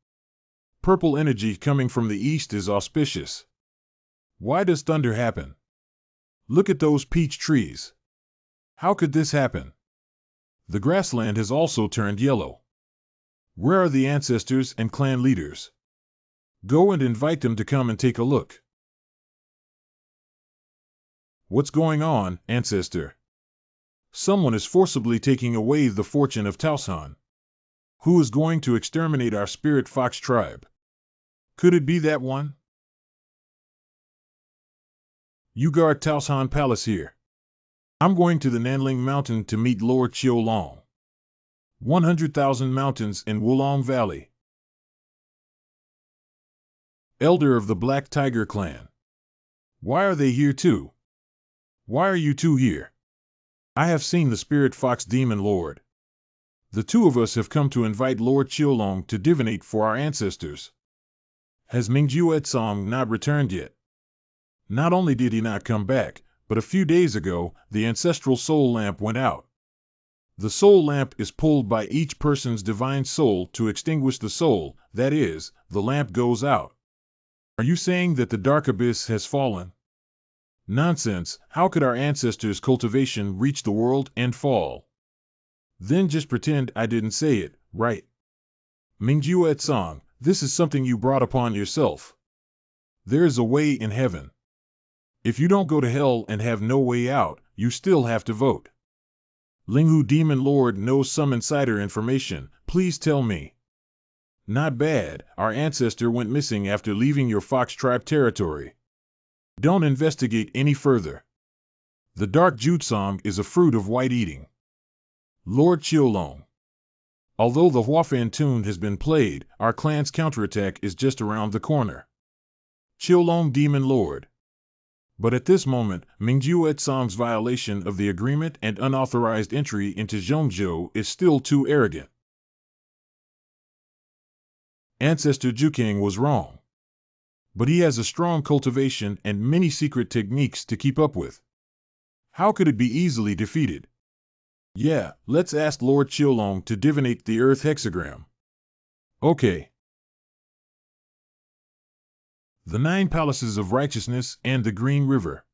Speaker 1: Purple energy coming from the east is auspicious. Why does thunder happen? Look at those peach trees. How could this happen? The grassland has also turned yellow. Where are the ancestors and clan leaders? Go and invite them to come and take a look. What's going on, ancestor? Someone is forcibly taking away the fortune of Taosan. Who is going to exterminate our spirit fox tribe? Could it be that one? You guard Taosan Palace here. I'm going to the Nanling Mountain to meet Lord Qiulong. 100,000 mountains in Wulong Valley. Elder of the Black Tiger Clan. Why are they here too? Why are you two here? I have seen the Spirit Fox Demon Lord. The two of us have come to invite Lord Qiulong to divinate for our ancestors. Has Mingju Etsong not returned yet? Not only did he not come back, but a few days ago, the ancestral soul lamp went out. The soul lamp is pulled by each person's divine soul to extinguish the soul, that is, the lamp goes out. Are you saying that the dark abyss has fallen? Nonsense, how could our ancestors' cultivation reach the world and fall? Then just pretend I didn't say it, right? Mingju Etsong, this is something you brought upon yourself. There is a way in heaven. If you don't go to hell and have no way out, you still have to vote. Linghu Demon Lord knows some insider information, please tell me. Not bad, our ancestor went missing after leaving your fox tribe territory. Don't investigate any further. The dark Jutsong is a fruit of white eating. Lord Qiulong. Although the Huafan tune has been played, our clan's counterattack is just around the corner. Qiulong Demon Lord. But at this moment, Mingju Etsong's violation of the agreement and unauthorized entry into Zhongzhou is still too arrogant. Ancestor Jukang was wrong. But he has a strong cultivation and many secret techniques to keep up with. How could it be easily defeated? Yeah, let's ask Lord Qiulong to divinate the Earth hexagram. Okay. The 9 Palaces of Righteousness and the Green River.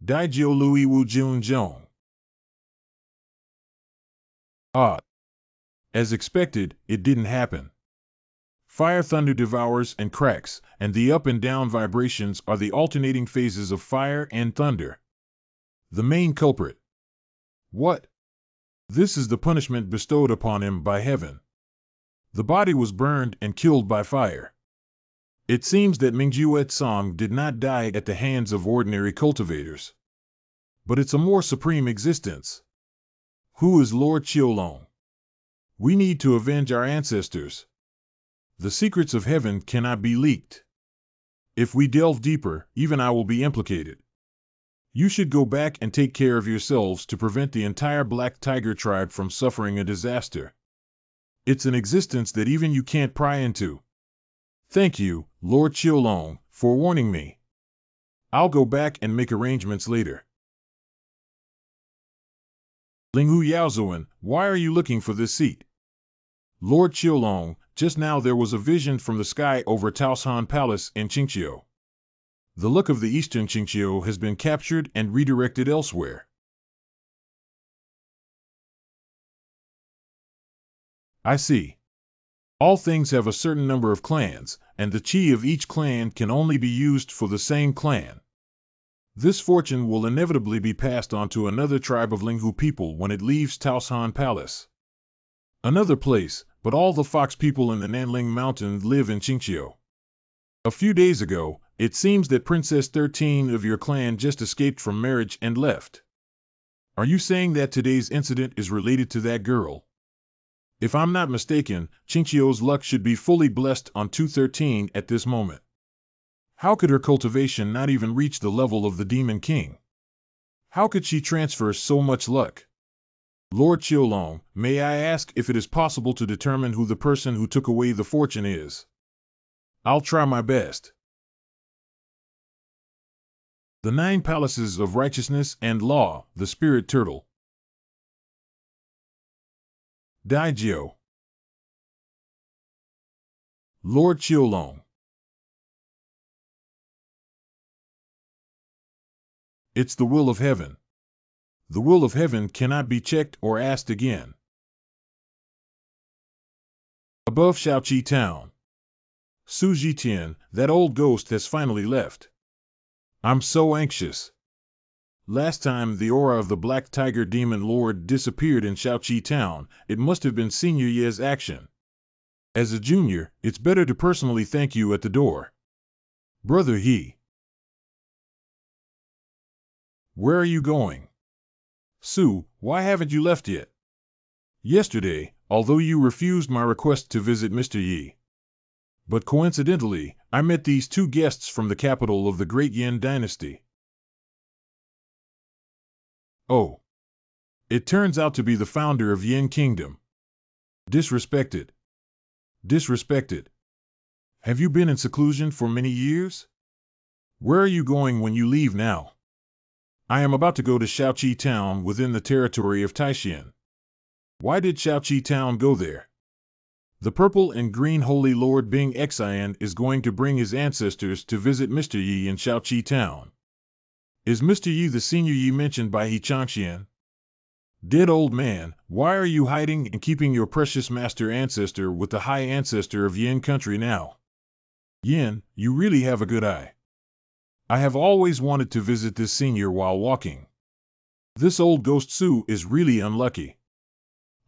Speaker 1: Daijiu Lui Wu Jun Zhong. Ah. As expected, it didn't happen. Fire thunder devours and cracks, and the up and down vibrations are the alternating phases of fire and thunder. The main culprit. What? This is the punishment bestowed upon him by heaven. The body was burned and killed by fire. It seems that Mingjuet Song did not die at the hands of ordinary cultivators. But it's a more supreme existence. Who is Lord Qiulong? We need to avenge our ancestors. The secrets of heaven cannot be leaked. If we delve deeper, even I will be implicated. You should go back and take care of yourselves to prevent the entire Black Tiger tribe from suffering a disaster. It's an existence that even you can't pry into. Thank you, Lord Qiulong, for warning me. I'll go back and make arrangements later. Linghu Yaozuan, why are you looking for this seat? Lord Qiulong, just now there was a vision from the sky over Taosan Palace in Qingqiu. The look of the eastern Qingqiu has been captured and redirected elsewhere. I see. All things have a certain number of clans, and the qi of each clan can only be used for the same clan. This fortune will inevitably be passed on to another tribe of Linghu people when it leaves Taosan Palace. Another place, but all the fox people in the Nanling Mountain live in Qingqiu. A few days ago, it seems that Princess 13 of your clan just escaped from marriage and left. Are you saying that today's incident is related to that girl? If I'm not mistaken, Qingqiu's luck should be fully blessed on 213 at this moment. How could her cultivation not even reach the level of the Demon King? How could she transfer so much luck? Lord Qiulong, may I ask if it is possible to determine who the person who took away the fortune is? I'll try my best. The 9 Palaces of Righteousness and Law, the Spirit Turtle. Daijio. Lord Qiulong. It's the will of heaven. The will of heaven cannot be checked or asked again. Above Shaoqi Town. Su Jitian, that old ghost has finally left. I'm so anxious. Last time the aura of the Black Tiger Demon Lord disappeared in Shaoqi Town, it must have been Senior Ye's action. As a junior, it's better to personally thank you at the door. Brother He. Where are you going? Su, why haven't you left yet? Yesterday, although you refused my request to visit Mr. Yi. But coincidentally, I met these 2 guests from the capital of the Great Yin Dynasty. Oh. It turns out to be the founder of Yin Kingdom. Disrespected. Disrespected. Have you been in seclusion for many years? Where are you going when you leave now? I am about to go to Shaoqi Town within the territory of Taishan. Why did Shaoqi Town go there? The purple and green Holy Lord Bing Xian is going to bring his ancestors to visit Mr. Yi in Shaoqi Town. Is Mr. Yi the senior Yi mentioned by He Changxian? Dead old man, why are you hiding and keeping your precious master ancestor with the high ancestor of Yin country now? Yin, you really have a good eye. I have always wanted to visit this senior while walking. This old ghost Su is really unlucky.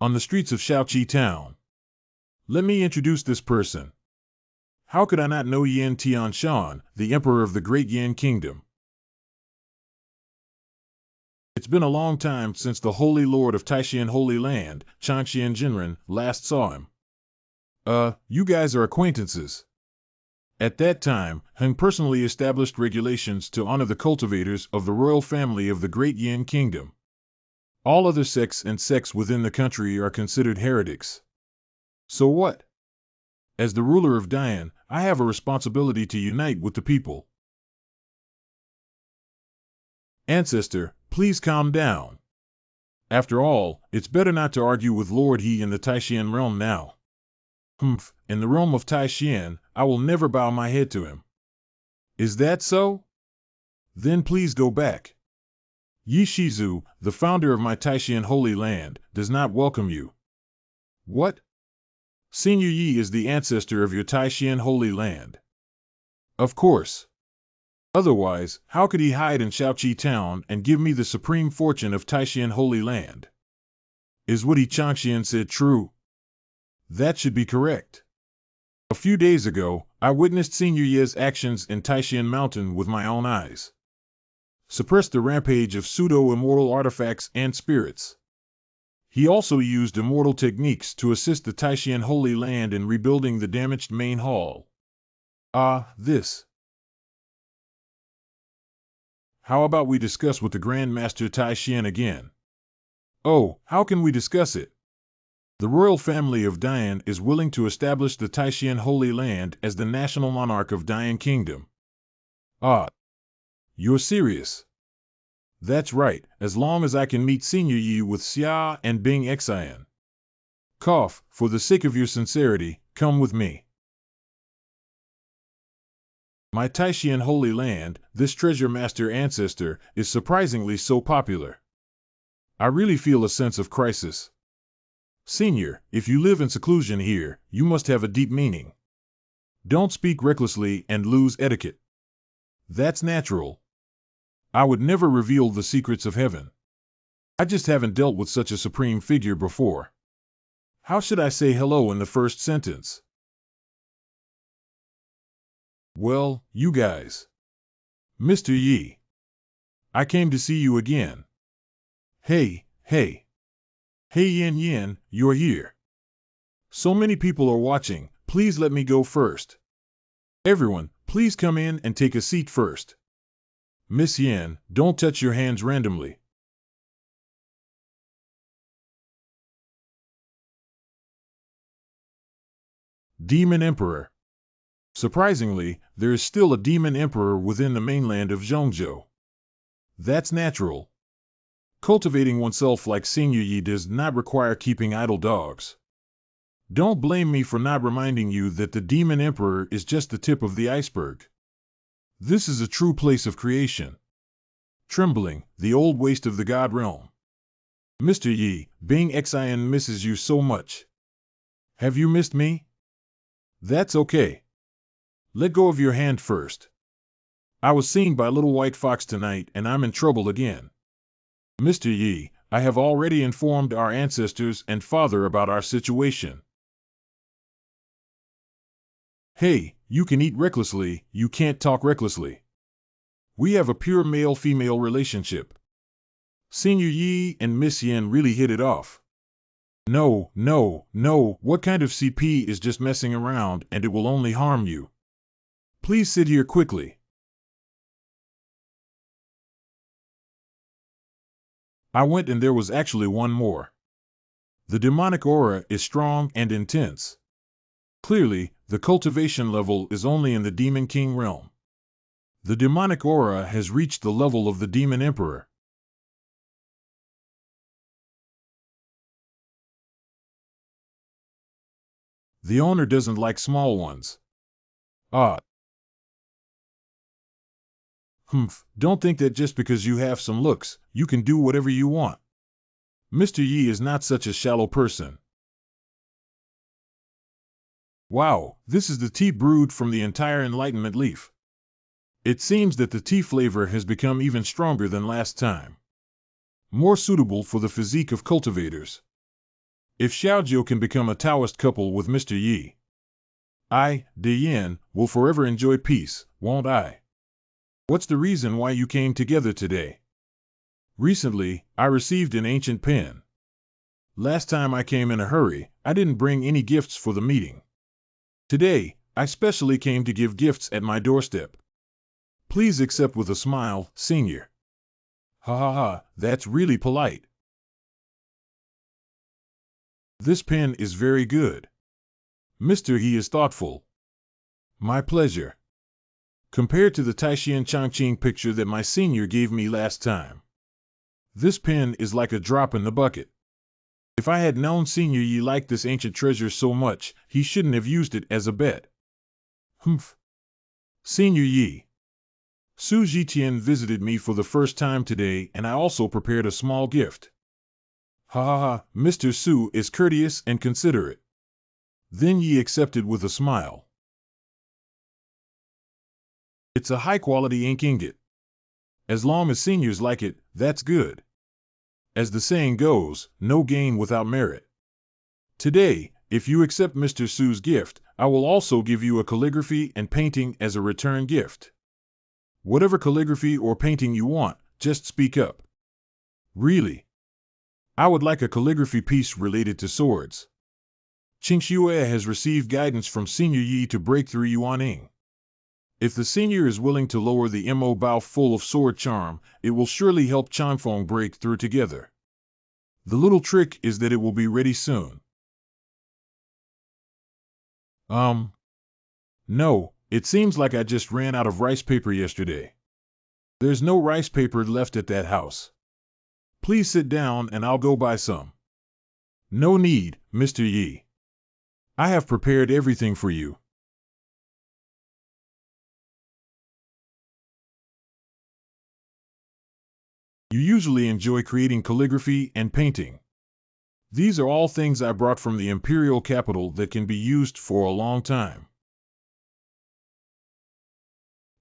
Speaker 1: On the streets of Shaoqi Town. Let me introduce this person. How could I not know Yin Tianshan, the emperor of the Great Yin Kingdom? It's been a long time since the Holy Lord of Taishan Holy Land, Changxian Jinren, last saw him. You guys are acquaintances. At that time, Heng personally established regulations to honor the cultivators of the royal family of the Great Yin Kingdom. All other sects and sects within the country are considered heretics. So what? As the ruler of Dian, I have a responsibility to unite with the people. Ancestor, please calm down. After all, it's better not to argue with Lord He in the Taishan realm now. In the realm of Taishan, I will never bow my head to him. Is that so? Then please go back. Yi Shizu, the founder of my Taishan Holy Land, does not welcome you. What? Senior Yi is the ancestor of your Taishan Holy Land. Of course. Otherwise, how could he hide in Shaoqi Town and give me the supreme fortune of Taishan Holy Land? Is what Yi Changxian said true? That should be correct. A few days ago, I witnessed Senior Ye's actions in Taishan Mountain with my own eyes. Suppressed the rampage of pseudo-immortal artifacts and spirits. He also used immortal techniques to assist the Taishan Holy Land in rebuilding the damaged main hall. This. How about we discuss with the Grand Master Taishan again? Oh, how can we discuss it? The royal family of Dian is willing to establish the Taishan Holy Land as the national monarch of Dian Kingdom. You're serious? That's right, as long as I can meet Senior Yi with Xia and Bing Xian. Cough, for the sake of your sincerity, come with me. My Taishan Holy Land, this treasure master ancestor, is surprisingly so popular. I really feel a sense of crisis. Senior, if you live in seclusion here, you must have a deep meaning. Don't speak recklessly and lose etiquette. That's natural. I would never reveal the secrets of heaven. I just haven't dealt with such a supreme figure before. How should I say hello in the first sentence? Well, you guys. Mr. Yi. I came to see you again. Hey. Hey Yin, you're here. So many people are watching, please let me go first. Everyone, please come in and take a seat first. Miss Yin, don't touch your hands randomly. Demon Emperor. Surprisingly, there is still a Demon Emperor within the mainland of Zhongzhou. That's natural. Cultivating oneself like Senior Yi does not require keeping idle dogs. Don't blame me for not reminding you that the Demon Emperor is just the tip of the iceberg. This is a true place of creation. Trembling, the old waste of the God realm. Mr. Yi, Bing Xian misses you so much. Have you missed me? That's okay. Let go of your hand first. I was seen by Little White Fox tonight and I'm in trouble again. Mr. Yi, I have already informed our ancestors and father about our situation. Hey, you can eat recklessly, you can't talk recklessly. We have a pure male-female relationship. Senior Yi and Miss Yin really hit it off. No, what kind of CP is just messing around and it will only harm you. Please sit here quickly. I went and there was actually one more. The demonic aura is strong and intense. Clearly, the cultivation level is only in the Demon King realm. The demonic aura has reached the level of the Demon Emperor. The owner doesn't like small ones. Don't think that just because you have some looks, you can do whatever you want. Mr. Yi is not such a shallow person. Wow, this is the tea brewed from the entire enlightenment leaf. It seems that the tea flavor has become even stronger than last time. More suitable for the physique of cultivators. If Xiaojiu can become a Taoist couple with Mr. Yi, I, De Yin, will forever enjoy peace, won't I? What's the reason why you came together today? Recently, I received an ancient pen. Last time I came in a hurry, I didn't bring any gifts for the meeting. Today, I specially came to give gifts at my doorstep. Please accept with a smile, Senior. That's really polite. This pen is very good. Mr. He is thoughtful. My pleasure. Compared to the Taishan Changqing picture that my senior gave me last time. This pen is like a drop in the bucket. If I had known Senior Yi liked this ancient treasure so much, he shouldn't have used it as a bet. Senior Yi. Su Zhitian visited me for the first time today and I also prepared a small gift. Mr. Su is courteous and considerate. Then Yi accepted with a smile. It's a high-quality ink ingot. As long as seniors like it, that's good. As the saying goes, no gain without merit. Today, if you accept Mr. Su's gift, I will also give you a calligraphy and painting as a return gift. Whatever calligraphy or painting you want, just speak up. Really? I would like a calligraphy piece related to swords. Qingxue has received guidance from Senior Yi to break through Yuan Ying. If the senior is willing to lower the Mo Bao full of sword charm, it will surely help Chanfeng break through together. The little trick is that it will be ready soon. No, it seems like I just ran out of rice paper yesterday. There's no rice paper left at that house. Please sit down and I'll go buy some. No need, Mr. Yi. I have prepared everything for you. You usually enjoy creating calligraphy and painting. These are all things I brought from the imperial capital that can be used for a long time.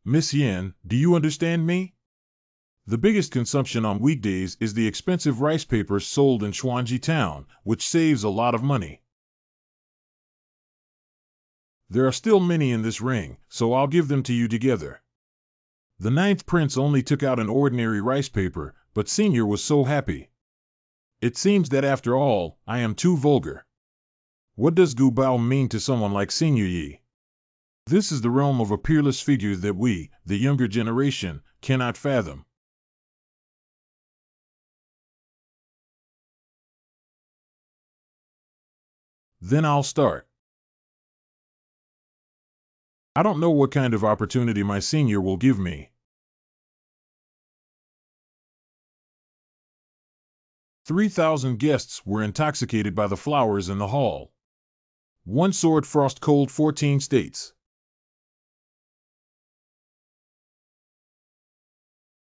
Speaker 1: Miss Yen, do you understand me? The biggest consumption on weekdays is the expensive rice paper sold in Xuanji town, which saves a lot of money. There are still many in this ring, so I'll give them to you together. The 9th prince only took out an ordinary rice paper, but Senior was so happy. It seems that after all, I am too vulgar. What does Gu Bao mean to someone like Senior Yi? This is the realm of a peerless figure that we, the younger generation, cannot fathom. Then I'll start. I don't know what kind of opportunity my senior will give me. 3,000 guests were intoxicated by the flowers in the hall. One sword frost cold 14 states.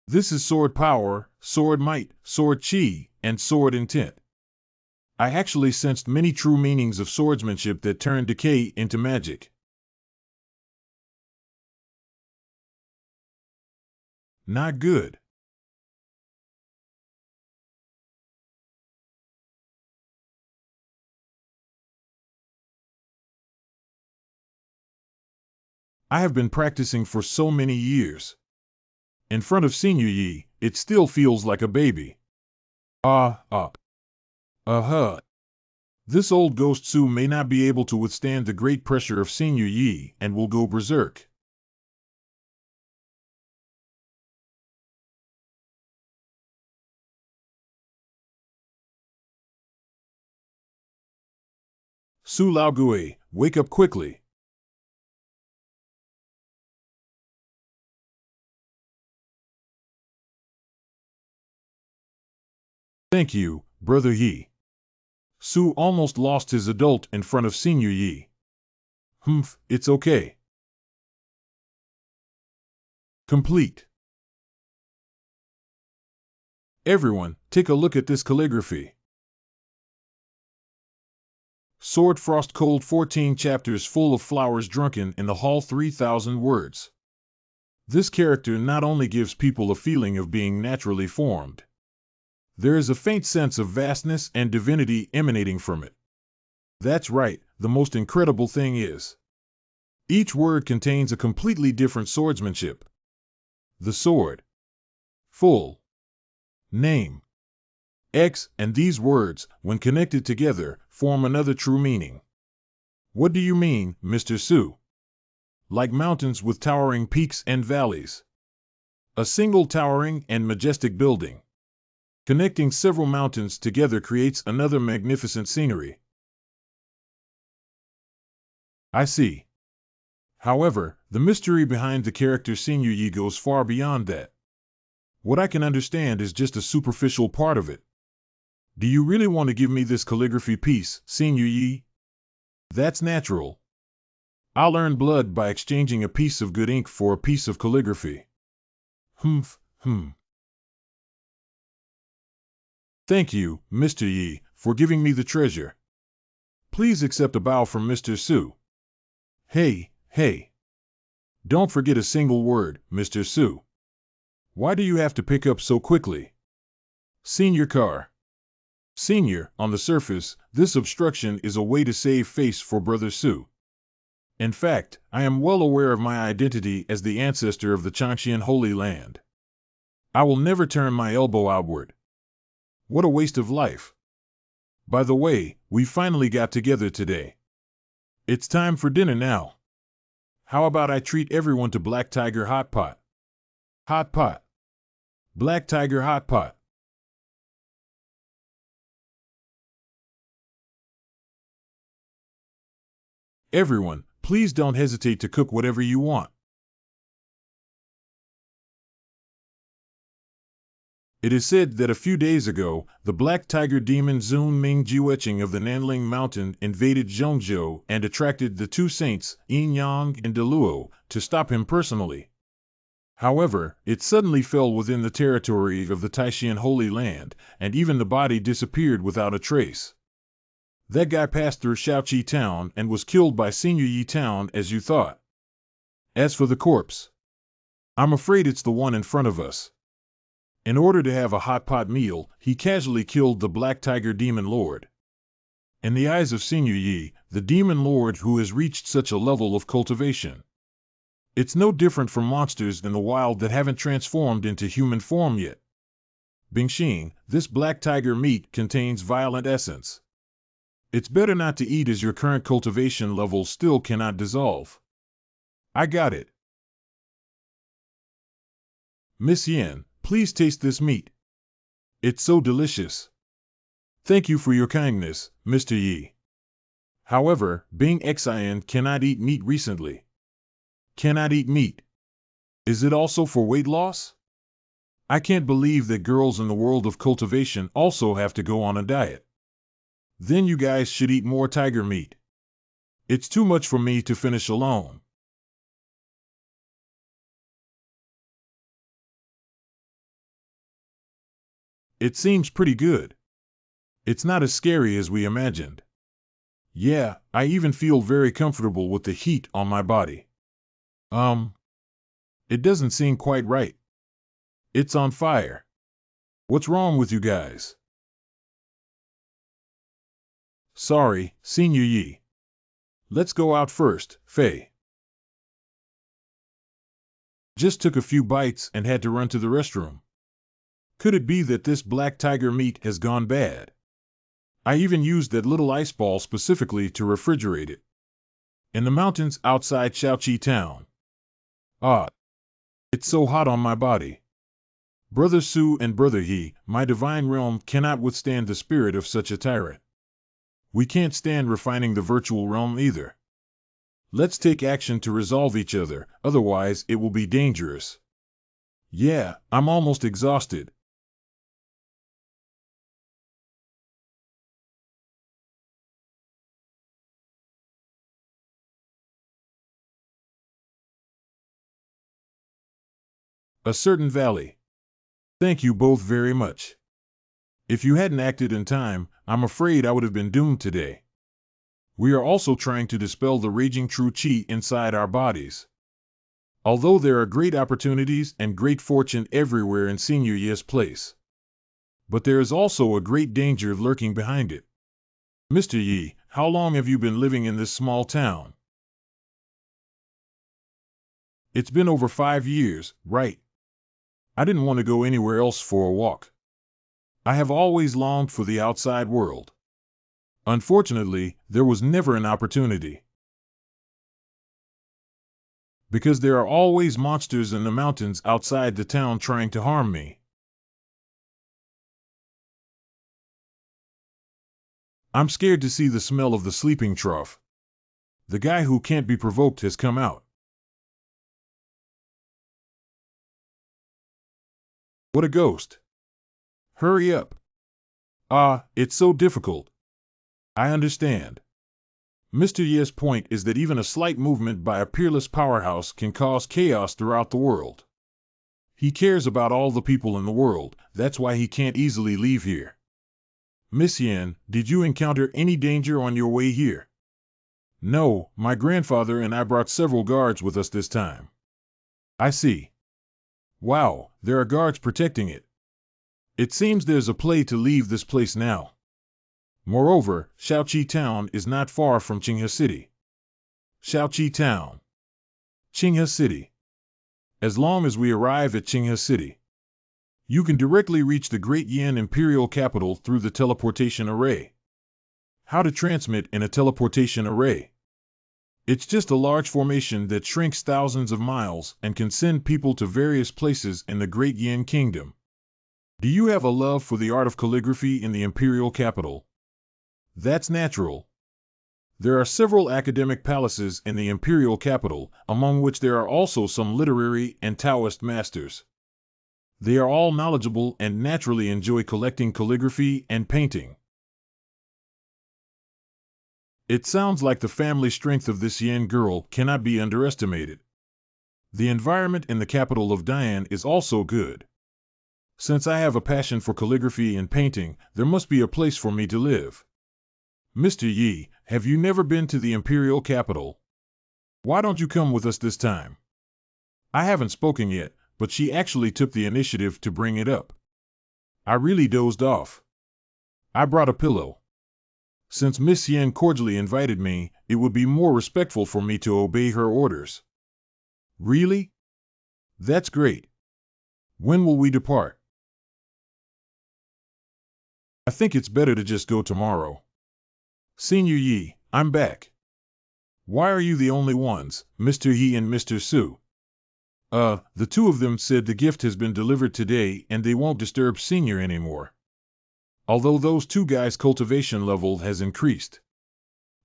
Speaker 1: This is sword power, sword might, sword chi, and sword intent. I actually sensed many true meanings of swordsmanship that turned decay into magic. Not good. I have been practicing for so many years. In front of Senior Yi, it still feels like a baby. Uh-huh. This old ghost Su may not be able to withstand the great pressure of Senior Yi and will go berserk. Su Laogui, wake up quickly. Thank you, Brother Yi. Su almost lost his adult in front of Senior Yi. Humph, it's okay. Complete. Everyone, take a look at this calligraphy. Sword Frost Cold 14 chapters full of flowers drunken in the hall 3,000 words. This character not only gives people a feeling of being naturally formed. There is a faint sense of vastness and divinity emanating from it. That's right, the most incredible thing is, each word contains a completely different swordsmanship. The sword, full, name, X, and these words, when connected together, form another true meaning. What do you mean, Mr. Su? Like mountains with towering peaks and valleys. A single towering and majestic building connecting several mountains together creates another magnificent scenery. I see. However, the mystery behind the character Senior Yi goes far beyond that. What I can understand is just a superficial part of it. Do you really want to give me this calligraphy piece, Senior Yi? That's natural. I'll earn blood by exchanging a piece of good ink for a piece of calligraphy. Humph. Thank you, Mr. Yi, for giving me the treasure. Please accept a bow from Mr. Su. Hey, hey. Don't forget a single word, Mr. Su. Why do you have to pick up so quickly? Senior car. Senior, on the surface, this obstruction is a way to save face for Brother Su. In fact, I am well aware of my identity as the ancestor of the Changxian Holy Land. I will never turn my elbow outward. What a waste of life. By the way, we finally got together today. It's time for dinner now. How about I treat everyone to Black Tiger Hot Pot? Hot Pot. Black Tiger Hot Pot. Everyone, please don't hesitate to cook whatever you want. It is said that a few days ago, the Black Tiger demon Zun Ming Jiueching of the Nanling Mountain invaded Zhongzhou and attracted the two saints, Yin Yang and Deluo, to stop him personally. However, it suddenly fell within the territory of the Taishan Holy Land, and even the body disappeared without a trace. That guy passed through Shaoqi Town and was killed by Senior Yi Town as you thought. As for the corpse, I'm afraid it's the one in front of us. In order to have a hot pot meal, he casually killed the Black Tiger Demon Lord. In the eyes of Senior Yi, the Demon Lord who has reached such a level of cultivation. It's no different from monsters in the wild that haven't transformed into human form yet. Bingxing, this Black Tiger meat contains violent essence. It's better not to eat as your current cultivation level still cannot dissolve. I got it. Miss Yin, please taste this meat. It's so delicious. Thank you for your kindness, Mr. Yi. However, Bing Xian cannot eat meat recently. Cannot eat meat. Is it also for weight loss? I can't believe that girls in the world of cultivation also have to go on a diet. Then you guys should eat more tiger meat. It's too much for me to finish alone. It seems pretty good. It's not as scary as we imagined. Yeah, I even feel very comfortable with the heat on my body. It doesn't seem quite right. It's on fire. What's wrong with you guys? Sorry, Senior Yi. Let's go out first, Fei. Just took a few bites and had to run to the restroom. Could it be that this Black Tiger meat has gone bad? I even used that little ice ball specifically to refrigerate it. In the mountains outside Shaoqi Town. Ah, it's so hot on my body. Brother Su and Brother He, my divine realm cannot withstand the spirit of such a tyrant. We can't stand refining the virtual realm either. Let's take action to resolve each other, otherwise it will be dangerous. Yeah, I'm almost exhausted. A certain valley. Thank you both very much. If you hadn't acted in time, I'm afraid I would have been doomed today. We are also trying to dispel the raging true qi inside our bodies. Although there are great opportunities and great fortune everywhere in Senior Yi's place. But there is also a great danger lurking behind it. Mr. Yi, how long have you been living in this small town? It's been over 5 years, right? I didn't want to go anywhere else for a walk. I have always longed for the outside world. Unfortunately, there was never an opportunity. Because there are always monsters in the mountains outside the town trying to harm me. I'm scared to see the smell of the sleeping trough. The guy who can't be provoked has come out. What a ghost. Hurry up. Ah, it's so difficult. I understand. Mr. Ye's point is that even a slight movement by a peerless powerhouse can cause chaos throughout the world. He cares about all the people in the world, that's why he can't easily leave here. Miss Yen, did you encounter any danger on your way here? No, my grandfather and I brought several guards with us this time. I see. Wow, there are guards protecting it. It seems there's a play to leave this place now. Moreover, Shaoqi Town is not far from Qinghe City. Shaoqi Town. Qinghe City. As long as we arrive at Qinghe City, you can directly reach the Great Yin Imperial Capital through the teleportation array. How to transmit in a teleportation array? It's just a large formation that shrinks thousands of miles and can send people to various places in the Great Yin Kingdom. Do you have a love for the art of calligraphy in the Imperial Capital? That's natural. There are several academic palaces in the Imperial Capital, among which there are also some literary and Taoist masters. They are all knowledgeable and naturally enjoy collecting calligraphy and painting. It sounds like the family strength of this Yen girl cannot be underestimated. The environment in the capital of Dian is also good. Since I have a passion for calligraphy and painting, there must be a place for me to live. Mr. Yi, have you never been to the Imperial Capital? Why don't you come with us this time? I haven't spoken yet, but she actually took the initiative to bring it up. I really dozed off. I brought a pillow. Since Miss Yen cordially invited me, it would be more respectful for me to obey her orders. Really? That's great. When will we depart? I think it's better to just go tomorrow. Senior Yi, I'm back. Why are you the only ones, Mr. Yi and Mr. Su? The two of them said the gift has been delivered today and they won't disturb Senior anymore. Although those two guys' cultivation level has increased.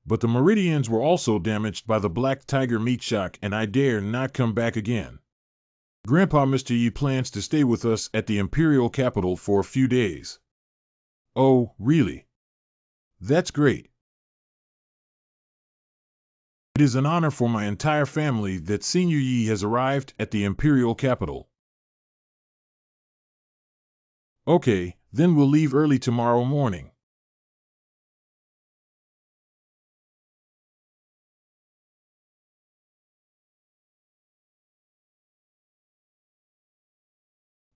Speaker 1: But the meridians were also damaged by the black tiger meat shock and I dare not come back again. Grandpa Mr. Yi plans to stay with us at the Imperial Capital for a few days. Oh, really? That's great. It is an honor for my entire family that Senior Yi has arrived at the Imperial Capital. Okay, then we'll leave early tomorrow morning.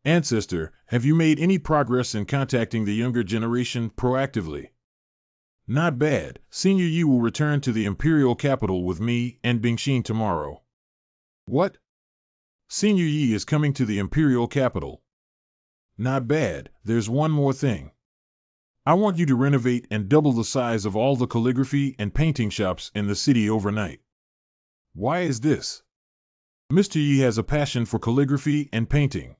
Speaker 1: Ancestor, have you made any progress in contacting the younger generation proactively? Not bad. Senior Yi will return to the Imperial Capital with me and Bingxin tomorrow. What? Senior Yi is coming to the Imperial Capital. Not bad. There's one more thing. I want you to renovate and double the size of all the calligraphy and painting shops in the city overnight. Why is this? Mr. Yi has a passion for calligraphy and painting.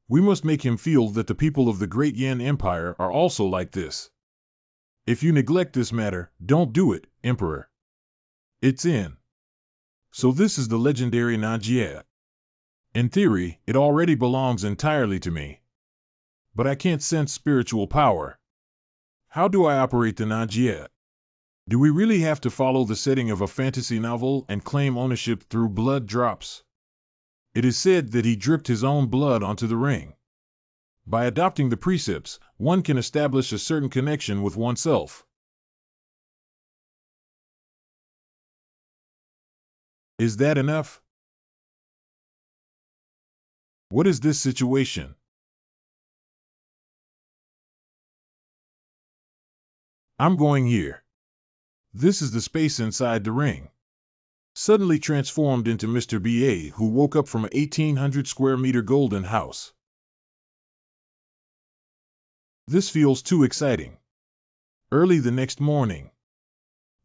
Speaker 1: We must make him feel that the people of the Great Yin Empire are also like this. If you neglect this matter, don't do it, Emperor. It's in. So this is the legendary Najie. In theory, it already belongs entirely to me. But I can't sense spiritual power. How do I operate the Najie? Do we really have to follow the setting of a fantasy novel and claim ownership through blood drops? It is said that he dripped his own blood onto the ring. By adopting the precepts, one can establish a certain connection with oneself. Is that enough? What is this situation? I'm going here. This is the space inside the ring. Suddenly transformed into Mr. B.A., who woke up from a 1,800 square meter golden house. This feels too exciting. Early the next morning.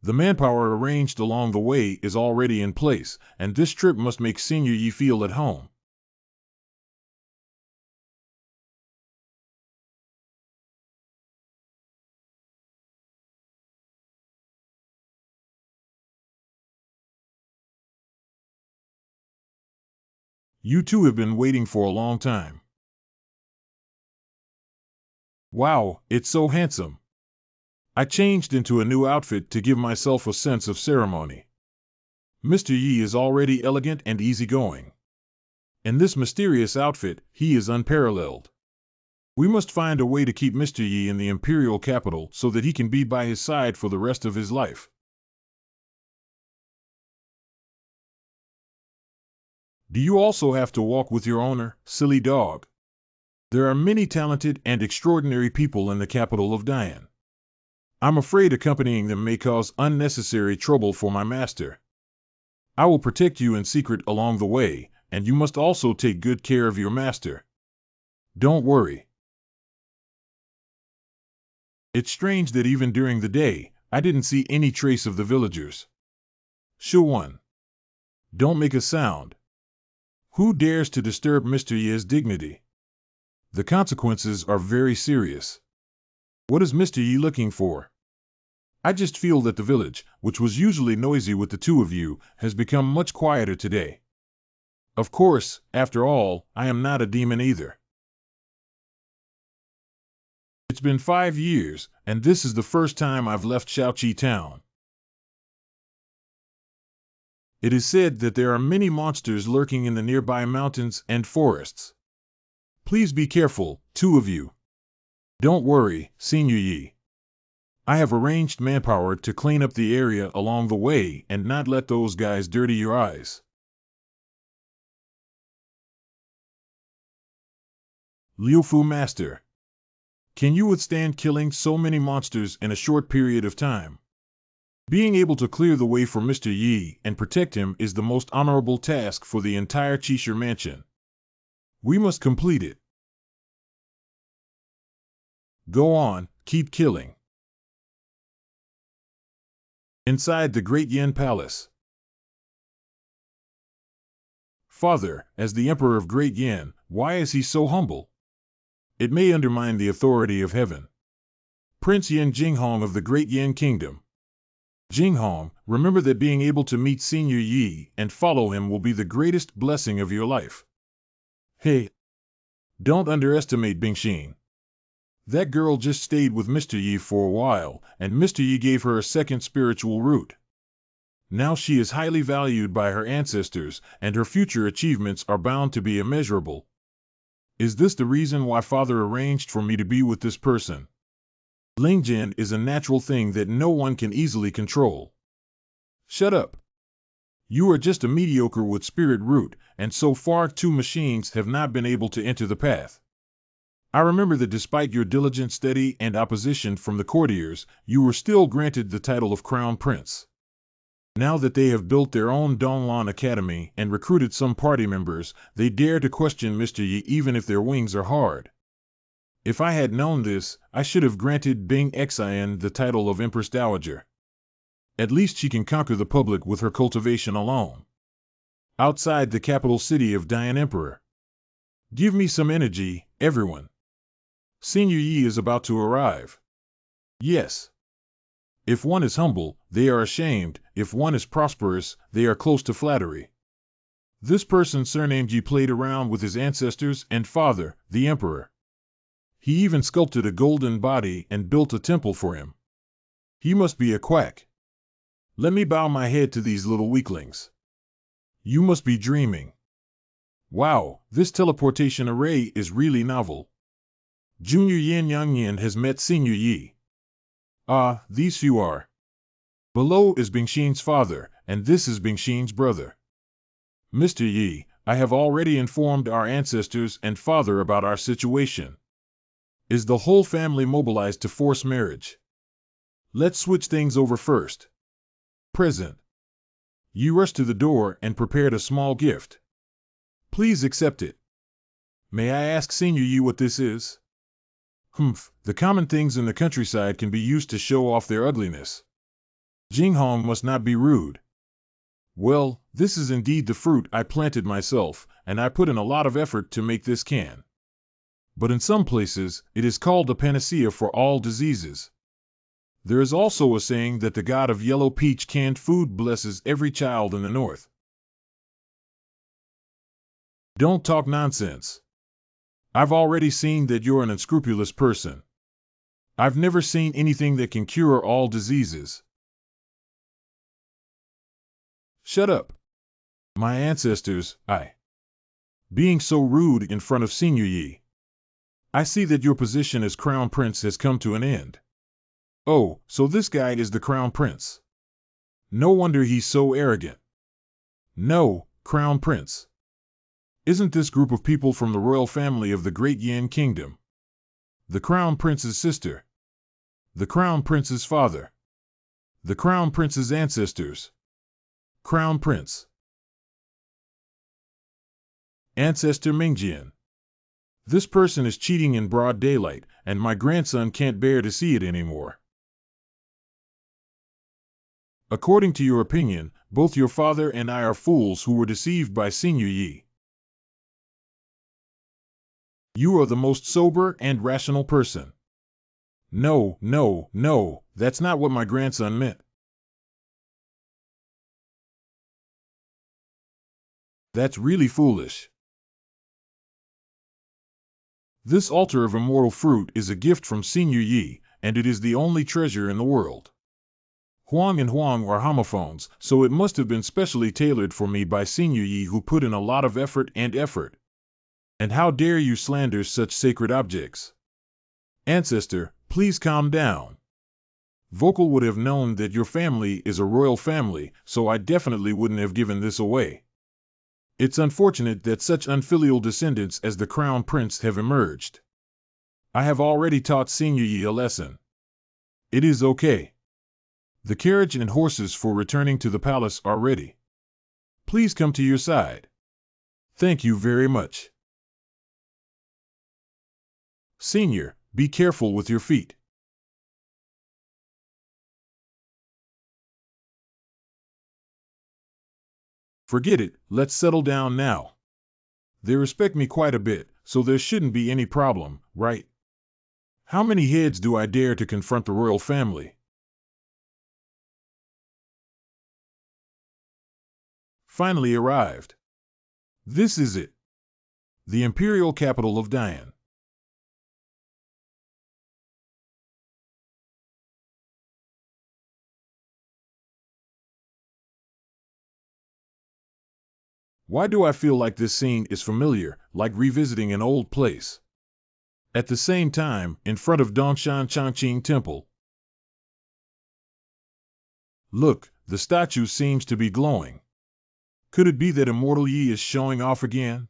Speaker 1: The manpower arranged along the way is already in place, and this trip must make Senior Yi feel at home. You two have been waiting for a long time. Wow, it's so handsome. I changed into a new outfit to give myself a sense of ceremony. Mr. Yi is already elegant and easygoing. In this mysterious outfit, he is unparalleled. We must find a way to keep Mr. Yi in the imperial capital so that he can be by his side for the rest of his life. Do you also have to walk with your owner, silly dog? There are many talented and extraordinary people in the capital of Dian. I'm afraid accompanying them may cause unnecessary trouble for my master. I will protect you in secret along the way, and you must also take good care of your master. Don't worry. It's strange that even during the day, I didn't see any trace of the villagers. Shu-1. Don't make a sound. Who dares to disturb Mr. Ye's dignity? The consequences are very serious. What is Mr. Yi looking for? I just feel that the village, which was usually noisy with the two of you, has become much quieter today. Of course, after all, I am not a demon either. It's been 5 years, and this is the first time I've left Shaoqi town. It is said that there are many monsters lurking in the nearby mountains and forests. Please be careful, two of you. Don't worry, Senior Yi. I have arranged manpower to clean up the area along the way and not let those guys dirty your eyes. Liu Fu Master. Can you withstand killing so many monsters in a short period of time? Being able to clear the way for Mr. Yi and protect him is the most honorable task for the entire Qixia mansion. We must complete it. Go on, keep killing. Inside the Great Yin Palace. Father, as the Emperor of Great Yin, why is he so humble? It may undermine the authority of heaven. Prince Yin Jinghong of the Great Yin Kingdom. Jinghong, remember that being able to meet Senior Yi and follow him will be the greatest blessing of your life. Hey, don't underestimate Bingxin. That girl just stayed with Mr. Yi for a while, and Mr. Yi gave her a second spiritual root. Now she is highly valued by her ancestors, and her future achievements are bound to be immeasurable. Is this the reason why Father arranged for me to be with this person? Lingjian is a natural thing that no one can easily control. Shut up. You are just a mediocre with spirit root, and so far 2 machines have not been able to enter the path. I remember that despite your diligent study and opposition from the courtiers, you were still granted the title of Crown Prince. Now that they have built their own Donglan Academy and recruited some party members, they dare to question Mr. Yi even if their wings are hard. If I had known this, I should have granted Bing Xian the title of Empress Dowager. At least she can conquer the public with her cultivation alone. Outside the capital city of Dian Emperor. Give me some energy, everyone. Senior Yi is about to arrive. Yes. If one is humble, they are ashamed. If one is prosperous, they are close to flattery. This person surnamed Yi played around with his ancestors and father, the emperor. He even sculpted a golden body and built a temple for him. He must be a quack. Let me bow my head to these little weaklings. You must be dreaming. Wow, this teleportation array is really novel. Junior Yin Yang Yin has met Senior Yi. Ah, these few are. Below is Bingxin's father, and this is Bingxin's brother. Mr. Yi, I have already informed our ancestors and father about our situation. Is the whole family mobilized to force marriage? Let's switch things over first. Present. You rushed to the door and prepared a small gift. Please accept it. May I ask Senior Yi what this is? Humph, the common things in the countryside can be used to show off their ugliness. Jinghong must not be rude. Well, this is indeed the fruit I planted myself, and I put in a lot of effort to make this can. But in some places, it is called a panacea for all diseases. There is also a saying that the god of yellow peach canned food blesses every child in the north. Don't talk nonsense. I've already seen that you're an unscrupulous person. I've never seen anything that can cure all diseases. Shut up. My ancestors, being so rude in front of Senior Yi. I see that your position as Crown Prince has come to an end. Oh, so this guy is the Crown Prince. No wonder he's so arrogant. No, Crown Prince. Isn't this group of people from the royal family of the Great Yin Kingdom? The Crown Prince's sister. The Crown Prince's father. The Crown Prince's ancestors. Crown Prince. Ancestor Mingjian. This person is cheating in broad daylight, and my grandson can't bear to see it anymore. According to your opinion, both your father and I are fools who were deceived by Senior Yi. You are the most sober and rational person. No, no, no, that's not what my grandson meant. That's really foolish. This altar of immortal fruit is a gift from Senior Yi, and it is the only treasure in the world. Huang and Huang are homophones, so it must have been specially tailored for me by Senior Yi, who put in a lot of effort. And how dare you slander such sacred objects? Ancestor, please calm down. Vocal would have known that your family is a royal family, so I definitely wouldn't have given this away. It's unfortunate that such unfilial descendants as the Crown Prince have emerged. I have already taught Senior Yi a lesson. It is okay. The carriage and horses for returning to the palace are ready. Please come to your side. Thank you very much. Senior, be careful with your feet. Forget it, let's settle down now. They respect me quite a bit, so there shouldn't be any problem, right? How many heads do I dare to confront the royal family? Finally arrived. This is it. The imperial capital of Dian. Why do I feel like this scene is familiar, like revisiting an old place? At the same time, in front of Dongshan Changqing Temple. Look, the statue seems to be glowing. Could it be that Immortal Yi is showing off again?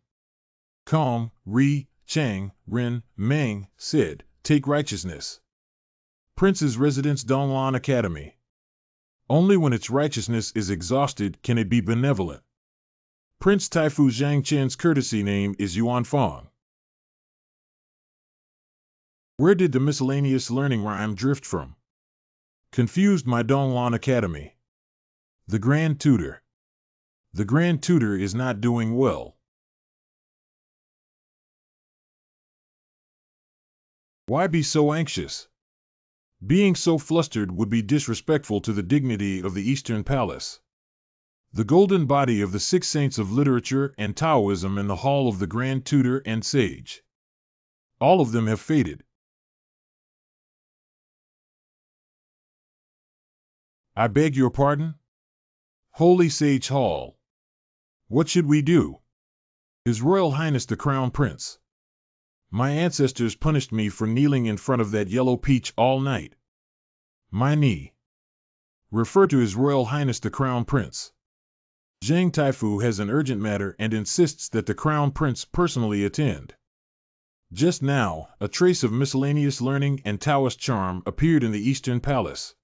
Speaker 1: Kong, Ri, Chang, Ren, Meng said, take righteousness. Prince's residence Donglan Academy. Only when its righteousness is exhausted can it be benevolent. Prince Taifu Zhangchen's courtesy name is Yuan Fong. Where did the miscellaneous learning rhyme drift from? Confused my Donglan Academy. The Grand Tutor. The Grand Tutor is not doing well. Why be so anxious? Being so flustered would be disrespectful to the dignity of the Eastern Palace. The golden body of the 6 saints of literature and Taoism in the hall of the Grand Tutor and Sage. All of them have faded. I beg your pardon? Holy Sage Hall. What should we do? His Royal Highness the Crown Prince. My ancestors punished me for kneeling in front of that yellow peach all night. My knee. Refer to His Royal Highness the Crown Prince. Zhang Taifu has an urgent matter and insists that the Crown Prince personally attend. Just now, a trace of miscellaneous learning and Taoist charm appeared in the Eastern Palace.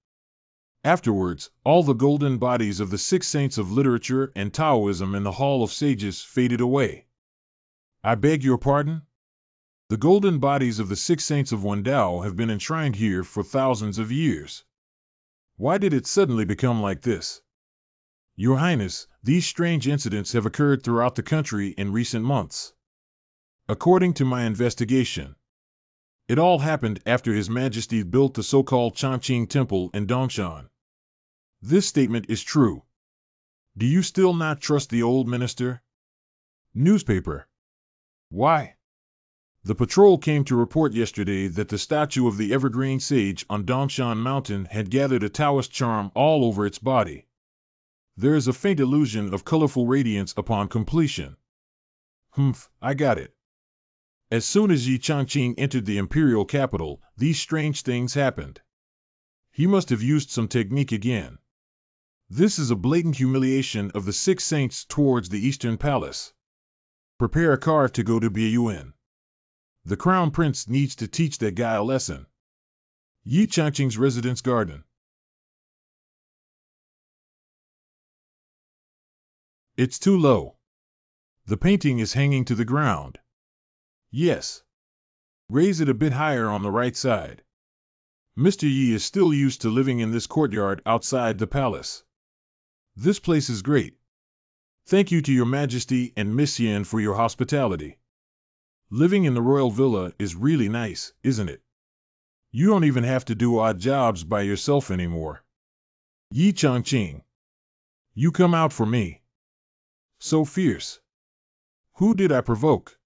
Speaker 1: Afterwards, all the golden bodies of the 6 saints of literature and Taoism in the Hall of Sages faded away. I beg your pardon? The golden bodies of the 6 saints of Wendao have been enshrined here for thousands of years. Why did it suddenly become like this? Your Highness, these strange incidents have occurred throughout the country in recent months. According to my investigation, it all happened after His Majesty built the so-called Changqing Temple in Dongshan. This statement is true. Do you still not trust the old minister? Newspaper. Why? The patrol came to report yesterday that the statue of the Evergreen Sage on Dongshan Mountain had gathered a Taoist charm all over its body. There is a faint illusion of colorful radiance upon completion. I got it. As soon as Yi Changqing entered the imperial capital, these strange things happened. He must have used some technique again. This is a blatant humiliation of the six saints towards the Eastern Palace. Prepare a car to go to Biyun. The Crown Prince needs to teach that guy a lesson. Yi Changqing's residence garden. It's too low. The painting is hanging to the ground. Yes. Raise it a bit higher on the right side. Mr. Yi is still used to living in this courtyard outside the palace. This place is great. Thank you to Your Majesty and Miss Yin for your hospitality. Living in the royal villa is really nice, isn't it? You don't even have to do odd jobs by yourself anymore. Yi Changqing. You come out for me. So fierce. Who did I provoke?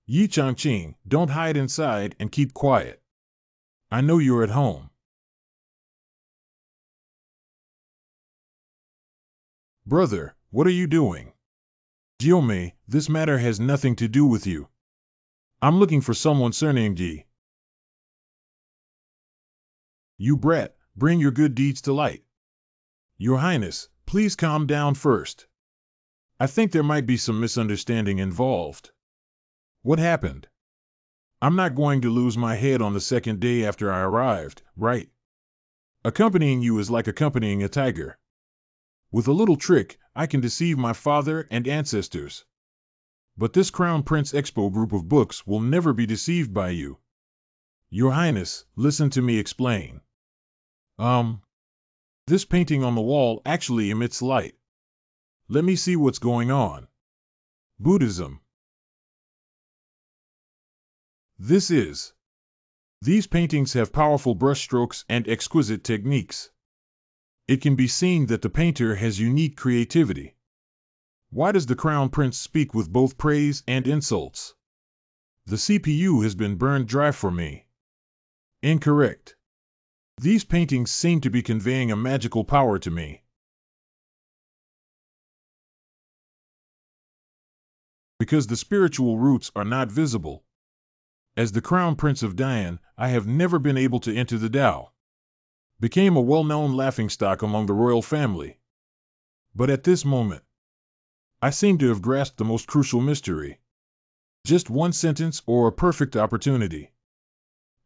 Speaker 1: Yi Changqing, don't hide inside and keep quiet. I know you're at home. Brother, what are you doing? Jiomei, this matter has nothing to do with you. I'm looking for someone surnamed Yi. You brat, bring your good deeds to light. Your Highness, please calm down first. I think there might be some misunderstanding involved. What happened? I'm not going to lose my head on the second day after I arrived, right? Accompanying you is like accompanying a tiger. With a little trick, I can deceive my father and ancestors. But this Crown Prince Expo group of books will never be deceived by you. Your Highness, listen to me explain. This painting on the wall actually emits light. Let me see what's going on. Buddhism. These paintings have powerful brushstrokes and exquisite techniques. It can be seen that the painter has unique creativity. Why does the Crown Prince speak with both praise and insults? The CPU has been burned dry for me. Incorrect. These paintings seem to be conveying a magical power to me. Because the spiritual roots are not visible. As the Crown Prince of Dian, I have never been able to enter the Tao. Became a well-known laughingstock among the royal family. But at this moment, I seem to have grasped the most crucial mystery. Just one sentence or a perfect opportunity.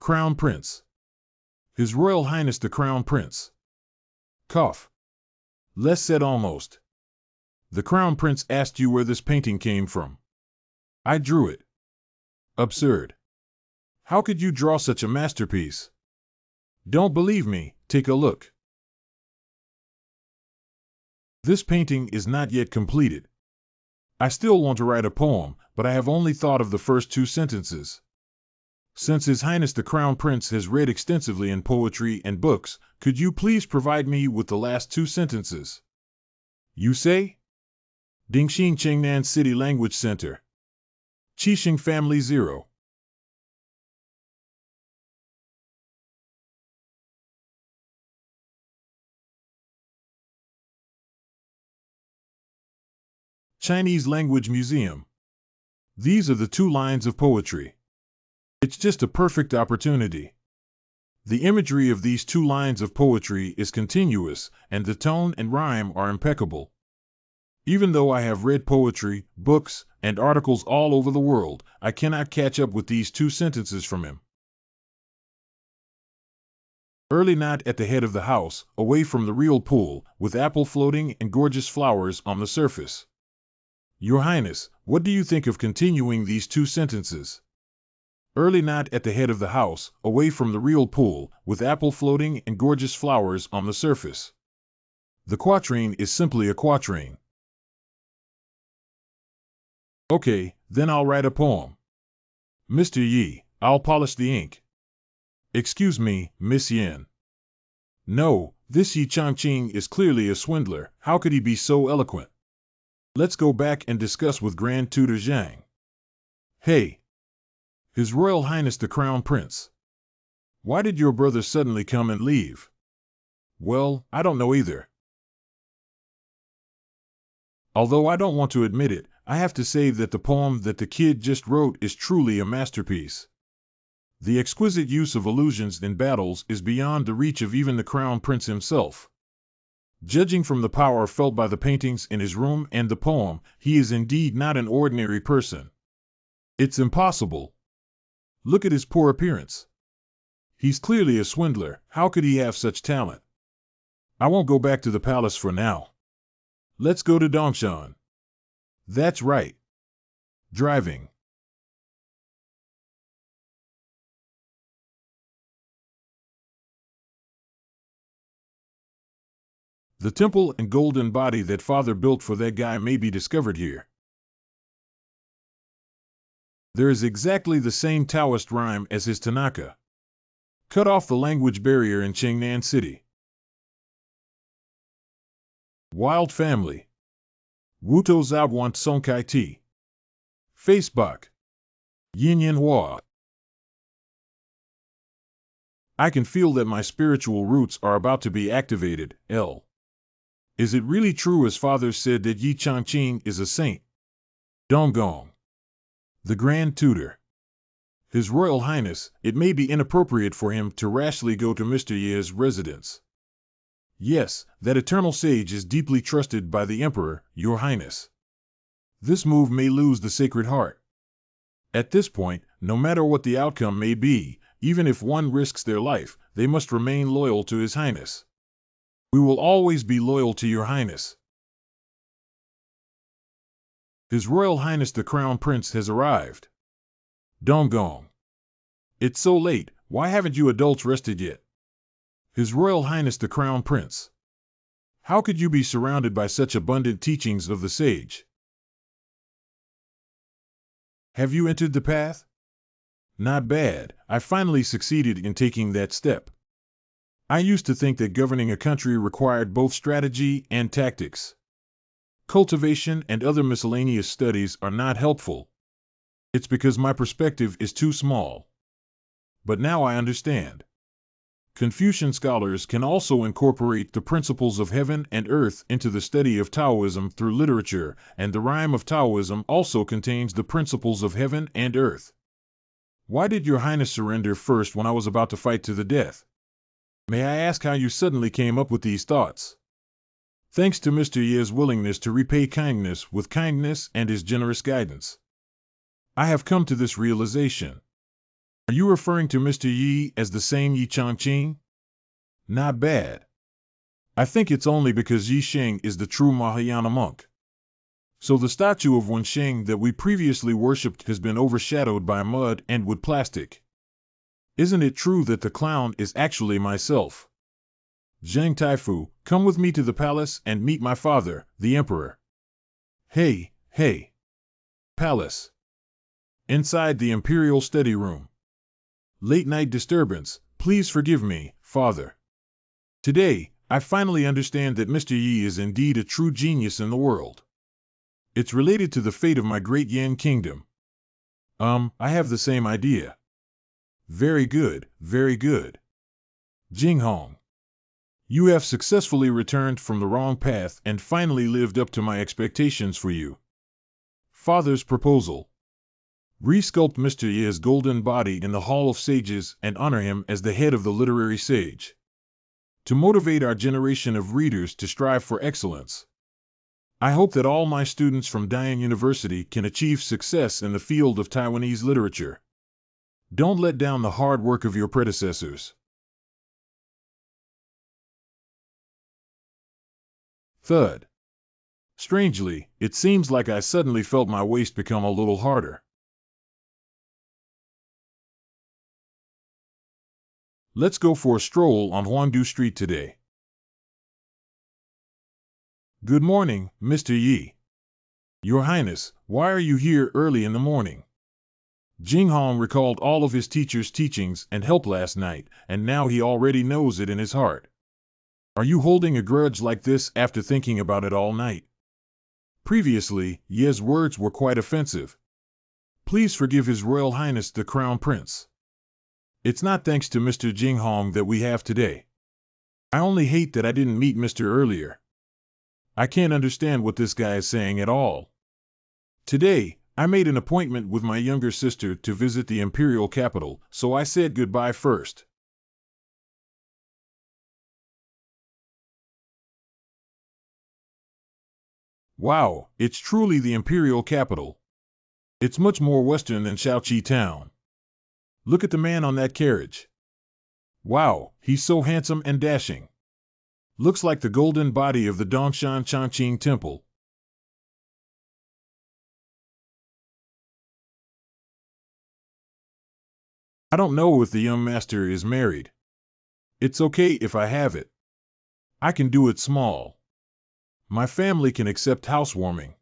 Speaker 1: Crown Prince. His Royal Highness the Crown Prince. Cough. Less said almost. The Crown Prince asked you where this painting came from. I drew it. Absurd. How could you draw such a masterpiece? Don't believe me, take a look. This painting is not yet completed. I still want to write a poem, but I have only thought of the first two sentences. Since His Highness the Crown Prince has read extensively in poetry and books, could you please provide me with the last two sentences? You say? Dingxing Chengnan City Language Center. Qixing Family 0. Chinese Language Museum. These are the two lines of poetry. It's just a perfect opportunity. The imagery of these two lines of poetry is continuous, and the tone and rhyme are impeccable. Even though I have read poetry, books, and articles all over the world, I cannot catch up with these two sentences from him. Early night at the head of the house, away from the real pool, with apple floating and gorgeous flowers on the surface. Your Highness, what do you think of continuing these two sentences? Early night at the head of the house, away from the real pool, with apple floating and gorgeous flowers on the surface. The quatrain is simply a quatrain. Okay, then I'll write a poem. Mr. Yi, I'll polish the ink. Excuse me, Miss Yin. No, this Yi Changqing is clearly a swindler. How could he be so eloquent? Let's go back and discuss with Grand Tutor Zhang. Hey! His Royal Highness the Crown Prince. Why did your brother suddenly come and leave? Well, I don't know either. Although I don't want to admit it, I have to say that the poem that the kid just wrote is truly a masterpiece. The exquisite use of allusions in battles is beyond the reach of even the Crown Prince himself. Judging from the power felt by the paintings in his room and the poem, he is indeed not an ordinary person. It's impossible. Look at his poor appearance. He's clearly a swindler. How could he have such talent? I won't go back to the palace for now. Let's go to Dongshan. That's right. Driving. The temple and golden body that father built for that guy may be discovered here. There is exactly the same Taoist rhyme as his Tanaka. Cut off the language barrier in Chengnan City. Wild Family. Wuto Zaoguan Song Kai Ti. Facebook. Yin Yin Hua. I can feel that my spiritual roots are about to be activated. L. Is it really true as father said that Yi Changqing is a saint? Donggong. The Grand Tutor. His Royal Highness, it may be inappropriate for him to rashly go to Mr. Ye's residence. Yes, that eternal sage is deeply trusted by the Emperor, Your Highness. This move may lose the Sacred Heart. At this point, no matter what the outcome may be, even if one risks their life, they must remain loyal to His Highness. We will always be loyal to Your Highness. His Royal Highness the Crown Prince has arrived. Donggong. It's so late, why haven't you adults rested yet? His Royal Highness the Crown Prince. How could you be surrounded by such abundant teachings of the sage? Have you entered the path? Not bad, I finally succeeded in taking that step. I used to think that governing a country required both strategy and tactics. Cultivation and other miscellaneous studies are not helpful. It's because my perspective is too small. But now I understand. Confucian scholars can also incorporate the principles of heaven and earth into the study of Taoism through literature, and the rhyme of Taoism also contains the principles of heaven and earth. Why did Your Highness surrender first when I was about to fight to the death? May I ask how you suddenly came up with these thoughts? Thanks to Mr. Ye's willingness to repay kindness with kindness and his generous guidance. I have come to this realization. Are you referring to Mr. Yi as the same Yi Changqing? Not bad. I think it's only because Yi Sheng is the true Mahayana monk. So the statue of Wensheng that we previously worshipped has been overshadowed by mud and wood plastic. Isn't it true that the clown is actually myself? Zheng Taifu, come with me to the palace and meet my father, the emperor. Hey, hey. Palace. Inside the imperial study room. Late night disturbance, please forgive me, father. Today, I finally understand that Mr. Yi is indeed a true genius in the world. It's related to the fate of my great Yan kingdom. I have the same idea. Very good, very good. Jinghong. You have successfully returned from the wrong path and finally lived up to my expectations for you. Father's proposal. Resculpt Mr. Ye's golden body in the Hall of Sages and honor him as the head of the literary sage. To motivate our generation of readers to strive for excellence. I hope that all my students from Dayan University can achieve success in the field of Taiwanese literature. Don't let down the hard work of your predecessors. Thud. Strangely, it seems like I suddenly felt my waist become a little harder. Let's go for a stroll on Huangdu Street today. Good morning, Mr. Yi. Your Highness, why are you here early in the morning? Jinghong recalled all of his teacher's teachings and help last night, and now he already knows it in his heart. Are you holding a grudge like this after thinking about it all night? Previously, Ye's words were quite offensive. Please forgive His Royal Highness the Crown Prince. It's not thanks to Mr. Jinghong that we have today. I only hate that I didn't meet Mr. earlier. I can't understand what this guy is saying at all. Today, I made an appointment with my younger sister to visit the imperial capital, so I said goodbye first. Wow, it's truly the imperial capital. It's much more western than Shaoqi town. Look at the man on that carriage. Wow, he's so handsome and dashing. Looks like the golden body of the Dongshan Changqing temple. I don't know if the young master is married. It's okay if I have it. I can do it small. My family can accept housewarming.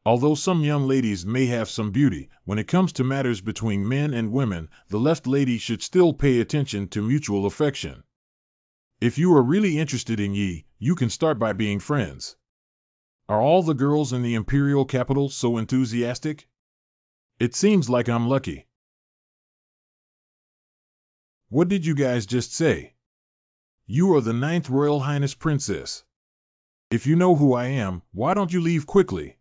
Speaker 1: Although some young ladies may have some beauty, when it comes to matters between men and women, the left lady should still pay attention to mutual affection. If you are really interested in Yi, you can start by being friends. Are all the girls in the imperial capital so enthusiastic? It seems like I'm lucky. What did you guys just say? You are the 9th Royal Highness Princess. If you know who I am, why don't you leave quickly?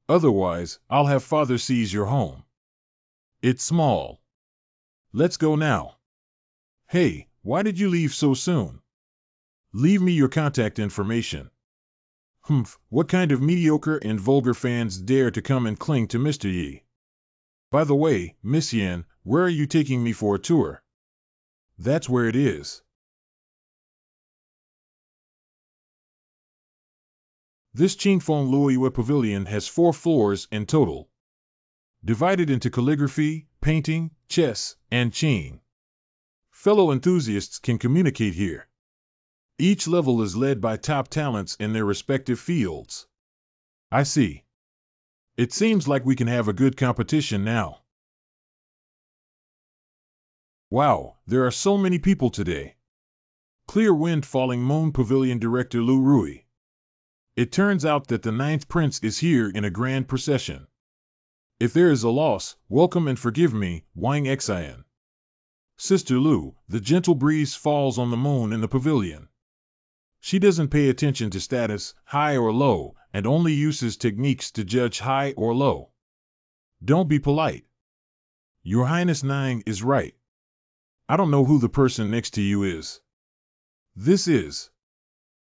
Speaker 1: Otherwise, I'll have father seize your home. It's small. Let's go now. Hey, why did you leave so soon? Leave me your contact information. Humph, what kind of mediocre and vulgar fans dare to come and cling to Mr. Yi? By the way, Miss Yan, where are you taking me for a tour? That's where it is. This Qingfeng Luoyue Pavilion has 4 floors in total, divided into calligraphy, painting, chess, and qing. Fellow enthusiasts can communicate here. Each level is led by top talents in their respective fields. I see. It seems like we can have a good competition now. Wow, there are so many people today. Clear wind falling, moaned Pavilion Director Lu Rui. It turns out that the 9th Prince is here in a grand procession. If there is a loss, welcome and forgive me, Wang Xian. Sister Lu, the gentle breeze falls on the moon in the pavilion. She doesn't pay attention to status, high or low, and only uses techniques to judge high or low. Don't be polite. Your Highness Nine is right. I don't know who the person next to you is. This is.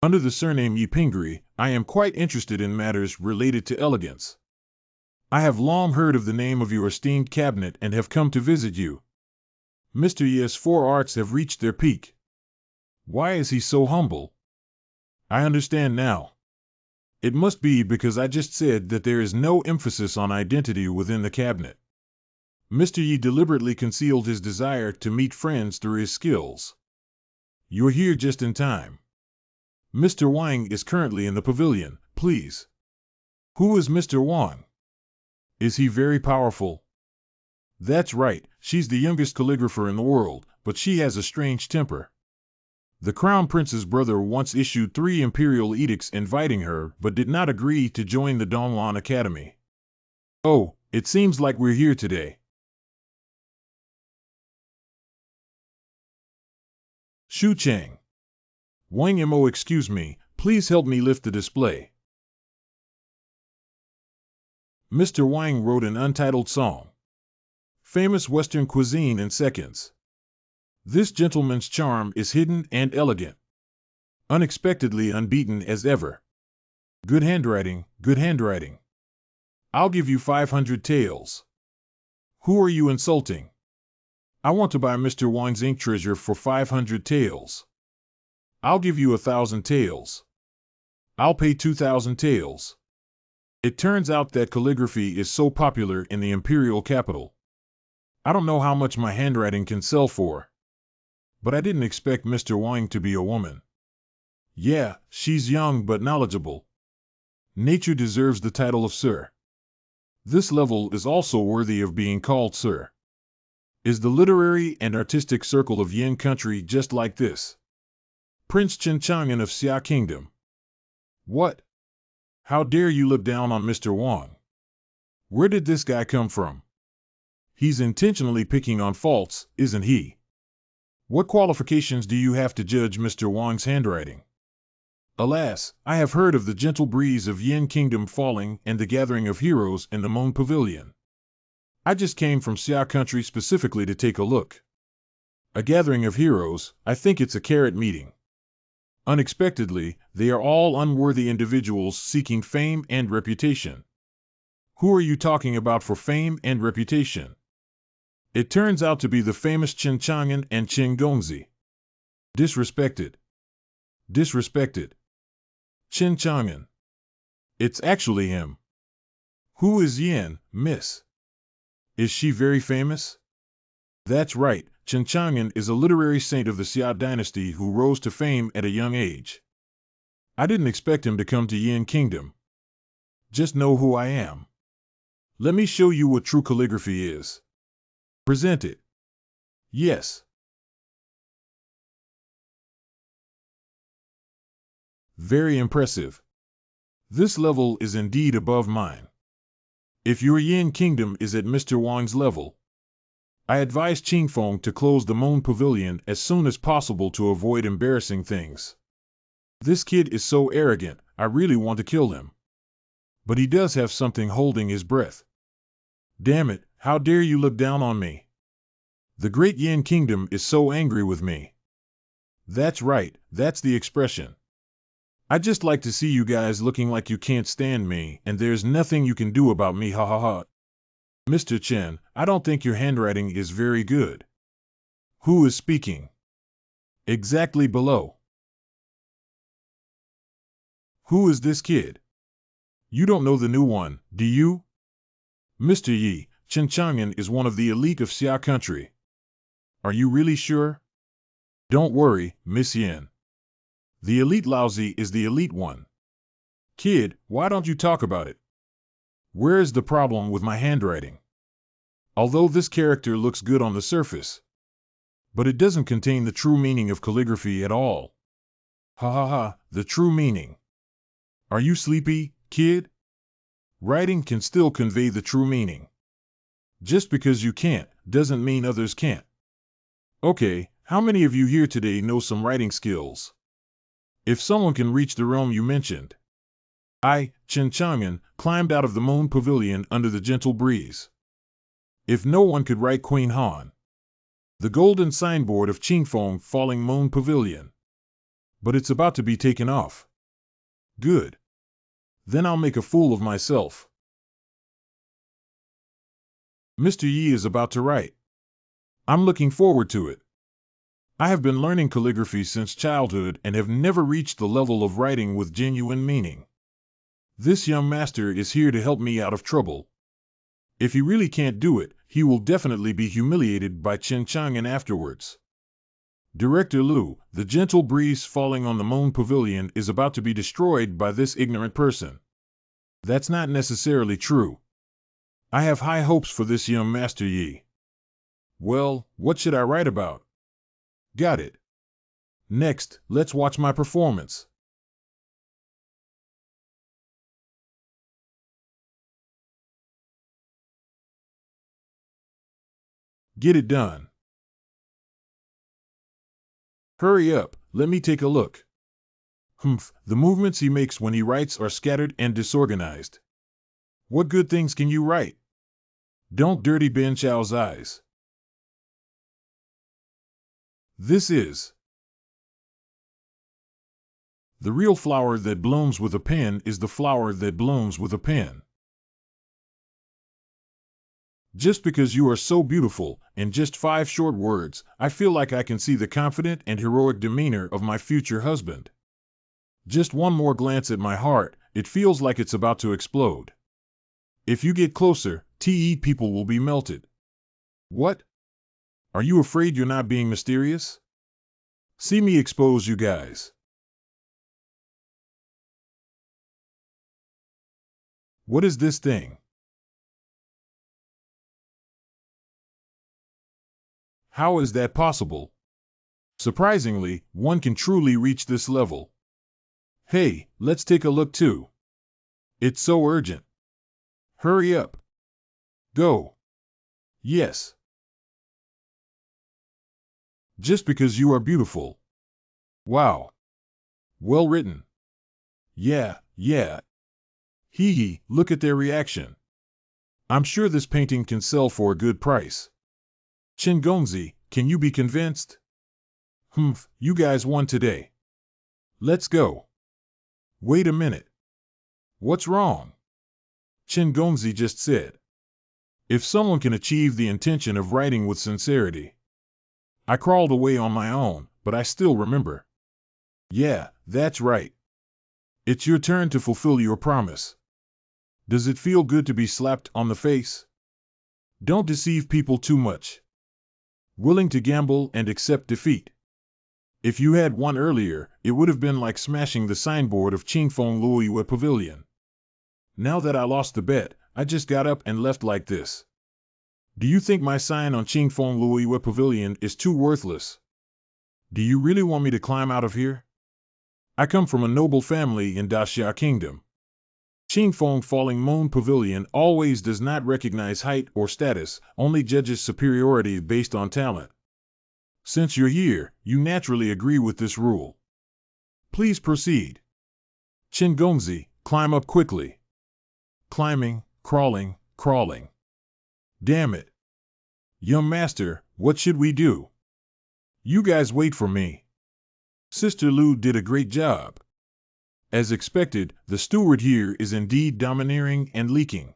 Speaker 1: Under the surname Yipingri, I am quite interested in matters related to elegance. I have long heard of the name of your esteemed cabinet and have come to visit you. Mr. Yi's 4 arts have reached their peak. Why is he so humble? I understand now. It must be because I just said that there is no emphasis on identity within the cabinet. Mr. Yi deliberately concealed his desire to meet friends through his skills. You're here just in time. Mr. Wang is currently in the pavilion, please. Who is Mr. Wang? Is he very powerful? That's right, she's the youngest calligrapher in the world, but she has a strange temper. The Crown Prince's brother once issued 3 imperial edicts inviting her, but did not agree to join the Donglan Academy. Oh, it seems like we're here today. Shu Chang. Wang Mo, excuse me, please help me lift the display. Mr. Wang wrote an untitled song. Famous Western cuisine in seconds. This gentleman's charm is hidden and elegant. Unexpectedly unbeaten as ever. Good handwriting, good handwriting. I'll give you 500 taels. Who are you insulting? I want to buy Mr. Wang's ink treasure for 500 taels. I'll give you 1,000 taels. I'll pay 2,000 taels. It turns out that calligraphy is so popular in the imperial capital. I don't know how much my handwriting can sell for. But I didn't expect Mr. Wang to be a woman. Yeah, she's young but knowledgeable. Nature deserves the title of Sir. This level is also worthy of being called Sir. Is the literary and artistic circle of Yin country just like this? Prince Chen Chang'an of Xia Kingdom. What? How dare you look down on Mr. Wang? Where did this guy come from? He's intentionally picking on faults, isn't he? What qualifications do you have to judge Mr. Wang's handwriting? Alas, I have heard of the gentle breeze of Yin Kingdom falling and the gathering of heroes in the Moon Pavilion. I just came from Xia country specifically to take a look. A gathering of heroes, I think it's a carrot meeting. Unexpectedly, they are all unworthy individuals seeking fame and reputation. Who are you talking about for fame and reputation? It turns out to be the famous Chen Chang'an and Qin Gongzi. Disrespected. Disrespected. Chen Chang'an. It's actually him. Who is Yin, miss? Is she very famous? That's right, Chen Chang'an is a literary saint of the Xia dynasty who rose to fame at a young age. I didn't expect him to come to Yin Kingdom. Just know who I am. Let me show you what true calligraphy is. Present it. Yes. Very impressive. This level is indeed above mine. If your Yin Kingdom is at Mr. Wang's level, I advise Qingfeng to close the Moon Pavilion as soon as possible to avoid embarrassing things. This kid is so arrogant, I really want to kill him. But he does have something holding his breath. Damn it, how dare you look down on me? The great Yin Kingdom is so angry with me. That's right, that's the expression. I'd just like to see you guys looking like you can't stand me, and there's nothing you can do about me, ha ha ha. Mr. Chen, I don't think your handwriting is very good. Who is speaking? Exactly below. Who is this kid? You don't know the new one, do you? Mr. Yi, Chen Chang'an is one of the elite of Xia country. Are you really sure? Don't worry, Miss Yin. The elite Laozi is the elite one. Kid, why don't you talk about it? Where is the problem with my handwriting? Although this character looks good on the surface, but it doesn't contain the true meaning of calligraphy at all. Ha ha ha, the true meaning. Are you sleepy, kid? Writing can still convey the true meaning. Just because you can't, doesn't mean others can't. Okay, how many of you here today know some writing skills? If someone can reach the realm you mentioned. I, Chen Chang'an, climbed out of the Moon Pavilion under the gentle breeze. If no one could write Queen Han. The golden signboard of Qingfeng falling Moon Pavilion. But it's about to be taken off. Good. Then I'll make a fool of myself. Mr. Yi is about to write. I'm looking forward to it. I have been learning calligraphy since childhood and have never reached the level of writing with genuine meaning. This young master is here to help me out of trouble. If he really can't do it, he will definitely be humiliated by Chen Chang'an afterwards. Director Liu, the gentle breeze falling on the Moon Pavilion is about to be destroyed by this ignorant person. That's not necessarily true. I have high hopes for this young Master Yi. Well, what should I write about? Got it. Next, let's watch my performance. Get it done. Hurry up, let me take a look. Humph, the movements he makes when he writes are scattered and disorganized. What good things can you write? Don't dirty Ben Chao's eyes. This is. The real flower that blooms with a pen is the flower that blooms with a pen. Just because you are so beautiful, in just 5 short words, I feel like I can see the confident and heroic demeanor of my future husband. Just one more glance at my heart, it feels like it's about to explode. If you get closer, TE people will be melted. What? Are you afraid you're not being mysterious? See me expose you guys. What is this thing? How is that possible? Surprisingly, one can truly reach this level. Hey, let's take a look too. It's so urgent. Hurry up. Go. Yes. Just because you are beautiful. Wow. Well written. Yeah, yeah. Hee hee, look at their reaction. I'm sure this painting can sell for a good price. Chingonzi, can you be convinced? Humph, you guys won today. Let's go. Wait a minute. What's wrong? Chingonzi just said. If someone can achieve the intention of writing with sincerity. I crawled away on my own, but I still remember. Yeah, that's right. It's your turn to fulfill your promise. Does it feel good to be slapped on the face? Don't deceive people too much. Willing to gamble and accept defeat. If you had won earlier, it would have been like smashing the signboard of Qingfeng Luoyue Pavilion. Now that I lost the bet, I just got up and left like this. Do you think my sign on Qingfeng Luoyue Pavilion is too worthless? Do you really want me to climb out of here? I come from a noble family in Daxia Kingdom. Qingfeng Falling Moon Pavilion always does not recognize height or status, only judges superiority based on talent. Since you're here, you naturally agree with this rule. Please proceed. Chingonzi, climb up quickly. Climbing, crawling, crawling. Damn it. Young master, what should we do? You guys wait for me. Sister Lu did a great job. As expected, the steward here is indeed domineering and leaking.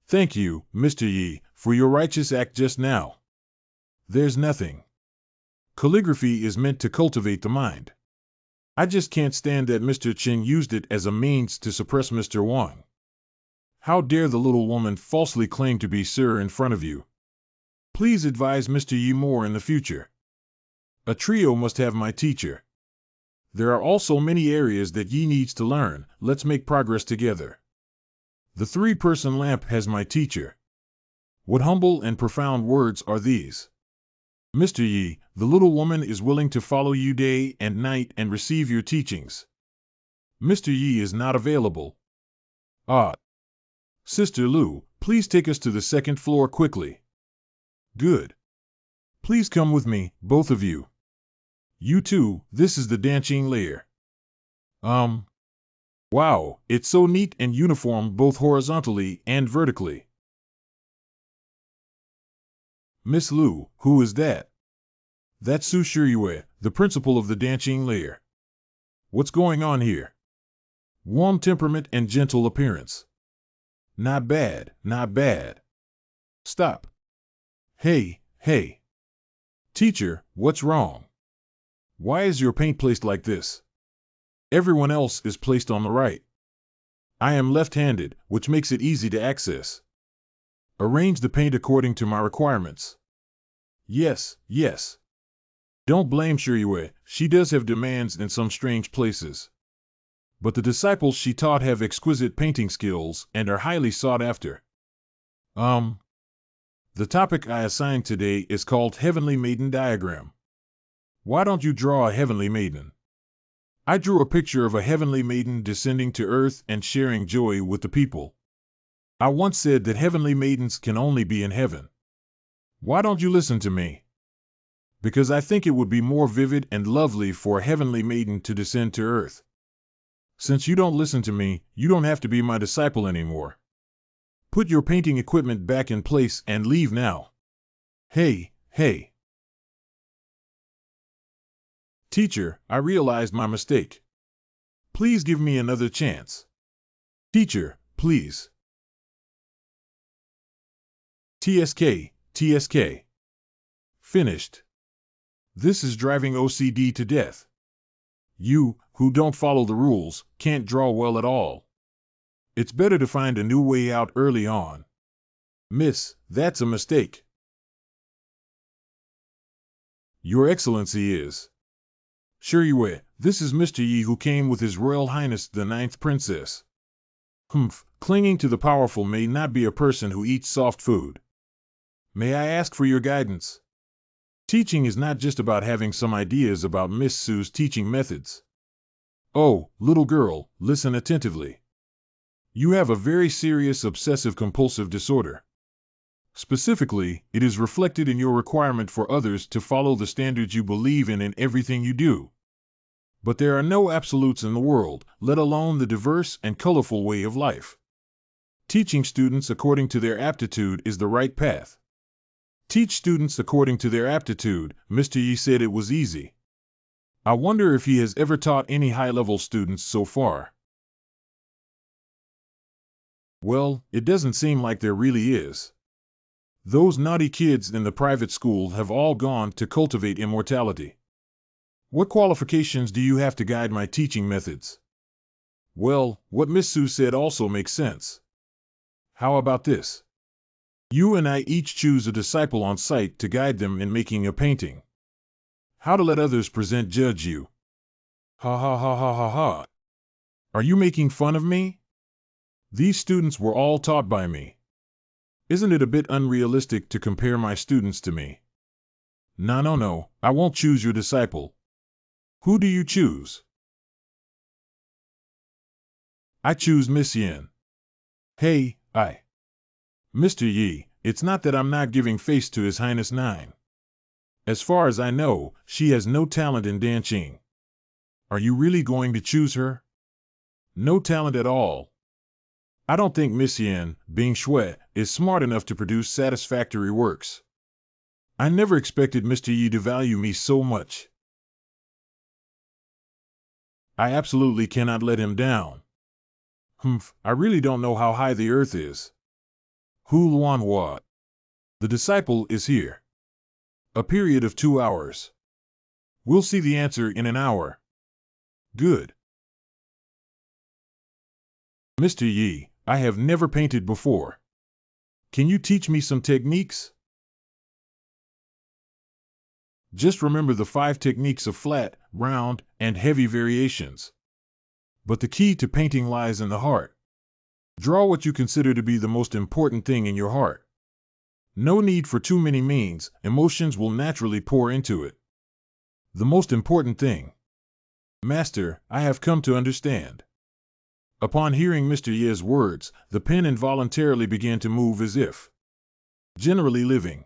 Speaker 1: Thank you, Mr. Yi, for your righteous act just now. There's nothing. Calligraphy is meant to cultivate the mind. I just can't stand that Mr. Chen used it as a means to suppress Mr. Wang. How dare the little woman falsely claim to be sir in front of you? Please advise Mr. Yi more in the future. A trio must have my teacher. There are also many areas that Yi needs to learn. Let's make progress together. The three-person lamp has my teacher. What humble and profound words are these? Mr. Yi, the little woman is willing to follow you day and night and receive your teachings. Mr. Yi is not available. Ah. Sister Lu, please take us to the second floor quickly. Good. Please come with me, both of you. You too, this is the dancing layer. Wow, it's so neat and uniform both horizontally and vertically. Miss Lu, who is that? That's Su Shiyue, the principal of the dancing layer. What's going on here? Warm temperament and gentle appearance. Not bad, not bad. Stop. Hey, hey. Teacher, what's wrong? Why is your paint placed like this? Everyone else is placed on the right. I am left-handed, which makes it easy to access. Arrange the paint according to my requirements. Yes, yes. Don't blame Shiyue, she does have demands in some strange places. But the disciples she taught have exquisite painting skills and are highly sought after. The topic I assigned today is called Heavenly Maiden Diagram. Why don't you draw a heavenly maiden? I drew a picture of a heavenly maiden descending to earth and sharing joy with the people. I once said that heavenly maidens can only be in heaven. Why don't you listen to me? Because I think it would be more vivid and lovely for a heavenly maiden to descend to earth. Since you don't listen to me, you don't have to be my disciple anymore. Put your painting equipment back in place and leave now. Hey, hey. Teacher, I realized my mistake. Please give me another chance. Teacher, please. TSK, TSK. Finished. This is driving OCD to death. You, who don't follow the rules, can't draw well at all. It's better to find a new way out early on. Miss, that's a mistake. Your Excellency is. Shiyue, this is Mr. Yi who came with His Royal Highness the Ninth Princess. Humph, clinging to the powerful may not be a person who eats soft food. May I ask for your guidance? Teaching is not just about having some ideas about Miss Su's teaching methods. Oh, little girl, listen attentively. You have a very serious obsessive-compulsive disorder. Specifically, it is reflected in your requirement for others to follow the standards you believe in everything you do. But there are no absolutes in the world, let alone the diverse and colorful way of life. Teaching students according to their aptitude is the right path. Teach students according to their aptitude. Mr. Yi said it was easy. I wonder if he has ever taught any high-level students so far. Well, it doesn't seem like there really is. Those naughty kids in the private school have all gone to cultivate immortality. What qualifications do you have to guide my teaching methods? Well, what Miss Su said also makes sense. How about this? You and I each choose a disciple on site to guide them in making a painting. How to let others present judge you. Ha ha ha ha ha ha. Are you making fun of me? These students were all taught by me. Isn't it a bit unrealistic to compare my students to me? No, I won't choose your disciple. Who do you choose? I choose Miss Yin. Hey, Mr. Yi, it's not that I'm not giving face to His Highness Nine. As far as I know, she has no talent in dancing. Are you really going to choose her? No talent at all. I don't think Miss Yin, Bing Shui, is smart enough to produce satisfactory works. I never expected Mr. Yi to value me so much. I absolutely cannot let him down. I really don't know how high the earth is. Hu Luan Hua. The disciple is here. A period of 2 hours. We'll see the answer in an hour. Good. Mr. Yi, I have never painted before. Can you teach me some techniques? Just remember the 5 techniques of flat, round, and heavy variations. But the key to painting lies in the heart. Draw what you consider to be the most important thing in your heart. No need for too many means, emotions will naturally pour into it. The most important thing. Master, I have come to understand. Upon hearing Mr. Ye's words, the pen involuntarily began to move as if generally living.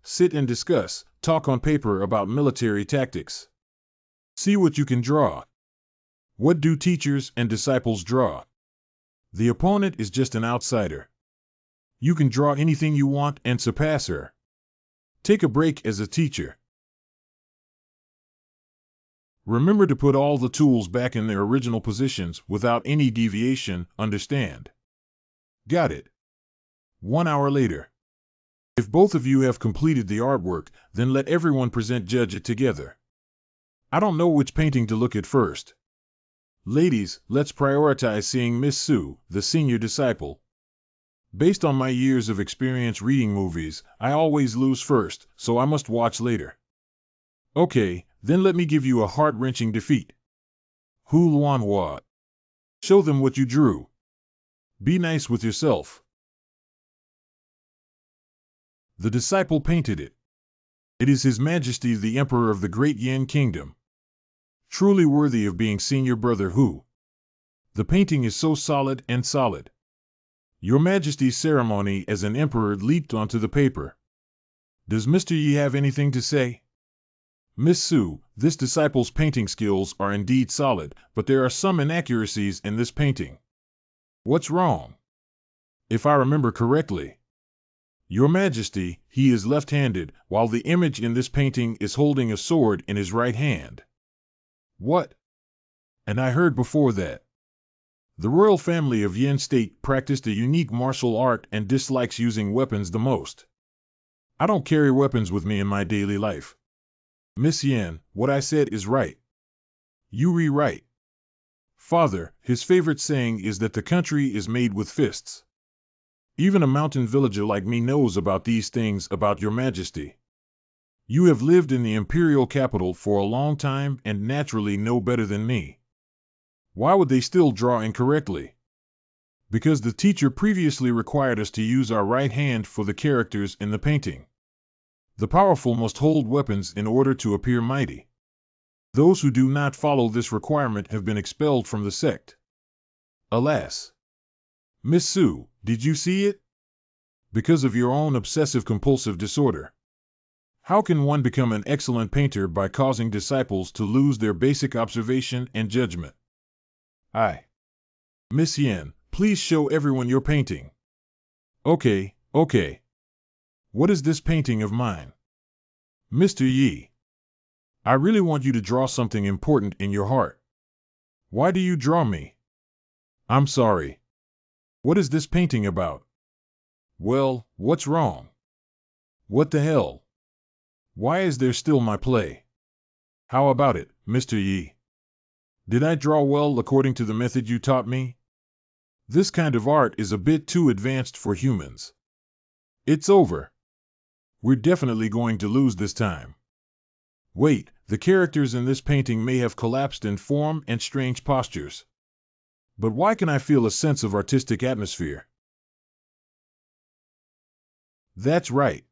Speaker 1: Sit and discuss, talk on paper about military tactics. See what you can draw. What do teachers and disciples draw? The opponent is just an outsider. You can draw anything you want and surpass her. Take a break as a teacher. Remember to put all the tools back in their original positions without any deviation, understand? Got it. 1 hour later. If both of you have completed the artwork, then let everyone judge it together. I don't know which painting to look at first. Ladies, let's prioritize seeing Miss Su, the senior disciple. Based on my years of experience reading movies, I always lose first, so I must watch later. Okay, then let me give you a heart-wrenching defeat. Hu Luan Hua. Show them what you drew. Be nice with yourself. The disciple painted it. It is His Majesty the Emperor of the Great Yin Kingdom. Truly worthy of being senior brother Hu. The painting is so solid and solid. Your Majesty's ceremony as an emperor leaped onto the paper. Does Mr. Yi have anything to say? Miss Su, this disciple's painting skills are indeed solid, but there are some inaccuracies in this painting. What's wrong? If I remember correctly. Your Majesty, he is left-handed, while the image in this painting is holding a sword in his right hand. What? And I heard before that the royal family of Yin State practiced a unique martial art and dislikes using weapons the most. I don't carry weapons with me in my daily life. Miss Yin, what I said is right. You rewrite. Father, his favorite saying is that the country is made with fists. Even a mountain villager like me knows about these things about your Majesty. You have lived in the imperial capital for a long time and naturally know better than me. Why would they still draw incorrectly? Because the teacher previously required us to use our right hand for the characters in the painting. The powerful must hold weapons in order to appear mighty. Those who do not follow this requirement have been expelled from the sect. Alas. Miss Su, did you see it? Because of your own obsessive-compulsive disorder. How can one become an excellent painter by causing disciples to lose their basic observation and judgment? Miss Yen, please show everyone your painting. Okay, okay. What is this painting of mine? Mr. Yi, I really want you to draw something important in your heart. Why do you draw me? I'm sorry. What is this painting about? Well, what's wrong? What the hell? Why is there still my play? How about it, Mr. Yi? Did I draw well according to the method you taught me? This kind of art is a bit too advanced for humans. It's over. We're definitely going to lose this time. Wait, the characters in this painting may have collapsed in form and strange postures. But why can I feel a sense of artistic atmosphere? That's right.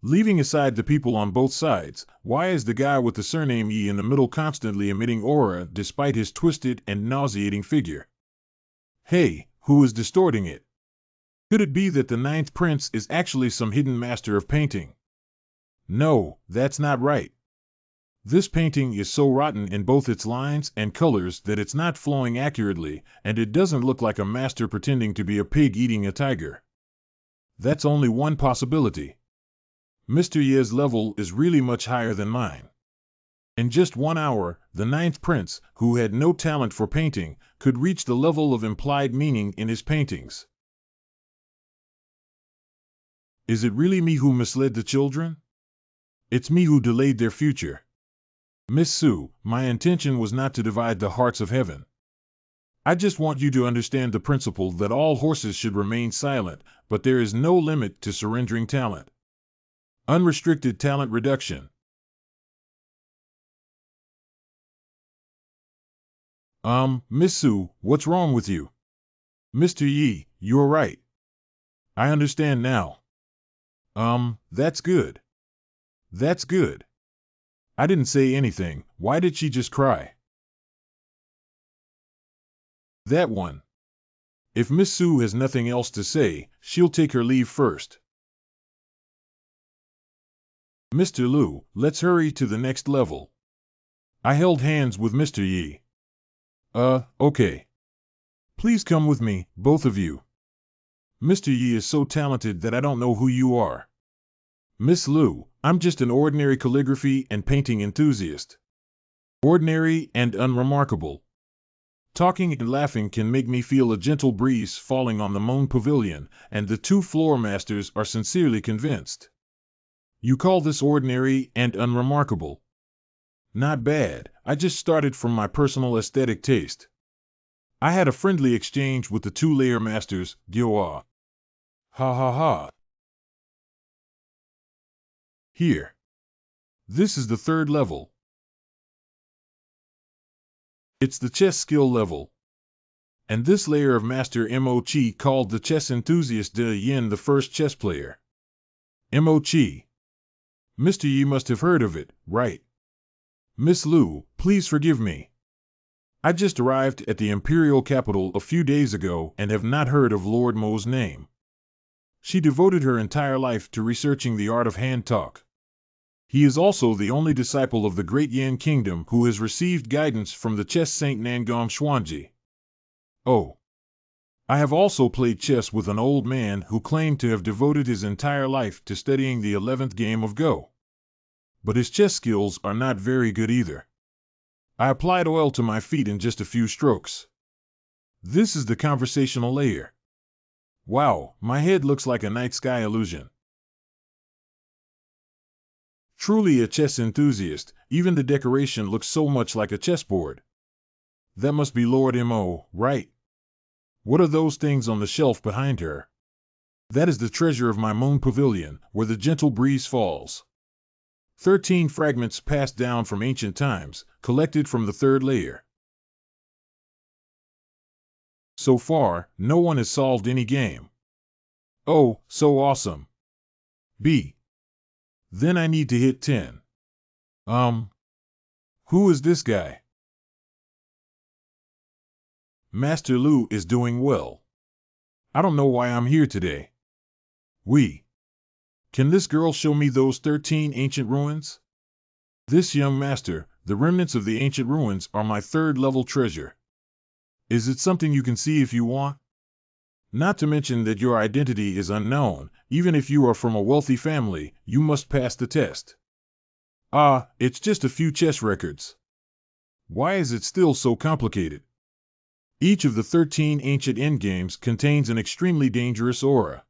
Speaker 1: Leaving aside the people on both sides, why is the guy with the surname Yi in the middle constantly emitting aura despite his twisted and nauseating figure? Hey, who is distorting it? Could it be that the ninth prince is actually some hidden master of painting? No, that's not right. This painting is so rotten in both its lines and colors that it's not flowing accurately, and it doesn't look like a master pretending to be a pig eating a tiger. That's only one possibility. Mr. Ye's level is really much higher than mine. In just 1 hour, the ninth prince, who had no talent for painting, could reach the level of implied meaning in his paintings. Is it really me who misled the children? It's me who delayed their future. Miss Su, my intention was not to divide the hearts of heaven. I just want you to understand the principle that all horses should remain silent, but there is no limit to surrendering talent. Unrestricted talent reduction. Miss Su, what's wrong with you? Mr. Yi, you're right. I understand now. That's good. That's good. I didn't say anything. Why did she just cry? That one. If Miss Su has nothing else to say, she'll take her leave first. Mr. Lu, let's hurry to the next level. I held hands with Mr. Yi. Okay. Please come with me, both of you. Mr. Yi is so talented that I don't know who you are. Miss Lu, I'm just an ordinary calligraphy and painting enthusiast. Ordinary and unremarkable. Talking and laughing can make me feel a gentle breeze falling on the Moon Pavilion, and the two floor masters are sincerely convinced. You call this ordinary and unremarkable? Not bad, I just started from my personal aesthetic taste. I had a friendly exchange with the two-layer masters, Gyoa. Ha ha ha. Here. This is the third level. It's the chess skill level. And this layer of Master Mo-Chi called the chess enthusiast De Yin the first chess player. Mo-Chi. Mr. Yi must have heard of it, right? Miss Lu, please forgive me. I just arrived at the imperial capital a few days ago and have not heard of Lord Mo's name. She devoted her entire life to researching the art of hand talk. He is also the only disciple of the great Yan kingdom who has received guidance from the chess saint Nangong Xuanji. Oh. I have also played chess with an old man who claimed to have devoted his entire life to studying the 11th game of Go. But his chess skills are not very good either. I applied oil to my feet in just a few strokes. This is the conversational layer. Wow, my head looks like a night sky illusion. Truly a chess enthusiast, even the decoration looks so much like a chessboard. That must be Lord Mo, right? What are those things on the shelf behind her? That is the treasure of my Moon Pavilion, where the gentle breeze falls. 13 fragments passed down from ancient times, collected from the third layer. So far, no one has solved any game. Oh, so awesome. B. Then I need to hit 10. Who is this guy? Master Lu is doing well. I don't know why I'm here today. Can this girl show me those 13 ancient ruins? This young master, the remnants of the ancient ruins are my third-level treasure. Is it something you can see if you want? Not to mention that your identity is unknown. Even if you are from a wealthy family, you must pass the test. Ah, it's just a few chess records. Why is it still so complicated? Each of the 13 ancient endgames contains an extremely dangerous aura.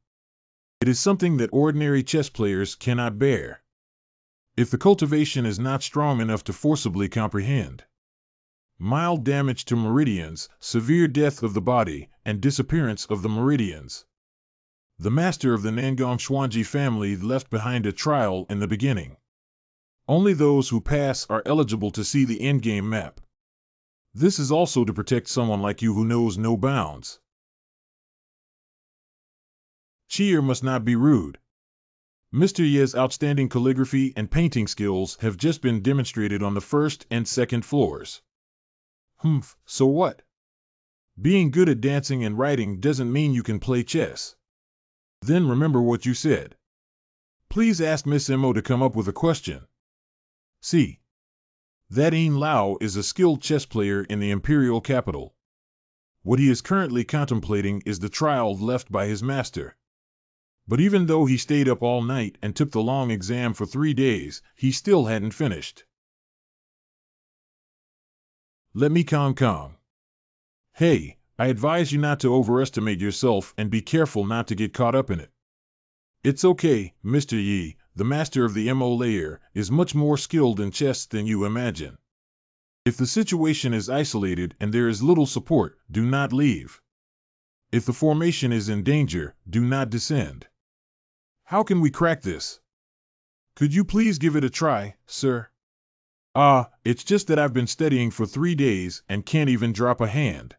Speaker 1: It is something that ordinary chess players cannot bear. If the cultivation is not strong enough to forcibly comprehend. Mild damage to meridians, severe death of the body, and disappearance of the meridians. The master of the Nangong Xuanji family left behind a trial in the beginning. Only those who pass are eligible to see the endgame map. This is also to protect someone like you who knows no bounds. Cheer must not be rude. Mr. Ye's outstanding calligraphy and painting skills have just been demonstrated on the first and second floors. So what? Being good at dancing and writing doesn't mean you can play chess. Then remember what you said. Please ask Miss Mo to come up with a question. See. That Yin Lao is a skilled chess player in the imperial capital. What he is currently contemplating is the trial left by his master. But even though he stayed up all night and took the long exam for 3 days, he still hadn't finished. Let me calm. Hey, I advise you not to overestimate yourself and be careful not to get caught up in it. It's okay, Mr. Yi, the master of the Mo layer, is much more skilled in chess than you imagine. If the situation is isolated and there is little support, do not leave. If the formation is in danger, do not descend. How can we crack this? Could you please give it a try, sir? It's just that I've been studying for 3 days and can't even drop a hand.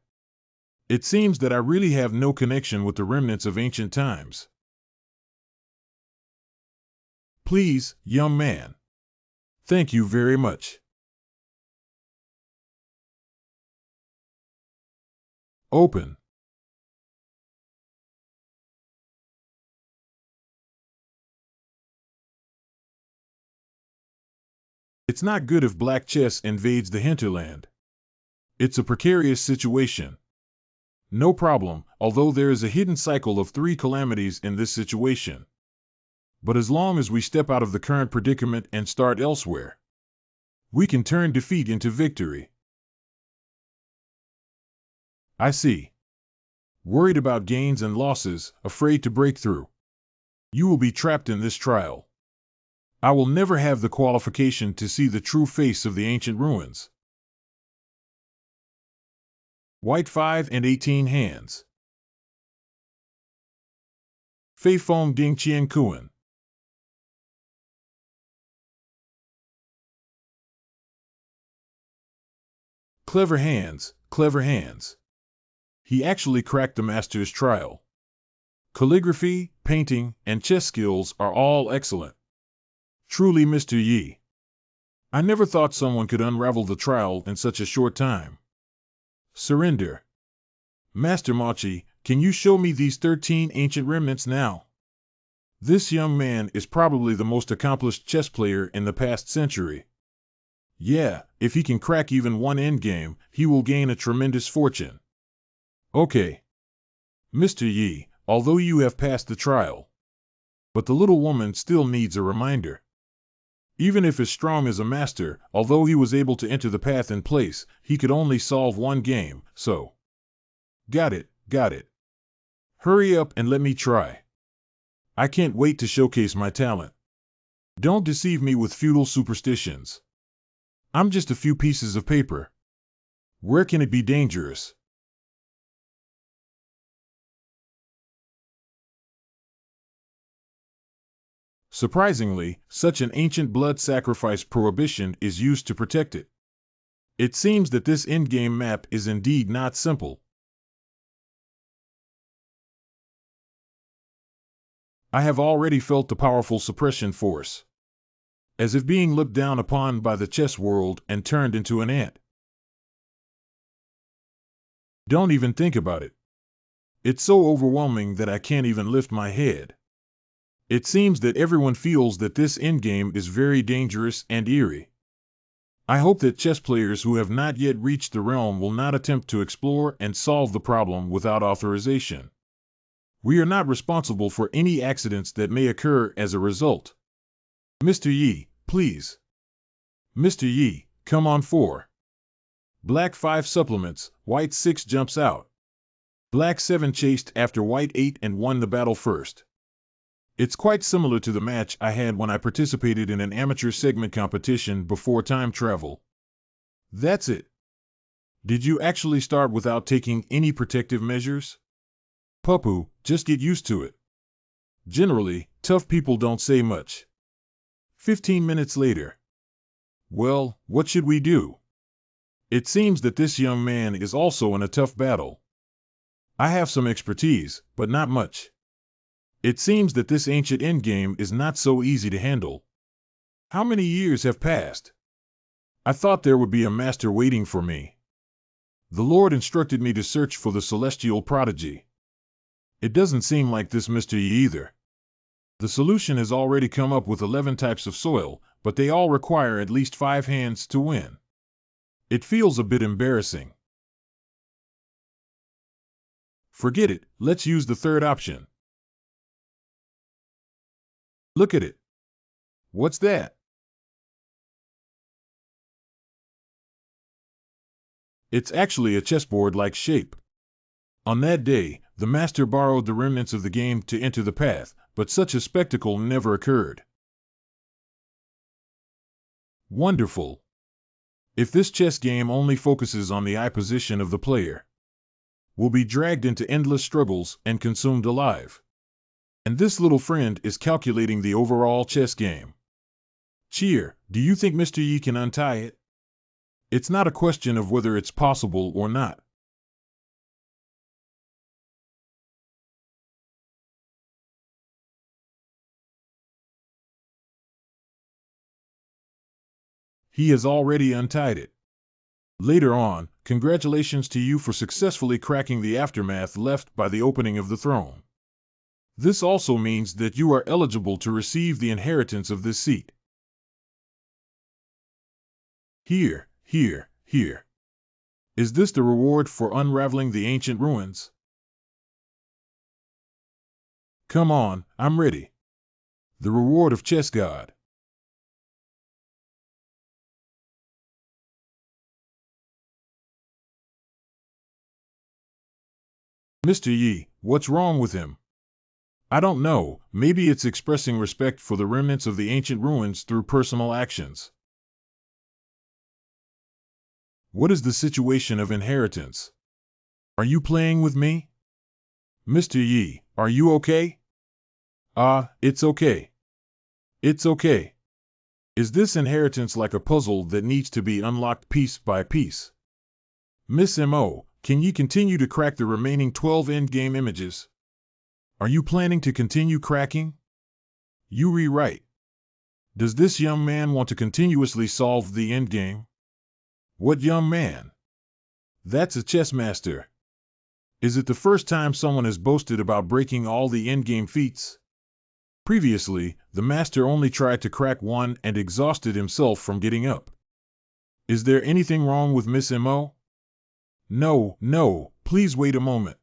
Speaker 1: It seems that I really have no connection with the remnants of ancient times. Please, young man. Thank you very much. Open. It's not good if black chess invades the hinterland. It's a precarious situation. No problem, although there is a hidden cycle of 3 calamities in this situation. But as long as we step out of the current predicament and start elsewhere, we can turn defeat into victory. I see. Worried about gains and losses, afraid to break through. You will be trapped in this trial. I will never have the qualification to see the true face of the ancient ruins. White 5 and 18 hands. Fei Fong Ding Qian Kuan. Clever hands, clever hands. He actually cracked the master's trial. Calligraphy, painting, and chess skills are all excellent. Truly, Mr. Yi. I never thought someone could unravel the trial in such a short time. Surrender. Master Machi, can you show me these 13 ancient remnants now? This young man is probably the most accomplished chess player in the past century. Yeah, if he can crack even one endgame, he will gain a tremendous fortune. Okay. Mr. Yi, although you have passed the trial, but the little woman still needs a reminder. Even if as strong as a master, although he was able to enter the path in place, he could only solve one game, so. Got it. Hurry up and let me try. I can't wait to showcase my talent. Don't deceive me with feudal superstitions. I'm just a few pieces of paper. Where can it be dangerous? Surprisingly, such an ancient blood sacrifice prohibition is used to protect it. It seems that this endgame map is indeed not simple. I have already felt the powerful suppression force. As if being looked down upon by the chess world and turned into an ant. Don't even think about it. It's so overwhelming that I can't even lift my head. It seems that everyone feels that this endgame is very dangerous and eerie. I hope that chess players who have not yet reached the realm will not attempt to explore and solve the problem without authorization. We are not responsible for any accidents that may occur as a result. Mr. Yi, please. Mr. Yi, come on 4. Black 5 supplements, White 6 jumps out. Black 7 chased after White 8 and won the battle first. It's quite similar to the match I had when I participated in an amateur segment competition before time travel. That's it. Did you actually start without taking any protective measures? Papu, just get used to it. Generally, tough people don't say much. 15 minutes later. Well, what should we do? It seems that this young man is also in a tough battle. I have some expertise, but not much. It seems that this ancient endgame is not so easy to handle. How many years have passed? I thought there would be a master waiting for me. The Lord instructed me to search for the celestial prodigy. It doesn't seem like this Mr. Yi either. The solution has already come up with 11 types of soil, but they all require at least 5 hands to win. It feels a bit embarrassing. Forget it, let's use the third option. Look at it. What's that? It's actually a chessboard-like shape. On that day, the master borrowed the remnants of the game to enter the path, but such a spectacle never occurred. Wonderful. If this chess game only focuses on the eye position of the player, we'll be dragged into endless struggles and consumed alive. And this little friend is calculating the overall chess game. Cheer, do you think Mr. Yi can untie it? It's not a question of whether it's possible or not. He has already untied it. Later on, congratulations to you for successfully cracking the aftermath left by the opening of the throne. This also means that you are eligible to receive the inheritance of this seat. Here. Is this the reward for unraveling the ancient ruins? Come on, I'm ready. The reward of chess god. Mr. Yi, what's wrong with him? I don't know, maybe it's expressing respect for the remnants of the ancient ruins through personal actions. What is the situation of inheritance? Are you playing with me? Mr. Yi, are you okay? It's okay. It's okay. Is this inheritance like a puzzle that needs to be unlocked piece by piece? Miss M.O., can you continue to crack the remaining 12 endgame images? Are you planning to continue cracking? You rewrite. Does this young man want to continuously solve the endgame? What young man? That's a chess master. Is it the first time someone has boasted about breaking all the endgame feats? Previously, the master only tried to crack one and exhausted himself from getting up. Is there anything wrong with Miss M.O.? No, please wait a moment.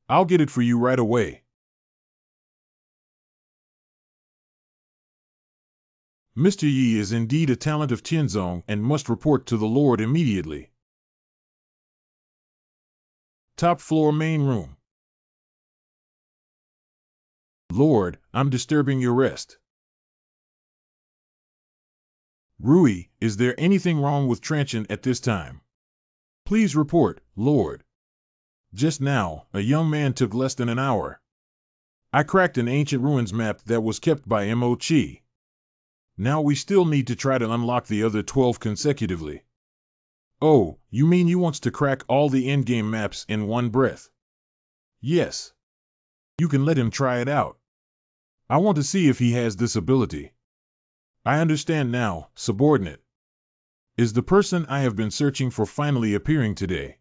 Speaker 1: I'll get it for you right away. Mr. Yi is indeed a talent of Tianzong and must report to the Lord immediately. Top floor main room. Lord, I'm disturbing your rest. Rui, is there anything wrong with Tranchant at this time? Please report, Lord. Just now, a young man took less than an hour. I cracked an ancient ruins map that was kept by M.O. Chi. Now we still need to try to unlock the other 12 consecutively. Oh, you mean you wants to crack all the endgame maps in one breath? Yes. You can let him try it out. I want to see if he has this ability. I understand now, subordinate. Is the person I have been searching for finally appearing today?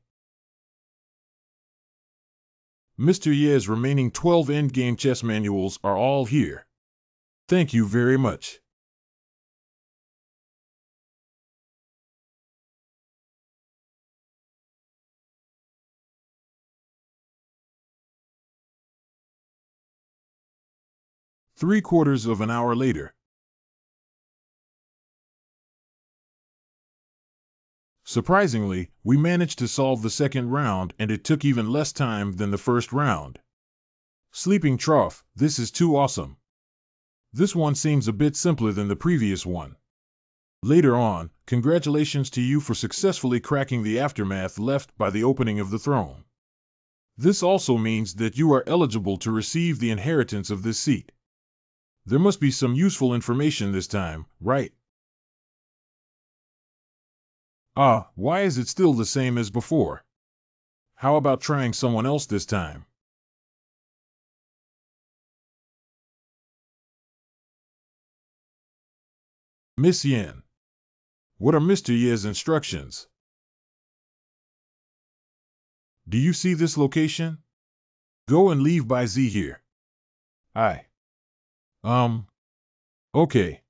Speaker 1: Mr. Ye's remaining 12 endgame chess manuals are all here. Thank you very much. Three-quarters of an hour later. Surprisingly, we managed to solve the second round, and it took even less time than the first round. Sleeping trough, this is too awesome. This one seems a bit simpler than the previous one. Later on, congratulations to you for successfully cracking the aftermath left by the opening of the throne. This also means that you are eligible to receive the inheritance of this seat. There must be some useful information this time, right? Ah, why is it still the same as before? How about trying someone else this time? Miss Yen. What are Mr. Ye's instructions? Do you see this location? Go and leave by Z here. I. Okay.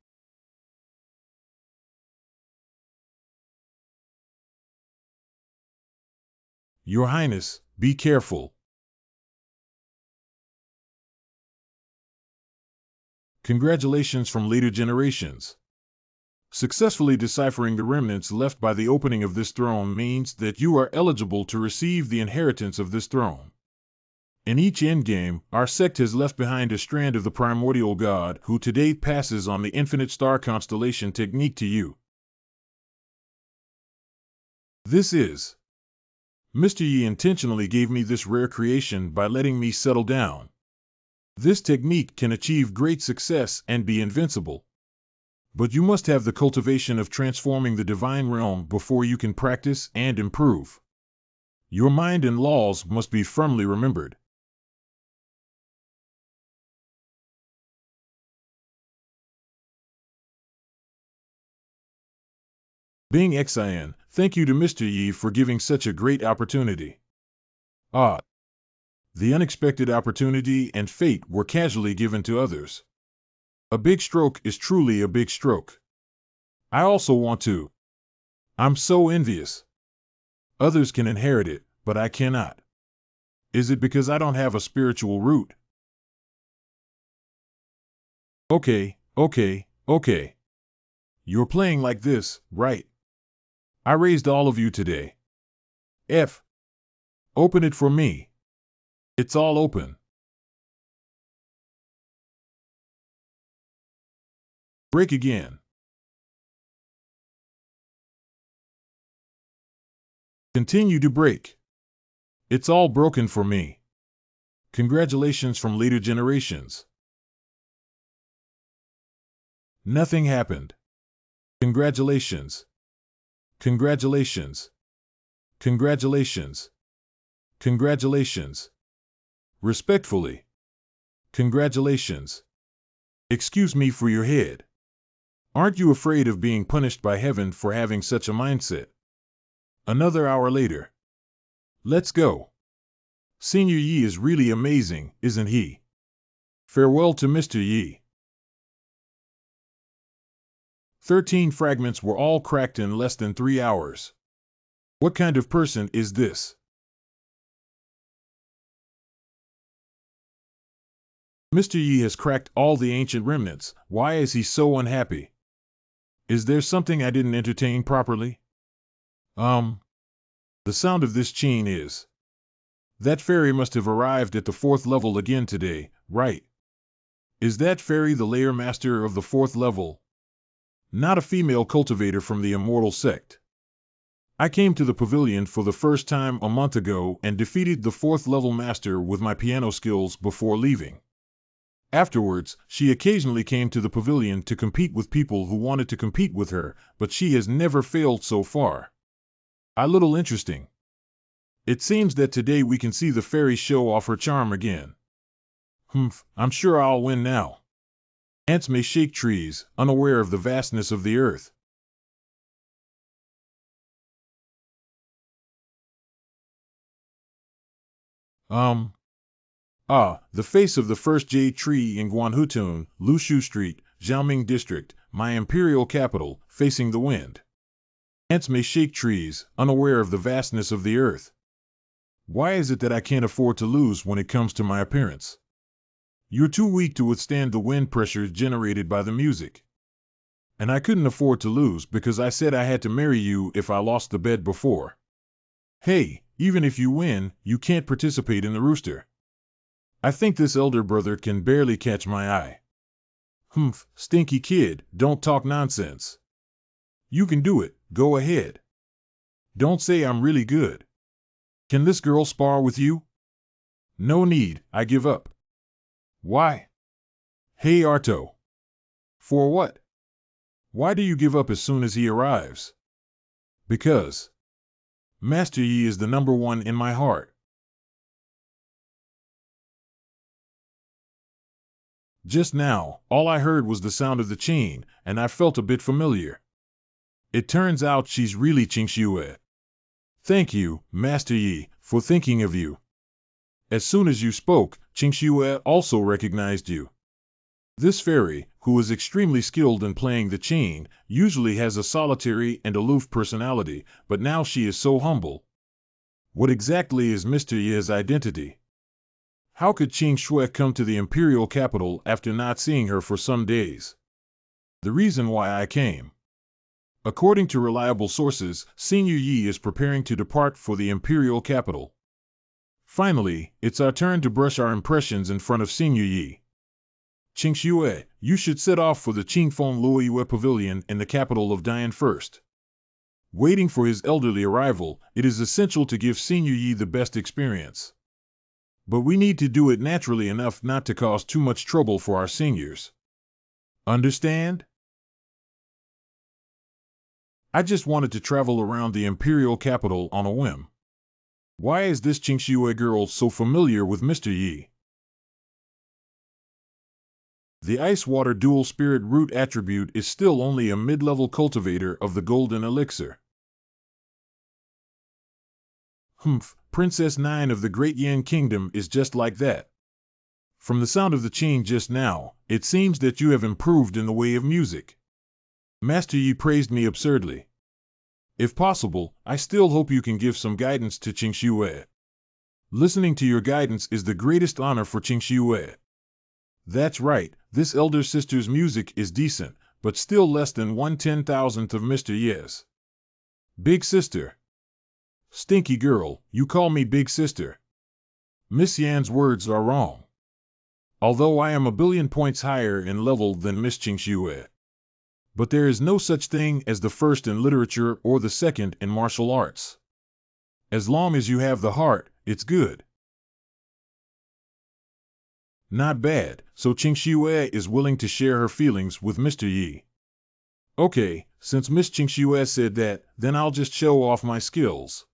Speaker 1: Your Highness, be careful. Congratulations from later generations. Successfully deciphering the remnants left by the opening of this throne means that you are eligible to receive the inheritance of this throne. In each endgame, our sect has left behind a strand of the primordial god who to date passes on the infinite star constellation technique to you. This is. Mr. Yi intentionally gave me this rare creation by letting me settle down. This technique can achieve great success and be invincible. But you must have the cultivation of transforming the divine realm before you can practice and improve. Your mind and laws must be firmly remembered. Being Xian, thank you to Mr. Yi for giving such a great opportunity. Ah, the unexpected opportunity and fate were casually given to others. A big stroke is truly a big stroke. I also want to. I'm so envious. Others can inherit it, but I cannot. Is it because I don't have a spiritual root? Okay. You're playing like this, right? I raised all of you today. F. Open it for me. It's all open. Break again. Continue to break. It's all broken for me. Congratulations from later generations. Nothing happened. Congratulations. Congratulations. Congratulations. Congratulations. Respectfully. Congratulations. Excuse me for your head. Aren't you afraid of being punished by heaven for having such a mindset? Another hour later. Let's go. Senior Yi is really amazing, isn't he? Farewell to Mr. Yi. 13 fragments were all cracked in less than 3 hours. What kind of person is this? Mr. Yi has cracked all the ancient remnants. Why is he so unhappy? Is there something I didn't entertain properly? The sound of this chain is. That fairy must have arrived at the 4th level again today, right? Is that fairy the layer master of the 4th level? Not a female cultivator from the immortal sect. I came to the pavilion for the first time a month ago and defeated the 4th level master with my piano skills before leaving. Afterwards, she occasionally came to the pavilion to compete with people who wanted to compete with her, but she has never failed so far. A little interesting. It seems that today we can see the fairy show off her charm again. I'm sure I'll win now. Ants may shake trees, unaware of the vastness of the earth. Ah, the face of the first jade tree in Guanhutun, Lushu Street, Xiaoming District, my imperial capital, facing the wind. Ants may shake trees, unaware of the vastness of the earth. Why is it that I can't afford to lose when it comes to my appearance? You're too weak to withstand the wind pressure generated by the music. And I couldn't afford to lose because I said I had to marry you if I lost the bet before. Hey, even if you win, you can't participate in the rooster. I think this elder brother can barely catch my eye. Humph, stinky kid, don't talk nonsense. You can do it, go ahead. Don't say I'm really good. Can this girl spar with you? No need, I give up. Why? Hey Arto. For what? Why do you give up as soon as he arrives? Because Master Yi is the number one in my heart. Just now, all I heard was the sound of the chain, and I felt a bit familiar. It turns out she's really Qingxue. Thank you, Master Yi, for thinking of you. As soon as you spoke, Qingxue also recognized you. This fairy, who is extremely skilled in playing the chain, usually has a solitary and aloof personality, but now she is so humble. What exactly is Mr. Yi's identity? How could Qing Shui come to the imperial capital after not seeing her for some days? The reason why I came. According to reliable sources, Senior Yi is preparing to depart for the imperial capital. Finally, it's our turn to brush our impressions in front of Senior Yi. Qing Shui, you should set off for the Qingfeng Luoyue Pavilion in the capital of Dian first. Waiting for his elderly arrival, it is essential to give Senior Yi the best experience. But we need to do it naturally enough not to cause too much trouble for our seniors. Understand? I just wanted to travel around the imperial capital on a whim. Why is this Qingxue girl so familiar with Mr. Yi? The ice-water dual spirit root attribute is still only a mid-level cultivator of the golden elixir. Humph, Princess 9 of the Great Yan Kingdom is just like that. From the sound of the chain just now, it seems that you have improved in the way of music. Master Yi praised me absurdly. If possible, I still hope you can give some guidance to Qingxue. Listening to your guidance is the greatest honor for Qingxue. That's right, this elder sister's music is decent, but still less than 1/10,000th of Mr. Yi's. Big sister. Stinky girl, you call me big sister. Miss Yan's words are wrong. Although I am a billion points higher in level than Miss Qingxue. But there is no such thing as the first in literature or the second in martial arts. As long as you have the heart, it's good. Not bad, so Qingxue is willing to share her feelings with Mr. Yi. Okay, since Miss Qingxue said that, then I'll just show off my skills.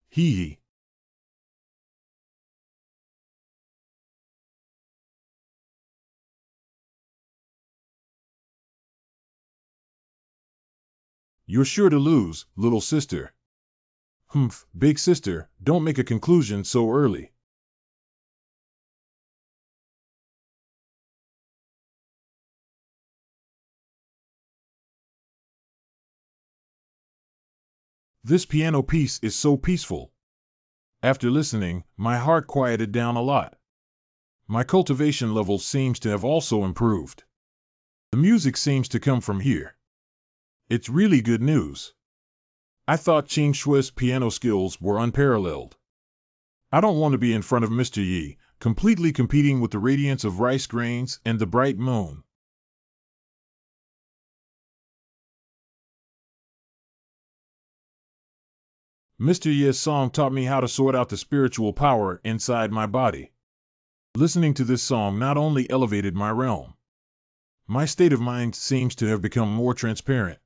Speaker 1: Hee hee. You're sure to lose, little sister. Humph, big sister, don't make a conclusion so early. This piano piece is so peaceful. After listening, my heart quieted down a lot. My cultivation level seems to have also improved. The music seems to come from here. It's really good news. I thought Qing Shui's piano skills were unparalleled. I don't want to be in front of Mr. Yi, completely competing with the radiance of rice grains and the bright moon. Mr. Yi's song taught me how to sort out the spiritual power inside my body. Listening to this song not only elevated my realm. My state of mind seems to have become more transparent.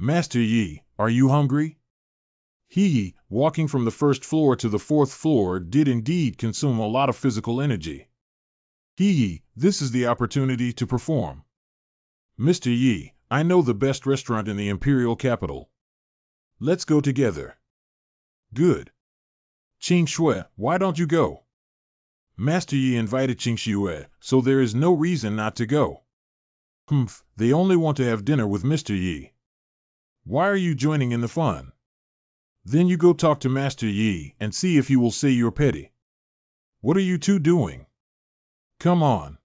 Speaker 1: Master Yi, are you hungry? He, walking from the first floor to the fourth floor, did indeed consume a lot of physical energy. This is the opportunity to perform. Mr. Yi, I know the best restaurant in the imperial capital. Let's go together. Good. Qing Shui, why don't you go? Master Yi invited Qing Shui, so there is no reason not to go. Humph, they only want to have dinner with Mr. Yi. Why are you joining in the fun? Then you go talk to Master Yi and see if he will say you're petty. What are you two doing? Come on.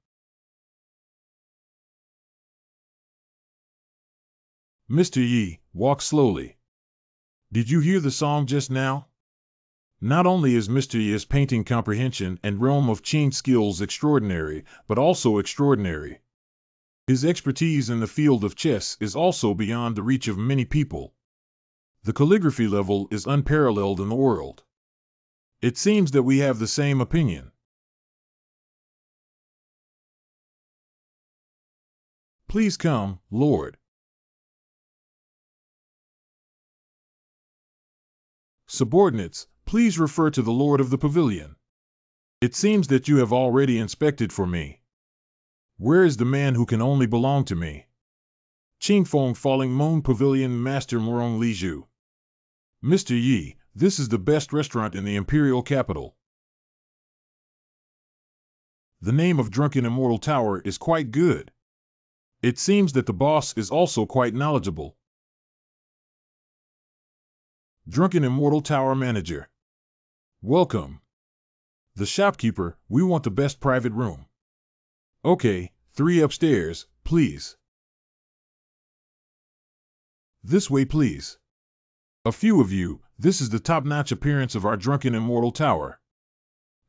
Speaker 1: Mr. Yi, walk slowly. Did you hear the song just now? Not only is Mr. Yi's painting comprehension and realm of Qing skills extraordinary, but also extraordinary. His expertise in the field of chess is also beyond the reach of many people. The calligraphy level is unparalleled in the world. It seems that we have the same opinion. Please come, Lord. Subordinates, please refer to the Lord of the Pavilion. It seems that you have already inspected for me. Where is the man who can only belong to me? Qingfeng Falling Moon Pavilion Master Murong Liju. Mr. Yi, this is the best restaurant in the imperial capital. The name of Drunken Immortal Tower is quite good. It seems that the boss is also quite knowledgeable. Drunken Immortal Tower Manager. Welcome. The shopkeeper, we want the best private room. Okay, 3 upstairs, please. This way, please. A few of you, this is the top-notch appearance of our Drunken Immortal Tower.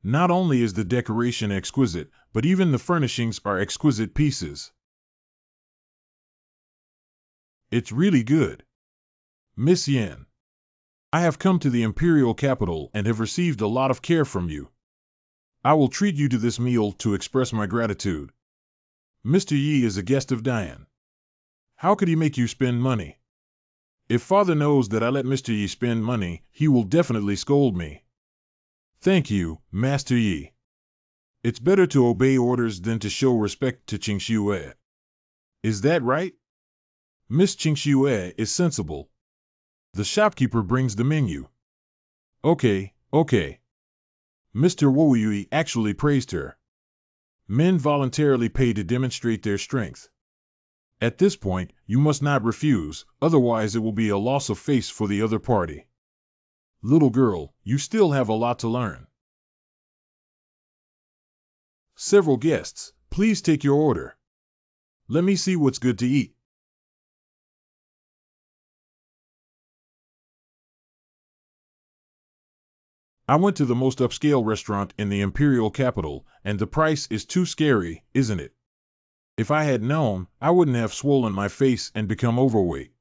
Speaker 1: Not only is the decoration exquisite, but even the furnishings are exquisite pieces. It's really good. Miss Yen. I have come to the imperial capital and have received a lot of care from you. I will treat you to this meal to express my gratitude. Mr. Yi is a guest of Diane. How could he make you spend money? If father knows that I let Mr. Yi spend money, he will definitely scold me. Thank you, Master Yi. It's better to obey orders than to show respect to Qing Shui. Is that right? Miss Qing Shui is sensible. The shopkeeper brings the menu. Okay. Mr. Wu Yui actually praised her. Men voluntarily pay to demonstrate their strength. At this point, you must not refuse, otherwise it will be a loss of face for the other party. Little girl, you still have a lot to learn. Several guests, please take your order. Let me see what's good to eat. I went to the most upscale restaurant in the imperial capital, and the price is too scary, isn't it? If I had known, I wouldn't have swollen my face and become overweight.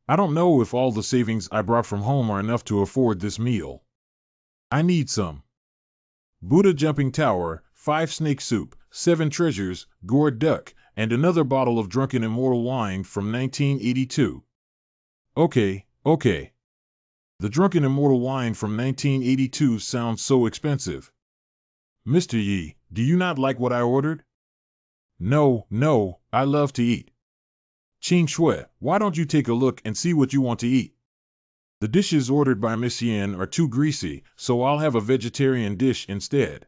Speaker 1: I don't know if all the savings I brought from home are enough to afford this meal. I need some. Buddha Jumping Tower, 5 snake soup, 7 treasures, gourd duck, and another bottle of Drunken Immortal wine from 1982. Okay. The Drunken Immortal wine from 1982 sounds so expensive. Mr. Yi, do you not like what I ordered? No, I love to eat. Qing Shui, why don't you take a look and see what you want to eat? The dishes ordered by Miss Yen are too greasy, so I'll have a vegetarian dish instead.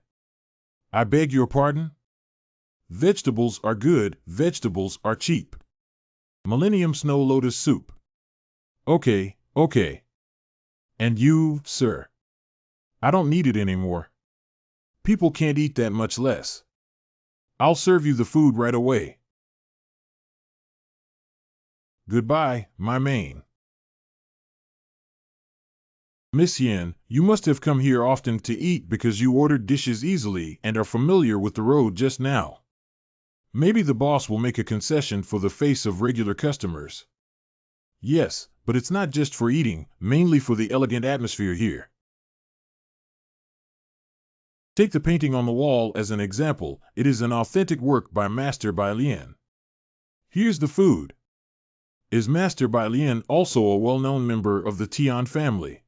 Speaker 1: I beg your pardon? Vegetables are good, vegetables are cheap. Millennium Snow Lotus Soup. Okay. And you, sir? I don't need it anymore. People can't eat that much less. I'll serve you the food right away. Goodbye, my main. Miss Yen, you must have come here often to eat because you ordered dishes easily and are familiar with the road just now. Maybe the boss will make a concession for the face of regular customers. Yes, but it's not just for eating, mainly for the elegant atmosphere here. Take the painting on the wall as an example. It is an authentic work by Master Bai Lian. Here's the food. Is Master Bai Lian also a well-known member of the Tian family?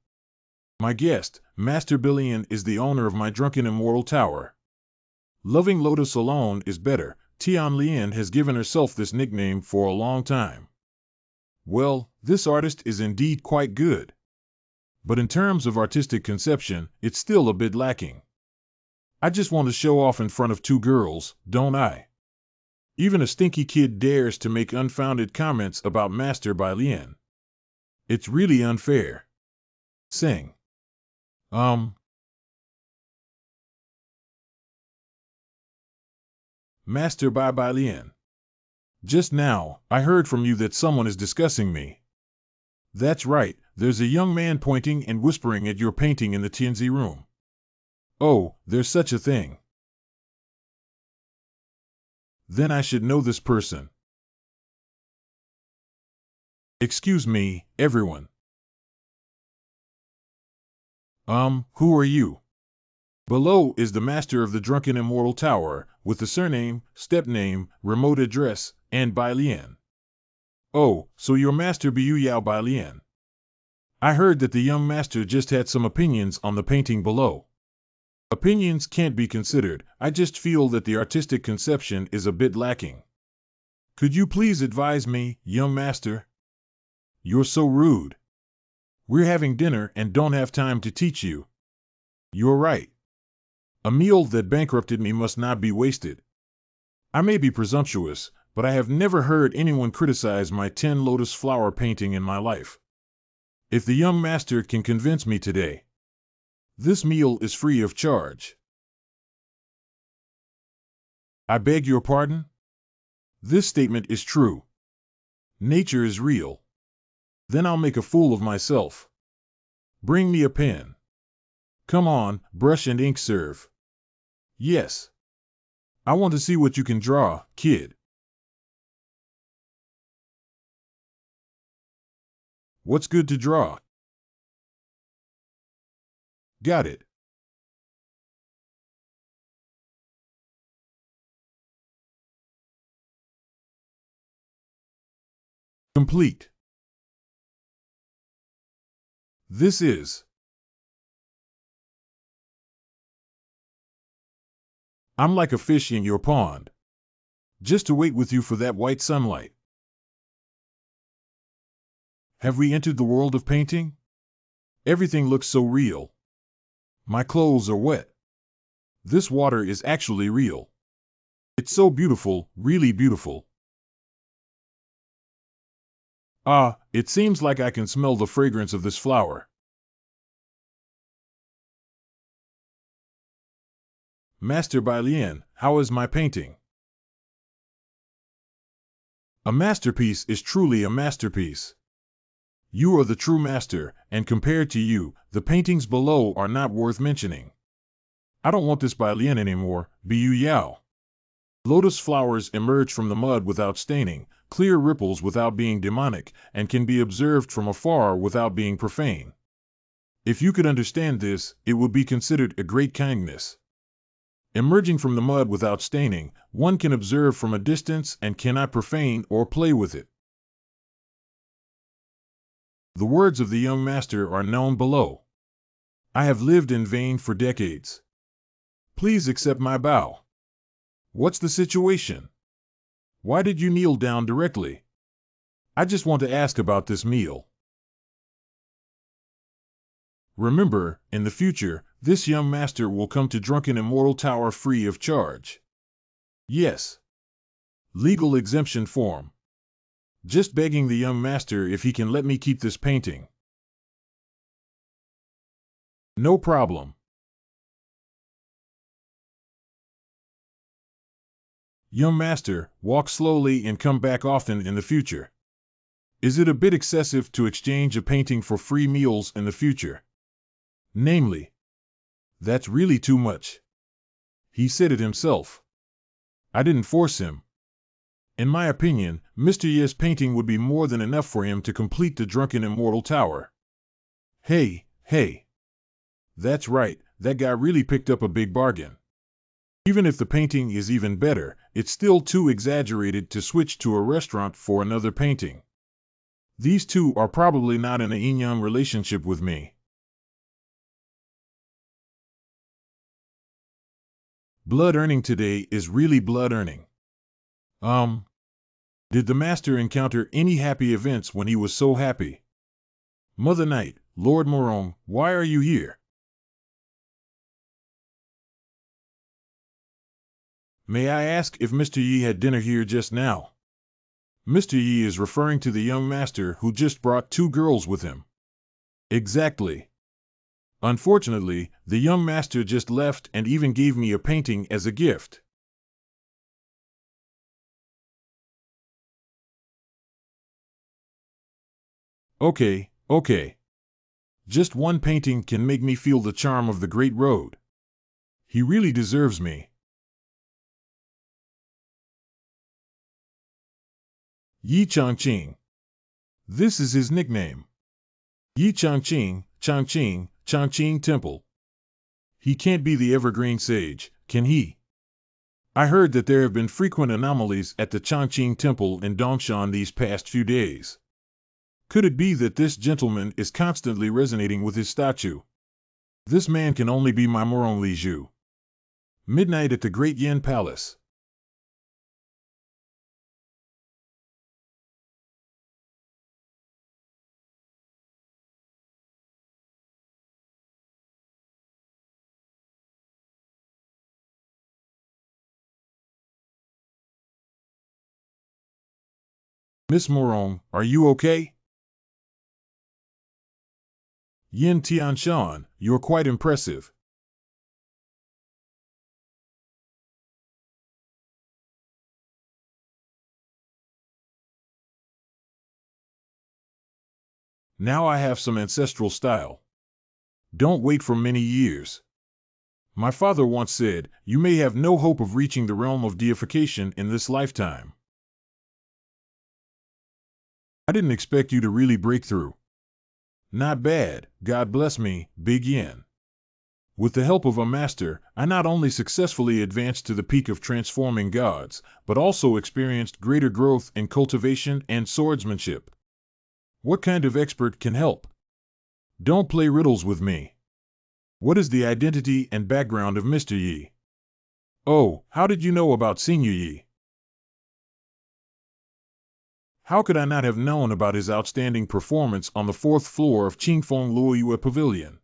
Speaker 1: My guest, Master Bilian, is the owner of my Drunken Immortal Tower. Loving Lotus alone is better. Tian Lian has given herself this nickname for a long time. Well, this artist is indeed quite good. but in terms of artistic conception, it's still a bit lacking. I just want to show off in front of two girls, don't I? Even a stinky kid dares to make unfounded comments about Master by Lien. It's really unfair. Sing. Master by Lien. Just now, I heard from you that someone is discussing me. That's right, there's a young man pointing and whispering at your painting in the Tianzi room. Oh, there's such a thing. Then I should know this person. Excuse me, everyone. Who are you? Below is the master of the Drunken Immortal Tower, with the surname, step name, remote address, and Bai Lian. Oh, so you're Master Biu Yao Bai Lian. I heard that the young master just had some opinions on the painting below. Opinions can't be considered, I just feel that the artistic conception is a bit lacking. Could you please advise me, young master? You're so rude. We're having dinner and don't have time to teach you. You're right. A meal that bankrupted me must not be wasted. I may be presumptuous, but I have never heard anyone criticize my 10 lotus flower painting in my life. If the young master can convince me today, this meal is free of charge. I beg your pardon? This statement is true. Nature is real. Then I'll make a fool of myself. Bring me a pen. Come on, brush and ink serve. Yes. I want to see what you can draw, kid. What's good to draw? Got it. Complete. This is. I'm like a fish in your pond. Just to wait with you for that white sunlight. Have we entered the world of painting? Everything looks so real. My clothes are wet. This water is actually real. It's so beautiful, really beautiful. Ah, it seems like I can smell the fragrance of this flower. Master Bai Lian, how is my painting? A masterpiece is truly a masterpiece. You are the true master, and compared to you, the paintings below are not worth mentioning. I don't want this Bai Lian anymore, Biu Yao. Lotus flowers emerge from the mud without staining, clear ripples without being demonic, and can be observed from afar without being profane. If you could understand this, it would be considered a great kindness. Emerging from the mud without staining, one can observe from a distance and cannot profane or play with it. The words of the young master are known below. I have lived in vain for decades. Please accept my bow. What's the situation? Why did you kneel down directly? I just want to ask about this meal. Remember, in the future, this young master will come to Drunken Immortal Tower free of charge. Yes. Legal exemption form. Just begging the young master if he can let me keep this painting. No problem. Young master, walk slowly and come back often in the future. Is it a bit excessive to exchange a painting for free meals in the future? Namely. That's really too much. He said it himself. I didn't force him. In my opinion, Mr. Ye's painting would be more than enough for him to complete the Drunken Immortal Tower. Hey, hey. That's right, that guy really picked up a big bargain. Even if the painting is even better, it's still too exaggerated to switch to a restaurant for another painting. These two are probably not in a yin-yang relationship with me. Blood earning today is really blood earning. Did the master encounter any happy events when he was so happy? Mother Night, Lord Morong, why are you here? May I ask if Mr. Yi had dinner here just now? Mr. Yi is referring to the young master who just brought 2 girls with him. Exactly. Unfortunately, the young master just left and even gave me a painting as a gift. Okay. Just one painting can make me feel the charm of the Great Road. He really deserves me. Yi Changqing. This is his nickname. Yi Changqing Temple. He can't be the evergreen sage, can he? I heard that there have been frequent anomalies at the Changqing Temple in Dongshan these past few days. Could it be that this gentleman is constantly resonating with his statue? This man can only be my Morong Li Zhu. Midnight at the Great Yin Palace. Miss Morong, are you okay? Yin Tianshan, you're quite impressive. Now I have some ancestral style. Don't wait for many years. My father once said, you may have no hope of reaching the realm of deification in this lifetime. I didn't expect you to really break through. Not bad, God bless me, Big Yin. With the help of a master, I not only successfully advanced to the peak of transforming gods, but also experienced greater growth in cultivation and swordsmanship. What kind of expert can help? Don't play riddles with me. What is the identity and background of Mr. Yi? Oh, how did you know about Senior Yi? How could I not have known about his outstanding performance on the 4th floor of Qingfeng Luoyue Pavilion?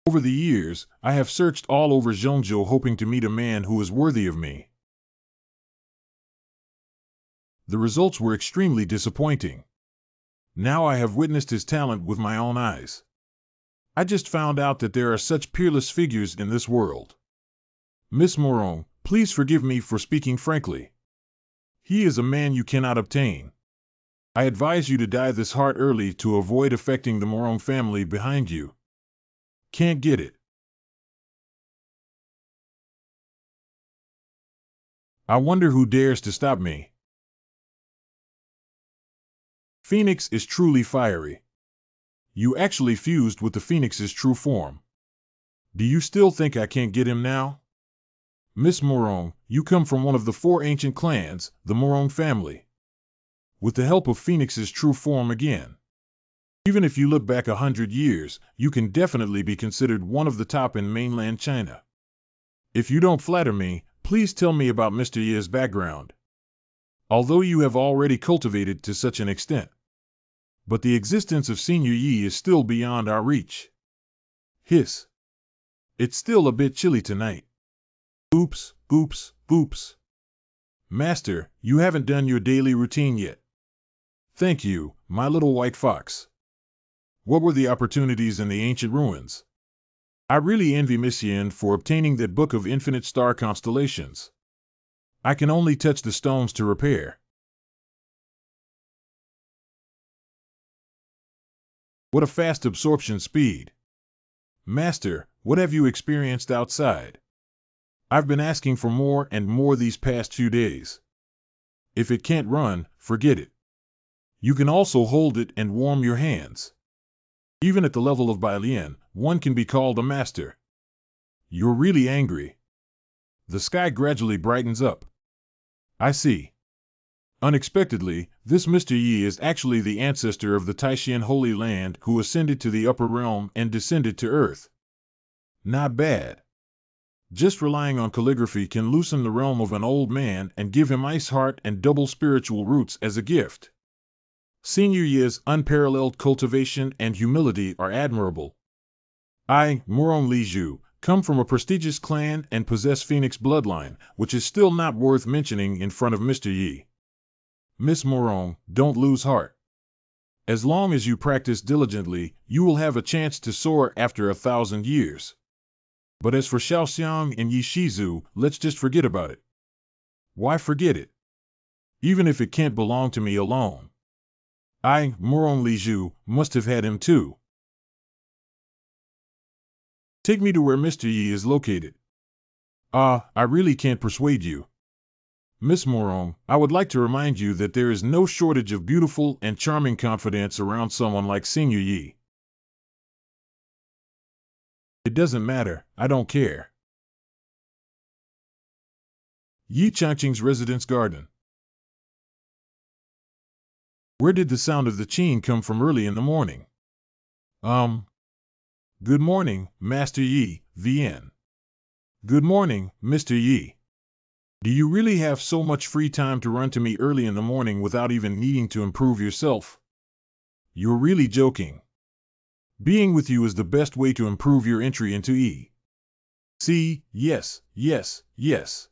Speaker 1: Over the years, I have searched all over Zhongzhou hoping to meet a man who is worthy of me. The results were extremely disappointing. Now I have witnessed his talent with my own eyes. I just found out that there are such peerless figures in this world. Miss Morong, please forgive me for speaking frankly. He is a man you cannot obtain. I advise you to dye this heart early to avoid affecting the Morong family behind you. Can't get it. I wonder who dares to stop me. Phoenix is truly fiery. You actually fused with the Phoenix's true form. Do you still think I can't get him now? Miss Morong, you come from one of the 4 ancient clans, the Morong family. With the help of Phoenix's true form again. Even if you look back 100 years, you can definitely be considered one of the top in mainland China. If you don't flatter me, please tell me about Mr. Ye's background. Although you have already cultivated to such an extent. But the existence of Senior Yi is still beyond our reach. Hiss. It's still a bit chilly tonight. Oops. Master, you haven't done your daily routine yet. Thank you, my little white fox. What were the opportunities in the ancient ruins? I really envy Miss Yin for obtaining that book of infinite star constellations. I can only touch the stones to repair. What a fast absorption speed. Master, what have you experienced outside? I've been asking for more and more these past few days. If it can't run, forget it. You can also hold it and warm your hands. Even at the level of Bailian, one can be called a master. You're really angry. The sky gradually brightens up. I see. Unexpectedly, this Mr. Yi is actually the ancestor of the Taishan Holy Land who ascended to the upper realm and descended to earth. Not bad. Just relying on calligraphy can loosen the realm of an old man and give him ice heart and double spiritual roots as a gift. Senior Ye's unparalleled cultivation and humility are admirable. I, Moron Liju, come from a prestigious clan and possess Phoenix bloodline, which is still not worth mentioning in front of Mr. Yi. Miss Moron, don't lose heart. As long as you practice diligently, you will have a chance to soar after 1,000 years. But as for Xiaoxiang and Yi Shizu, let's just forget about it. Why forget it? Even if it can't belong to me alone. I, Moron Liju, must have had him too. Take me to where Mr. Yi is located. I really can't persuade you. Miss Moron, I would like to remind you that there is no shortage of beautiful and charming confidants around someone like Senior Yi. It doesn't matter, I don't care. Yi Changqing's residence garden. Where did the sound of the qing come from early in the morning? Good morning, Master Yi, VN. Good morning, Mr. Yi. Do you really have so much free time to run to me early in the morning without even needing to improve yourself? You're really joking. Being with you is the best way to improve your entry into E. See, yes, yes, yes.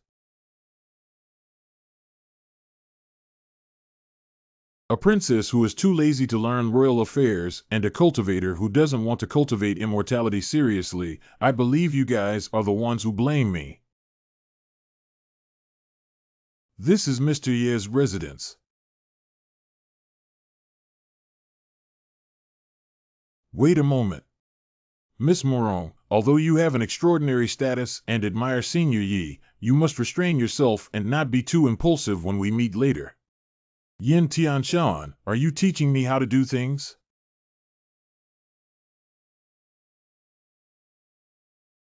Speaker 1: A princess who is too lazy to learn royal affairs and a cultivator who doesn't want to cultivate immortality seriously, I believe you guys are the ones who blame me. This is Mr. Ye's residence. Wait a moment. Miss Moron, although you have an extraordinary status and admire Senior Yi, you must restrain yourself and not be too impulsive when we meet later. Yin Tianshan, are you teaching me how to do things?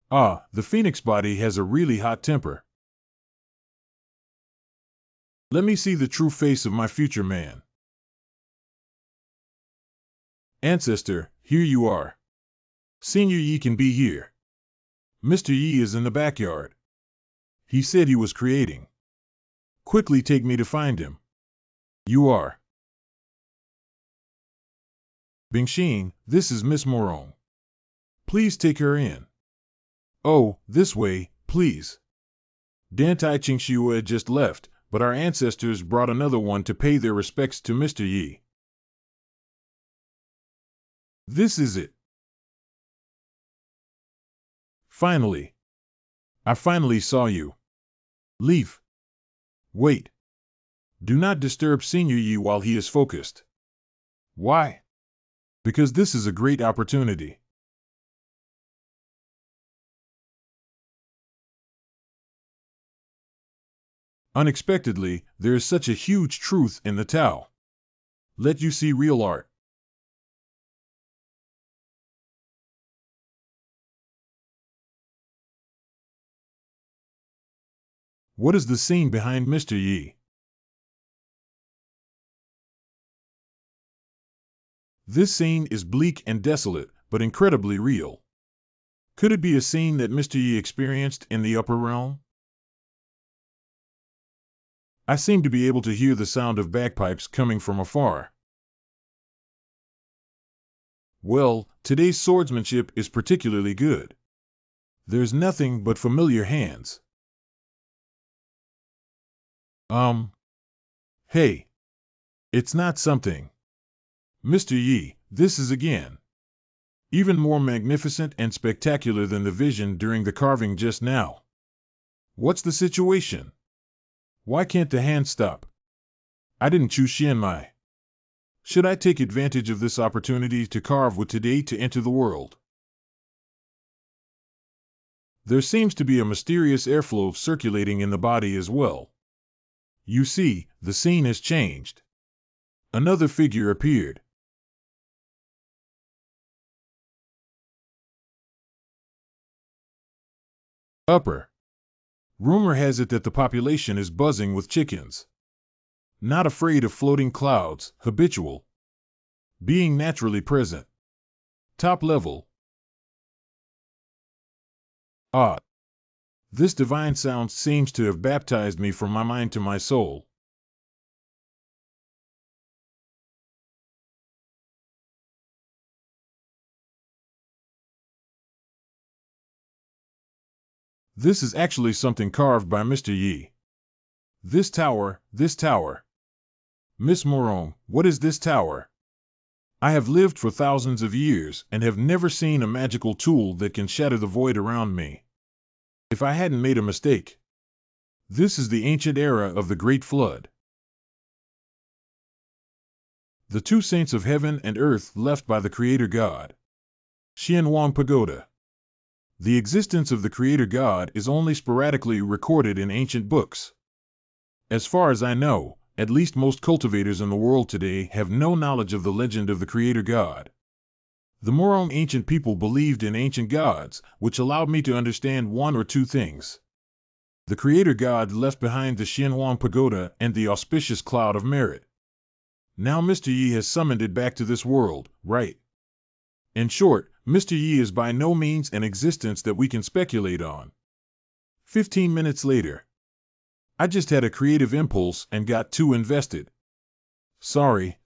Speaker 1: The phoenix body has a really hot temper. Let me see the true face of my future man. Ancestor, here you are. Senior Yi can be here. Mr. Yi is in the backyard. He said he was creating. Quickly take me to find him. You are. Bingxing, this is Miss Moron. Please take her in. Oh, this way, please. Dantai Qingxiue just left, but our ancestors brought another one to pay their respects to Mr. Yi. This is it. Finally. I finally saw you. Leaf. Wait. Do not disturb Senior Yi while he is focused. Why? Because this is a great opportunity. Unexpectedly, there is such a huge truth in the Tao. Let you see real art. What is the scene behind Mr. Yi? This scene is bleak and desolate, but incredibly real. Could it be a scene that Mr. Yi experienced in the upper realm? I seem to be able to hear the sound of bagpipes coming from afar. Well, today's swordsmanship is particularly good. There's nothing but familiar hands. Hey. It's not something. Mr. Yi, this is again. Even more magnificent and spectacular than the vision during the carving just now. What's the situation? Why can't the hand stop? I didn't choose Xianmai. Should I take advantage of this opportunity to carve with today to enter the world? There seems to be a mysterious airflow circulating in the body as well. You see, the scene has changed. Another figure appeared. Upper. Rumor has it that the population is buzzing with chickens. Not afraid of floating clouds, habitual. Being naturally present. Top level. This divine sound seems to have baptized me from my mind to my soul. This is actually something carved by Mr. Yi. This tower. Miss Morong, what is this tower? I have lived for thousands of years and have never seen a magical tool that can shatter the void around me. If I hadn't made a mistake. This is the ancient era of the Great Flood. The two saints of heaven and earth left by the Creator God. Xianwang Pagoda. The existence of the Creator God is only sporadically recorded in ancient books. As far as I know, at least most cultivators in the world today have no knowledge of the legend of the Creator God. The Morong ancient people believed in ancient gods, which allowed me to understand one or two things. The Creator God left behind the Xianwang Pagoda and the auspicious cloud of merit. Now Mr. Yi has summoned it back to this world, right? In short, Mr. Yi is by no means an existence that we can speculate on. 15 minutes later. I just had a creative impulse and got too invested. Sorry.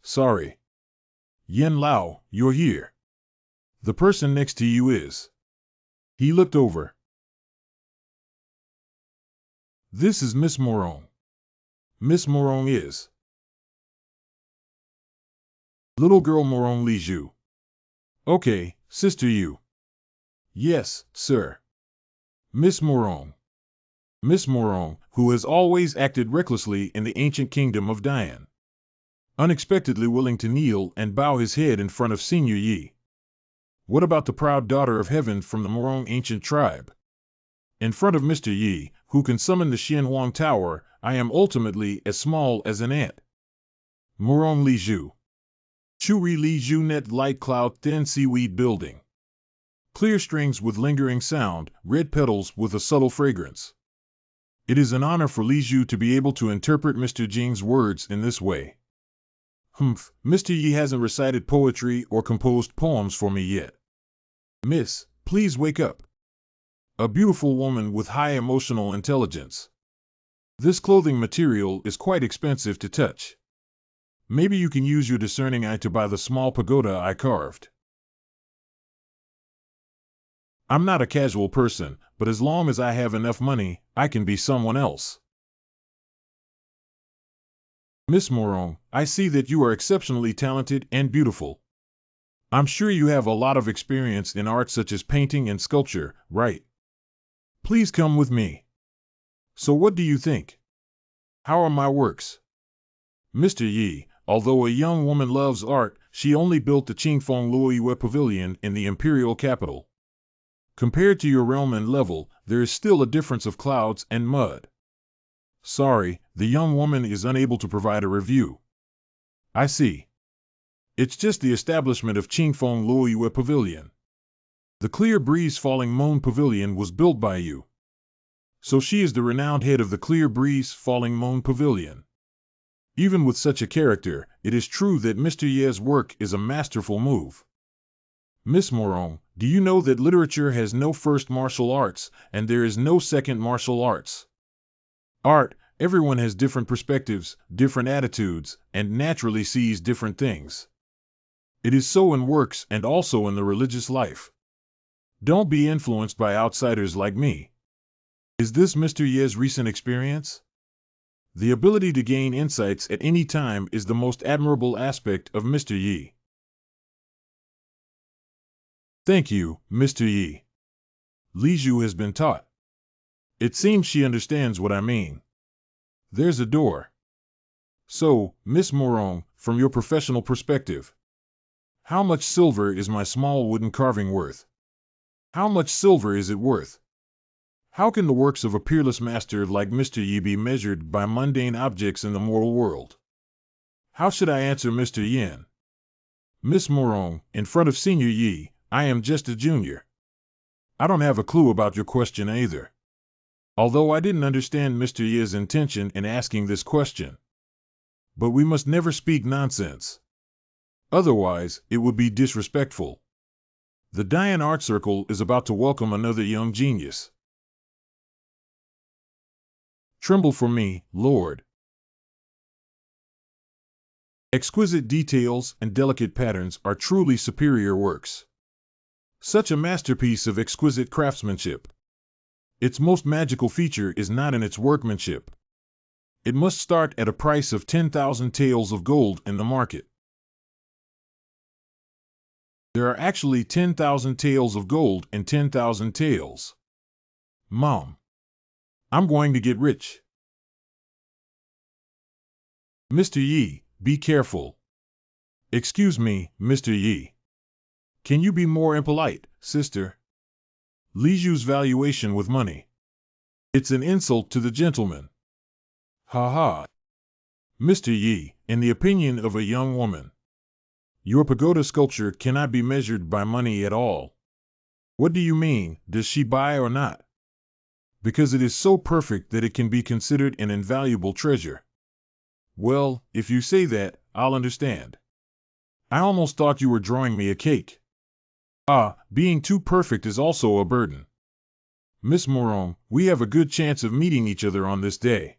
Speaker 1: Yen Lao, you're here. The person next to you is. He looked over. This is Miss Morong. Miss Morong is. Little girl Morong Li Zhu. Okay, Sister Yu. Yes, sir. Miss Morong. Miss Morong, who has always acted recklessly in the ancient kingdom of Dian. Unexpectedly willing to kneel and bow his head in front of Senior Yi. What about the proud daughter of heaven from the Morong ancient tribe? In front of Mr. Yi, who can summon the Xianwang Tower, I am ultimately as small as an ant. Morong Li Zhu. Churi Li Zhu Net Light Cloud Thin Seaweed Building. Clear strings with lingering sound, red petals with a subtle fragrance. It is an honor for Li Zhu to be able to interpret Mr. Jing's words in this way. Mr. Yi hasn't recited poetry or composed poems for me yet. Miss, please wake up. A beautiful woman with high emotional intelligence. This clothing material is quite expensive to touch. Maybe you can use your discerning eye to buy the small pagoda I carved. I'm not a casual person, but as long as I have enough money, I can be someone else. Miss Morong, I see that you are exceptionally talented and beautiful. I'm sure you have a lot of experience in art such as painting and sculpture, right? Please come with me. So what do you think? How are my works? Mr. Yi, although a young woman loves art, she only built the Qingfeng Luoyue Pavilion in the imperial capital. Compared to your realm and level, there is still a difference of clouds and mud. Sorry, the young woman is unable to provide a review. I see. It's just the establishment of Qingfeng Luoyue Pavilion. The Clear Breeze Falling Moon Pavilion was built by you. So she is the renowned head of the Clear Breeze Falling Moon Pavilion. Even with such a character, it is true that Mr. Ye's work is a masterful move. Miss Morong, do you know that literature has no first martial arts, and there is no second martial arts? Art, everyone has different perspectives, different attitudes, and naturally sees different things. It is so in works and also in the religious life. Don't be influenced by outsiders like me. Is this Mr. Ye's recent experience? The ability to gain insights at any time is the most admirable aspect of Mr. Yi. Thank you, Mr. Yi. Li Zhu has been taught. It seems she understands what I mean. There's a door. So, Miss Morong, from your professional perspective, how much silver is my small wooden carving worth? How much silver is it worth? How can the works of a peerless master like Mr. Yi be measured by mundane objects in the moral world? How should I answer Mr. Yin? Miss Morong, in front of Senior Yi, I am just a junior. I don't have a clue about your question either. Although I didn't understand Mr. Yi's intention in asking this question. But we must never speak nonsense. Otherwise, it would be disrespectful. The Dian Art Circle is about to welcome another young genius. Tremble for me, Lord. Exquisite details and delicate patterns are truly superior works. Such a masterpiece of exquisite craftsmanship. Its most magical feature is not in its workmanship. It must start at a price of 10,000 taels of gold in the market. There are actually 10,000 taels of gold and 10,000 taels. Mom, I'm going to get rich. Mr. Yi, be careful. Excuse me, Mr. Yi. Can you be more impolite, sister? Liju's valuation with money. It's an insult to the gentleman. Ha ha. Mr. Yi, in the opinion of a young woman, your pagoda sculpture cannot be measured by money at all. What do you mean, does she buy or not? Because it is so perfect that it can be considered an invaluable treasure. Well, if you say that, I'll understand. I almost thought you were drawing me a cake. Ah, being too perfect is also a burden. Miss Moron, we have a good chance of meeting each other on this day.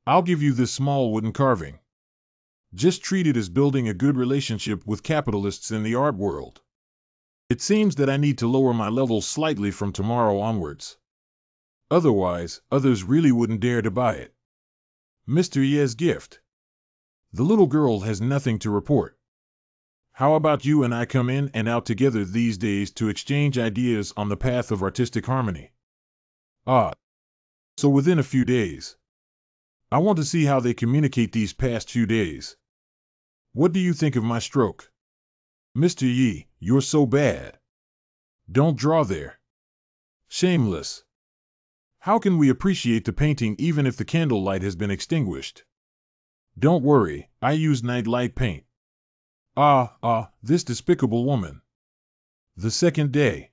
Speaker 1: I'll give you this small wooden carving. Just treat it as building a good relationship with capitalists in the art world. It seems that I need to lower my levels slightly from tomorrow onwards. Otherwise, others really wouldn't dare to buy it. Mr. Ye's gift. The little girl has nothing to report. How about you and I come in and out together these days to exchange ideas on the path of artistic harmony? Ah, so within a few days. I want to see how they communicate these past few days. What do you think of my stroke? Mr. Yi, you're so bad. Don't draw there. Shameless. How can we appreciate the painting even if the candlelight has been extinguished? Don't worry, I use nightlight paint. This despicable woman. The second day.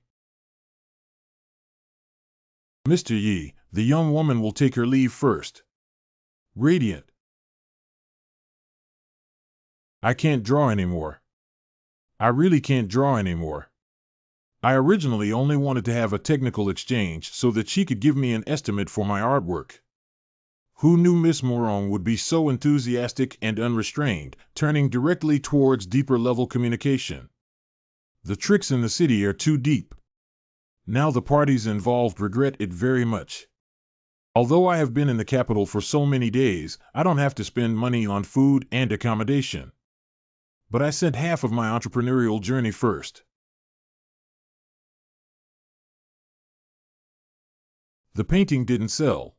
Speaker 1: Mr. Yi, the young woman will take her leave first. Radiant. I can't draw anymore. I really can't draw anymore. I originally only wanted to have a technical exchange so that she could give me an estimate for my artwork. Who knew Miss Moron would be so enthusiastic and unrestrained, turning directly towards deeper level communication? The tricks in the city are too deep. Now the parties involved regret it very much. Although I have been in the capital for so many days, I don't have to spend money on food and accommodation. But I sent half of my entrepreneurial journey first. The painting didn't sell.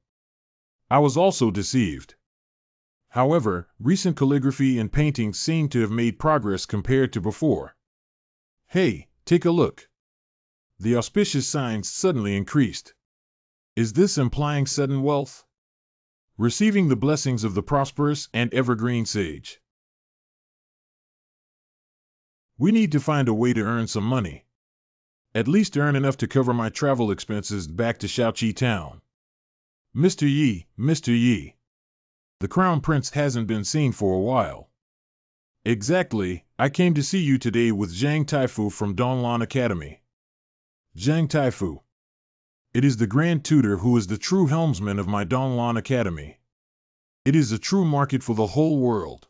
Speaker 1: I was also deceived. However, recent calligraphy and painting seem to have made progress compared to before. Hey, take a look. The auspicious signs suddenly increased. Is this implying sudden wealth? Receiving the blessings of the prosperous and evergreen sage. We need to find a way to earn some money. At least earn enough to cover my travel expenses back to Shaoqi town. Mr. Yi, Mr. Yi. The Crown Prince hasn't been seen for a while. Exactly, I came to see you today with Zhang Taifu from Donglan Academy. Zhang Taifu. It is the Grand Tutor who is the true helmsman of my Donglan Academy. It is a true market for the whole world.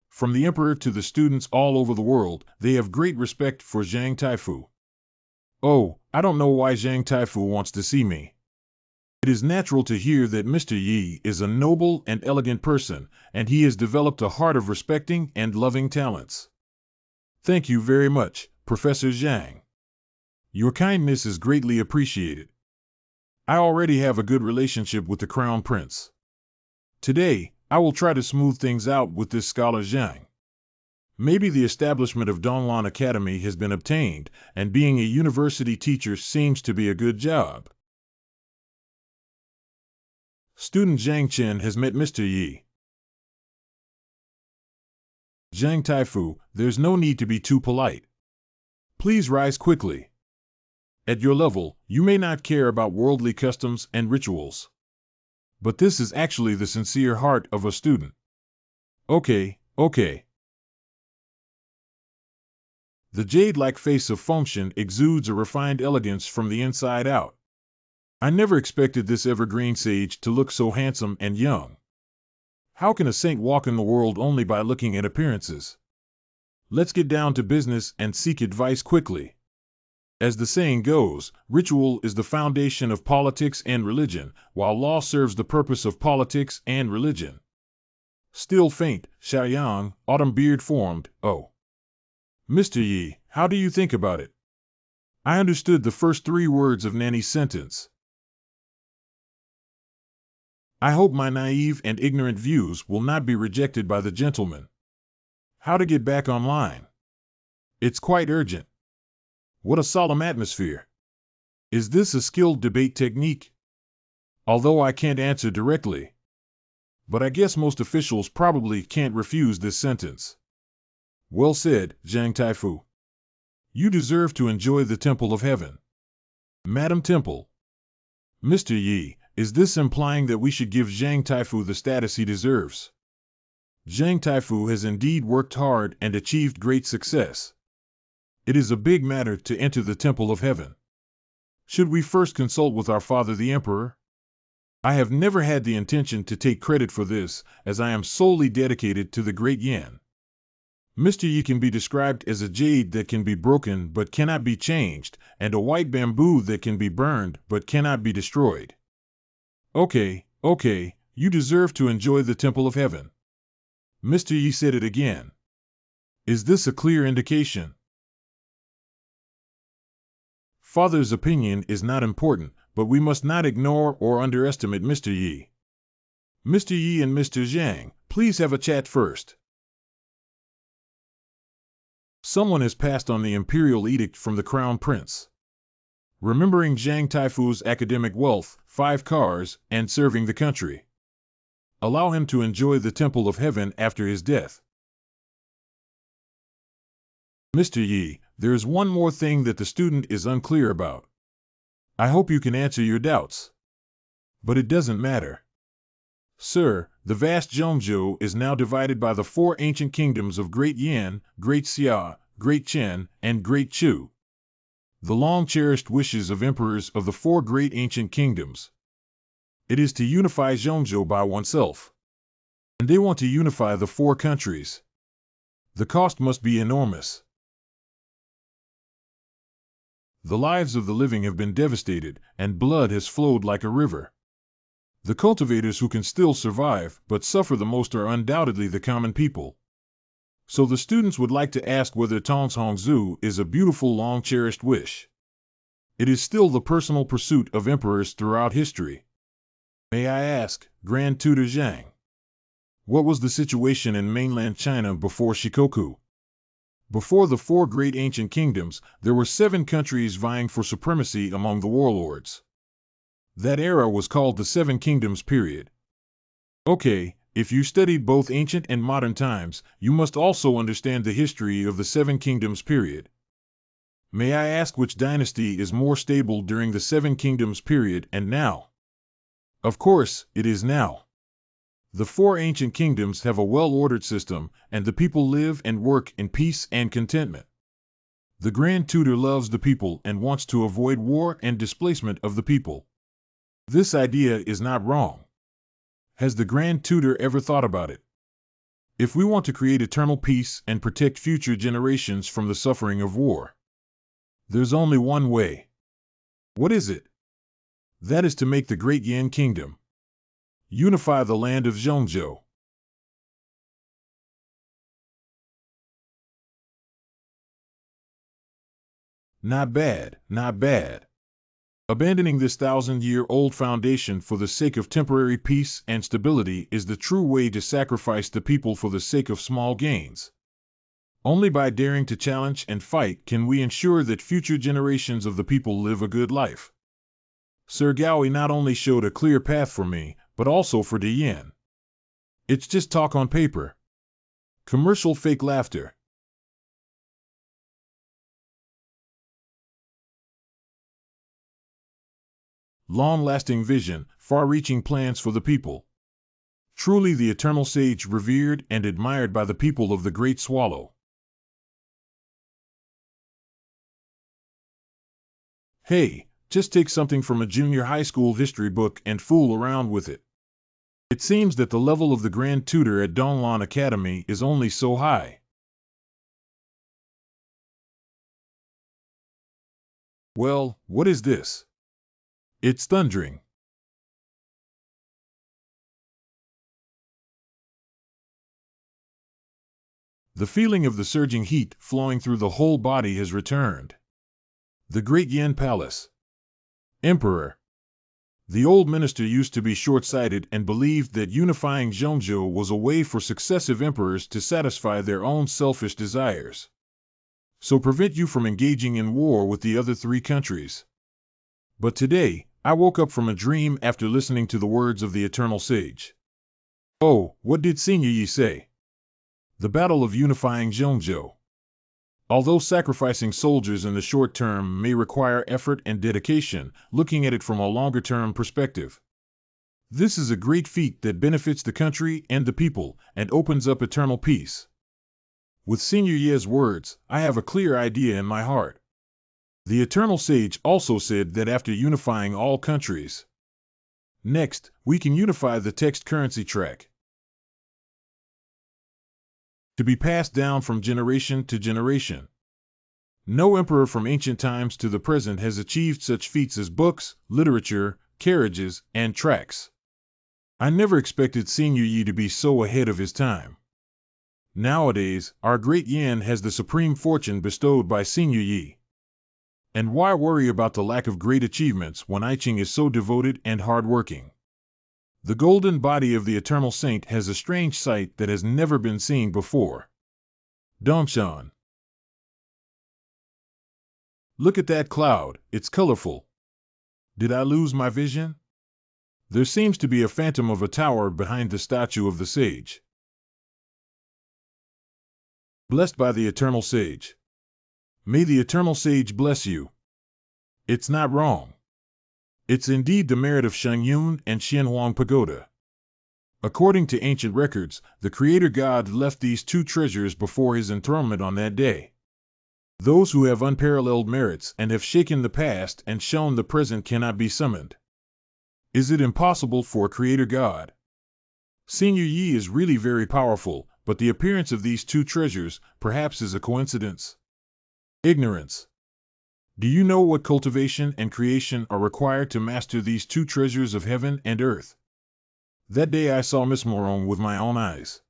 Speaker 1: From the Emperor to the students all over the world, they have great respect for Zhang Taifu. Oh, I don't know why Zhang Taifu wants to see me. It is natural to hear that Mr. Yi is a noble and elegant person, and he has developed a heart of respecting and loving talents. Thank you very much, Professor Zhang. Your kindness is greatly appreciated. I already have a good relationship with the Crown Prince. Today, I will try to smooth things out with this scholar Zhang. Maybe the establishment of Donglan Academy has been obtained, and being a university teacher seems to be a good job. Student Zhang Chen has met Mr. Yi. Zhang Taifu, there's no need to be too polite. Please rise quickly. At your level, you may not care about worldly customs and rituals. But this is actually the sincere heart of a student. Okay. The jade-like face of Fengshen exudes a refined elegance from the inside out. I never expected this evergreen sage to look so handsome and young. How can a saint walk in the world only by looking at appearances? Let's get down to business and seek advice quickly. As the saying goes, ritual is the foundation of politics and religion, while law serves the purpose of politics and religion. Still faint, Xiaoyang, autumn beard formed, oh. Mr. Yi, how do you think about it? I understood the first 3 words of Nanny's sentence. I hope my naive and ignorant views will not be rejected by the gentleman. How to get back online? It's quite urgent. What a solemn atmosphere. Is this a skilled debate technique? Although I can't answer directly. But I guess most officials probably can't refuse this sentence. Well said, Zhang Taifu. You deserve to enjoy the Temple of Heaven. Madam Temple. Mr. Yi, is this implying that we should give Zhang Taifu the status he deserves? Zhang Taifu has indeed worked hard and achieved great success. It is a big matter to enter the Temple of Heaven. Should we first consult with our father the Emperor? I have never had the intention to take credit for this, as I am solely dedicated to the great Yan. Mr. Yi can be described as a jade that can be broken but cannot be changed, and a white bamboo that can be burned but cannot be destroyed. Okay, you deserve to enjoy the Temple of Heaven. Mr. Yi said it again. Is this a clear indication? Father's opinion is not important, but we must not ignore or underestimate Mr. Yi. Mr. Yi and Mr. Zhang, please have a chat first. Someone has passed on the imperial edict from the crown prince. Remembering Zhang Taifu's academic wealth, 5 cars, and serving the country. Allow him to enjoy the Temple of Heaven after his death. Mr. Yi, there is one more thing that the student is unclear about. I hope you can answer your doubts. But it doesn't matter. Sir, the vast Zhongzhou is now divided by the 4 ancient kingdoms of Great Yan, Great Xia, Great Chen, and Great Chu. The long-cherished wishes of emperors of the 4 great ancient kingdoms. It is to unify Zhongzhou by oneself. And they want to unify the 4 countries. The cost must be enormous. The lives of the living have been devastated, and blood has flowed like a river. The cultivators who can still survive, but suffer the most are undoubtedly the common people. So the students would like to ask whether Tongzhongzhou is a beautiful long-cherished wish. It is still the personal pursuit of emperors throughout history. May I ask, Grand Tutor Zhang, what was the situation in mainland China before Shikoku? Before the 4 great ancient kingdoms, there were 7 countries vying for supremacy among the warlords. That era was called the 7 Kingdoms period. Okay, if you studied both ancient and modern times, you must also understand the history of the 7 Kingdoms period. May I ask which dynasty is more stable during the 7 Kingdoms period and now? Of course, it is now. The 4 ancient kingdoms have a well-ordered system, and the people live and work in peace and contentment. The Grand Tutor loves the people and wants to avoid war and displacement of the people. This idea is not wrong. Has the Grand Tutor ever thought about it? If we want to create eternal peace and protect future generations from the suffering of war, there's only one way. What is it? That is to make the Great Yan Kingdom. Unify the land of Zhongzhou. Not bad, not bad. Abandoning this 1,000-year-old foundation for the sake of temporary peace and stability is the true way to sacrifice the people for the sake of small gains. Only by daring to challenge and fight can we ensure that future generations of the people live a good life. Sir Gaoi not only showed a clear path for me, but also for the Yin. It's just talk on paper. Commercial fake laughter. Long-lasting vision, far-reaching plans for the people. Truly the eternal sage revered and admired by the people of the Great Swallow. Hey, just take something from a junior high school history book and fool around with it. It seems that the level of the Grand Tutor at Donglan Academy is only so high. Well, what is this? It's thundering. The feeling of the surging heat flowing through the whole body has returned. The Great Yin Palace. Emperor. The old minister used to be short-sighted and believed that unifying Zhongzhou was a way for successive emperors to satisfy their own selfish desires. So prevent you from engaging in war with the other three countries. But today, I woke up from a dream after listening to the words of the eternal sage. Oh, what did Senior Yi say? The battle of unifying Zhongzhou. Although sacrificing soldiers in the short term may require effort and dedication, looking at it from a longer-term perspective, this is a great feat that benefits the country and the people and opens up eternal peace. With Senior Ye's words, I have a clear idea in my heart. The eternal sage also said that after unifying all countries, next, we can unify the text currency track, to be passed down from generation to generation. No emperor from ancient times to the present has achieved such feats as books, literature, carriages, and tracks. I never expected Senior Yi to be so ahead of his time. Nowadays, our great Yan has the supreme fortune bestowed by Senior Yi. And why worry about the lack of great achievements when I Ching is so devoted and hard-working? The golden body of the eternal saint has a strange sight that has never been seen before. Dongshan. Look at that cloud, it's colorful. Did I lose my vision? There seems to be a phantom of a tower behind the statue of the sage. Blessed by the eternal sage. May the eternal sage bless you. It's not wrong. It's indeed the merit of Shengyun and Xianhuang Pagoda. According to ancient records, the Creator God left these two treasures before his enthronement on that day. Those who have unparalleled merits and have shaken the past and shown the present cannot be summoned. Is it impossible for a Creator God? Senior Yi is really very powerful, but the appearance of these two treasures perhaps is a coincidence. Ignorance. Do you know what cultivation and creation are required to master these two treasures of heaven and earth? That day I saw Miss Morong with my own eyes.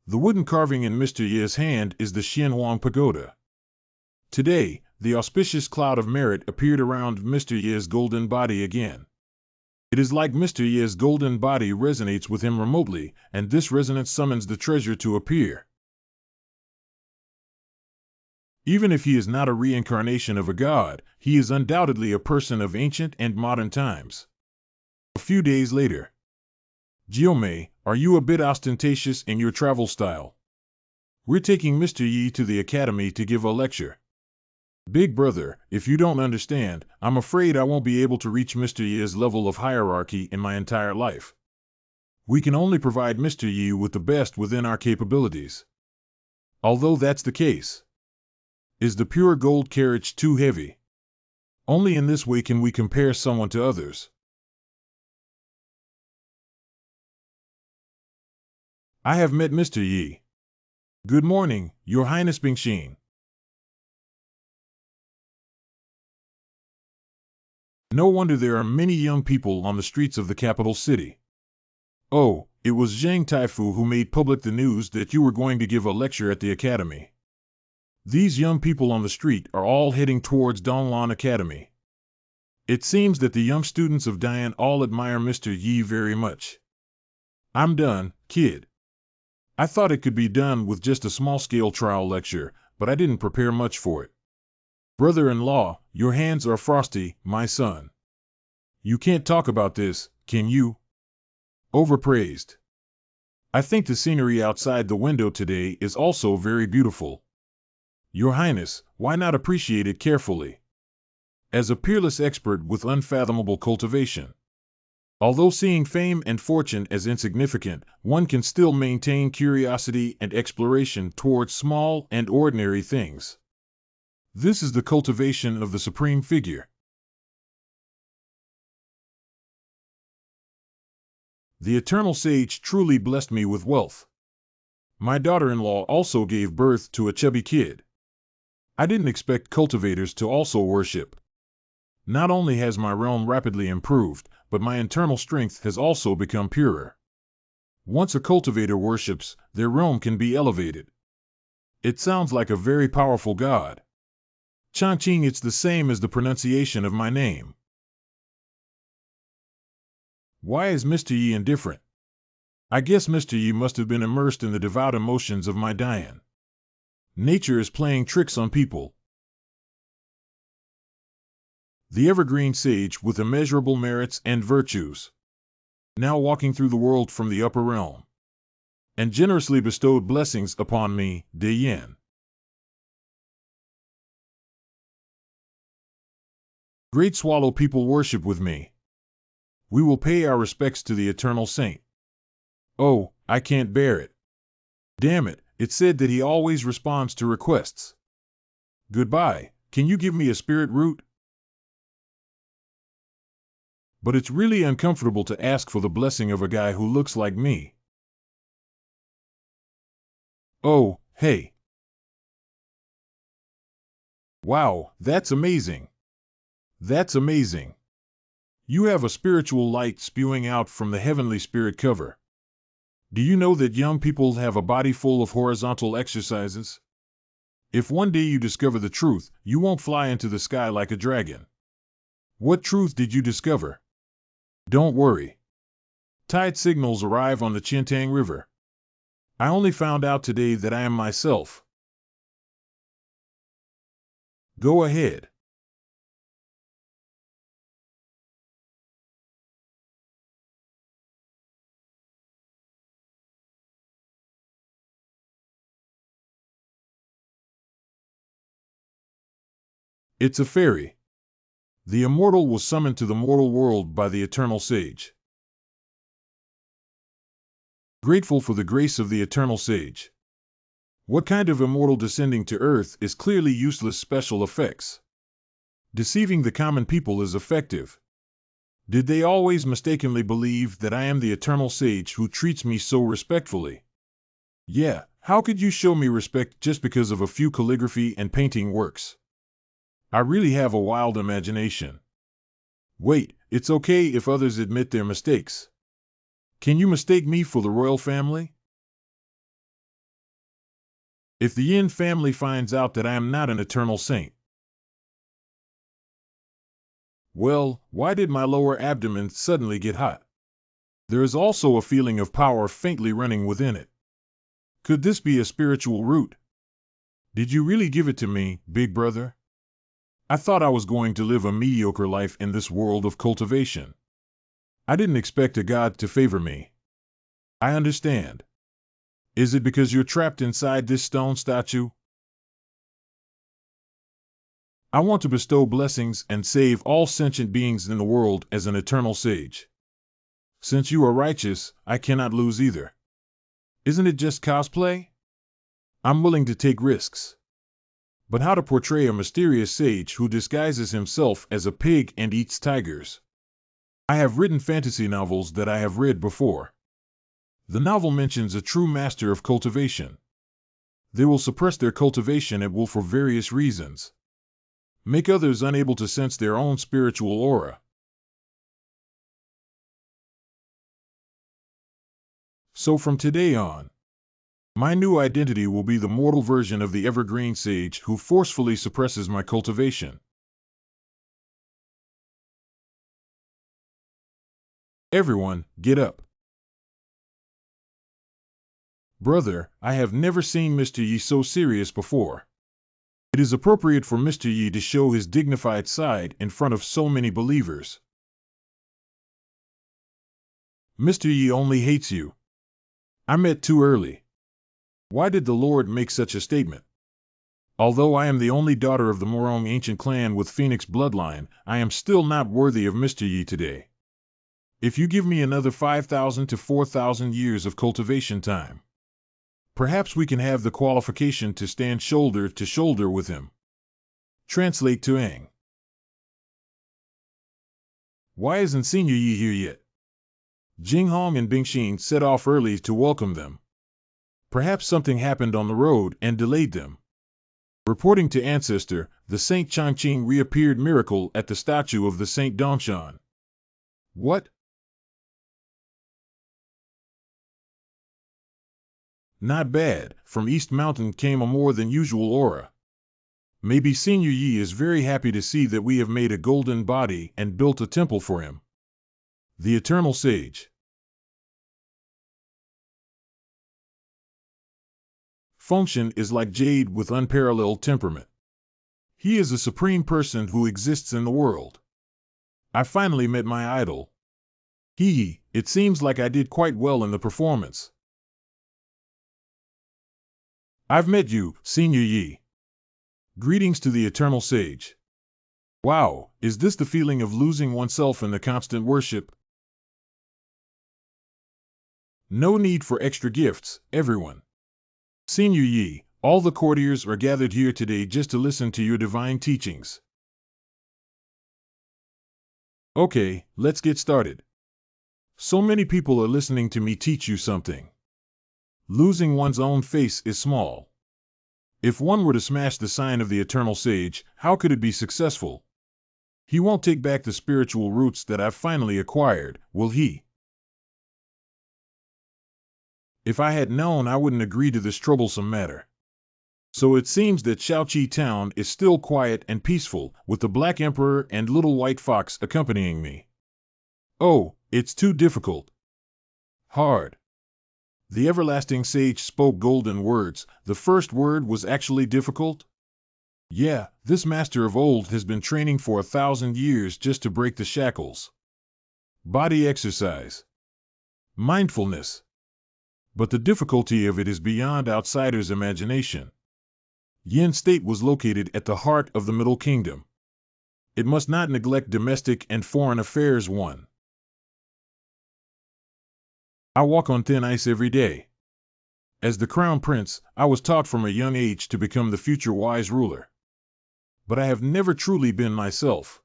Speaker 1: The wooden carving in Mr. Ye's hand is the Xianhuang Pagoda. Today, the auspicious cloud of merit appeared around Mr. Ye's golden body again. It is like Mr. Ye's golden body resonates with him remotely, and this resonance summons the treasure to appear. Even if he is not a reincarnation of a god, he is undoubtedly a person of ancient and modern times. A few days later. Jiomei, are you a bit ostentatious in your travel style? We're taking Mr. Yi to the academy to give a lecture. Big brother, if you don't understand, I'm afraid I won't be able to reach Mr. Yi's level of hierarchy in my entire life. We can only provide Mr. Yi with the best within our capabilities. Although that's the case. Is the pure gold carriage too heavy? Only in this way can we compare someone to others. I have met Mr. Yi. Good morning, Your Highness Bingxin. No wonder there are many young people on the streets of the capital city. Oh, it was Zhang Taifu who made public the news that you were going to give a lecture at the academy. These young people on the street are all heading towards Donglan Academy. It seems that the young students of Dian all admire Mr. Yi very much. I'm done, kid. I thought it could be done with just a small-scale trial lecture, but I didn't prepare much for it. Brother-in-law, your hands are frosty, my son. You can't talk about this, can you? Overpraised. I think the scenery outside the window today is also very beautiful. Your Highness, why not appreciate it carefully? As a peerless expert with unfathomable cultivation. Although seeing fame and fortune as insignificant, one can still maintain curiosity and exploration towards small and ordinary things. This is the cultivation of the supreme figure. The eternal sage truly blessed me with wealth. My daughter-in-law also gave birth to a chubby kid. I didn't expect cultivators to also worship. Not only has my realm rapidly improved, but my internal strength has also become purer. Once a cultivator worships, their realm can be elevated. It sounds like a very powerful god. Changqing, it's the same as the pronunciation of my name. Why is Mr. Yi indifferent? I guess Mr. Yi must have been immersed in the devout emotions of my Dian. Nature is playing tricks on people. The evergreen sage with immeasurable merits and virtues, now walking through the world from the upper realm, and generously bestowed blessings upon me, De Yin. Great Swallow people worship with me. We will pay our respects to the eternal saint. Oh, I can't bear it. Damn it, it said that he always responds to requests. Goodbye, can you give me a spirit root? But it's really uncomfortable to ask for the blessing of a guy who looks like me. Oh, hey. Wow, that's amazing. That's amazing. You have a spiritual light spewing out from the heavenly spirit cover. Do you know that young people have a body full of horizontal exercises? If one day you discover the truth, you won't fly into the sky like a dragon. What truth did you discover? Don't worry. Tide signals arrive on the Chintang River. I only found out today that I am myself. Go ahead. It's a fairy. The immortal was summoned to the mortal world by the eternal sage. Grateful for the grace of the eternal sage. What kind of immortal descending to earth is clearly useless special effects? Deceiving the common people is effective. Did they always mistakenly believe that I am the eternal sage who treats me so respectfully? Yeah, how could you show me respect just because of a few calligraphy and painting works? I really have a wild imagination. Wait, it's okay if others admit their mistakes. Can you mistake me for the royal family? If the Yin family finds out that I am not an eternal saint, well, why did my lower abdomen suddenly get hot? There is also a feeling of power faintly running within it. Could this be a spiritual root? Did you really give it to me, big brother? I thought I was going to live a mediocre life in this world of cultivation. I didn't expect a god to favor me. I understand. Is it because you're trapped inside this stone statue? I want to bestow blessings and save all sentient beings in the world as an eternal sage. Since you are righteous, I cannot lose either. Isn't it just cosplay? I'm willing to take risks. But how to portray a mysterious sage who disguises himself as a pig and eats tigers? I have written fantasy novels that I have read before. The novel mentions a true master of cultivation. They will suppress their cultivation at will for various reasons. Make others unable to sense their own spiritual aura. So from today on, my new identity will be the mortal version of the evergreen sage who forcefully suppresses my cultivation. Everyone, get up. Brother, I have never seen Mr. Yi so serious before. It is appropriate for Mr. Yi to show his dignified side in front of so many believers. Mr. Yi only hates you. I met too early. Why did the Lord make such a statement? Although I am the only daughter of the Morong ancient clan with Phoenix bloodline, I am still not worthy of Mr. Yi today. If you give me another 5,000 to 4,000 years of cultivation time, perhaps we can have the qualification to stand shoulder to shoulder with him. Translate to Ang. Why isn't Senior Yi here yet? Jing Hong and Bingxin set off early to welcome them. Perhaps something happened on the road and delayed them. Reporting to Ancestor, the Saint Changqing reappeared miracle at the statue of the Saint Dongshan. What? Not bad. From East Mountain came a more than usual aura. Maybe Senior Yi is very happy to see that we have made a golden body and built a temple for him. The Eternal Sage. Function is like jade with unparalleled temperament. He is a supreme person who exists in the world. I finally met my idol. It seems like I did quite well in the performance. I've met you, Senior Yi. Greetings to the Eternal Sage. Wow, is this the feeling of losing oneself in the constant worship? No need for extra gifts, everyone. Senior Yi, all the courtiers are gathered here today just to listen to your divine teachings. Okay, let's get started. So many people are listening to me teach you something. Losing one's own face is small. If one were to smash the sign of the Eternal Sage, how could it be successful? He won't take back the spiritual roots that I've finally acquired, will he? If I had known, I wouldn't agree to this troublesome matter. So it seems that Shaoqi town is still quiet and peaceful, with the Black Emperor and Little White Fox accompanying me. Oh, it's too difficult. Hard. The everlasting sage spoke golden words. The first word was actually difficult? Yeah, this master of old has been training for 1,000 years just to break the shackles. Body exercise. Mindfulness. But the difficulty of it is beyond outsiders' imagination. Yin State was located at the heart of the Middle Kingdom. It must not neglect domestic and foreign affairs. 1. I walk on thin ice every day. As the Crown Prince, I was taught from a young age to become the future wise ruler. But I have never truly been myself.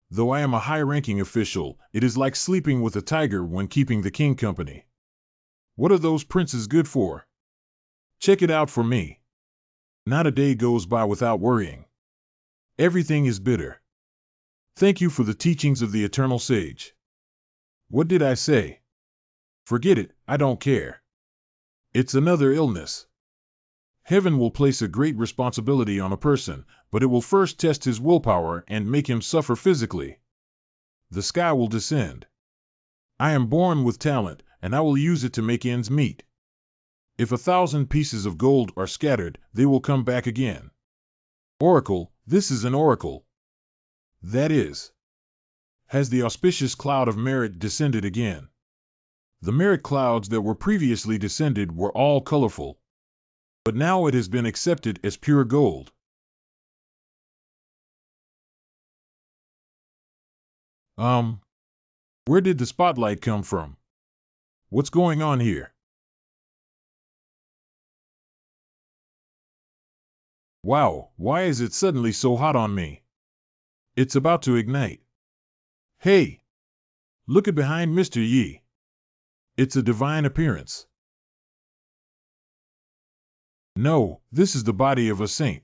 Speaker 1: Though I am a high-ranking official, it is like sleeping with a tiger when keeping the king company. What are those princes good for? Check it out for me. Not a day goes by without worrying. Everything is bitter. Thank you for the teachings of the Eternal Sage. What did I say? Forget it, I don't care. It's another illness. Heaven will place a great responsibility on a person, but it will first test his willpower and make him suffer physically. The sky will descend. I am born with talent, and I will use it to make ends meet. If 1,000 pieces of gold are scattered, they will come back again. Oracle, this is an oracle. That is. Has the auspicious cloud of merit descended again? The merit clouds that were previously descended were all colorful. But now it has been accepted as pure gold. Where did the spotlight come from? What's going on here? Wow, why is it suddenly so hot on me? It's about to ignite. Hey! Look at behind Mr. Yi. It's a divine appearance. No, this is the body of a saint.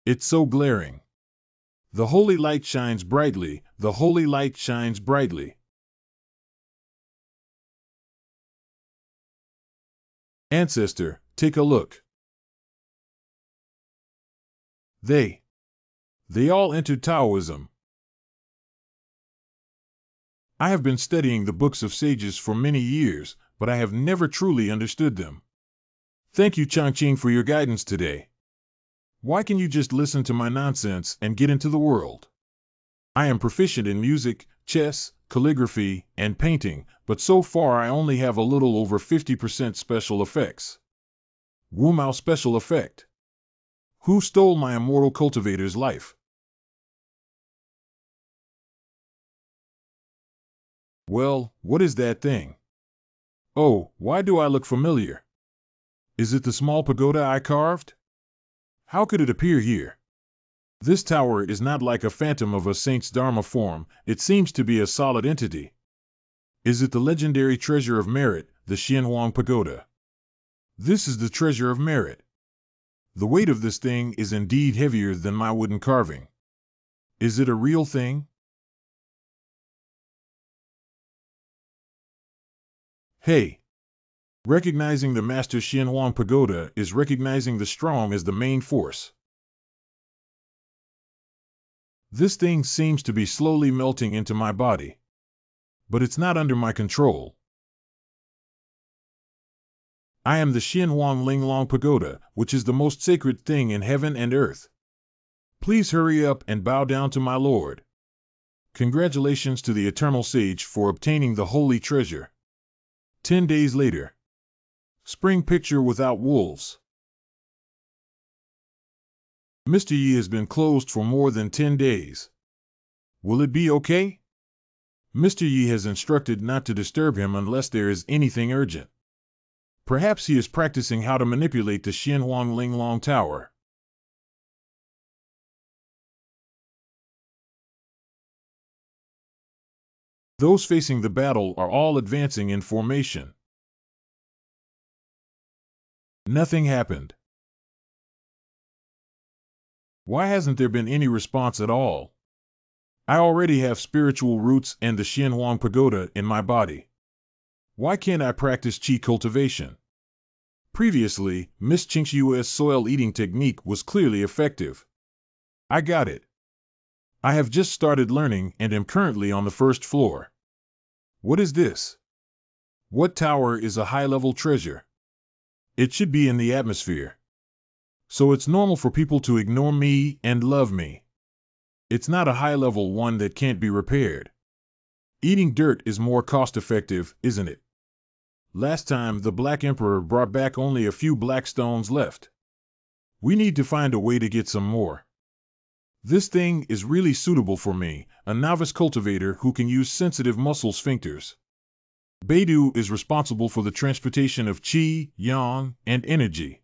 Speaker 1: It's so glaring. The holy light shines brightly, the holy light shines brightly. Ancestor, take a look. They all entered Taoism. I have been studying the books of sages for many years, but I have never truly understood them. Thank you, Changqing, for your guidance today. Why can you just listen to my nonsense and get into the world? I am proficient in music, chess, calligraphy, and painting, but so far I only have a little over 50% special effects. Wu Mao special effect. Who stole my immortal cultivator's life? Well, what is that thing? Oh, why do I look familiar? Is it the small pagoda I carved? How could it appear here? This tower is not like a phantom of a saint's dharma form, it seems to be a solid entity. Is it the legendary treasure of merit, the Xianhuang Pagoda? This is the treasure of merit. The weight of this thing is indeed heavier than my wooden carving. Is it a real thing? Hey! Recognizing the Master Xianhuang Pagoda is recognizing the strong as the main force. This thing seems to be slowly melting into my body. But it's not under my control. I am the Xianhuang Linglong Pagoda, which is the most sacred thing in heaven and earth. Please hurry up and bow down to my lord. Congratulations to the Eternal Sage for obtaining the holy treasure. 10 days later. Spring picture without wolves. Mr. Yi has been closed for more than 10 days. Will it be okay? Mr. Yi has instructed not to disturb him unless there is anything urgent. Perhaps he is practicing how to manipulate the Xianhuang Linglong Tower. Those facing the battle are all advancing in formation. Nothing happened. Why hasn't there been any response at all? I already have spiritual roots and the Xianhuang Pagoda in my body. Why can't I practice qi cultivation? Previously, Miss Qingxiu's soil eating technique was clearly effective. I got it. I have just started learning and am currently on the first floor. What is this? What tower is a high-level treasure? It should be in the atmosphere. So it's normal for people to ignore me and love me. It's not a high-level one that can't be repaired. Eating dirt is more cost-effective, isn't it? Last time, the Black Emperor brought back only a few black stones left. We need to find a way to get some more. This thing is really suitable for me, a novice cultivator who can use sensitive muscle sphincters. Beidou is responsible for the transportation of qi, yang, and energy.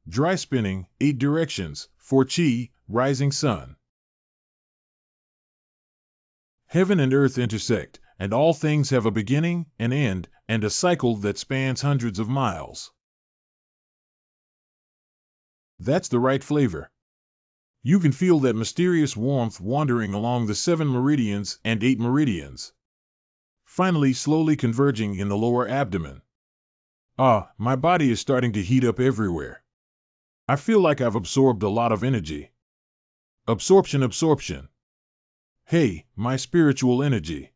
Speaker 1: Dry spinning, 8 directions, for qi, rising sun. Heaven and earth intersect, and all things have a beginning, an end, and a cycle that spans hundreds of miles. That's the right flavor. You can feel that mysterious warmth wandering along the 7 meridians and 8 meridians. Finally slowly converging in the lower abdomen. Ah, my body is starting to heat up everywhere. I feel like I've absorbed a lot of energy. Absorption. Hey, my spiritual energy.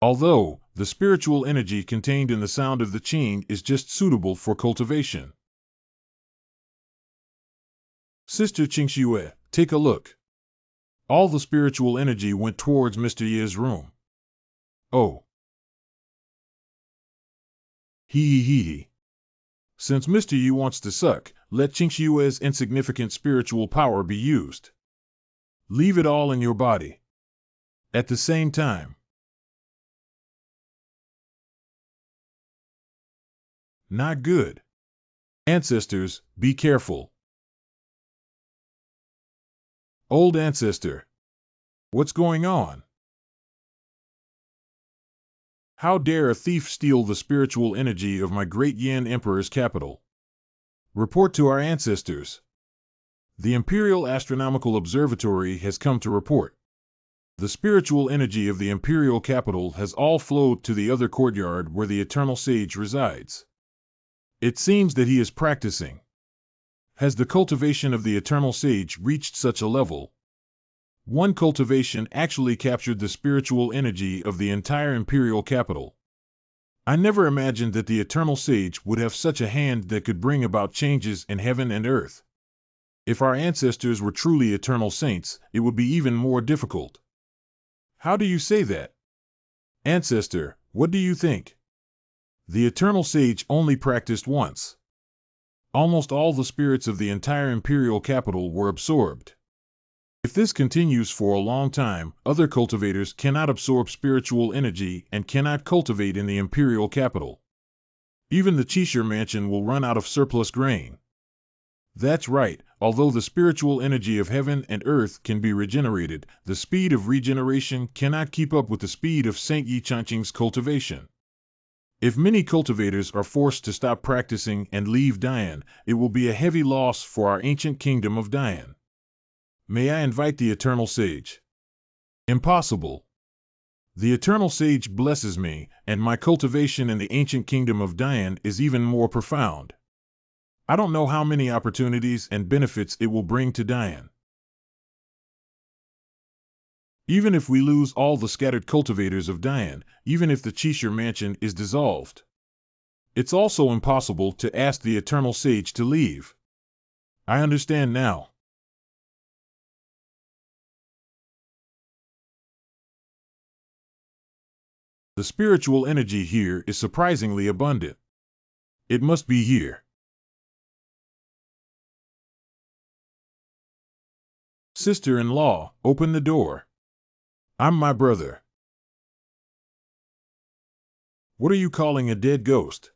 Speaker 1: Although, the spiritual energy contained in the sound of the qing is just suitable for cultivation. Sister Qingxue, take a look. All the spiritual energy went towards Mr. Ye's room. Oh. Hee. Since Mr. Yi wants to suck, let Qingxiu's insignificant spiritual power be used. Leave it all in your body. At the same time. Not good. Ancestors, be careful. Old ancestor. What's going on? How dare a thief steal the spiritual energy of my great Yan Emperor's capital? Report to our ancestors. The Imperial Astronomical Observatory has come to report. The spiritual energy of the imperial capital has all flowed to the other courtyard where the Eternal Sage resides. It seems that he is practicing. Has the cultivation of the Eternal Sage reached such a level? One cultivation actually captured the spiritual energy of the entire imperial capital. I never imagined that the Eternal Sage would have such a hand that could bring about changes in heaven and earth. If our ancestors were truly eternal saints, it would be even more difficult. How do you say that? Ancestor, what do you think? The Eternal Sage only practiced once. Almost all the spirits of the entire imperial capital were absorbed. If this continues for a long time, other cultivators cannot absorb spiritual energy and cannot cultivate in the imperial capital. Even the Qishir mansion will run out of surplus grain. That's right, although the spiritual energy of heaven and earth can be regenerated, the speed of regeneration cannot keep up with the speed of Saint Yi Changqing's cultivation. If many cultivators are forced to stop practicing and leave Dian, it will be a heavy loss for our ancient kingdom of Dian. May I invite the Eternal Sage? Impossible. The Eternal Sage blesses me, and my cultivation in the ancient kingdom of Dian is even more profound. I don't know how many opportunities and benefits it will bring to Dian. Even if we lose all the scattered cultivators of Dian, even if the Cheshire Mansion is dissolved, it's also impossible to ask the Eternal Sage to leave. I understand now. The spiritual energy here is surprisingly abundant. It must be here. Sister-in-law, open the door. I'm my brother. What are you calling a dead ghost?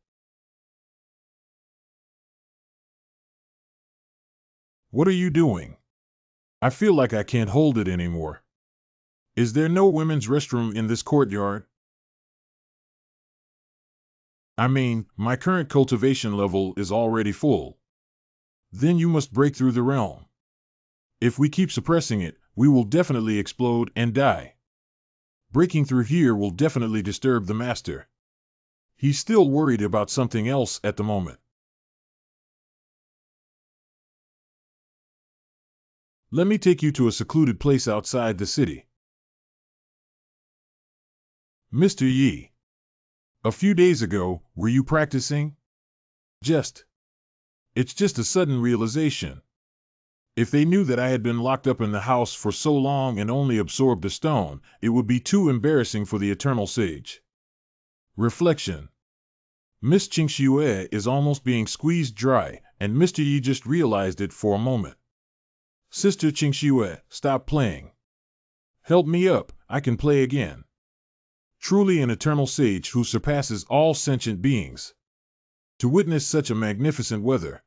Speaker 1: What are you doing? I feel like I can't hold it anymore. Is there no women's restroom in this courtyard? I mean, my current cultivation level is already full. Then you must break through the realm. If we keep suppressing it, we will definitely explode and die. Breaking through here will definitely disturb the master. He's still worried about something else at the moment. Let me take you to a secluded place outside the city. Mr. Yi, a few days ago, were you practicing? It's just a sudden realization. If they knew that I had been locked up in the house for so long and only absorbed a stone, it would be too embarrassing for the Eternal Sage. Reflection. Miss Qingxue is almost being squeezed dry, and Mr. Yi just realized it for a moment. Sister Qingxue, stop playing. Help me up, I can play again. Truly an Eternal Sage who surpasses all sentient beings. To witness such a magnificent weather.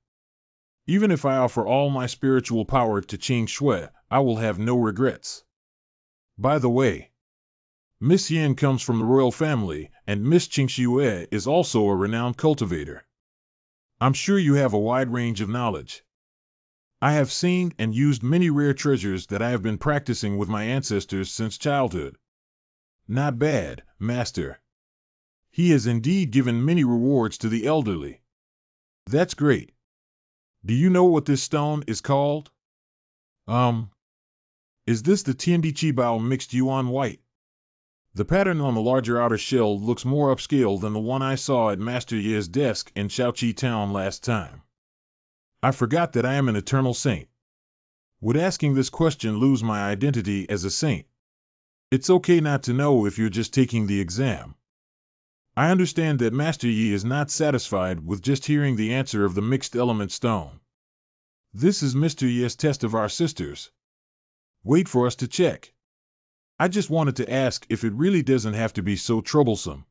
Speaker 1: Even if I offer all my spiritual power to Qingxue, I will have no regrets. By the way, Miss Yin comes from the royal family, and Miss Qingxue is also a renowned cultivator. I'm sure you have a wide range of knowledge. I have seen and used many rare treasures that I have been practicing with my ancestors since childhood. Not bad, Master. He has indeed given many rewards to the elderly. That's great. Do you know what this stone is called? Is this the Tiandi Qibao mixed yuan white? The pattern on the larger outer shell looks more upscale than the one I saw at Master Ye's desk in Shaoqi Town last time. I forgot that I am an eternal saint. Would asking this question lose my identity as a saint? It's okay not to know if you're just taking the exam. I understand that Master Yi is not satisfied with just hearing the answer of the mixed element stone. This is Mr. Yi's test of our sisters. Wait for us to check. I just wanted to ask if it really doesn't have to be so troublesome.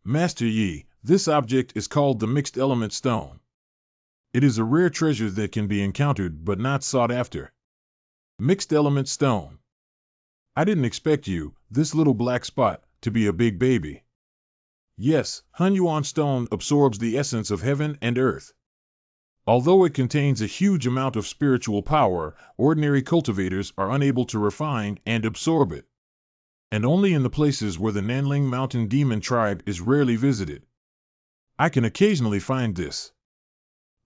Speaker 1: Master Yi, this object is called the mixed element stone. It is a rare treasure that can be encountered but not sought after. Mixed element stone. I didn't expect you, this little black spot, to be a big baby. Yes, Hunyuan stone absorbs the essence of heaven and earth. Although it contains a huge amount of spiritual power, ordinary cultivators are unable to refine and absorb it. And only in the places where the Nanling Mountain Demon Tribe is rarely visited. I can occasionally find this.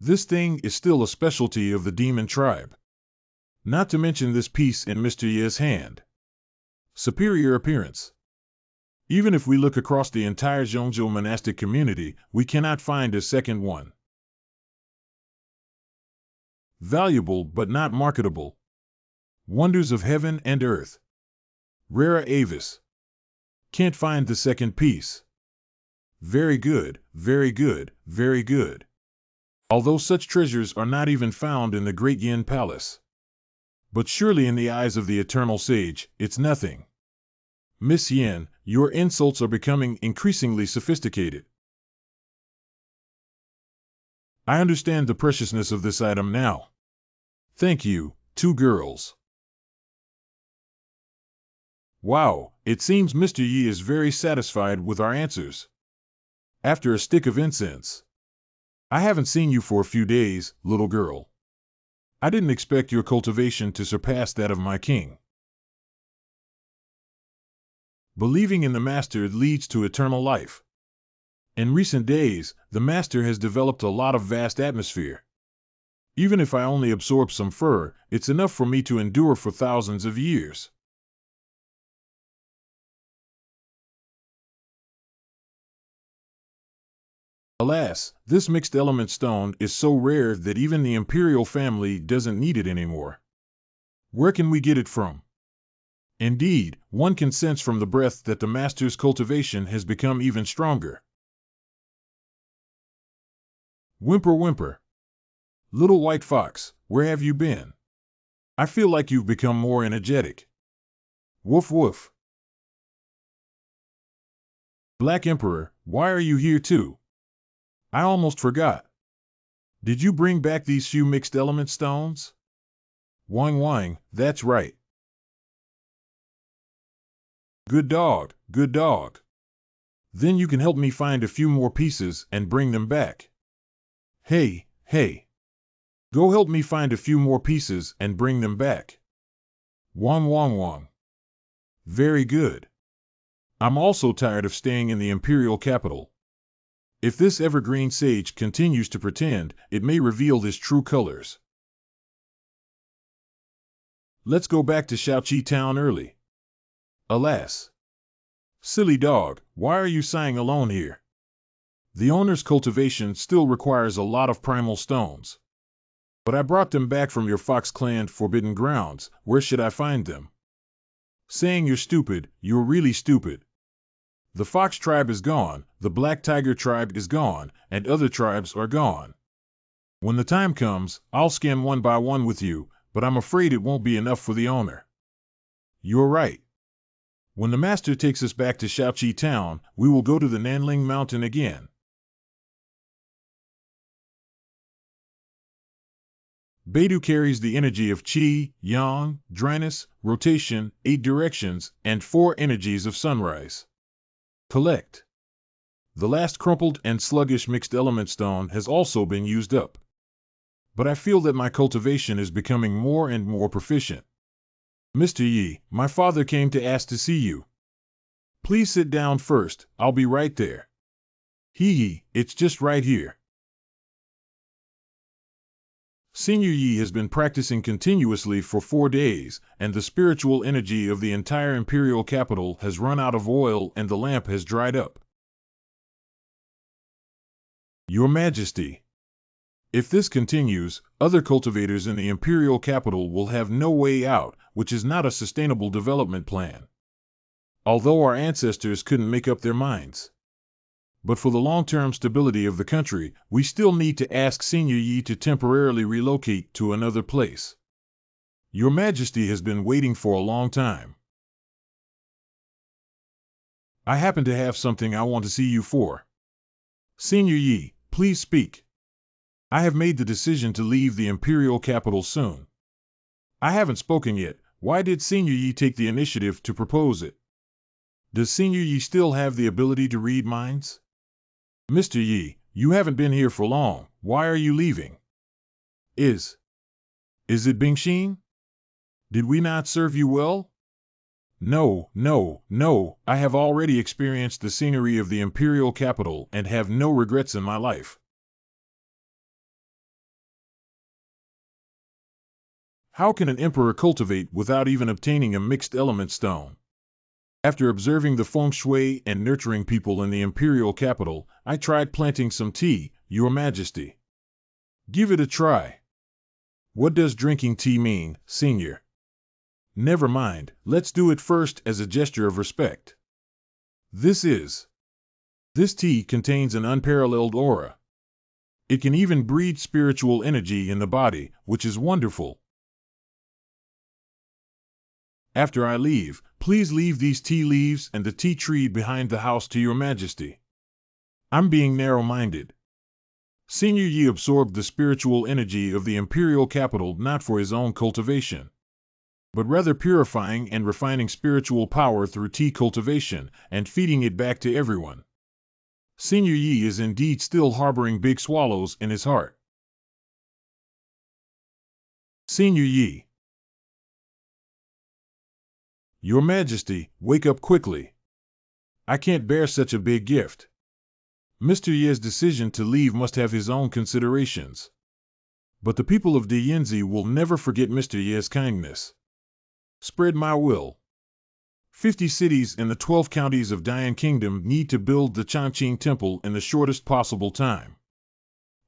Speaker 1: This thing is still a specialty of the Demon Tribe. Not to mention this piece in Mr. Ye's hand. Superior appearance. Even if we look across the entire Zhongzhou monastic community, we cannot find a second one. Valuable but not marketable. Wonders of heaven and earth. Rara avis. Can't find the second piece. Very good, very good, very good. Although such treasures are not even found in the Great Yin Palace. But surely in the eyes of the Eternal Sage, it's nothing. Miss Yin, your insults are becoming increasingly sophisticated. I understand the preciousness of this item now. Thank you, two girls. Wow, it seems Mr. Yi is very satisfied with our answers. After a stick of incense. I haven't seen you for a few days, little girl. I didn't expect your cultivation to surpass that of my king. Believing in the master leads to eternal life. In recent days, the master has developed a lot of vast atmosphere. Even if I only absorb some fur, it's enough for me to endure for thousands of years. Alas, this mixed element stone is so rare that even the imperial family doesn't need it anymore. Where can we get it from? Indeed, one can sense from the breath that the master's cultivation has become even stronger. Whimper whimper. Little white fox, where have you been? I feel like you've become more energetic. Woof woof. Black Emperor, why are you here too? I almost forgot. Did you bring back these few mixed element stones? Wang wang, that's right. Good dog, good dog. Then you can help me find a few more pieces and bring them back. Hey, hey. Go help me find a few more pieces and bring them back. Wang wang wang. Very good. I'm also tired of staying in the imperial capital. If this evergreen sage continues to pretend, it may reveal his true colors. Let's go back to Shaoqi town early. Alas. Silly dog, why are you sighing alone here? The owner's cultivation still requires a lot of primal stones. But I brought them back from your Fox Clan forbidden grounds. Where should I find them? Saying you're stupid, you're really stupid. The Fox tribe is gone, the Black Tiger tribe is gone, and other tribes are gone. When the time comes, I'll scan one by one with you, but I'm afraid it won't be enough for the owner. You're right. When the master takes us back to Shaoqi town, we will go to the Nanling Mountain again. Beidou carries the energy of Qi, Yang, dryness, rotation, 8 directions, and 4 energies of sunrise. Collect. The last crumpled and sluggish mixed element stone has also been used up. But I feel that my cultivation is becoming more and more proficient. Mr. Yi, my father came to ask to see you. Please sit down first, I'll be right there. Hee, it's just right here. Senior Yi has been practicing continuously for 4 days, and the spiritual energy of the entire imperial capital has run out of oil and the lamp has dried up. Your Majesty. If this continues, other cultivators in the imperial capital will have no way out, which is not a sustainable development plan. Although our ancestors couldn't make up their minds. But for the long-term stability of the country, we still need to ask Senior Yi to temporarily relocate to another place. Your Majesty has been waiting for a long time. I happen to have something I want to see you for. Senior Yi, please speak. I have made the decision to leave the imperial capital soon. I haven't spoken yet. Why did Senior Yi take the initiative to propose it? Does Senior Yi still have the ability to read minds? Mr. Yi, you haven't been here for long. Why are you leaving? Is it Bingxin? Did we not serve you well? No, no, no, I have already experienced the scenery of the imperial capital and have no regrets in my life. How can an emperor cultivate without even obtaining a mixed element stone? After observing the feng shui and nurturing people in the imperial capital, I tried planting some tea, Your Majesty. Give it a try. What does drinking tea mean, Senior? Never mind, let's do it first as a gesture of respect. This tea contains an unparalleled aura. It can even breed spiritual energy in the body, which is wonderful. After I leave, please leave these tea leaves and the tea tree behind the house to Your Majesty. I'm being narrow-minded. Senior Yi absorbed the spiritual energy of the imperial capital not for his own cultivation. but rather purifying and refining spiritual power through tea cultivation and feeding it back to everyone. Senior Yi is indeed still harboring big swallows in his heart. Senior Yi. Your Majesty, wake up quickly. I can't bear such a big gift. Mr. Ye's decision to leave must have his own considerations. But the people of Dianzi will never forget Mr. Ye's kindness. Spread my will. 50 cities in the 12 counties of Dian Kingdom need to build the Changqing Temple in the shortest possible time.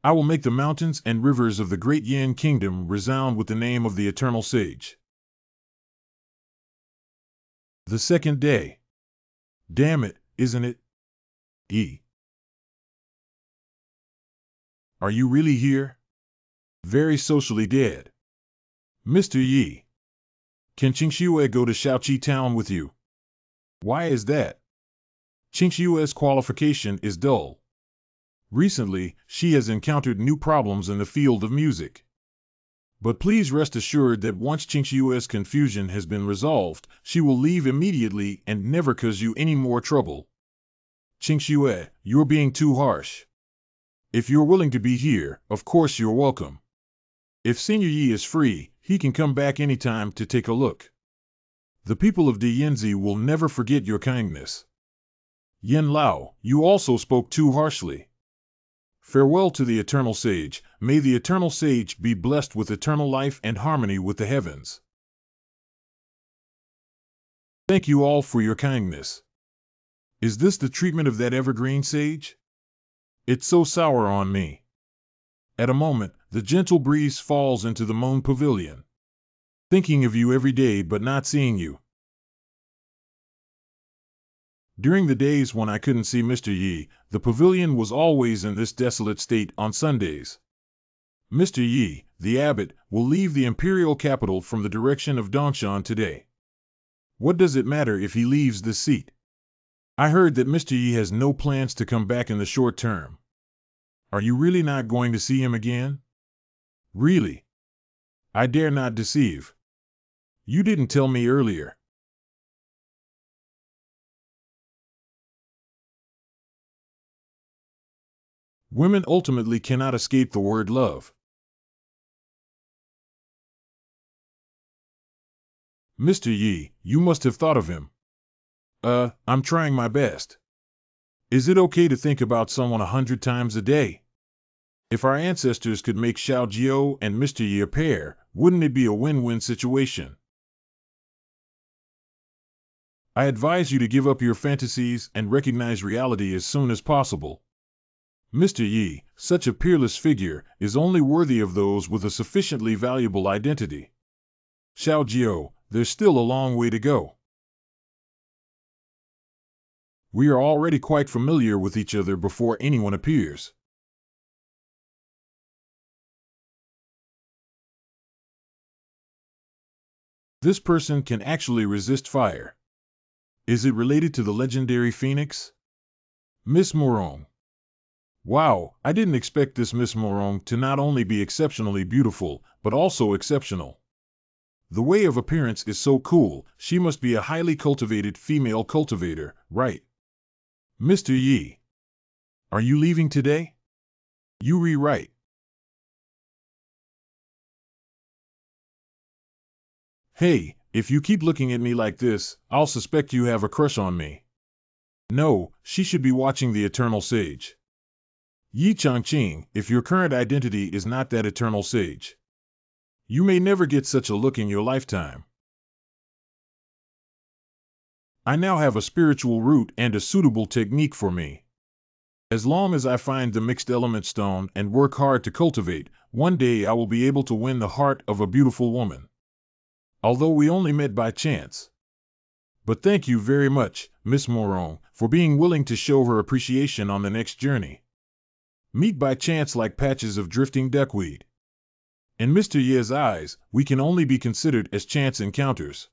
Speaker 1: I will make the mountains and rivers of the great Yan Kingdom resound with the name of the Eternal Sage. The second day. Damn it, isn't it? E. Are you really here? Very socially dead. Mr. Yi. Can Qingxue go to Shaoqi Town with you? Why is that? Qingxue's qualification is dull. Recently, she has encountered new problems in the field of music. But please rest assured that once Qingxue's confusion has been resolved, she will leave immediately and never cause you any more trouble. Qingxue, you're being too harsh. If you're willing to be here, of course you're welcome. If Senior Yi is free, he can come back anytime to take a look. The people of Dianzi will never forget your kindness. Yen Lao, you also spoke too harshly. Farewell to the Eternal Sage. May the Eternal Sage be blessed with eternal life and harmony with the heavens. Thank you all for your kindness. Is this the treatment of that evergreen sage? It's so sour on me. At a moment, the gentle breeze falls into the moon pavilion. Thinking of you every day but not seeing you. During the days when I couldn't see Mr. Yi, the pavilion was always in this desolate state on Sundays. Mr. Yi, the abbot, will leave the imperial capital from the direction of Dongshan today. What does it matter if he leaves this seat? I heard that Mr. Yi has no plans to come back in the short term. Are you really not going to see him again? Really? I dare not deceive. You didn't tell me earlier. Women ultimately cannot escape the word love. Mr. Yi, you must have thought of him. I'm trying my best. Is it okay to think about someone 100 times a day? If our ancestors could make Xiao Jiao and Mr. Yi a pair, wouldn't it be a win-win situation? I advise you to give up your fantasies and recognize reality as soon as possible. Mr. Yi, such a peerless figure, is only worthy of those with a sufficiently valuable identity. Xiao Jiao, there's still a long way to go. We are already quite familiar with each other before anyone appears. This person can actually resist fire. Is it related to the legendary phoenix? Miss Morong. Wow, I didn't expect this Miss Morong to not only be exceptionally beautiful, but also exceptional. The way of appearance is so cool, she must be a highly cultivated female cultivator, right? Mr. Yi. Are you leaving today? You rewrite. Hey, if you keep looking at me like this, I'll suspect you have a crush on me. No, she should be watching the Eternal Sage. Yi Changqing, if your current identity is not that Eternal Sage, you may never get such a look in your lifetime. I now have a spiritual root and a suitable technique for me. As long as I find the mixed element stone and work hard to cultivate, one day I will be able to win the heart of a beautiful woman. Although we only met by chance. But thank you very much, Miss Morong, for being willing to show her appreciation on the next journey. Meet by chance like patches of drifting duckweed. In Mr. Ye's eyes, we can only be considered as chance encounters.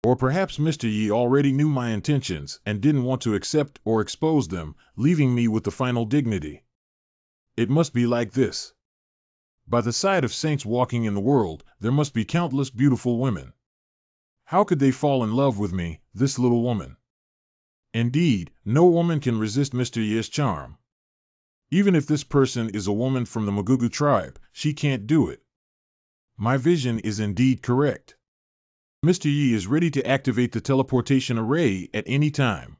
Speaker 1: Or perhaps Mr. Yi already knew my intentions and didn't want to accept or expose them, leaving me with the final dignity. It must be like this. By the side of saints walking in the world, there must be countless beautiful women. How could they fall in love with me, this little woman? Indeed, no woman can resist Mr. Ye's charm. Even if this person is a woman from the Magugu tribe, she can't do it. My vision is indeed correct. Mr. Yi is ready to activate the teleportation array at any time.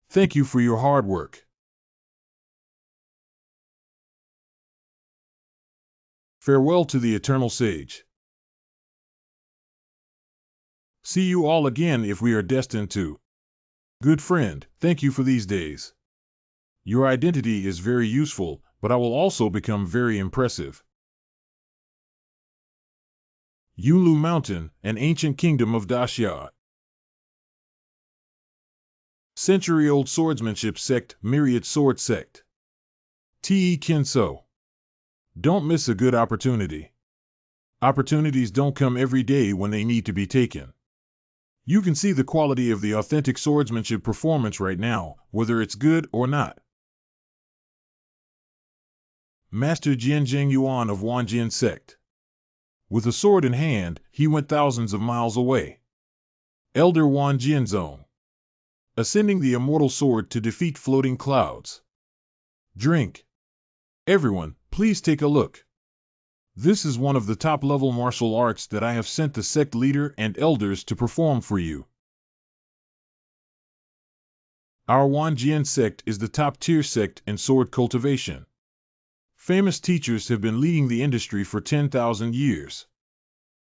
Speaker 1: Thank you for your hard work. Farewell to the eternal sage. See you all again if we are destined to. Good friend, thank you for these days. Your identity is very useful, but I will also become very impressive. Yulu Mountain, an ancient kingdom of Daxia. Century-old swordsmanship sect, myriad sword sect. Te Kinso. Don't miss a good opportunity. Opportunities don't come every day when they need to be taken. You can see the quality of the authentic swordsmanship performance right now, whether it's good or not. Master Jianzheng Yuan of Wanjian sect. With a sword in hand, he went thousands of miles away. Elder Wan Jianzong. Ascending the immortal sword to defeat floating clouds. Drink. Everyone, please take a look. This is one of the top-level martial arts that I have sent the sect leader and elders to perform for you. Our Wanjian sect is the top-tier sect in sword cultivation. Famous teachers have been leading the industry for 10,000 years.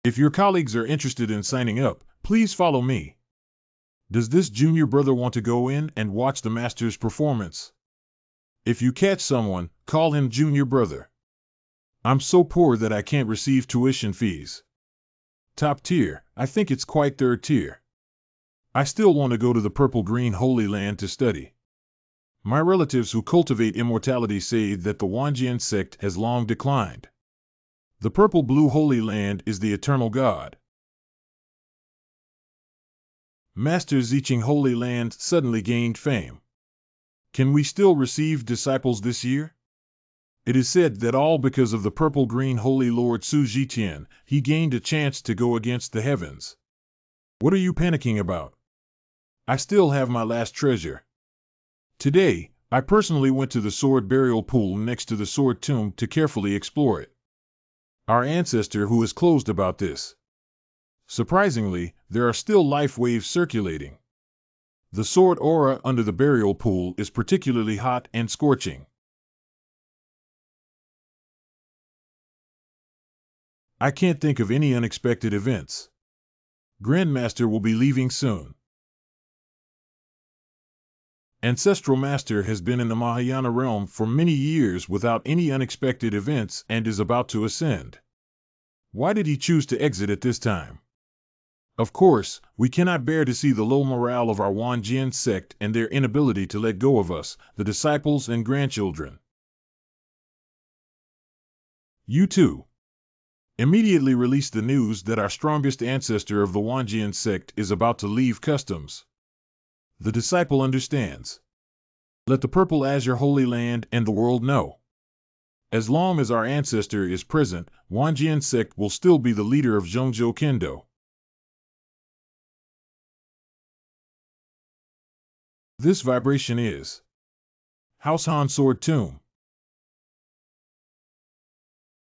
Speaker 1: If your colleagues are interested in signing up, please follow me. Does this junior brother want to go in and watch the master's performance? If you catch someone, call him junior brother. I'm so poor that I can't receive tuition fees. Top tier, I think it's quite third tier. I still want to go to the purple-green Holy Land to study. My relatives who cultivate immortality say that the Wanjian sect has long declined. The purple-blue Holy Land is the eternal God. Master Zicheng Holy Land suddenly gained fame. Can we still receive disciples this year? It is said that all because of the purple-green Holy Lord Su Zhitian, he gained a chance to go against the heavens. What are you panicking about? I still have my last treasure. Today, I personally went to the sword burial pool next to the sword tomb to carefully explore it. Our ancestor who is closed about this. Surprisingly, there are still life waves circulating. The sword aura under the burial pool is particularly hot and scorching. I can't think of any unexpected events. Grandmaster will be leaving soon. Ancestral Master has been in the Mahayana realm for many years without any unexpected events and is about to ascend. Why did he choose to exit at this time? Of course, we cannot bear to see the low morale of our Wanjian sect and their inability to let go of us, the disciples and grandchildren. You too. Immediately release the news that our strongest ancestor of the Wanjian sect is about to leave customs. The disciple understands. Let the purple azure Holy Land and the world know. As long as our ancestor is present, Wanjian sect will still be the leader of Zhongzhou Kendo. This vibration is House Han Sword Tomb.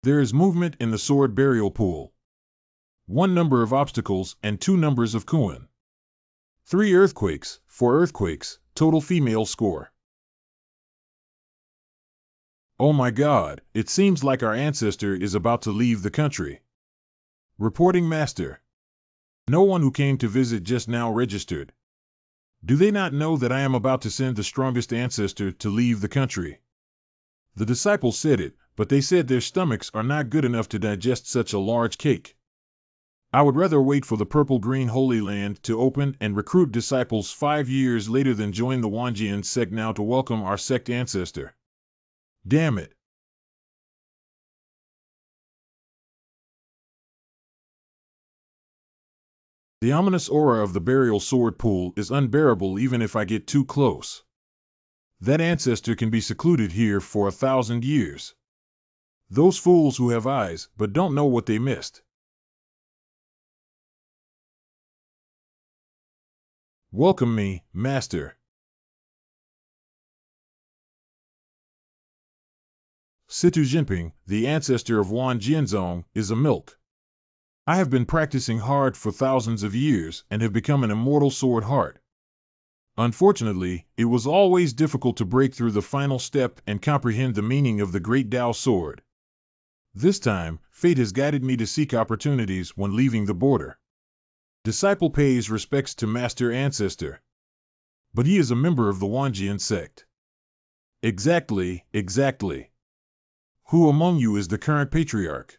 Speaker 1: There is movement in the sword burial pool. 1 number of obstacles and 2 numbers of Kuan. 3 earthquakes, 4 earthquakes, total female score. Oh my God, it seems like our ancestor is about to leave the country. Reporting Master. No one who came to visit just now registered. Do they not know that I am about to send the strongest ancestor to leave the country? The disciples said it, but they said their stomachs are not good enough to digest such a large cake. I would rather wait for the purple-green Holy Land to open and recruit disciples 5 years later than join the Wanjian sect now to welcome our sect ancestor. Damn it. The ominous aura of the burial sword pool is unbearable even if I get too close. That ancestor can be secluded here for 1,000 years. Those fools who have eyes but don't know what they missed. Welcome me, Master. Situ Jinping, the ancestor of Wan Jianzong, is a milk. I have been practicing hard for thousands of years and have become an immortal sword heart. Unfortunately, it was always difficult to break through the final step and comprehend the meaning of the great Tao sword. This time, fate has guided me to seek opportunities when leaving the border. Disciple pays respects to master ancestor. But he is a member of the Wanjian sect. Exactly. Who among you is the current patriarch?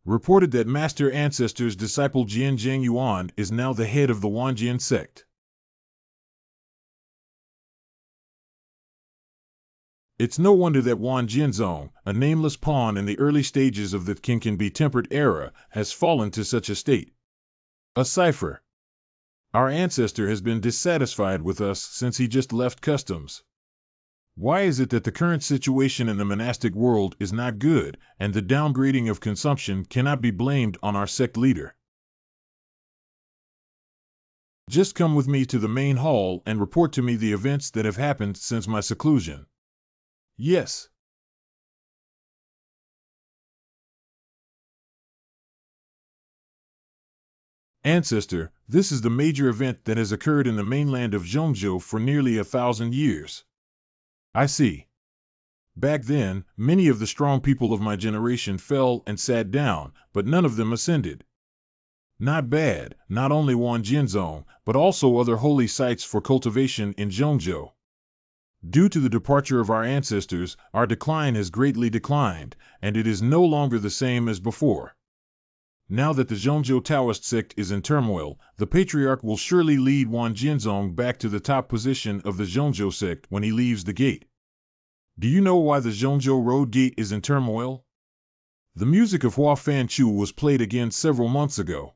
Speaker 1: Reported that master ancestor's disciple Jian Zheng Yuan is now the head of the Wanjian sect. It's no wonder that Wan Jianzong, a nameless pawn in the early stages of the can-be-tempered era, has fallen to such a state. A cipher. Our ancestor has been dissatisfied with us since he just left customs. Why is it that the current situation in the monastic world is not good, and the downgrading of consumption cannot be blamed on our sect leader? Just come with me to the main hall and report to me the events that have happened since my seclusion. Yes. Ancestor, this is the major event that has occurred in the mainland of Zhongzhou for nearly 1,000 years. I see. Back then, many of the strong people of my generation fell and sat down, but none of them ascended. Not bad, not only Wan Jianzong, but also other holy sites for cultivation in Zhongzhou. Due to the departure of our ancestors, our decline has greatly declined, and it is no longer the same as before. Now that the Zhongzhou Taoist sect is in turmoil, the patriarch will surely lead Wan Jianzong back to the top position of the Zhongzhou sect when he leaves the gate. Do you know why the Zhongzhou Road Gate is in turmoil? The music of Hua Fanchu was played again several months ago.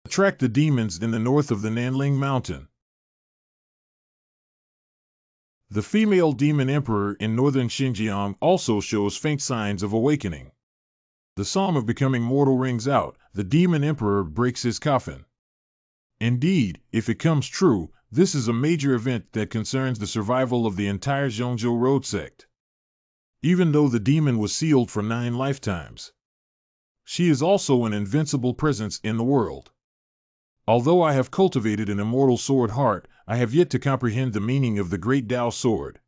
Speaker 1: Attract the demons in the north of the Nanling Mountain. The female demon emperor in northern Xinjiang also shows faint signs of awakening. The song of becoming mortal rings out, the demon emperor breaks his coffin. Indeed, if it comes true, this is a major event that concerns the survival of the entire Zhongzhou Road sect. Even though the demon was sealed for 9 lifetimes, she is also an invincible presence in the world. Although I have cultivated an immortal sword heart, I have yet to comprehend the meaning of the great Tao sword.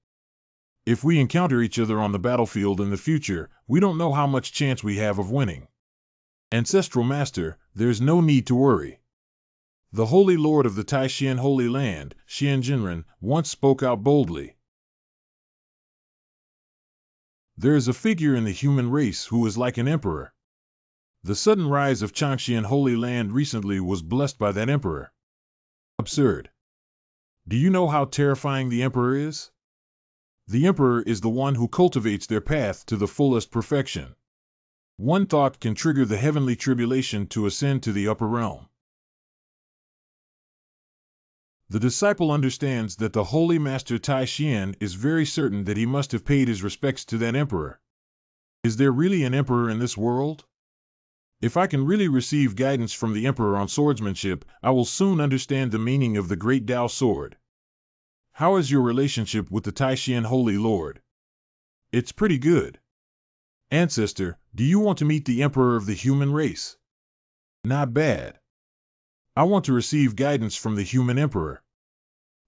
Speaker 1: If we encounter each other on the battlefield in the future, we don't know how much chance we have of winning. Ancestral Master, there's no need to worry. The Holy Lord of the Taishan Holy Land, Xian Jinren, once spoke out boldly. There is a figure in the human race who is like an emperor. The sudden rise of Changxian Holy Land recently was blessed by that emperor. Absurd. Do you know how terrifying the emperor is? The emperor is the one who cultivates their path to the fullest perfection. One thought can trigger the heavenly tribulation to ascend to the upper realm. The disciple understands that the Holy Master Tai Xian is very certain that he must have paid his respects to that emperor. Is there really an emperor in this world? If I can really receive guidance from the emperor on swordsmanship, I will soon understand the meaning of the great Tao sword. How is your relationship with the Taishan Holy Lord? It's pretty good. Ancestor, do you want to meet the emperor of the human race? Not bad. I want to receive guidance from the human emperor.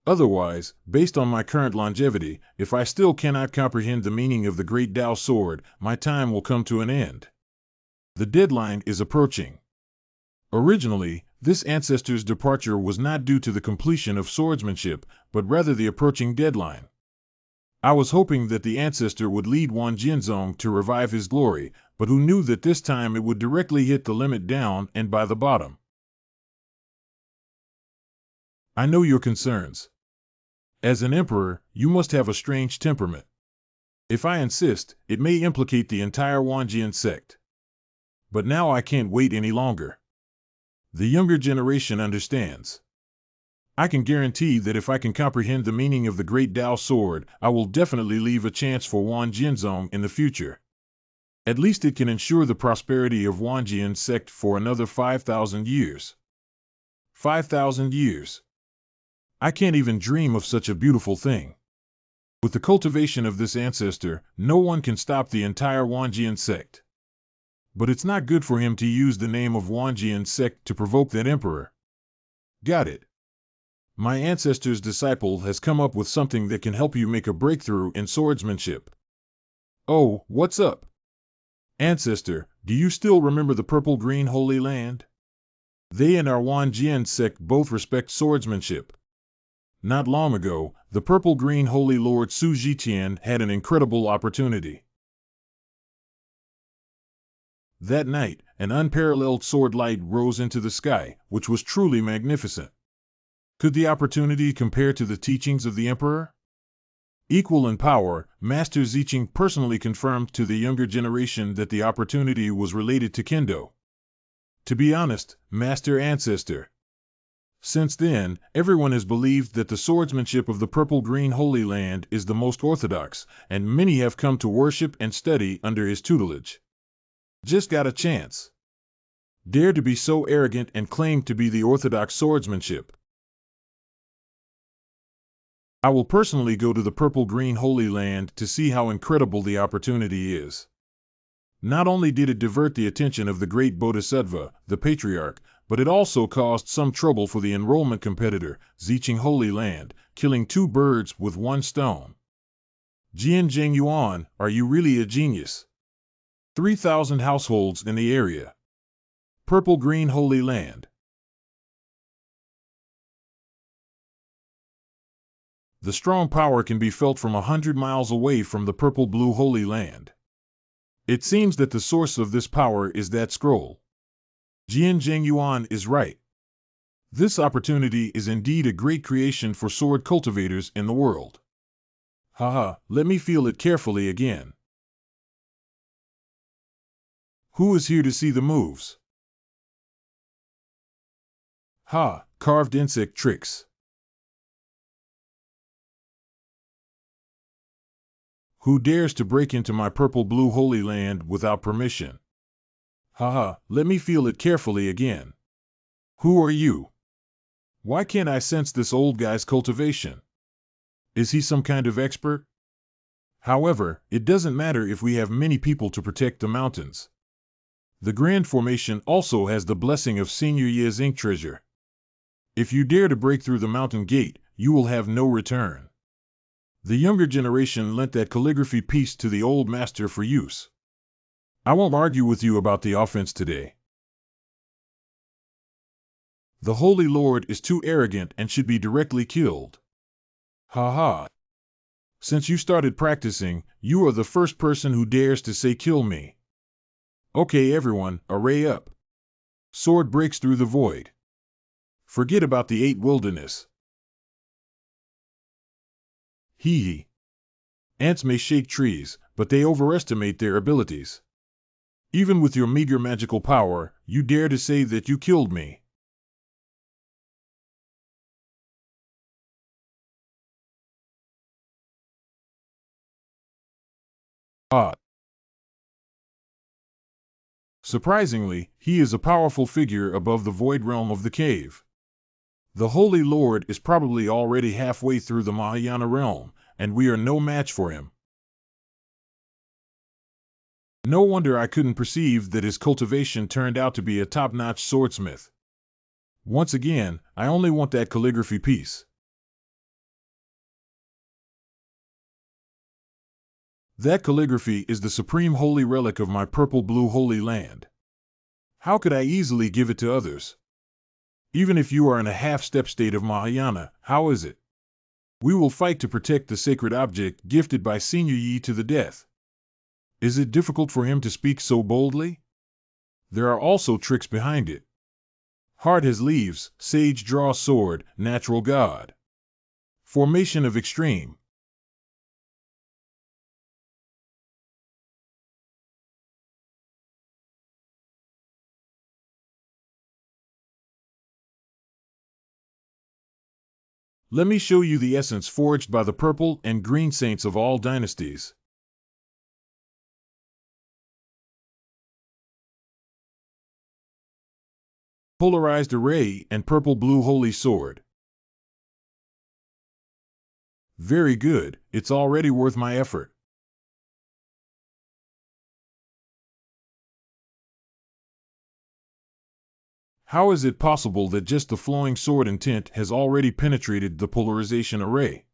Speaker 1: Otherwise, based on my current longevity, if I still cannot comprehend the meaning of the great Tao sword, my time will come to an end. The deadline is approaching. Originally, this ancestor's departure was not due to the completion of swordsmanship, but rather the approaching deadline. I was hoping that the ancestor would lead Wan Jianzong to revive his glory, but who knew that this time it would directly hit the limit down and by the bottom. I know your concerns. As an emperor, you must have a strange temperament. If I insist, it may implicate the entire Wanjian sect. But now I can't wait any longer. The younger generation understands. I can guarantee that if I can comprehend the meaning of the great Tao sword, I will definitely leave a chance for Wan Jianzong in the future. At least it can ensure the prosperity of Wanjian sect for another 5,000 years. 5,000 years. I can't even dream of such a beautiful thing. With the cultivation of this ancestor, no one can stop the entire Wanjian sect. But it's not good for him to use the name of Wanjian sect to provoke that emperor. Got it. My ancestor's disciple has come up with something that can help you make a breakthrough in swordsmanship. Oh, what's up? Ancestor, do you still remember the purple-green Holy Land? They and our Wanjian sect both respect swordsmanship. Not long ago, the purple-green Holy Lord Su Zhiqian had an incredible opportunity. That night, an unparalleled sword light rose into the sky, which was truly magnificent. Could the opportunity compare to the teachings of the emperor? Equal in power, Master Ziqing personally confirmed to the younger generation that the opportunity was related to Kendo. To be honest, Master Ancestor. Since then, everyone has believed that the swordsmanship of the purple-green Holy Land is the most orthodox, and many have come to worship and study under his tutelage. Just got a chance. Dare to be so arrogant and claim to be the orthodox swordsmanship. I will personally go to the purple-green Holy Land to see how incredible the opportunity is. Not only did it divert the attention of the great Bodhisattva, the patriarch, but it also caused some trouble for the enrollment competitor, Ziqing Holy Land, killing 2 birds with 1 stone. Jian Zhengyuan, are you really a genius? 3,000 households in the area. Purple-green Holy Land. The strong power can be felt from 100 miles away from the purple-blue Holy Land. It seems that the source of this power is that scroll. Jian Zhengyuan is right. This opportunity is indeed a great creation for sword cultivators in the world. Haha, let me feel it carefully again. Who is here to see the moves? Ha, carved insect tricks. Who dares to break into my purple-blue Holy Land without permission? Haha, let me feel it carefully again. Who are you? Why can't I sense this old guy's cultivation? Is he some kind of expert? However, it doesn't matter if we have many people to protect the mountains. The Grand Formation also has the blessing of Senior Ye's ink treasure. If you dare to break through the mountain gate, you will have no return. The younger generation lent that calligraphy piece to the old master for use. I won't argue with you about the offense today. The Holy Lord is too arrogant and should be directly killed. Ha ha. Since you started practicing, you are the first person who dares to say kill me. Okay everyone, array up. Sword breaks through the void. Forget about the 8 wilderness. Hee hee. Ants may shake trees, but they overestimate their abilities. Even with your meager magical power, you dare to say that you killed me. Ah. Surprisingly, he is a powerful figure above the void realm of the cave. The Holy Lord is probably already halfway through the Mahayana realm, and we are no match for him. No wonder I couldn't perceive that his cultivation turned out to be a top-notch swordsmith. Once again, I only want that calligraphy piece. That calligraphy is the supreme holy relic of my purple-blue Holy Land. How could I easily give it to others? Even if you are in a half-step state of Mahayana, how is it? We will fight to protect the sacred object gifted by Senior Yi to the death. Is it difficult for him to speak so boldly? There are also tricks behind it. Heart has leaves, sage draw sword, natural god. Formation of extreme. Let me show you the essence forged by the purple and green saints of all dynasties. Polarized array and purple-blue holy sword. Very good, it's already worth my effort. How is it possible that just the flowing sword intent has already penetrated the polarization array?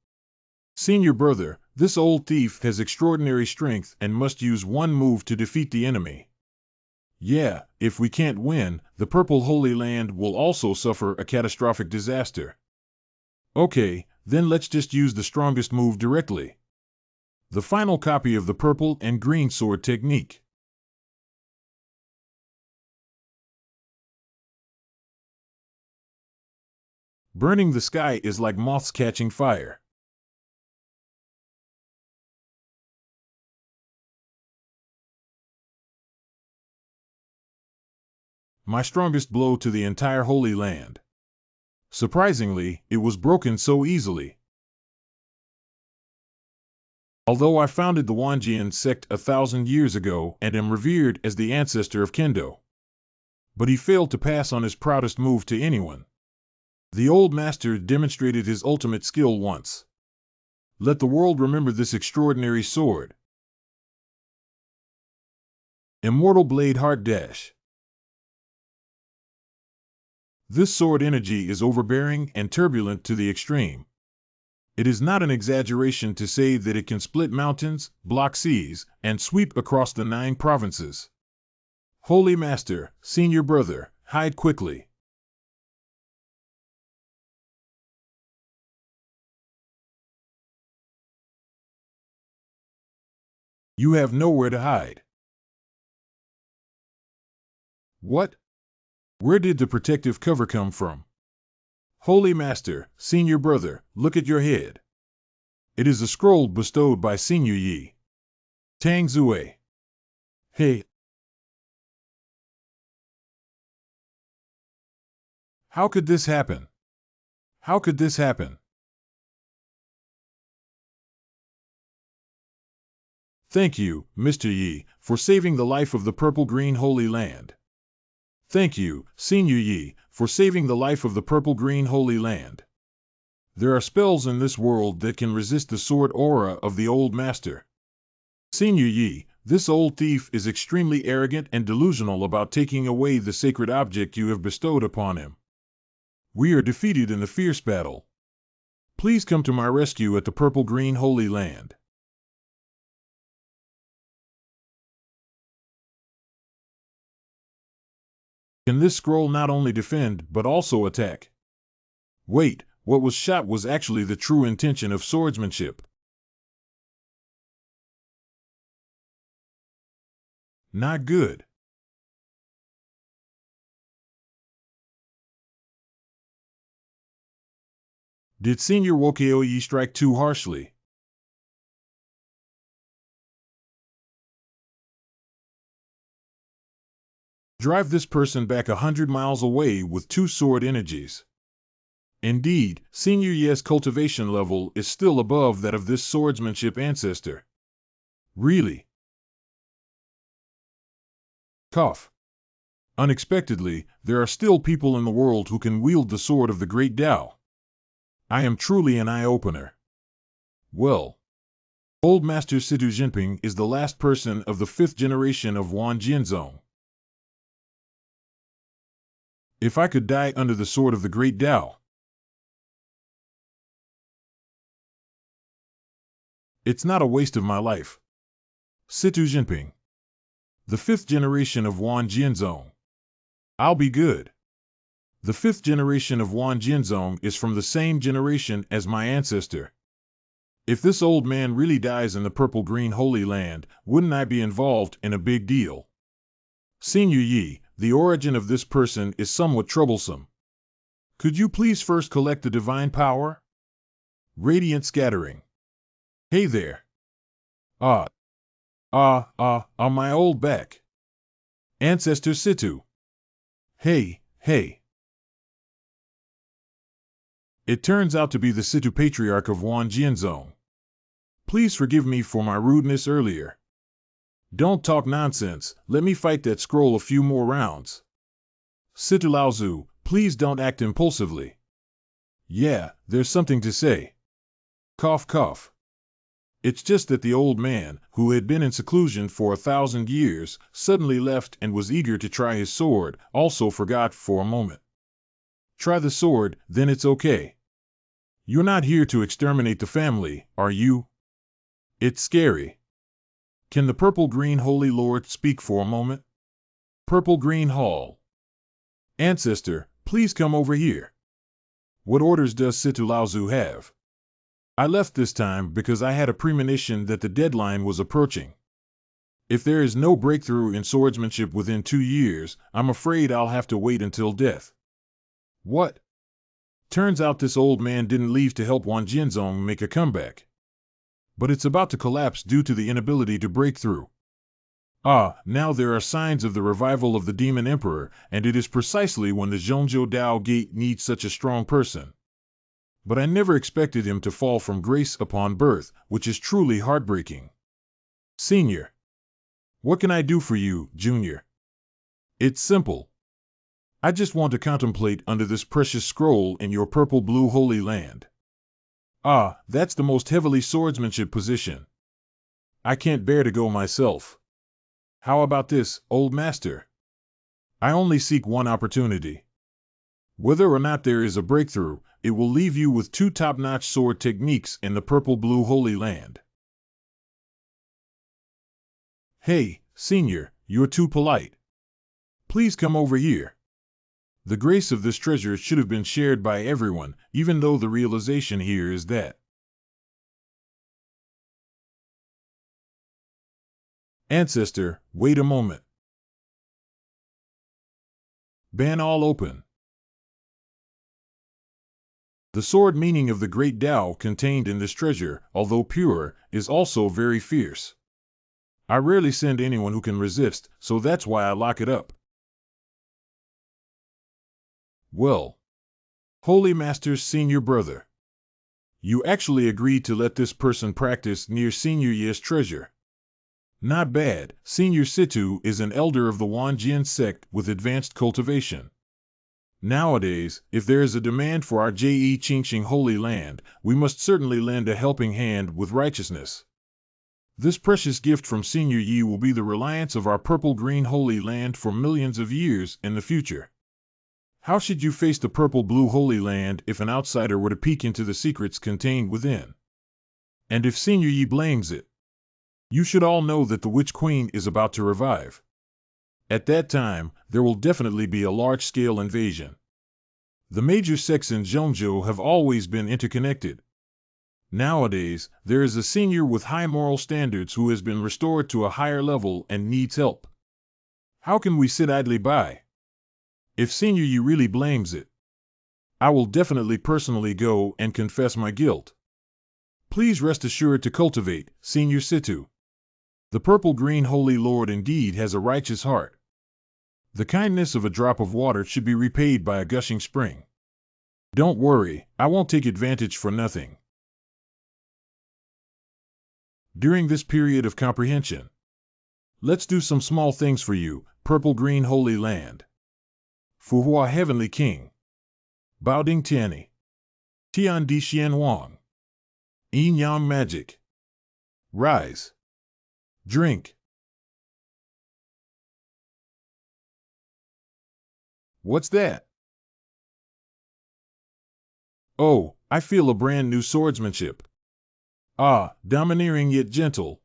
Speaker 1: Senior brother, this old thief has extraordinary strength and must use one move to defeat the enemy. Yeah, if we can't win, the Purple Holy Land will also suffer a catastrophic disaster. Okay, then let's just use the strongest move directly. The final copy of the purple and green sword technique. Burning the sky is like moths catching fire. My strongest blow to the entire Holy Land. Surprisingly, it was broken so easily. Although I founded the Wanjian sect 1,000 years ago and am revered as the ancestor of Kendo. But he failed to pass on his proudest move to anyone. The old master demonstrated his ultimate skill once. Let the world remember this extraordinary sword. Immortal Blade Heart Dash. This sword energy is overbearing and turbulent to the extreme. It is not an exaggeration to say that it can split mountains, block seas, and sweep across the 9 provinces. Holy Master, Senior Brother, hide quickly. You have nowhere to hide. What? Where did the protective cover come from? Holy Master, Senior Brother, look at your head. It is a scroll bestowed by Senior Yi. Tang Zue. Hey. How could this happen? How could this happen? Thank you, Mr. Yi, for saving the life of the Purple-Green Holy Land. Thank you, Senior Yi, for saving the life of the Purple-Green Holy Land. There are spells in this world that can resist the sword aura of the old master. Senior Yi, this old thief is extremely arrogant and delusional about taking away the sacred object you have bestowed upon him. We are defeated in the fierce battle. Please come to my rescue at the Purple-Green Holy Land. Can this scroll not only defend but also attack? Wait, what was shot was actually the true intention of swordsmanship. Not good. Did Senior Wokeoyi strike too harshly? Drive this person back 100 miles away with 2 sword energies. Indeed, Senior Ye's cultivation level is still above that of this swordsmanship ancestor. Really? Cough. Unexpectedly, there are still people in the world who can wield the sword of the Great Tao. I am truly an eye-opener. Well, Old Master Situ Jinping is the last person of the 5th generation of Wan Jianzong. If I could die under the sword of the Great Tao. It's not a waste of my life. Situ Jinping. The 5th generation of Wan Jianzong. I'll be good. The 5th generation of Wan Jianzong is from the same generation as my ancestor. If this old man really dies in the Purple-Green Holy Land, wouldn't I be involved in a big deal? Senior Yi, the origin of this person is somewhat troublesome. Could you please first collect the divine power? Radiant scattering. Hey there. My old back. Ancestor Situ. Hey. It turns out to be the Situ Patriarch of Wan Jianzong. Please forgive me for my rudeness earlier. Don't talk nonsense, let me fight that scroll a few more rounds. Situ Laozu, please don't act impulsively. Yeah, there's something to say. Cough, cough. It's just that the old man, who had been in seclusion for 1,000 years, suddenly left and was eager to try his sword, also forgot for a moment. Try the sword, then it's okay. You're not here to exterminate the family, are you? It's scary. Can the purple-green Holy Lord speak for a moment? Purple-green Hall. Ancestor, please come over here. What orders does Situ Laozu have? I left this time because I had a premonition that the deadline was approaching. If there is no breakthrough in swordsmanship within 2 years, I'm afraid I'll have to wait until death. What? Turns out this old man didn't leave to help Wan Jinzong make a comeback. But it's about to collapse due to the inability to break through. Ah, now there are signs of the revival of the Demon Emperor, and it is precisely when the Zhongzhou Dao Gate needs such a strong person. But I never expected him to fall from grace upon birth, which is truly heartbreaking. Senior. What can I do for you, Junior? It's simple. I just want to contemplate under this precious scroll in your purple-blue holy land. Ah, that's the most heavily swordsmanship position. I can't bear to go myself. How about this, old master? I only seek one opportunity. Whether or not there is a breakthrough, it will leave you with 2 top-notch sword techniques in the purple-blue holy land. Hey, Senior, you're too polite. Please come over here. The grace of this treasure should have been shared by everyone, even though the realization here is that. Ancestor, wait a moment. Ban all open. The sword meaning of the great Tao contained in this treasure, although pure, is also very fierce. I rarely send anyone who can resist, so that's why I lock it up. Well, Holy Master's senior brother. You actually agreed to let this person practice near Senior Ye's treasure. Not bad. Senior Situ is an elder of the Wanjian sect with advanced cultivation. Nowadays, if there is a demand for our Je Qingxing holy land, we must certainly lend a helping hand with righteousness. This precious gift from Senior Yi will be the reliance of our purple-green holy land for millions of years in the future. How should you face the purple-blue holy land if an outsider were to peek into the secrets contained within? And if Senior Yi blames it? You should all know that the Witch Queen is about to revive. At that time, there will definitely be a large-scale invasion. The major sects in Zhongzhou have always been interconnected. Nowadays, there is a senior with high moral standards who has been restored to a higher level and needs help. How can we sit idly by? If Senior Yi really blames it, I will definitely personally go and confess my guilt. Please rest assured to cultivate, Senior Situ. The purple-green Holy Lord indeed has a righteous heart. The kindness of a drop of water should be repaid by a gushing spring. Don't worry, I won't take advantage for nothing. During this period of comprehension, let's do some small things for you, purple-green Holy Land. Fuhua Heavenly King. Baoding Tianni. Tian Di Xian Wang. Yin Yang Magic. Rise. Drink. What's that? Oh, I feel a brand new swordsmanship. Ah, domineering yet gentle.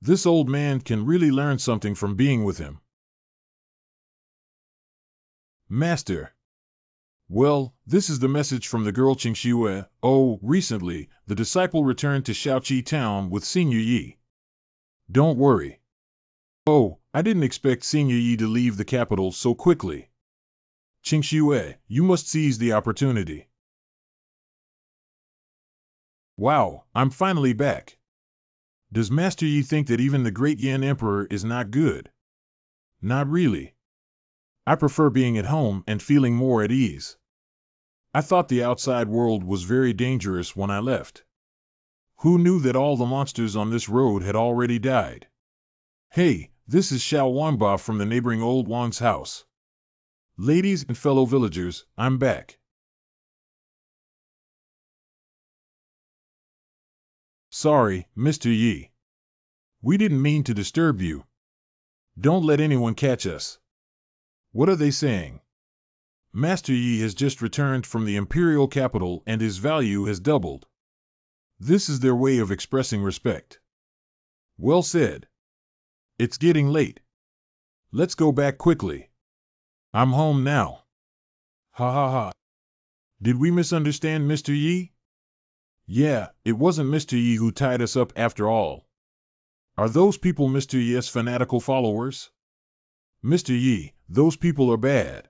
Speaker 1: This old man can really learn something from being with him. Master. Well, this is the message from the girl Qingxue. Oh, recently, the disciple returned to Shaoqi town with Senior Yi. Don't worry. Oh, I didn't expect Senior Yi to leave the capital so quickly. Qingxue, you must seize the opportunity. Wow, I'm finally back. Does Master Yi think that even the great Yan Emperor is not good? Not really. I prefer being at home and feeling more at ease. I thought the outside world was very dangerous when I left. Who knew that all the monsters on this road had already died? Hey, this is Xiao Wanba from the neighboring old Wang's house. Ladies and fellow villagers, I'm back. Sorry, Mr. Yi. We didn't mean to disturb you. Don't let anyone catch us. What are they saying? Master Yi has just returned from the imperial capital and his value has doubled. This is their way of expressing respect. Well said. It's getting late. Let's go back quickly. I'm home now. Ha ha ha. Did we misunderstand Mr. Yi? Yeah, it wasn't Mr. Yi who tied us up after all. Are those people Mr. Yi's fanatical followers? Mr. Yi, those people are bad.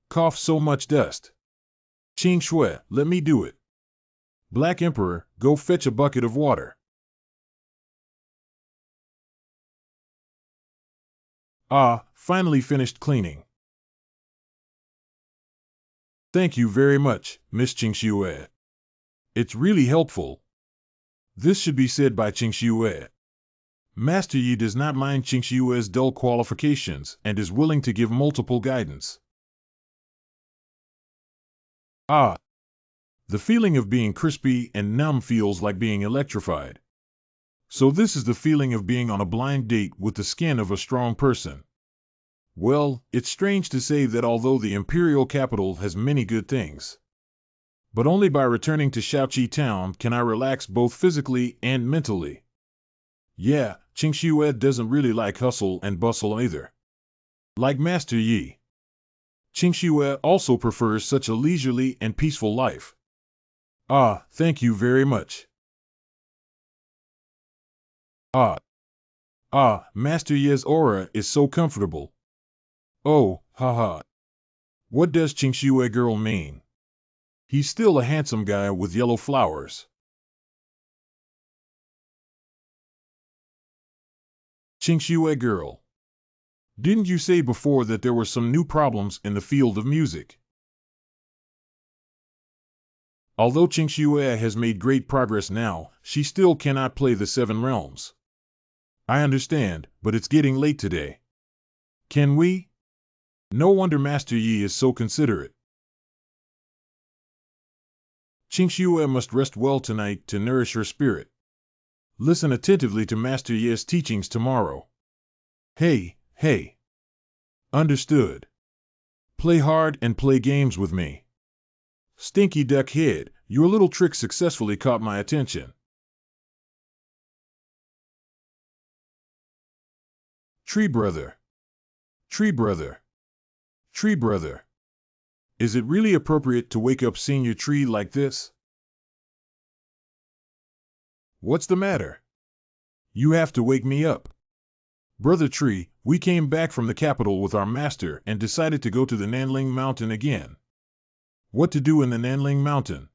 Speaker 1: Cough so much dust. Qing Shui, let me do it. Black Emperor, go fetch a bucket of water. Ah, finally finished cleaning. Thank you very much, Miss Qing Shui. It's really helpful. This should be said by Qing Shui. Master Yi does not mind Qing Shui's dull qualifications and is willing to give multiple guidance. Ah, the feeling of being crispy and numb feels like being electrified. So this is the feeling of being on a blind date with the skin of a strong person. Well, it's strange to say that although the imperial capital has many good things, but only by returning to Shaoqi town can I relax both physically and mentally. Yeah, Qing Shui doesn't really like hustle and bustle either. Like Master Yi, Qing Shui also prefers such a leisurely and peaceful life. Ah, thank you very much. Master Yi's aura is so comfortable. Oh, haha. What does Qing Shui girl mean? He's still a handsome guy with yellow flowers. Qing Shui girl. Didn't you say before that there were some new problems in the field of music? Although Qing Shui has made great progress now, she still cannot play the seven realms. I understand, but it's getting late today. Can we? No wonder Master Yi is so considerate. Qing Shui must rest well tonight to nourish her spirit. Listen attentively to Master Yi's teachings tomorrow. Hey. Understood. Play hard and play games with me. Stinky duck head, your little trick successfully caught my attention. Tree brother. Is it really appropriate to wake up Senior Tree like this? What's the matter? You have to wake me up. Brother Tree, we came back from the capital with our master and decided to go to the Nanling Mountain again. What to do in the Nanling Mountain?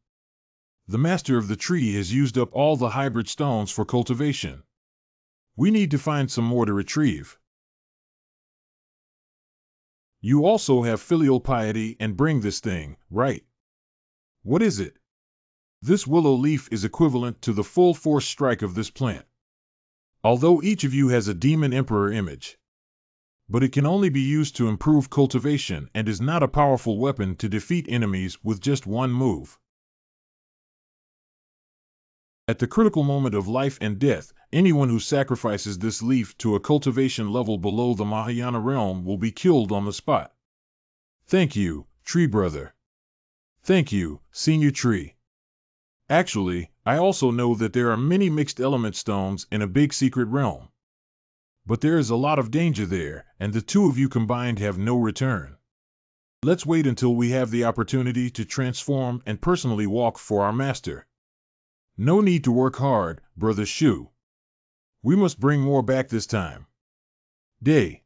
Speaker 1: The master of the tree has used up all the hybrid stones for cultivation. We need to find some more to retrieve. You also have filial piety and bring this thing, right? What is it? This willow leaf is equivalent to the full force strike of this plant. Although each of you has a demon emperor image. But it can only be used to improve cultivation and is not a powerful weapon to defeat enemies with just one move. At the critical moment of life and death, anyone who sacrifices this leaf to a cultivation level below the Mahayana realm will be killed on the spot. Thank you, Tree Brother. Thank you, Senior Tree. Actually, I also know that there are many mixed element stones in a big secret realm. But there is a lot of danger there, and the two of you combined have no return. Let's wait until we have the opportunity to transform and personally walk for our master. No need to work hard, Brother Shu. We must bring more back this time. Day.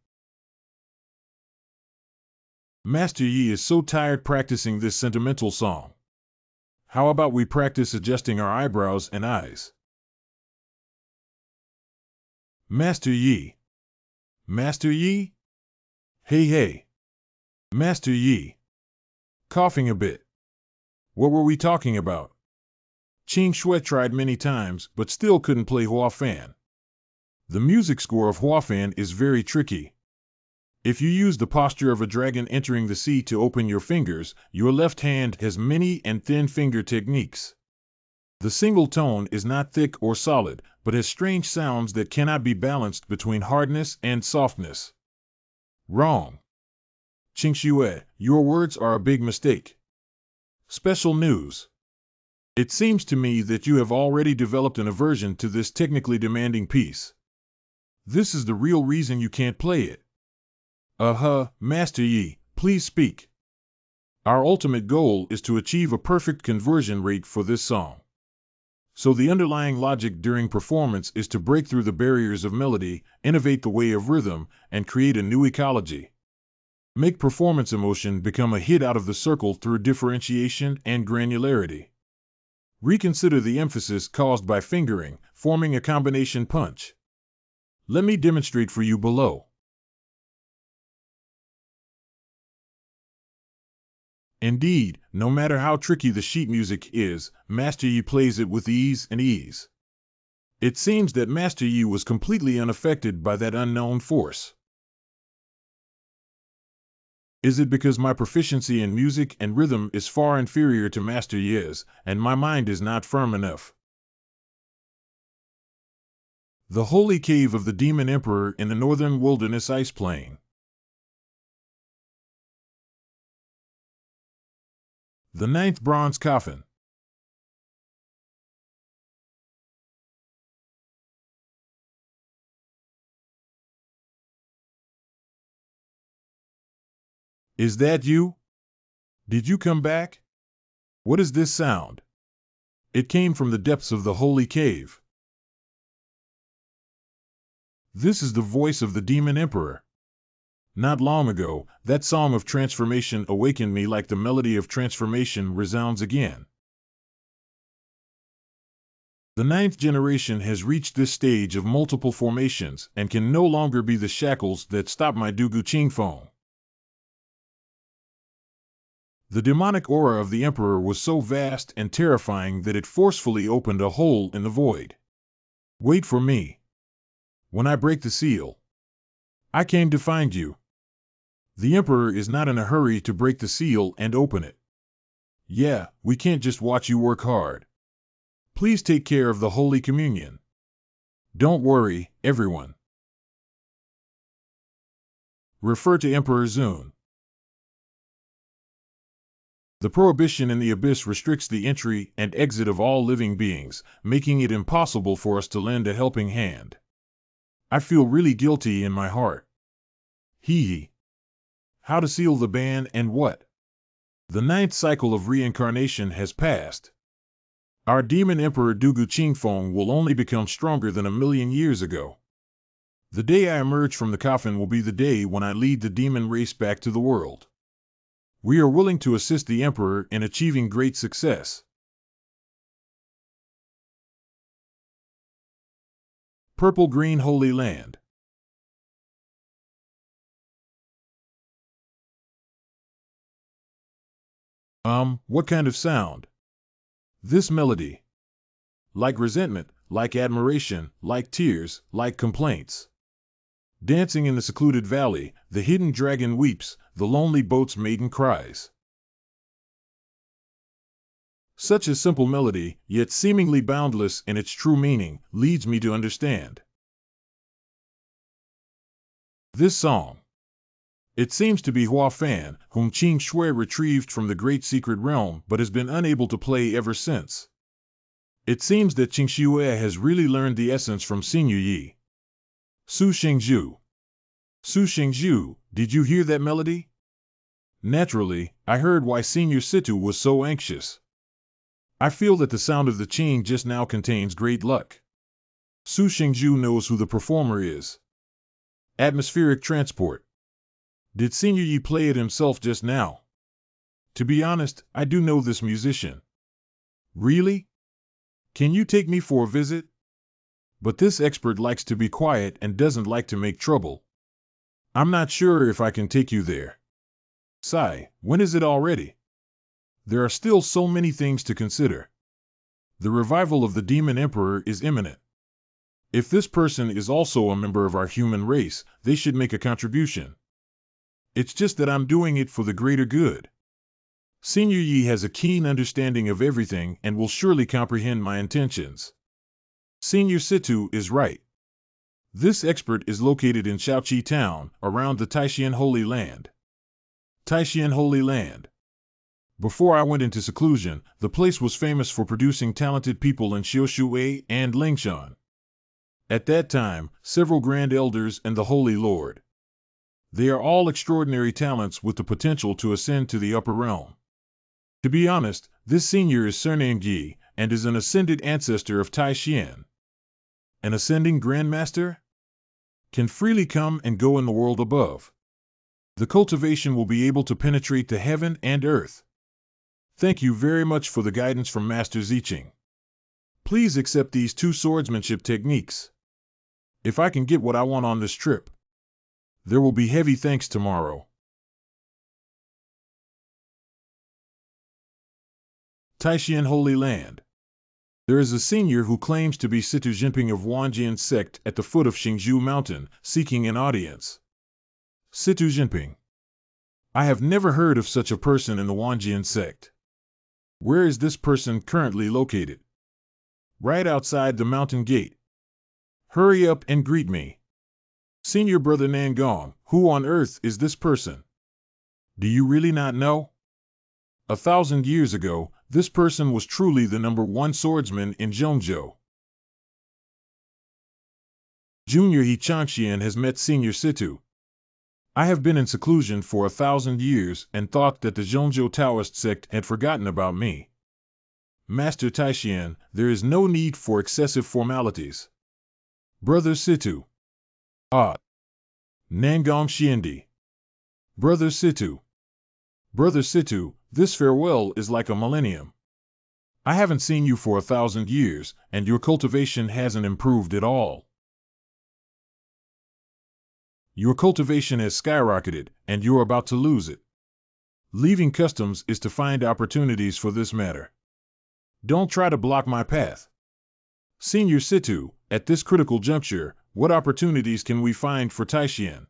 Speaker 1: Master Yi is so tired practicing this sentimental song. How about we practice adjusting our eyebrows and eyes? Master Yi. Master Yi? Hey. Master Yi. Coughing a bit. What were we talking about? Qing Shui tried many times, but still couldn't play Hua Fan. The music score of Hua Fan is very tricky. If you use the posture of a dragon entering the sea to open your fingers, your left hand has many and thin finger techniques. The single tone is not thick or solid, but has strange sounds that cannot be balanced between hardness and softness. Wrong. Qingxue, your words are a big mistake. Special news. It seems to me that you have already developed an aversion to this technically demanding piece. This is the real reason you can't play it. Master Yi, please speak. Our ultimate goal is to achieve a perfect conversion rate for this song. So the underlying logic during performance is to break through the barriers of melody, innovate the way of rhythm, and create a new ecology. Make performance emotion become a hit out of the circle through differentiation and granularity. Reconsider the emphasis caused by fingering, forming a combination punch. Let me demonstrate for you below. Indeed, no matter how tricky the sheet music is, Master Yi plays it with ease and ease. It seems that Master Yi was completely unaffected by that unknown force. Is it because my proficiency in music and rhythm is far inferior to Master Yi's, and my mind is not firm enough? The Holy Cave of the Demon Emperor in the Northern Wilderness Ice Plain. The Ninth Bronze Coffin. Is that you? Did you come back? What is this sound? It came from the depths of the Holy Cave. This is the voice of the Demon Emperor. Not long ago, that song of transformation awakened me like the melody of transformation resounds again. The ninth generation has reached this stage of multiple formations and can no longer be the shackles that stop my Dugu Qingfeng. The demonic aura of the Emperor was so vast and terrifying that it forcefully opened a hole in the void. Wait for me. When I break the seal, I came to find you. The Emperor is not in a hurry to break the seal and open it. Yeah, we can't just watch you work hard. Please take care of the Holy Communion. Don't worry, everyone. Refer to Emperor Zun. The prohibition in the abyss restricts the entry and exit of all living beings, making it impossible for us to lend a helping hand. I feel really guilty in my heart. Hee. How to seal the ban and what? The ninth cycle of reincarnation has passed. Our demon emperor Dugu Qingfeng will only become stronger than 1,000,000 years ago. The day I emerge from the coffin will be the day when I lead the demon race back to the world. We are willing to assist the emperor in achieving great success. Purple Green Holy Land. What kind of sound? This melody. Like resentment, like admiration, like tears, like complaints. Dancing in the secluded valley, the hidden dragon weeps, the lonely boat's maiden cries. Such a simple melody, yet seemingly boundless in its true meaning, leads me to understand. This song. It seems to be Hua Fan, whom Qing Shui retrieved from the great secret realm but has been unable to play ever since. It seems that Qing Shui has really learned the essence from Xinyu Yi. Su Xingzhu. Su Xingzhu, did you hear that melody? Naturally, I heard why Senior Situ was so anxious. I feel that the sound of the Qing just now contains great luck. Su Xingzhu knows who the performer is. Atmospheric transport. Did Senior Yi play it himself just now? To be honest, I do know this musician. Really? Can you take me for a visit? But this expert likes to be quiet and doesn't like to make trouble. I'm not sure if I can take you there. Sigh, when is it already? There are still so many things to consider. The revival of the Demon Emperor is imminent. If this person is also a member of our human race, they should make a contribution. It's just that I'm doing it for the greater good. Senior Yi has a keen understanding of everything and will surely comprehend my intentions. Senior Situ is right. This expert is located in Shaoqi Town, around the Taishan Holy Land. Taishan Holy Land. Before I went into seclusion, the place was famous for producing talented people in Xiushui and Lingshan. At that time, several grand elders and the Holy Lord. They are all extraordinary talents with the potential to ascend to the upper realm. To be honest, this senior is surnamed Yi, and is an ascended ancestor of Tai Xian. An ascending grandmaster? Can freely come and go in the world above. The cultivation will be able to penetrate to heaven and earth. Thank you very much for the guidance from Master Ziqing. Please accept these 2 swordsmanship techniques. If I can get what I want on this trip, there will be heavy thanks tomorrow. Taishan Holy Land. There is a senior who claims to be Situ Jinping of Wanjian sect at the foot of Xingzhou Mountain, seeking an audience. Situ Jinping. I have never heard of such a person in the Wanjian sect. Where is this person currently located? Right outside the mountain gate. Hurry up and greet me. Senior Brother Nangong, who on earth is this person? Do you really not know? 1,000 years ago, this person was truly the #1 swordsman in Zhongzhou. Junior He Changxian has met Senior Situ. I have been in seclusion for 1,000 years and thought that the Zhongzhou Taoist sect had forgotten about me. Master Taishan, there is no need for excessive formalities. Brother Situ. Ah. Nangong Xiandi. Brother Situ. Brother Situ, this farewell is like a millennium. I haven't seen you for 1,000 years, and your cultivation hasn't improved at all. Your cultivation has skyrocketed, and you're about to lose it. Leaving customs is to find opportunities for this matter. Don't try to block my path. Senior Situ, at this critical juncture, what opportunities can we find for Taishan?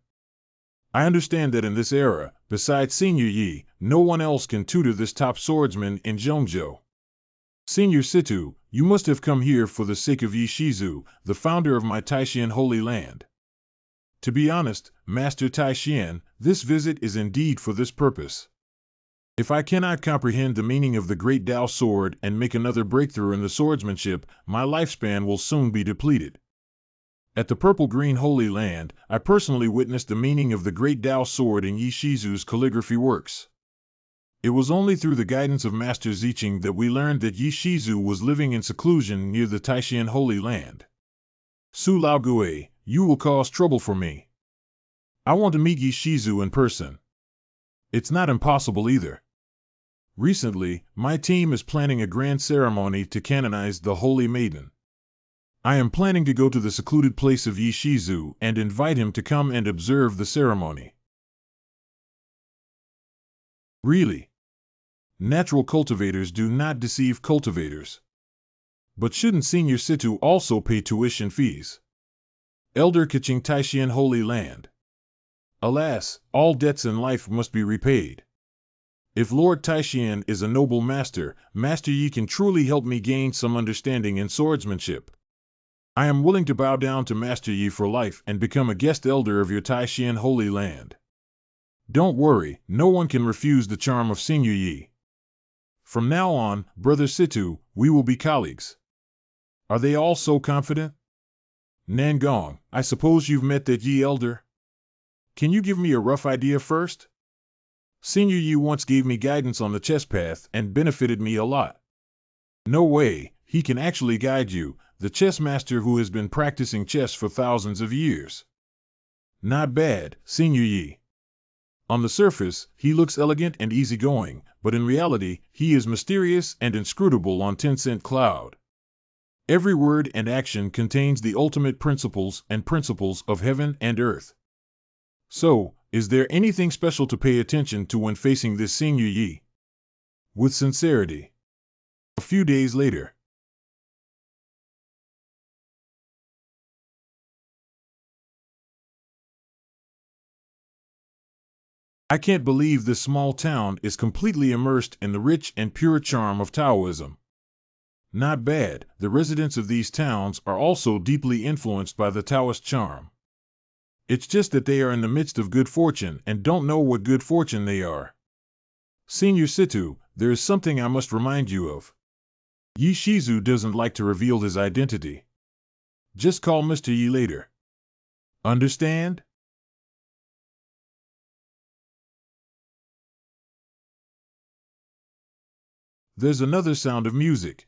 Speaker 1: I understand that in this era, besides Senior Yi, no one else can tutor this top swordsman in Zhongzhou. Senior Situ, you must have come here for the sake of Yi Shizu, the founder of my Taishan Holy Land. To be honest, Master Taishan, this visit is indeed for this purpose. If I cannot comprehend the meaning of the Great Tao Sword and make another breakthrough in the swordsmanship, my lifespan will soon be depleted. At the Purple-Green Holy Land, I personally witnessed the meaning of the Great Tao Sword in Yi Shizu's calligraphy works. It was only through the guidance of Master Ziqing that we learned that Yi Shizu was living in seclusion near the Taishan Holy Land. Su Laogue, you will cause trouble for me. I want to meet Yi Shizu in person. It's not impossible either. Recently, my team is planning a grand ceremony to canonize the Holy Maiden. I am planning to go to the secluded place of Yi Shizu and invite him to come and observe the ceremony. Really? Natural cultivators do not deceive cultivators. But shouldn't Senior Situ also pay tuition fees? Elder Kaching Taishan Holy Land. Alas, all debts in life must be repaid. If Lord Taishan is a noble master, Master Yi can truly help me gain some understanding in swordsmanship. I am willing to bow down to Master Yi for life and become a guest elder of your Taishan Holy Land. Don't worry, no one can refuse the charm of Senior Yi. From now on, Brother Situ, we will be colleagues. Are they all so confident? Nangong, I suppose you've met that Yi elder? Can you give me a rough idea first? Senior Yi once gave me guidance on the chess path and benefited me a lot. No way, he can actually guide you, the chess master who has been practicing chess for thousands of years. Not bad, Senior Yi. On the surface, he looks elegant and easygoing, but in reality, he is mysterious and inscrutable on 10-cent cloud. Every word and action contains the ultimate principles of heaven and earth. So, is there anything special to pay attention to when facing this Senior Yi? With sincerity. A few days later. I can't believe this small town is completely immersed in the rich and pure charm of Taoism. Not bad, the residents of these towns are also deeply influenced by the Taoist charm. It's just that they are in the midst of good fortune and don't know what good fortune they are. Senior Situ, there is something I must remind you of. Yi Shizu doesn't like to reveal his identity. Just call Mr. Yi later. Understand? There's another sound of music.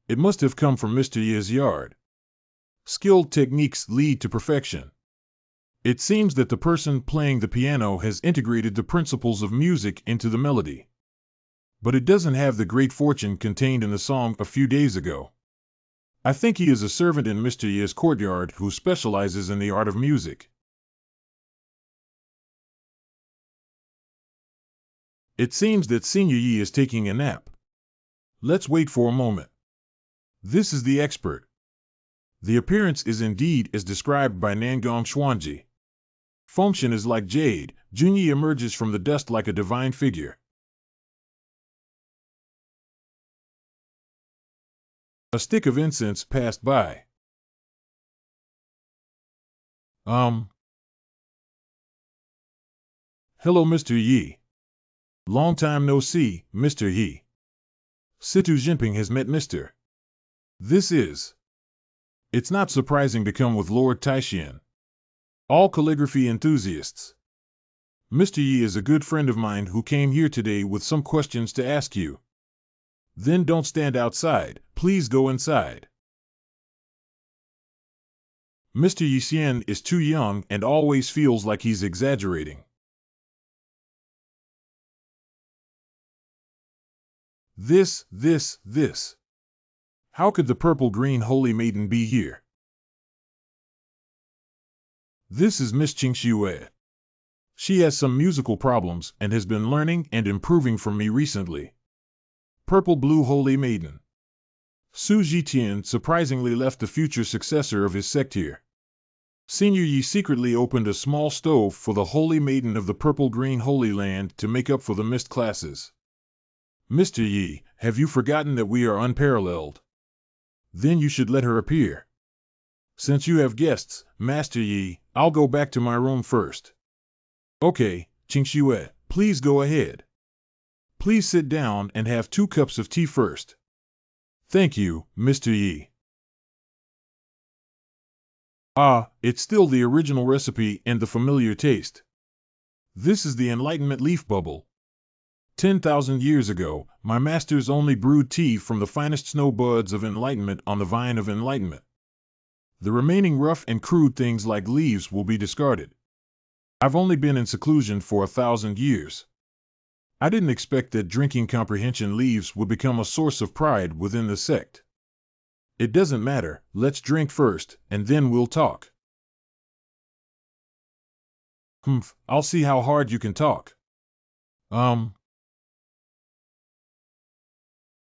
Speaker 1: It must have come from Mr. Yi's yard. Skilled techniques lead to perfection. It seems that the person playing the piano has integrated the principles of music into the melody. But it doesn't have the great fortune contained in the song a few days ago. I think he is a servant in Mr. Yi's courtyard who specializes in the art of music. It seems that Senior Yi is taking a nap. Let's wait for a moment. This is the expert. The appearance is indeed as described by Nangong Xuanji. Function is like jade, Junyi emerges from the dust like a divine figure. A stick of incense passed by. Hello, Mr. Yi. Long time no see, Mr. Yi. Situ Jinping has met Mr. This is. It's not surprising to come with Lord Taishian. All calligraphy enthusiasts. Mr. Yi is a good friend of mine who came here today with some questions to ask you. Then don't stand outside, please go inside. Mr. Yi Xian is too young and always feels like he's exaggerating. This. How could the purple-green holy maiden be here? This is Miss Qingxue. She has some musical problems and has been learning and improving from me recently. Purple-blue holy maiden. Su Zhitian surprisingly left the future successor of his sect here. Senior Yi secretly opened a small stove for the holy maiden of the purple-green holy land to make up for the missed classes. Mr. Yi, have you forgotten that we are unparalleled? Then you should let her appear. Since you have guests, Master Yi, I'll go back to my room first. Okay, Qingxue, please go ahead. Please sit down and have 2 cups of tea first. Thank you, Mr. Yi. Ah, it's still the original recipe and the familiar taste. This is the Enlightenment leaf bubble. 10,000 years ago, my masters only brewed tea from the finest snow buds of enlightenment on the vine of enlightenment. The remaining rough and crude things like leaves will be discarded. I've only been in seclusion for 1,000 years. I didn't expect that drinking comprehension leaves would become a source of pride within the sect. It doesn't matter, let's drink first, and then we'll talk. I'll see how hard you can talk.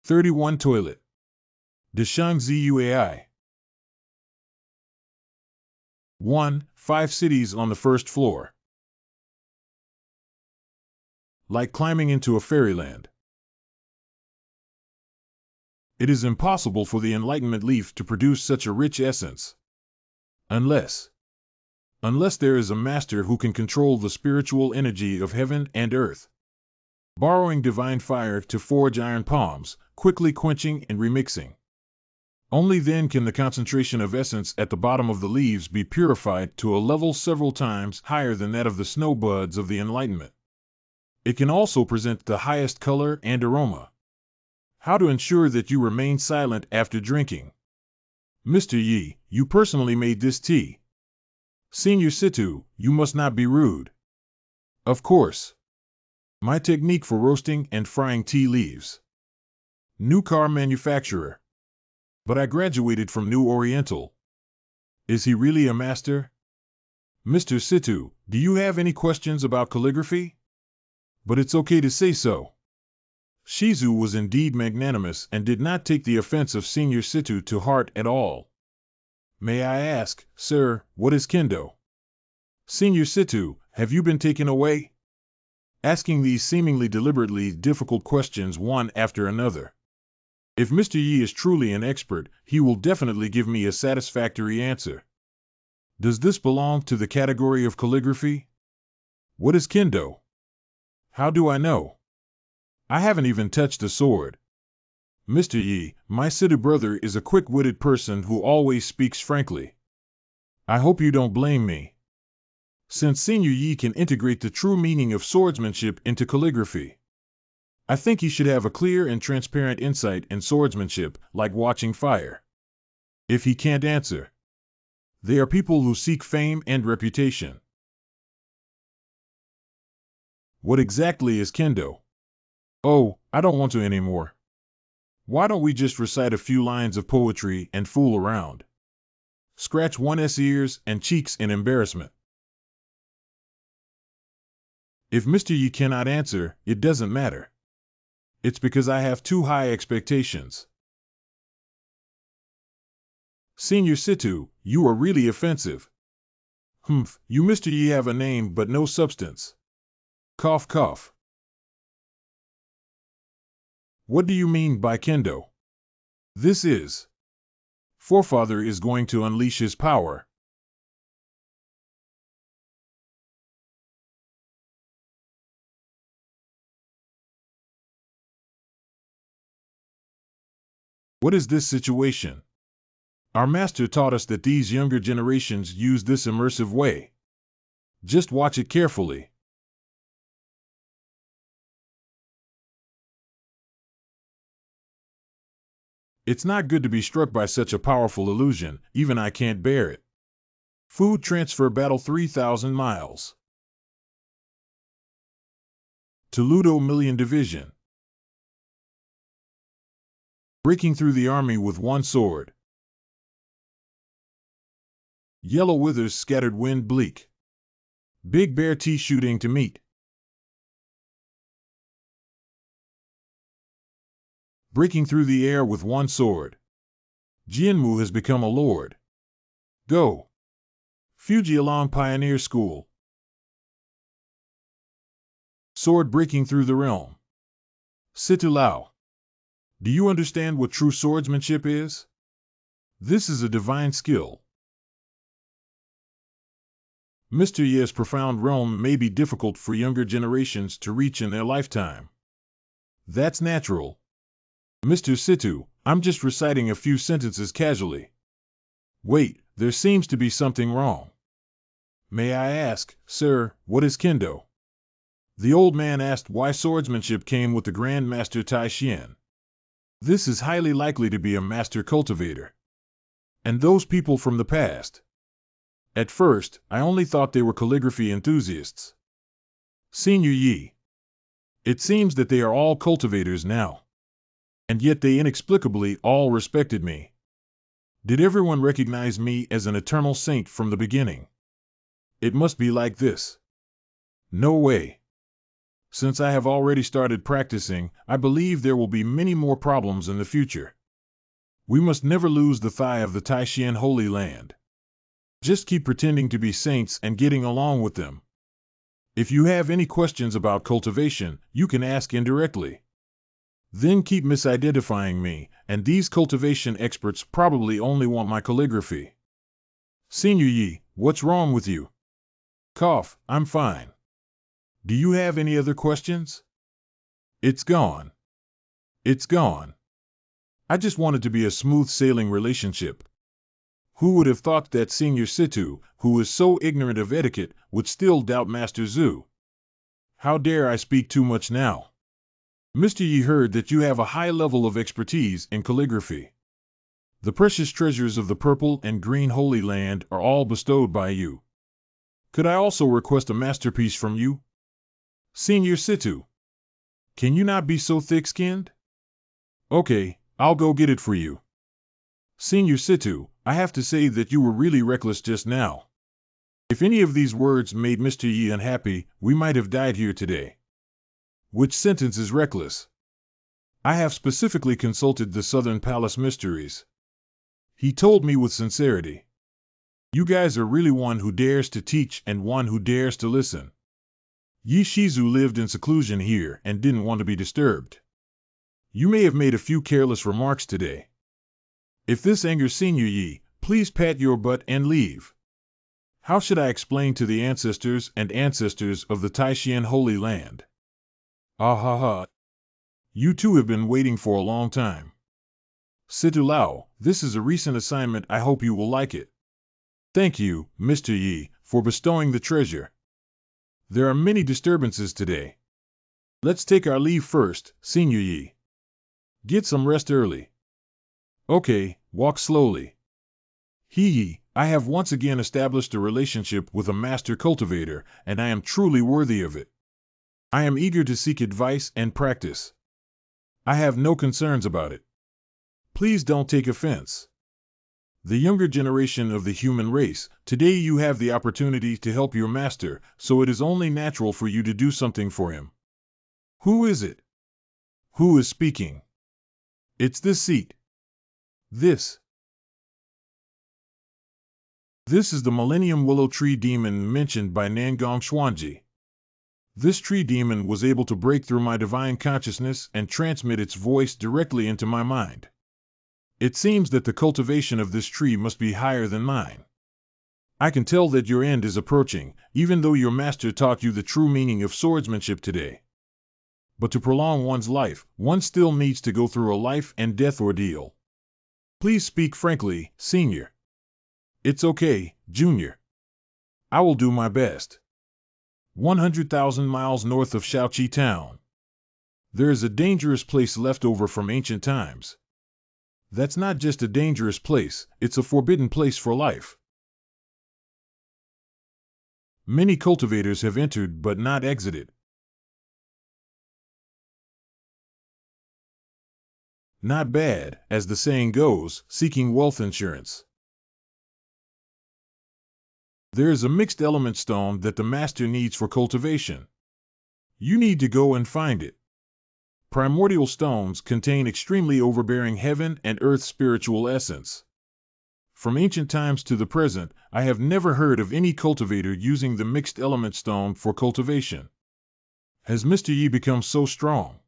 Speaker 1: 31 Toilet. Deshang Zuai. 1. 5 cities on the first floor. Like climbing into a fairyland. It is impossible for the Enlightenment leaf to produce such a rich essence. Unless there is a master who can control the spiritual energy of heaven and earth. Borrowing divine fire to forge iron palms, quickly quenching and remixing. Only then can the concentration of essence at the bottom of the leaves be purified to a level several times higher than that of the snow buds of the Enlightenment. It can also present the highest color and aroma. How to ensure that you remain silent after drinking? Mr. Yi, you personally made this tea. Senior Situ, you must not be rude. Of course. My technique for roasting and frying tea leaves. New car manufacturer. But I graduated from New Oriental. Is he really a master? Mr. Situ, do you have any questions about calligraphy? But it's okay to say so. Shizu was indeed magnanimous and did not take the offense of Senior Situ to heart at all. May I ask, sir, what is kendo? Senior Situ, have you been taken away? asking these seemingly deliberately difficult questions one after another. If Mr. Yi is truly an expert, he will definitely give me a satisfactory answer. Does this belong to the category of calligraphy? What is kendo? How do I know? I haven't even touched a sword. Mr. Yi, my city brother is a quick-witted person who always speaks frankly. I hope you don't blame me. Since Senior Yi can integrate the true meaning of swordsmanship into calligraphy, I think he should have a clear and transparent insight in swordsmanship, like watching fire. If he can't answer, they are people who seek fame and reputation. What exactly is kendo? Oh, I don't want to anymore. Why don't we just recite a few lines of poetry and fool around? Scratch one's ears and cheeks in embarrassment. If Mr. Yi cannot answer, it doesn't matter. It's because I have too high expectations. Senior Situ, you are really offensive. Humph, you Mr. Yi have a name but no substance. Cough cough. What do you mean by kendo? This is. Forefather is going to unleash his power. What is this situation? Our master taught us that these younger generations use this immersive way. Just watch it carefully. It's not good to be struck by such a powerful illusion, even I can't bear it. Food transfer battle 3,000 miles. Toludo Million Division. Breaking through the army with one sword. Yellow withers scattered wind bleak. Big bear tea shooting to meet. Breaking through the air with one sword. Jianmu has become a lord. Go. Fujialong Pioneer School. Sword breaking through the realm. Situ Lao. Do you understand what true swordsmanship is? This is a divine skill. Mr. Ye's profound realm may be difficult for younger generations to reach in their lifetime. That's natural. Mr. Situ, I'm just reciting a few sentences casually. Wait, there seems to be something wrong. May I ask, sir, what is kendo? The old man asked why swordsmanship came with the Grand Master Tai Xian. This is highly likely to be a master cultivator. And those people from the past. At first, I only thought they were calligraphy enthusiasts. Senior Yi. It seems that they are all cultivators now. And yet they inexplicably all respected me. Did everyone recognize me as an eternal saint from the beginning? It must be like this. No way. Since I have already started practicing, I believe there will be many more problems in the future. We must never lose the thigh of the Taishan Holy Land. Just keep pretending to be saints and getting along with them. If you have any questions about cultivation, you can ask indirectly. Then keep misidentifying me, and these cultivation experts probably only want my calligraphy. Senior Yi, what's wrong with you? Cough, I'm fine. Do you have any other questions? It's gone. It's gone. I just wanted to be a smooth sailing relationship. Who would have thought that Senior Situ, who is so ignorant of etiquette, would still doubt Master Zhu? How dare I speak too much now? Mr. Yi heard that you have a high level of expertise in calligraphy. The precious treasures of the purple and green Holy Land are all bestowed by you. Could I also request a masterpiece from you? Senior Situ. Can you not be so thick-skinned? Okay, I'll go get it for you. Senior Situ, I have to say that you were really reckless just now. If any of these words made Mr. Yi unhappy, we might have died here today. Which sentence is reckless? I have specifically consulted the Southern Palace Mysteries. He told me with sincerity. You guys are really one who dares to teach and one who dares to listen. Yi Shizu lived in seclusion here and didn't want to be disturbed. You may have made a few careless remarks today. If this angers Senior Yi, please pat your butt and leave. How should I explain to the ancestors and ancestors of the Taishan Holy Land? Ah ha ha. You two have been waiting for a long time. Situ Lao, this is a recent assignment. I hope you will like it. Thank you, Mr. Yi, for bestowing the treasure. There are many disturbances today. Let's take our leave first, Senior Yi. Get some rest early. Okay, walk slowly. Yi, I have once again established a relationship with a master cultivator, and I am truly worthy of it. I am eager to seek advice and practice. I have no concerns about it. Please don't take offense. The younger generation of the human race, today you have the opportunity to help your master, so it is only natural for you to do something for him. Who is it? Who is speaking? It's this seat. This is the Millennium Willow Tree Demon mentioned by Nangong Xuanji. This tree demon was able to break through my divine consciousness and transmit its voice directly into my mind. It seems that the cultivation of this tree must be higher than mine. I can tell that your end is approaching, even though your master taught you the true meaning of swordsmanship today. But to prolong one's life, one still needs to go through a life and death ordeal. Please speak frankly, Senior. It's okay, Junior. I will do my best. 100,000 miles north of Shaoqi Town. There is a dangerous place left over from ancient times. That's not just a dangerous place, it's a forbidden place for life. Many cultivators have entered but not exited. Not bad, as the saying goes, seeking wealth insurance. There is a mixed element stone that the master needs for cultivation. You need to go and find it. Primordial stones contain extremely overbearing heaven and earth spiritual essence. From ancient times to the present, I have never heard of any cultivator using the mixed element stone for cultivation. Has Mr. Yi become so strong?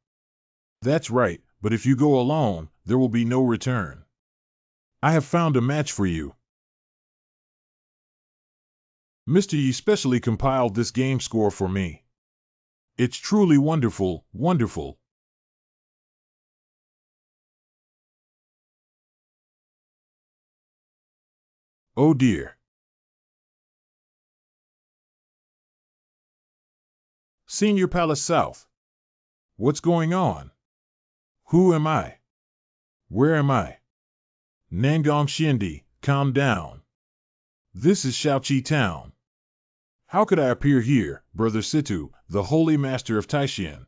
Speaker 1: That's right, but if you go alone, there will be no return. I have found a match for you. Mr. Yi specially compiled this game score for me. It's truly wonderful, wonderful. Oh dear. Senior Palace South. What's going on? Who am I? Where am I? Nangong Xindi, calm down. This is Shaoqi Town. How could I appear here, Brother Situ, the holy master of Taishan?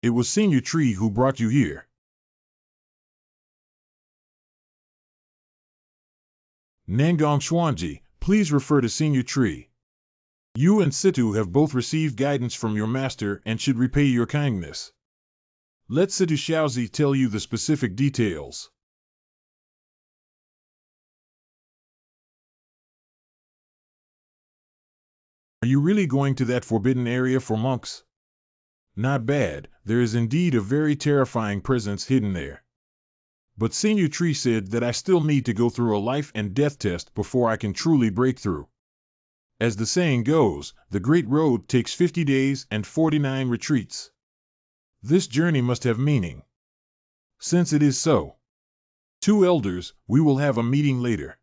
Speaker 1: It was Senior Tree who brought you here. Nangong Xuanji, please refer to Senior Tree. You and Situ have both received guidance from your master and should repay your kindness. Let Situ Xiaozi tell you the specific details. Are you really going to that forbidden area for monks? Not bad, there is indeed a very terrifying presence hidden there. But Senior Tree said that I still need to go through a life and death test before I can truly break through. As the saying goes, the Great Road takes 50 days and 49 retreats. This journey must have meaning. Since it is so, 2 elders, we will have a meeting later.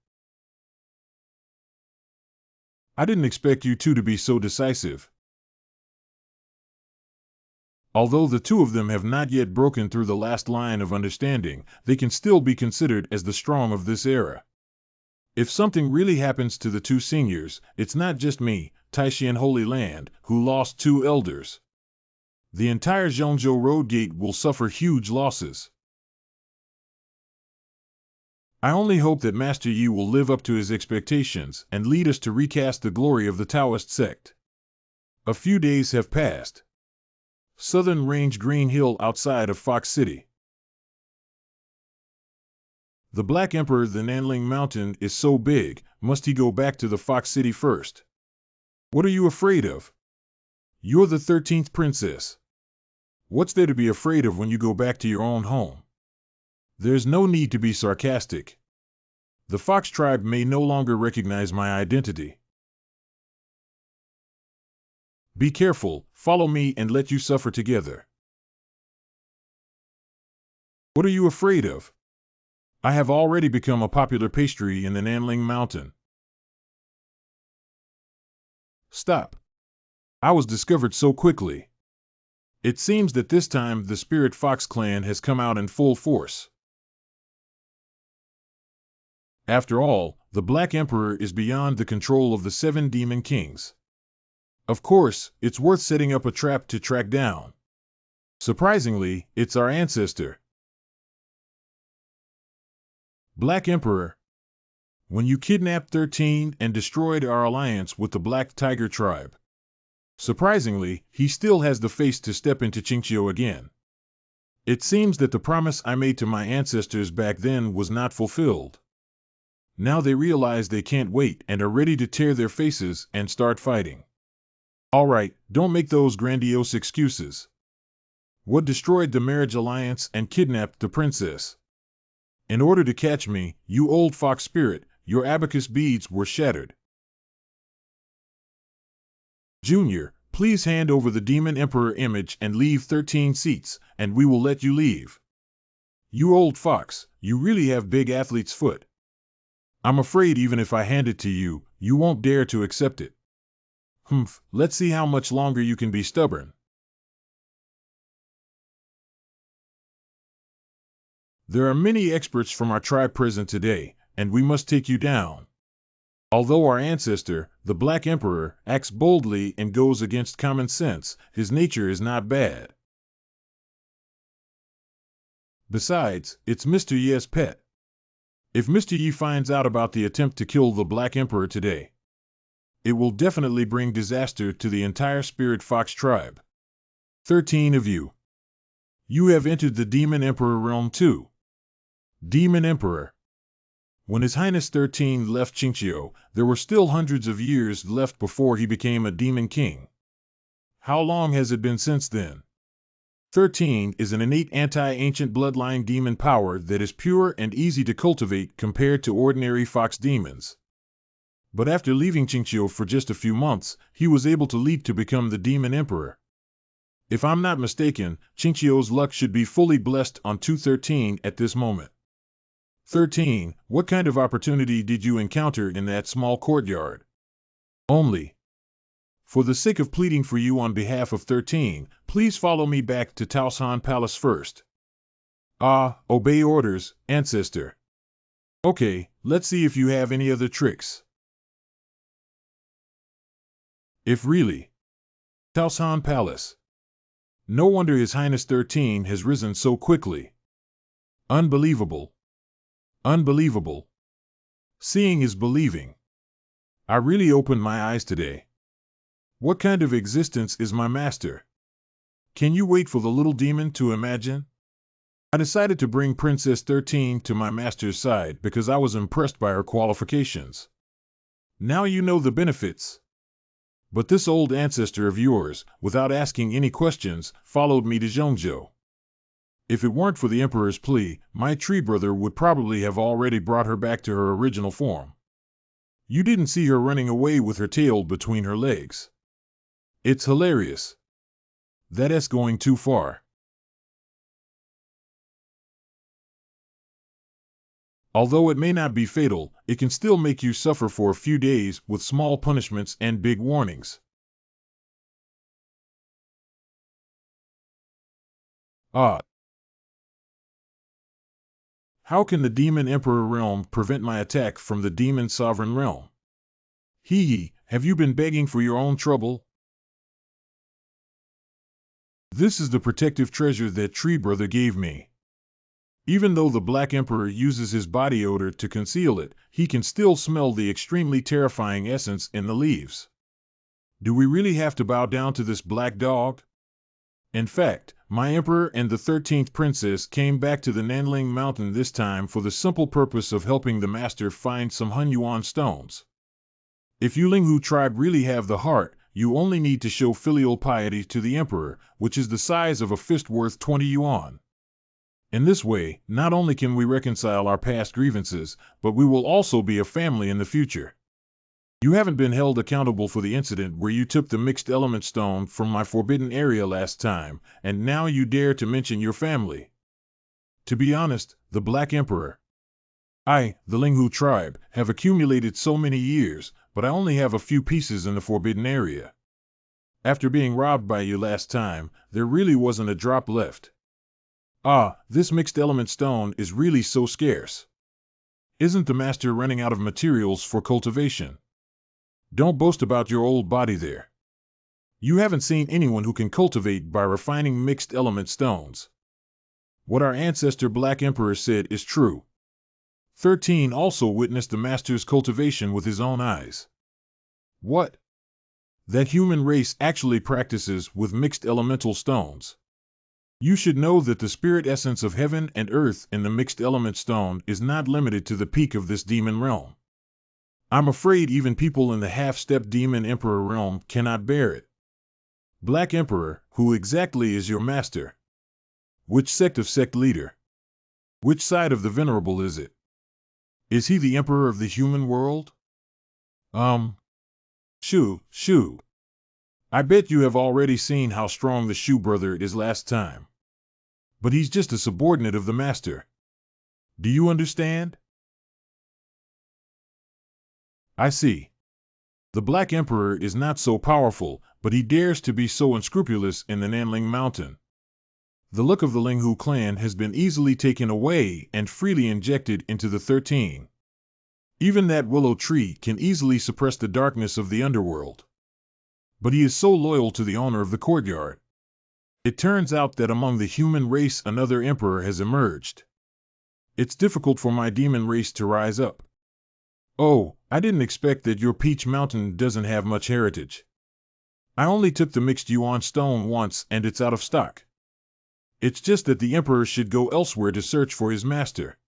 Speaker 1: I didn't expect you two to be so decisive. Although the 2 of them have not yet broken through the last line of understanding, they can still be considered as the strong of this era. If something really happens to the 2 seniors, it's not just me, Taishan Holy Land, who lost 2 elders. The entire Zhongzhou Road Gate will suffer huge losses. I only hope that Master Yi will live up to his expectations and lead us to recast the glory of the Taoist sect. A few days have passed. Southern Range Green Hill outside of Fox City. The Black Emperor, the Nanling Mountain, is so big, must he go back to the Fox City first? What are you afraid of? You're the 13th princess. What's there to be afraid of when you go back to your own home? There's no need to be sarcastic. The fox tribe may no longer recognize my identity. Be careful, follow me and let you suffer together. What are you afraid of? I have already become a popular pastry in the Nanling Mountain. Stop. I was discovered so quickly. It seems that this time the Spirit Fox clan has come out in full force. After all, the Black Emperor is beyond the control of the 7 demon kings. Of course, it's worth setting up a trap to track down. Surprisingly, it's our ancestor. Black Emperor, when you kidnapped 13 and destroyed our alliance with the Black Tiger tribe. Surprisingly, he still has the face to step into Qingqiu again. It seems that the promise I made to my ancestors back then was not fulfilled. Now they realize they can't wait and are ready to tear their faces and start fighting. All right, don't make those grandiose excuses. What destroyed the marriage alliance and kidnapped the princess? In order to catch me, you old fox spirit, your abacus beads were shattered. Junior, please hand over the Demon Emperor image and leave 13 seats, and we will let you leave. You old fox, you really have big athlete's foot. I'm afraid even if I hand it to you, you won't dare to accept it. Humph, let's see how much longer you can be stubborn. There are many experts from our tribe present today, and we must take you down. Although our ancestor, the Black Emperor, acts boldly and goes against common sense, his nature is not bad. Besides, it's Mr. Ye's pet. If Mr. Yi finds out about the attempt to kill the Black Emperor today, it will definitely bring disaster to the entire Spirit Fox tribe. 13 of you. You have entered the Demon Emperor realm too. Demon Emperor. When His Highness 13 left Qingqiu, there were still hundreds of years left before he became a Demon King. How long has it been since then? 13 is an innate anti-ancient bloodline demon power that is pure and easy to cultivate compared to ordinary fox demons. But after leaving Qingqiu for just a few months, he was able to leap to become the Demon Emperor. If I'm not mistaken, Qingqiu's luck should be fully blessed on 213 at this moment. 13. What kind of opportunity did you encounter in that small courtyard? Only. For the sake of pleading for you on behalf of 13, please follow me back to Taoshan Palace first. Ah, obey orders, ancestor. Okay, let's see if you have any other tricks. If really. Taoshan Palace. No wonder His Highness 13 has risen so quickly. Unbelievable. Unbelievable. Seeing is believing. I really opened my eyes today. What kind of existence is my master? Can you wait for the little demon to imagine? I decided to bring Princess 13 to my master's side because I was impressed by her qualifications. Now you know the benefits. But this old ancestor of yours, without asking any questions, followed me to Zhongzhou. If it weren't for the Emperor's plea, my tree brother would probably have already brought her back to her original form. You didn't see her running away with her tail between her legs. It's hilarious. That's going too far. Although it may not be fatal, it can still make you suffer for a few days with small punishments and big warnings. Ah. How can the Demon Emperor realm prevent my attack from the Demon Sovereign realm? Hee hee, have you been begging for your own trouble? This is the protective treasure that Tree Brother gave me. Even though the Black Emperor uses his body odor to conceal it, he can still smell the extremely terrifying essence in the leaves. Do we really have to bow down to this black dog? In fact, my emperor and the 13th princess came back to the Nanling Mountain this time for the simple purpose of helping the master find some Hunyuan stones. If Yulinghu tribe really have the heart, you only need to show filial piety to the emperor, which is the size of a fist worth 20 yuan. In this way, not only can we reconcile our past grievances, but we will also be a family in the future. You haven't been held accountable for the incident where you took the mixed element stone from my forbidden area last time, and now you dare to mention your family. To be honest, the Black Emperor, the Linghu tribe, have accumulated so many years, but I only have a few pieces in the forbidden area. After being robbed by you last time, there really wasn't a drop left. This mixed element stone is really so scarce. Isn't the master running out of materials for cultivation? Don't boast about your old body there. You haven't seen anyone who can cultivate by refining mixed element stones. What our ancestor Black Emperor said is true. 13 also witnessed the master's cultivation with his own eyes. What? That human race actually practices with mixed elemental stones. You should know that the spirit essence of heaven and earth in the mixed element stone is not limited to the peak of this demon realm. I'm afraid even people in the half-step demon emperor realm cannot bear it. Black Emperor, who exactly is your master? Which sect of sect leader? Which side of the venerable is it? Is he the emperor of the human world? Shoo. I bet you have already seen how strong the Shu brother is last time. But he's just a subordinate of the master. Do you understand? I see. The Black Emperor is not so powerful, but he dares to be so unscrupulous in the Nanling Mountain. The look of the Linghu clan has been easily taken away and freely injected into the 13. Even that willow tree can easily suppress the darkness of the underworld. But he is so loyal to the owner of the courtyard. It turns out that among the human race another emperor has emerged. It's difficult for my demon race to rise up. Oh, I didn't expect that your Peach Mountain doesn't have much heritage. I only took the mixed yuan stone once and it's out of stock. It's just that the emperor should go elsewhere to search for his master.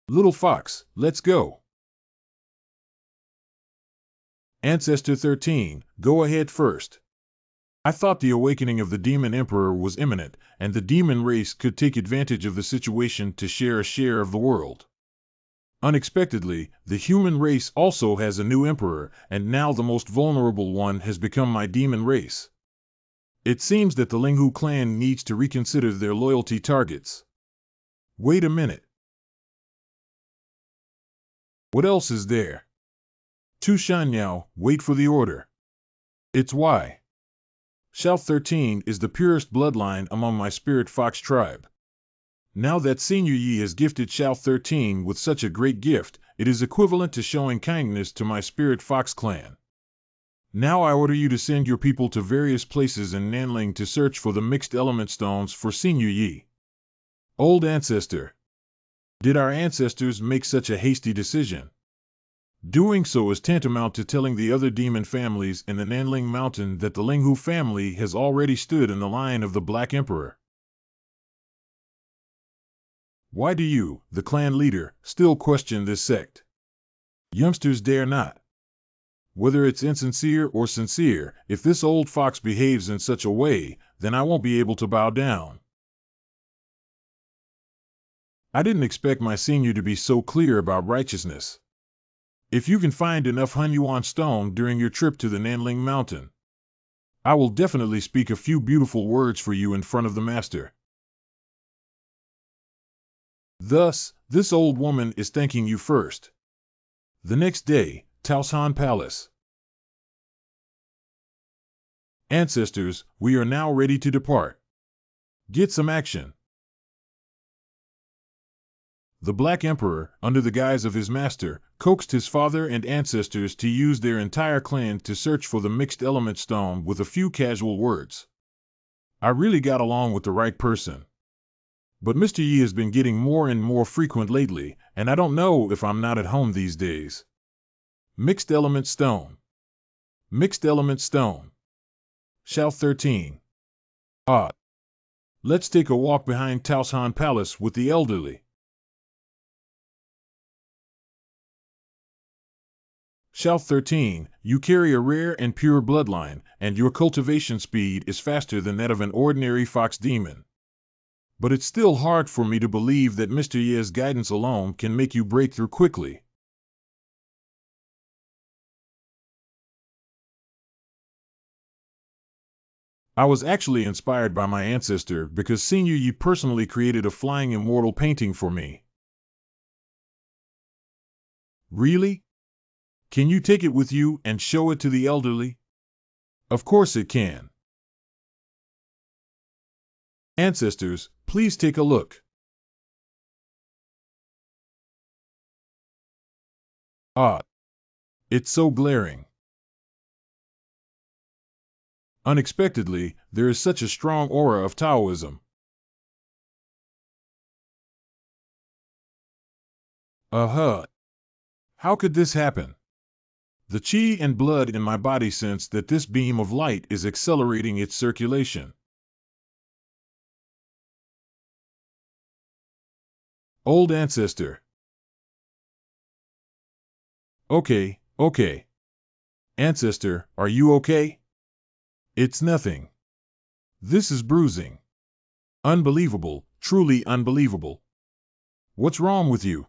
Speaker 1: Little fox, let's go. Ancestor 13, go ahead first. I thought the awakening of the demon emperor was imminent, and the demon race could take advantage of the situation to share a share of the world. Unexpectedly, the human race also has a new emperor, and now the most vulnerable one has become my demon race. It seems that the Linghu clan needs to reconsider their loyalty targets. Wait a minute. What else is there? Tu Shanyao, wait for the order. It's why. Shao 13 is the purest bloodline among my spirit fox tribe. Now that Senior Yi has gifted Shao 13 with such a great gift, it is equivalent to showing kindness to my spirit fox clan. Now I order you to send your people to various places in Nanling to search for the mixed element stones for Senior Yi. Old ancestor. Did our ancestors make such a hasty decision? Doing so is tantamount to telling the other demon families in the Nanling Mountain that the Linghu family has already stood in the line of the Black Emperor. Why do you, the clan leader, still question this sect? Youngsters dare not. Whether it's insincere or sincere, if this old fox behaves in such a way, then I won't be able to bow down. I didn't expect my senior to be so clear about righteousness. If you can find enough Hunyuan stone during your trip to the Nanling Mountain, I will definitely speak a few beautiful words for you in front of the master. Thus, this old woman is thanking you first. The next day, Taoshan Palace. Ancestors, we are now ready to depart. Get some action. The Black Emperor, under the guise of his master, coaxed his father and ancestors to use their entire clan to search for the mixed element stone with a few casual words. I really got along with the right person. But Mr. Yi has been getting more and more frequent lately, and I don't know if I'm not at home these days. Mixed element stone. Mixed element stone. Shao 13. Let's take a walk behind Taoshan Palace with the elderly. Shao 13, you carry a rare and pure bloodline, and your cultivation speed is faster than that of an ordinary fox demon. But it's still hard for me to believe that Mr. Ye's guidance alone can make you break through quickly. I was actually inspired by my ancestor because Senior Yi personally created a flying immortal painting for me. Really? Can you take it with you and show it to the elderly? Of course it can. Ancestors, please take a look. Ah, it's so glaring. Unexpectedly, there is such a strong aura of Taoism. How could this happen? The qi and blood in my body sense that this beam of light is accelerating its circulation. Old ancestor. Okay. Ancestor, are you okay? It's nothing. This is bruising. Unbelievable, truly unbelievable. What's wrong with you?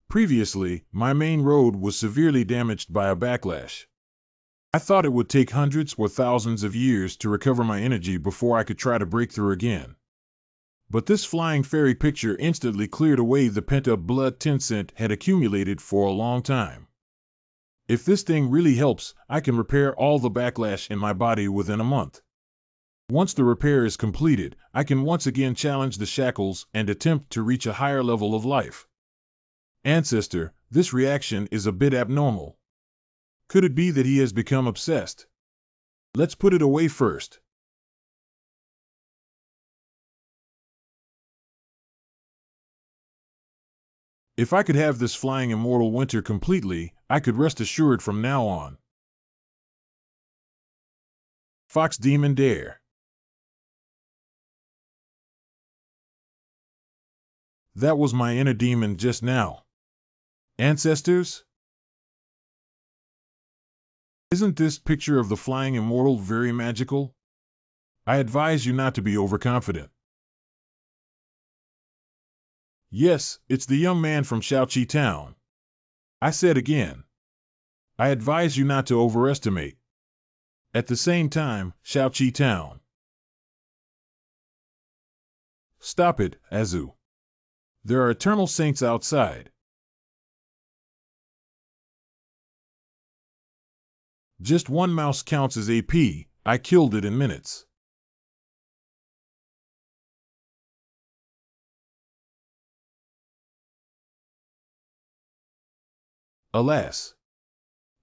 Speaker 1: Previously, my main road was severely damaged by a backlash. I thought it would take hundreds or thousands of years to recover my energy before I could try to break through again. But this flying fairy picture instantly cleared away the pent-up blood Tencent had accumulated for a long time. If this thing really helps, I can repair all the backlash in my body within a month. Once the repair is completed, I can once again challenge the shackles and attempt to reach a higher level of life. Ancestor, this reaction is a bit abnormal. Could it be that he has become obsessed? Let's put it away first. If I could have this flying immortal winter completely, I could rest assured from now on. Fox Demon Dare. That was my inner demon just now. Ancestors? Isn't this picture of the flying immortal very magical? I advise you not to be overconfident. Yes, it's the young man from Shaoqi Town. I said again. I advise you not to overestimate. At the same time, Shaoqi Town. Stop it, Azu. There are eternal saints outside. Just one mouse counts as AP. I killed it in minutes. Alas.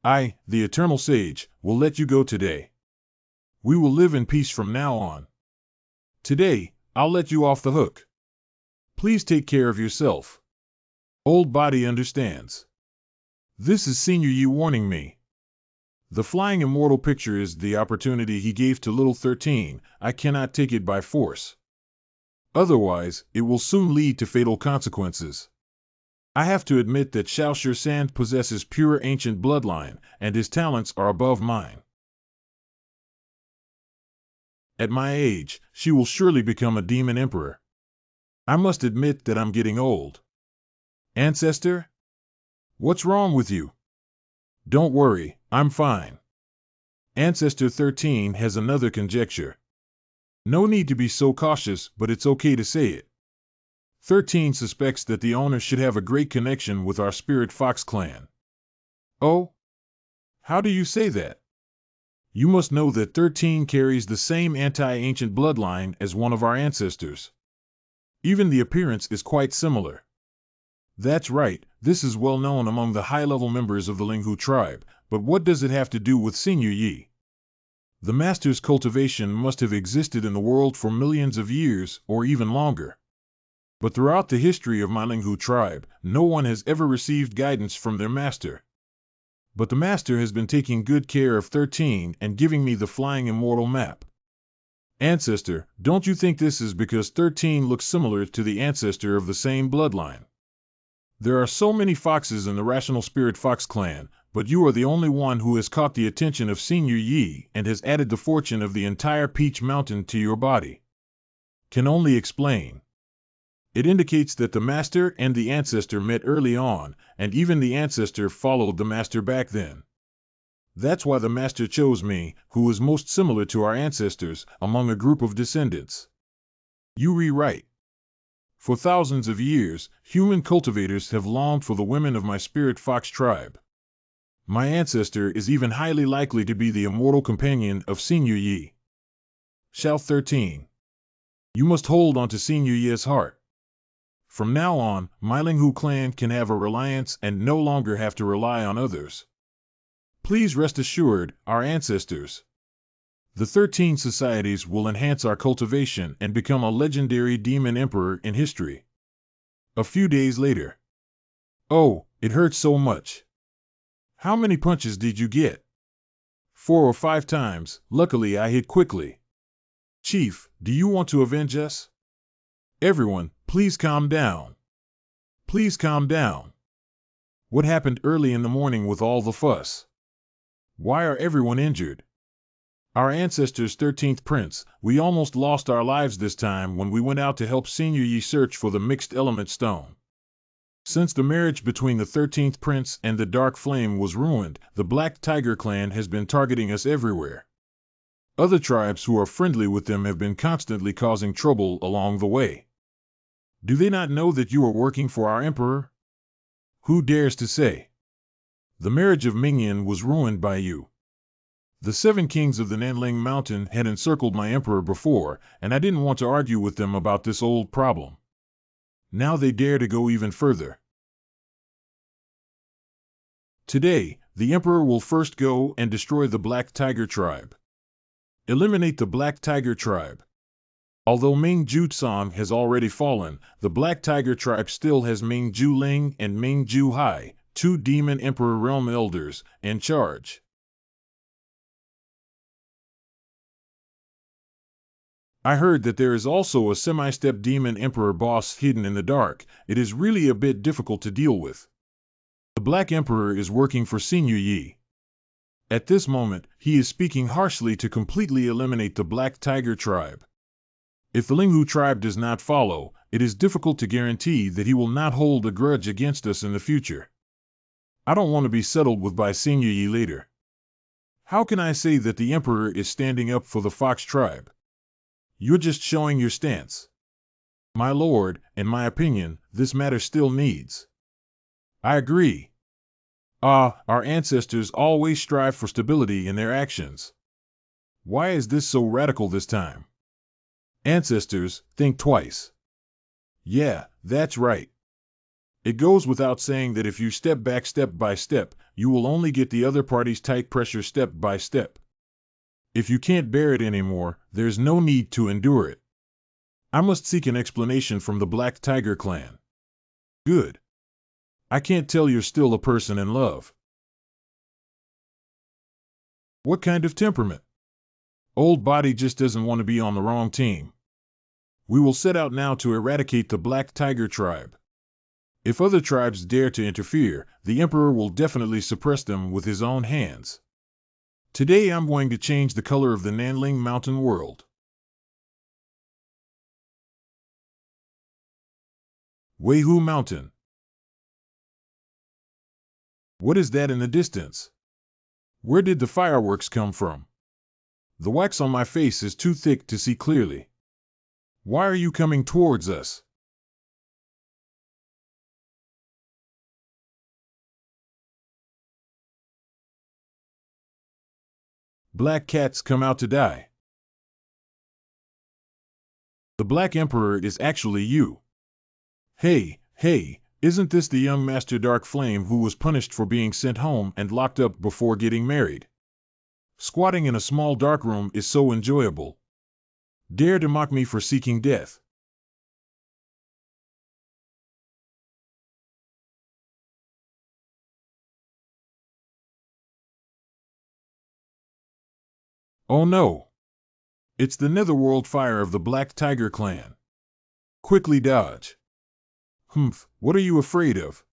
Speaker 1: I, the eternal sage, will let you go today. We will live in peace from now on. Today, I'll let you off the hook. Please take care of yourself. Old body understands. This is Senior Yi warning me. The flying immortal picture is the opportunity he gave to little 13. I cannot take it by force. Otherwise, it will soon lead to fatal consequences. I have to admit that Xiao Shan possesses pure ancient bloodline, and his talents are above mine. At my age, she will surely become a demon emperor. I must admit that I'm getting old. Ancestor? What's wrong with you? Don't worry, I'm fine. Ancestor 13 has another conjecture. No need to be so cautious, but it's okay to say it. 13 suspects that the owner should have a great connection with our Spirit Fox clan. Oh? How do you say that? You must know that 13 carries the same anti-ancient bloodline as one of our ancestors. Even the appearance is quite similar. That's right, this is well known among the high-level members of the Linghu tribe, but what does it have to do with Senior Yi? The master's cultivation must have existed in the world for millions of years, or even longer. But throughout the history of my Linghu tribe, no one has ever received guidance from their master. But the master has been taking good care of 13 and giving me the flying immortal map. Ancestor, don't you think this is because 13 looks similar to the ancestor of the same bloodline? There are so many foxes in the Rational Spirit Fox clan, but you are the only one who has caught the attention of Senior Yi and has added the fortune of the entire Peach Mountain to your body. Can only explain. It indicates that the master and the ancestor met early on, and even the ancestor followed the master back then. That's why the master chose me, who is most similar to our ancestors, among a group of descendants. You rewrite. For thousands of years, human cultivators have longed for the women of my spirit fox tribe. My ancestor is even highly likely to be the immortal companion of Senior Yi. Shao 13. You must hold on to Senior Yi's heart. From now on, my Linghu clan can have a reliance and no longer have to rely on others. Please rest assured, our ancestors. The 13 societies will enhance our cultivation and become a legendary demon emperor in history. A few days later. Oh, it hurts so much. How many punches did you get? 4 or 5 times. Luckily I hit quickly. Chief, do you want to avenge us? Everyone, please calm down. Please calm down. What happened early in the morning with all the fuss? Why are everyone injured? Our ancestor's 13th prince, we almost lost our lives this time when we went out to help Senior Yi search for the mixed element stone. Since the marriage between the 13th prince and the Dark Flame was ruined, the Black Tiger clan has been targeting us everywhere. Other tribes who are friendly with them have been constantly causing trouble along the way. Do they not know that you are working for our emperor? Who dares to say? The marriage of Mingyan was ruined by you. The 7 kings of the Nanling Mountain had encircled my emperor before, and I didn't want to argue with them about this old problem. Now they dare to go even further. Today, the emperor will first go and destroy the Black Tiger tribe. Eliminate the Black Tiger tribe. Although Ming Ju Tsang has already fallen, the Black Tiger tribe still has Ming Ju Ling and Ming Ju Hai, 2 Demon Emperor Realm Elders, in charge. I heard that there is also a semi-step Demon Emperor boss hidden in the dark. It is really a bit difficult to deal with. The Black Emperor is working for Senior Yi. At this moment, he is speaking harshly to completely eliminate the Black Tiger tribe. If the Linghu tribe does not follow, it is difficult to guarantee that he will not hold a grudge against us in the future. I don't want to be settled with by Senior Yi later. How can I say that the Emperor is standing up for the Fox tribe? You're just showing your stance. My lord, in my opinion, this matter still needs. I agree. Our ancestors always strive for stability in their actions. Why is this so radical this time? Ancestors, think twice. Yeah, that's right. It goes without saying that if you step back step by step, you will only get the other party's tight pressure step by step. If you can't bear it anymore, there's no need to endure it. I must seek an explanation from the Black Tiger clan. Good. I can't tell you're still a person in love. What kind of temperament? Old body just doesn't want to be on the wrong team. We will set out now to eradicate the Black Tiger tribe. If other tribes dare to interfere, the Emperor will definitely suppress them with his own hands. Today I'm going to change the color of the Nanling Mountain world. Weihu Mountain. What is that in the distance? Where did the fireworks come from? The wax on my face is too thick to see clearly. Why are you coming towards us? Black cats come out to die. The Black Emperor is actually you. Hey, isn't this the young Master Dark Flame who was punished for being sent home and locked up before getting married? Squatting in a small dark room is so enjoyable. Dare to mock me for seeking death. Oh no! It's the netherworld fire of the Black Tiger clan. Quickly dodge. What are you afraid of?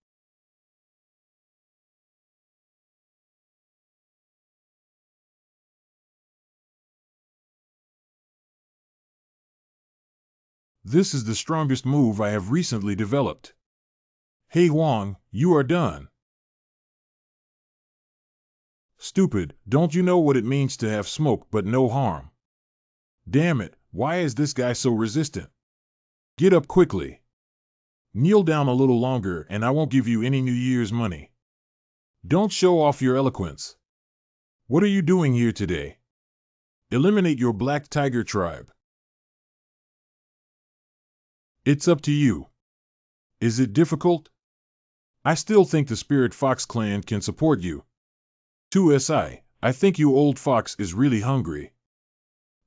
Speaker 1: This is the strongest move I have recently developed. Hey Huang, you are done. Stupid, don't you know what it means to have smoke but no harm? Damn it, why is this guy so resistant? Get up quickly. Kneel down a little longer and I won't give you any New Year's money. Don't show off your eloquence. What are you doing here today? Eliminate your Black Tiger tribe. It's up to you. Is it difficult? I still think the Spirit Fox clan can support you. 2SI, I think you old fox is really hungry.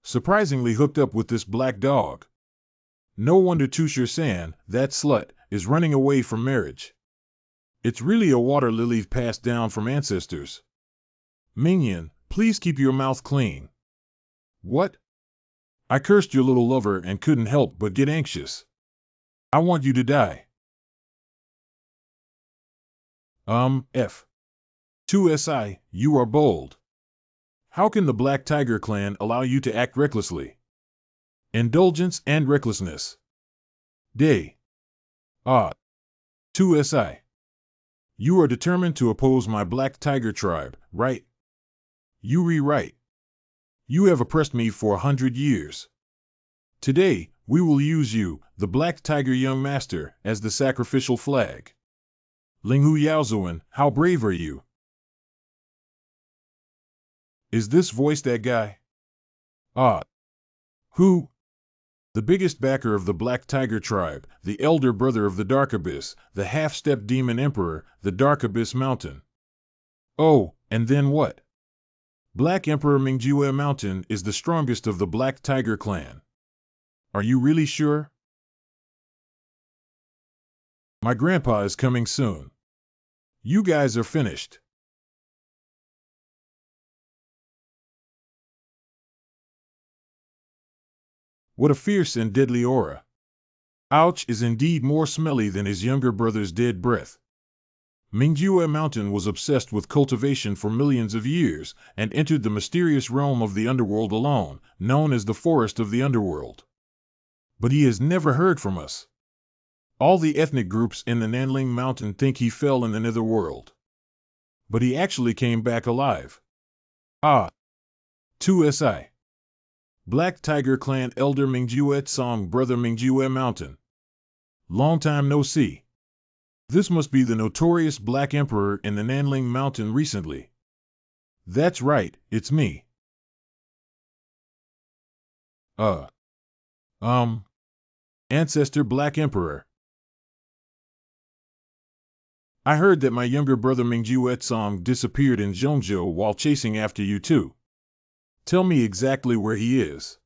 Speaker 1: Surprisingly hooked up with this black dog. No wonder Tusher-san, that slut, is running away from marriage. It's really a water lily passed down from ancestors. Minion, please keep your mouth clean. What? I cursed your little lover and couldn't help but get anxious. I want you to die. F. 2SI, you are bold. How can the Black Tiger clan allow you to act recklessly? Indulgence and recklessness. Day. 2SI. You are determined to oppose my Black Tiger tribe, right? You rewrite. You have oppressed me for 100 years. Today, we will use you, the Black Tiger young master, as the sacrificial flag. Linghu Yaozuan, how brave are you? Is this voice that guy? Who? The biggest backer of the Black Tiger tribe, the elder brother of the Dark Abyss, the half-step demon emperor, the Dark Abyss Mountain. Oh, and then what? Black Emperor Mingjue Mountain is the strongest of the Black Tiger clan. Are you really sure? My grandpa is coming soon. You guys are finished. What a fierce and deadly aura. Ouch is indeed more smelly than his younger brother's dead breath. Mingjue Mountain was obsessed with cultivation for millions of years, and entered the mysterious realm of the underworld alone, known as the Forest of the Underworld. But he has never heard from us. All the ethnic groups in the Nanling Mountain think he fell in the netherworld. But he actually came back alive. 2SI. Black Tiger Clan Elder Mingjue Song Brother Mingjue Mountain. Long time no see. This must be the notorious Black Emperor in the Nanling Mountain recently. That's right, it's me. Ancestor Black Emperor. I heard that my younger brother Mingjue Song disappeared in Zhongzhou while chasing after you too. Tell me exactly where he is.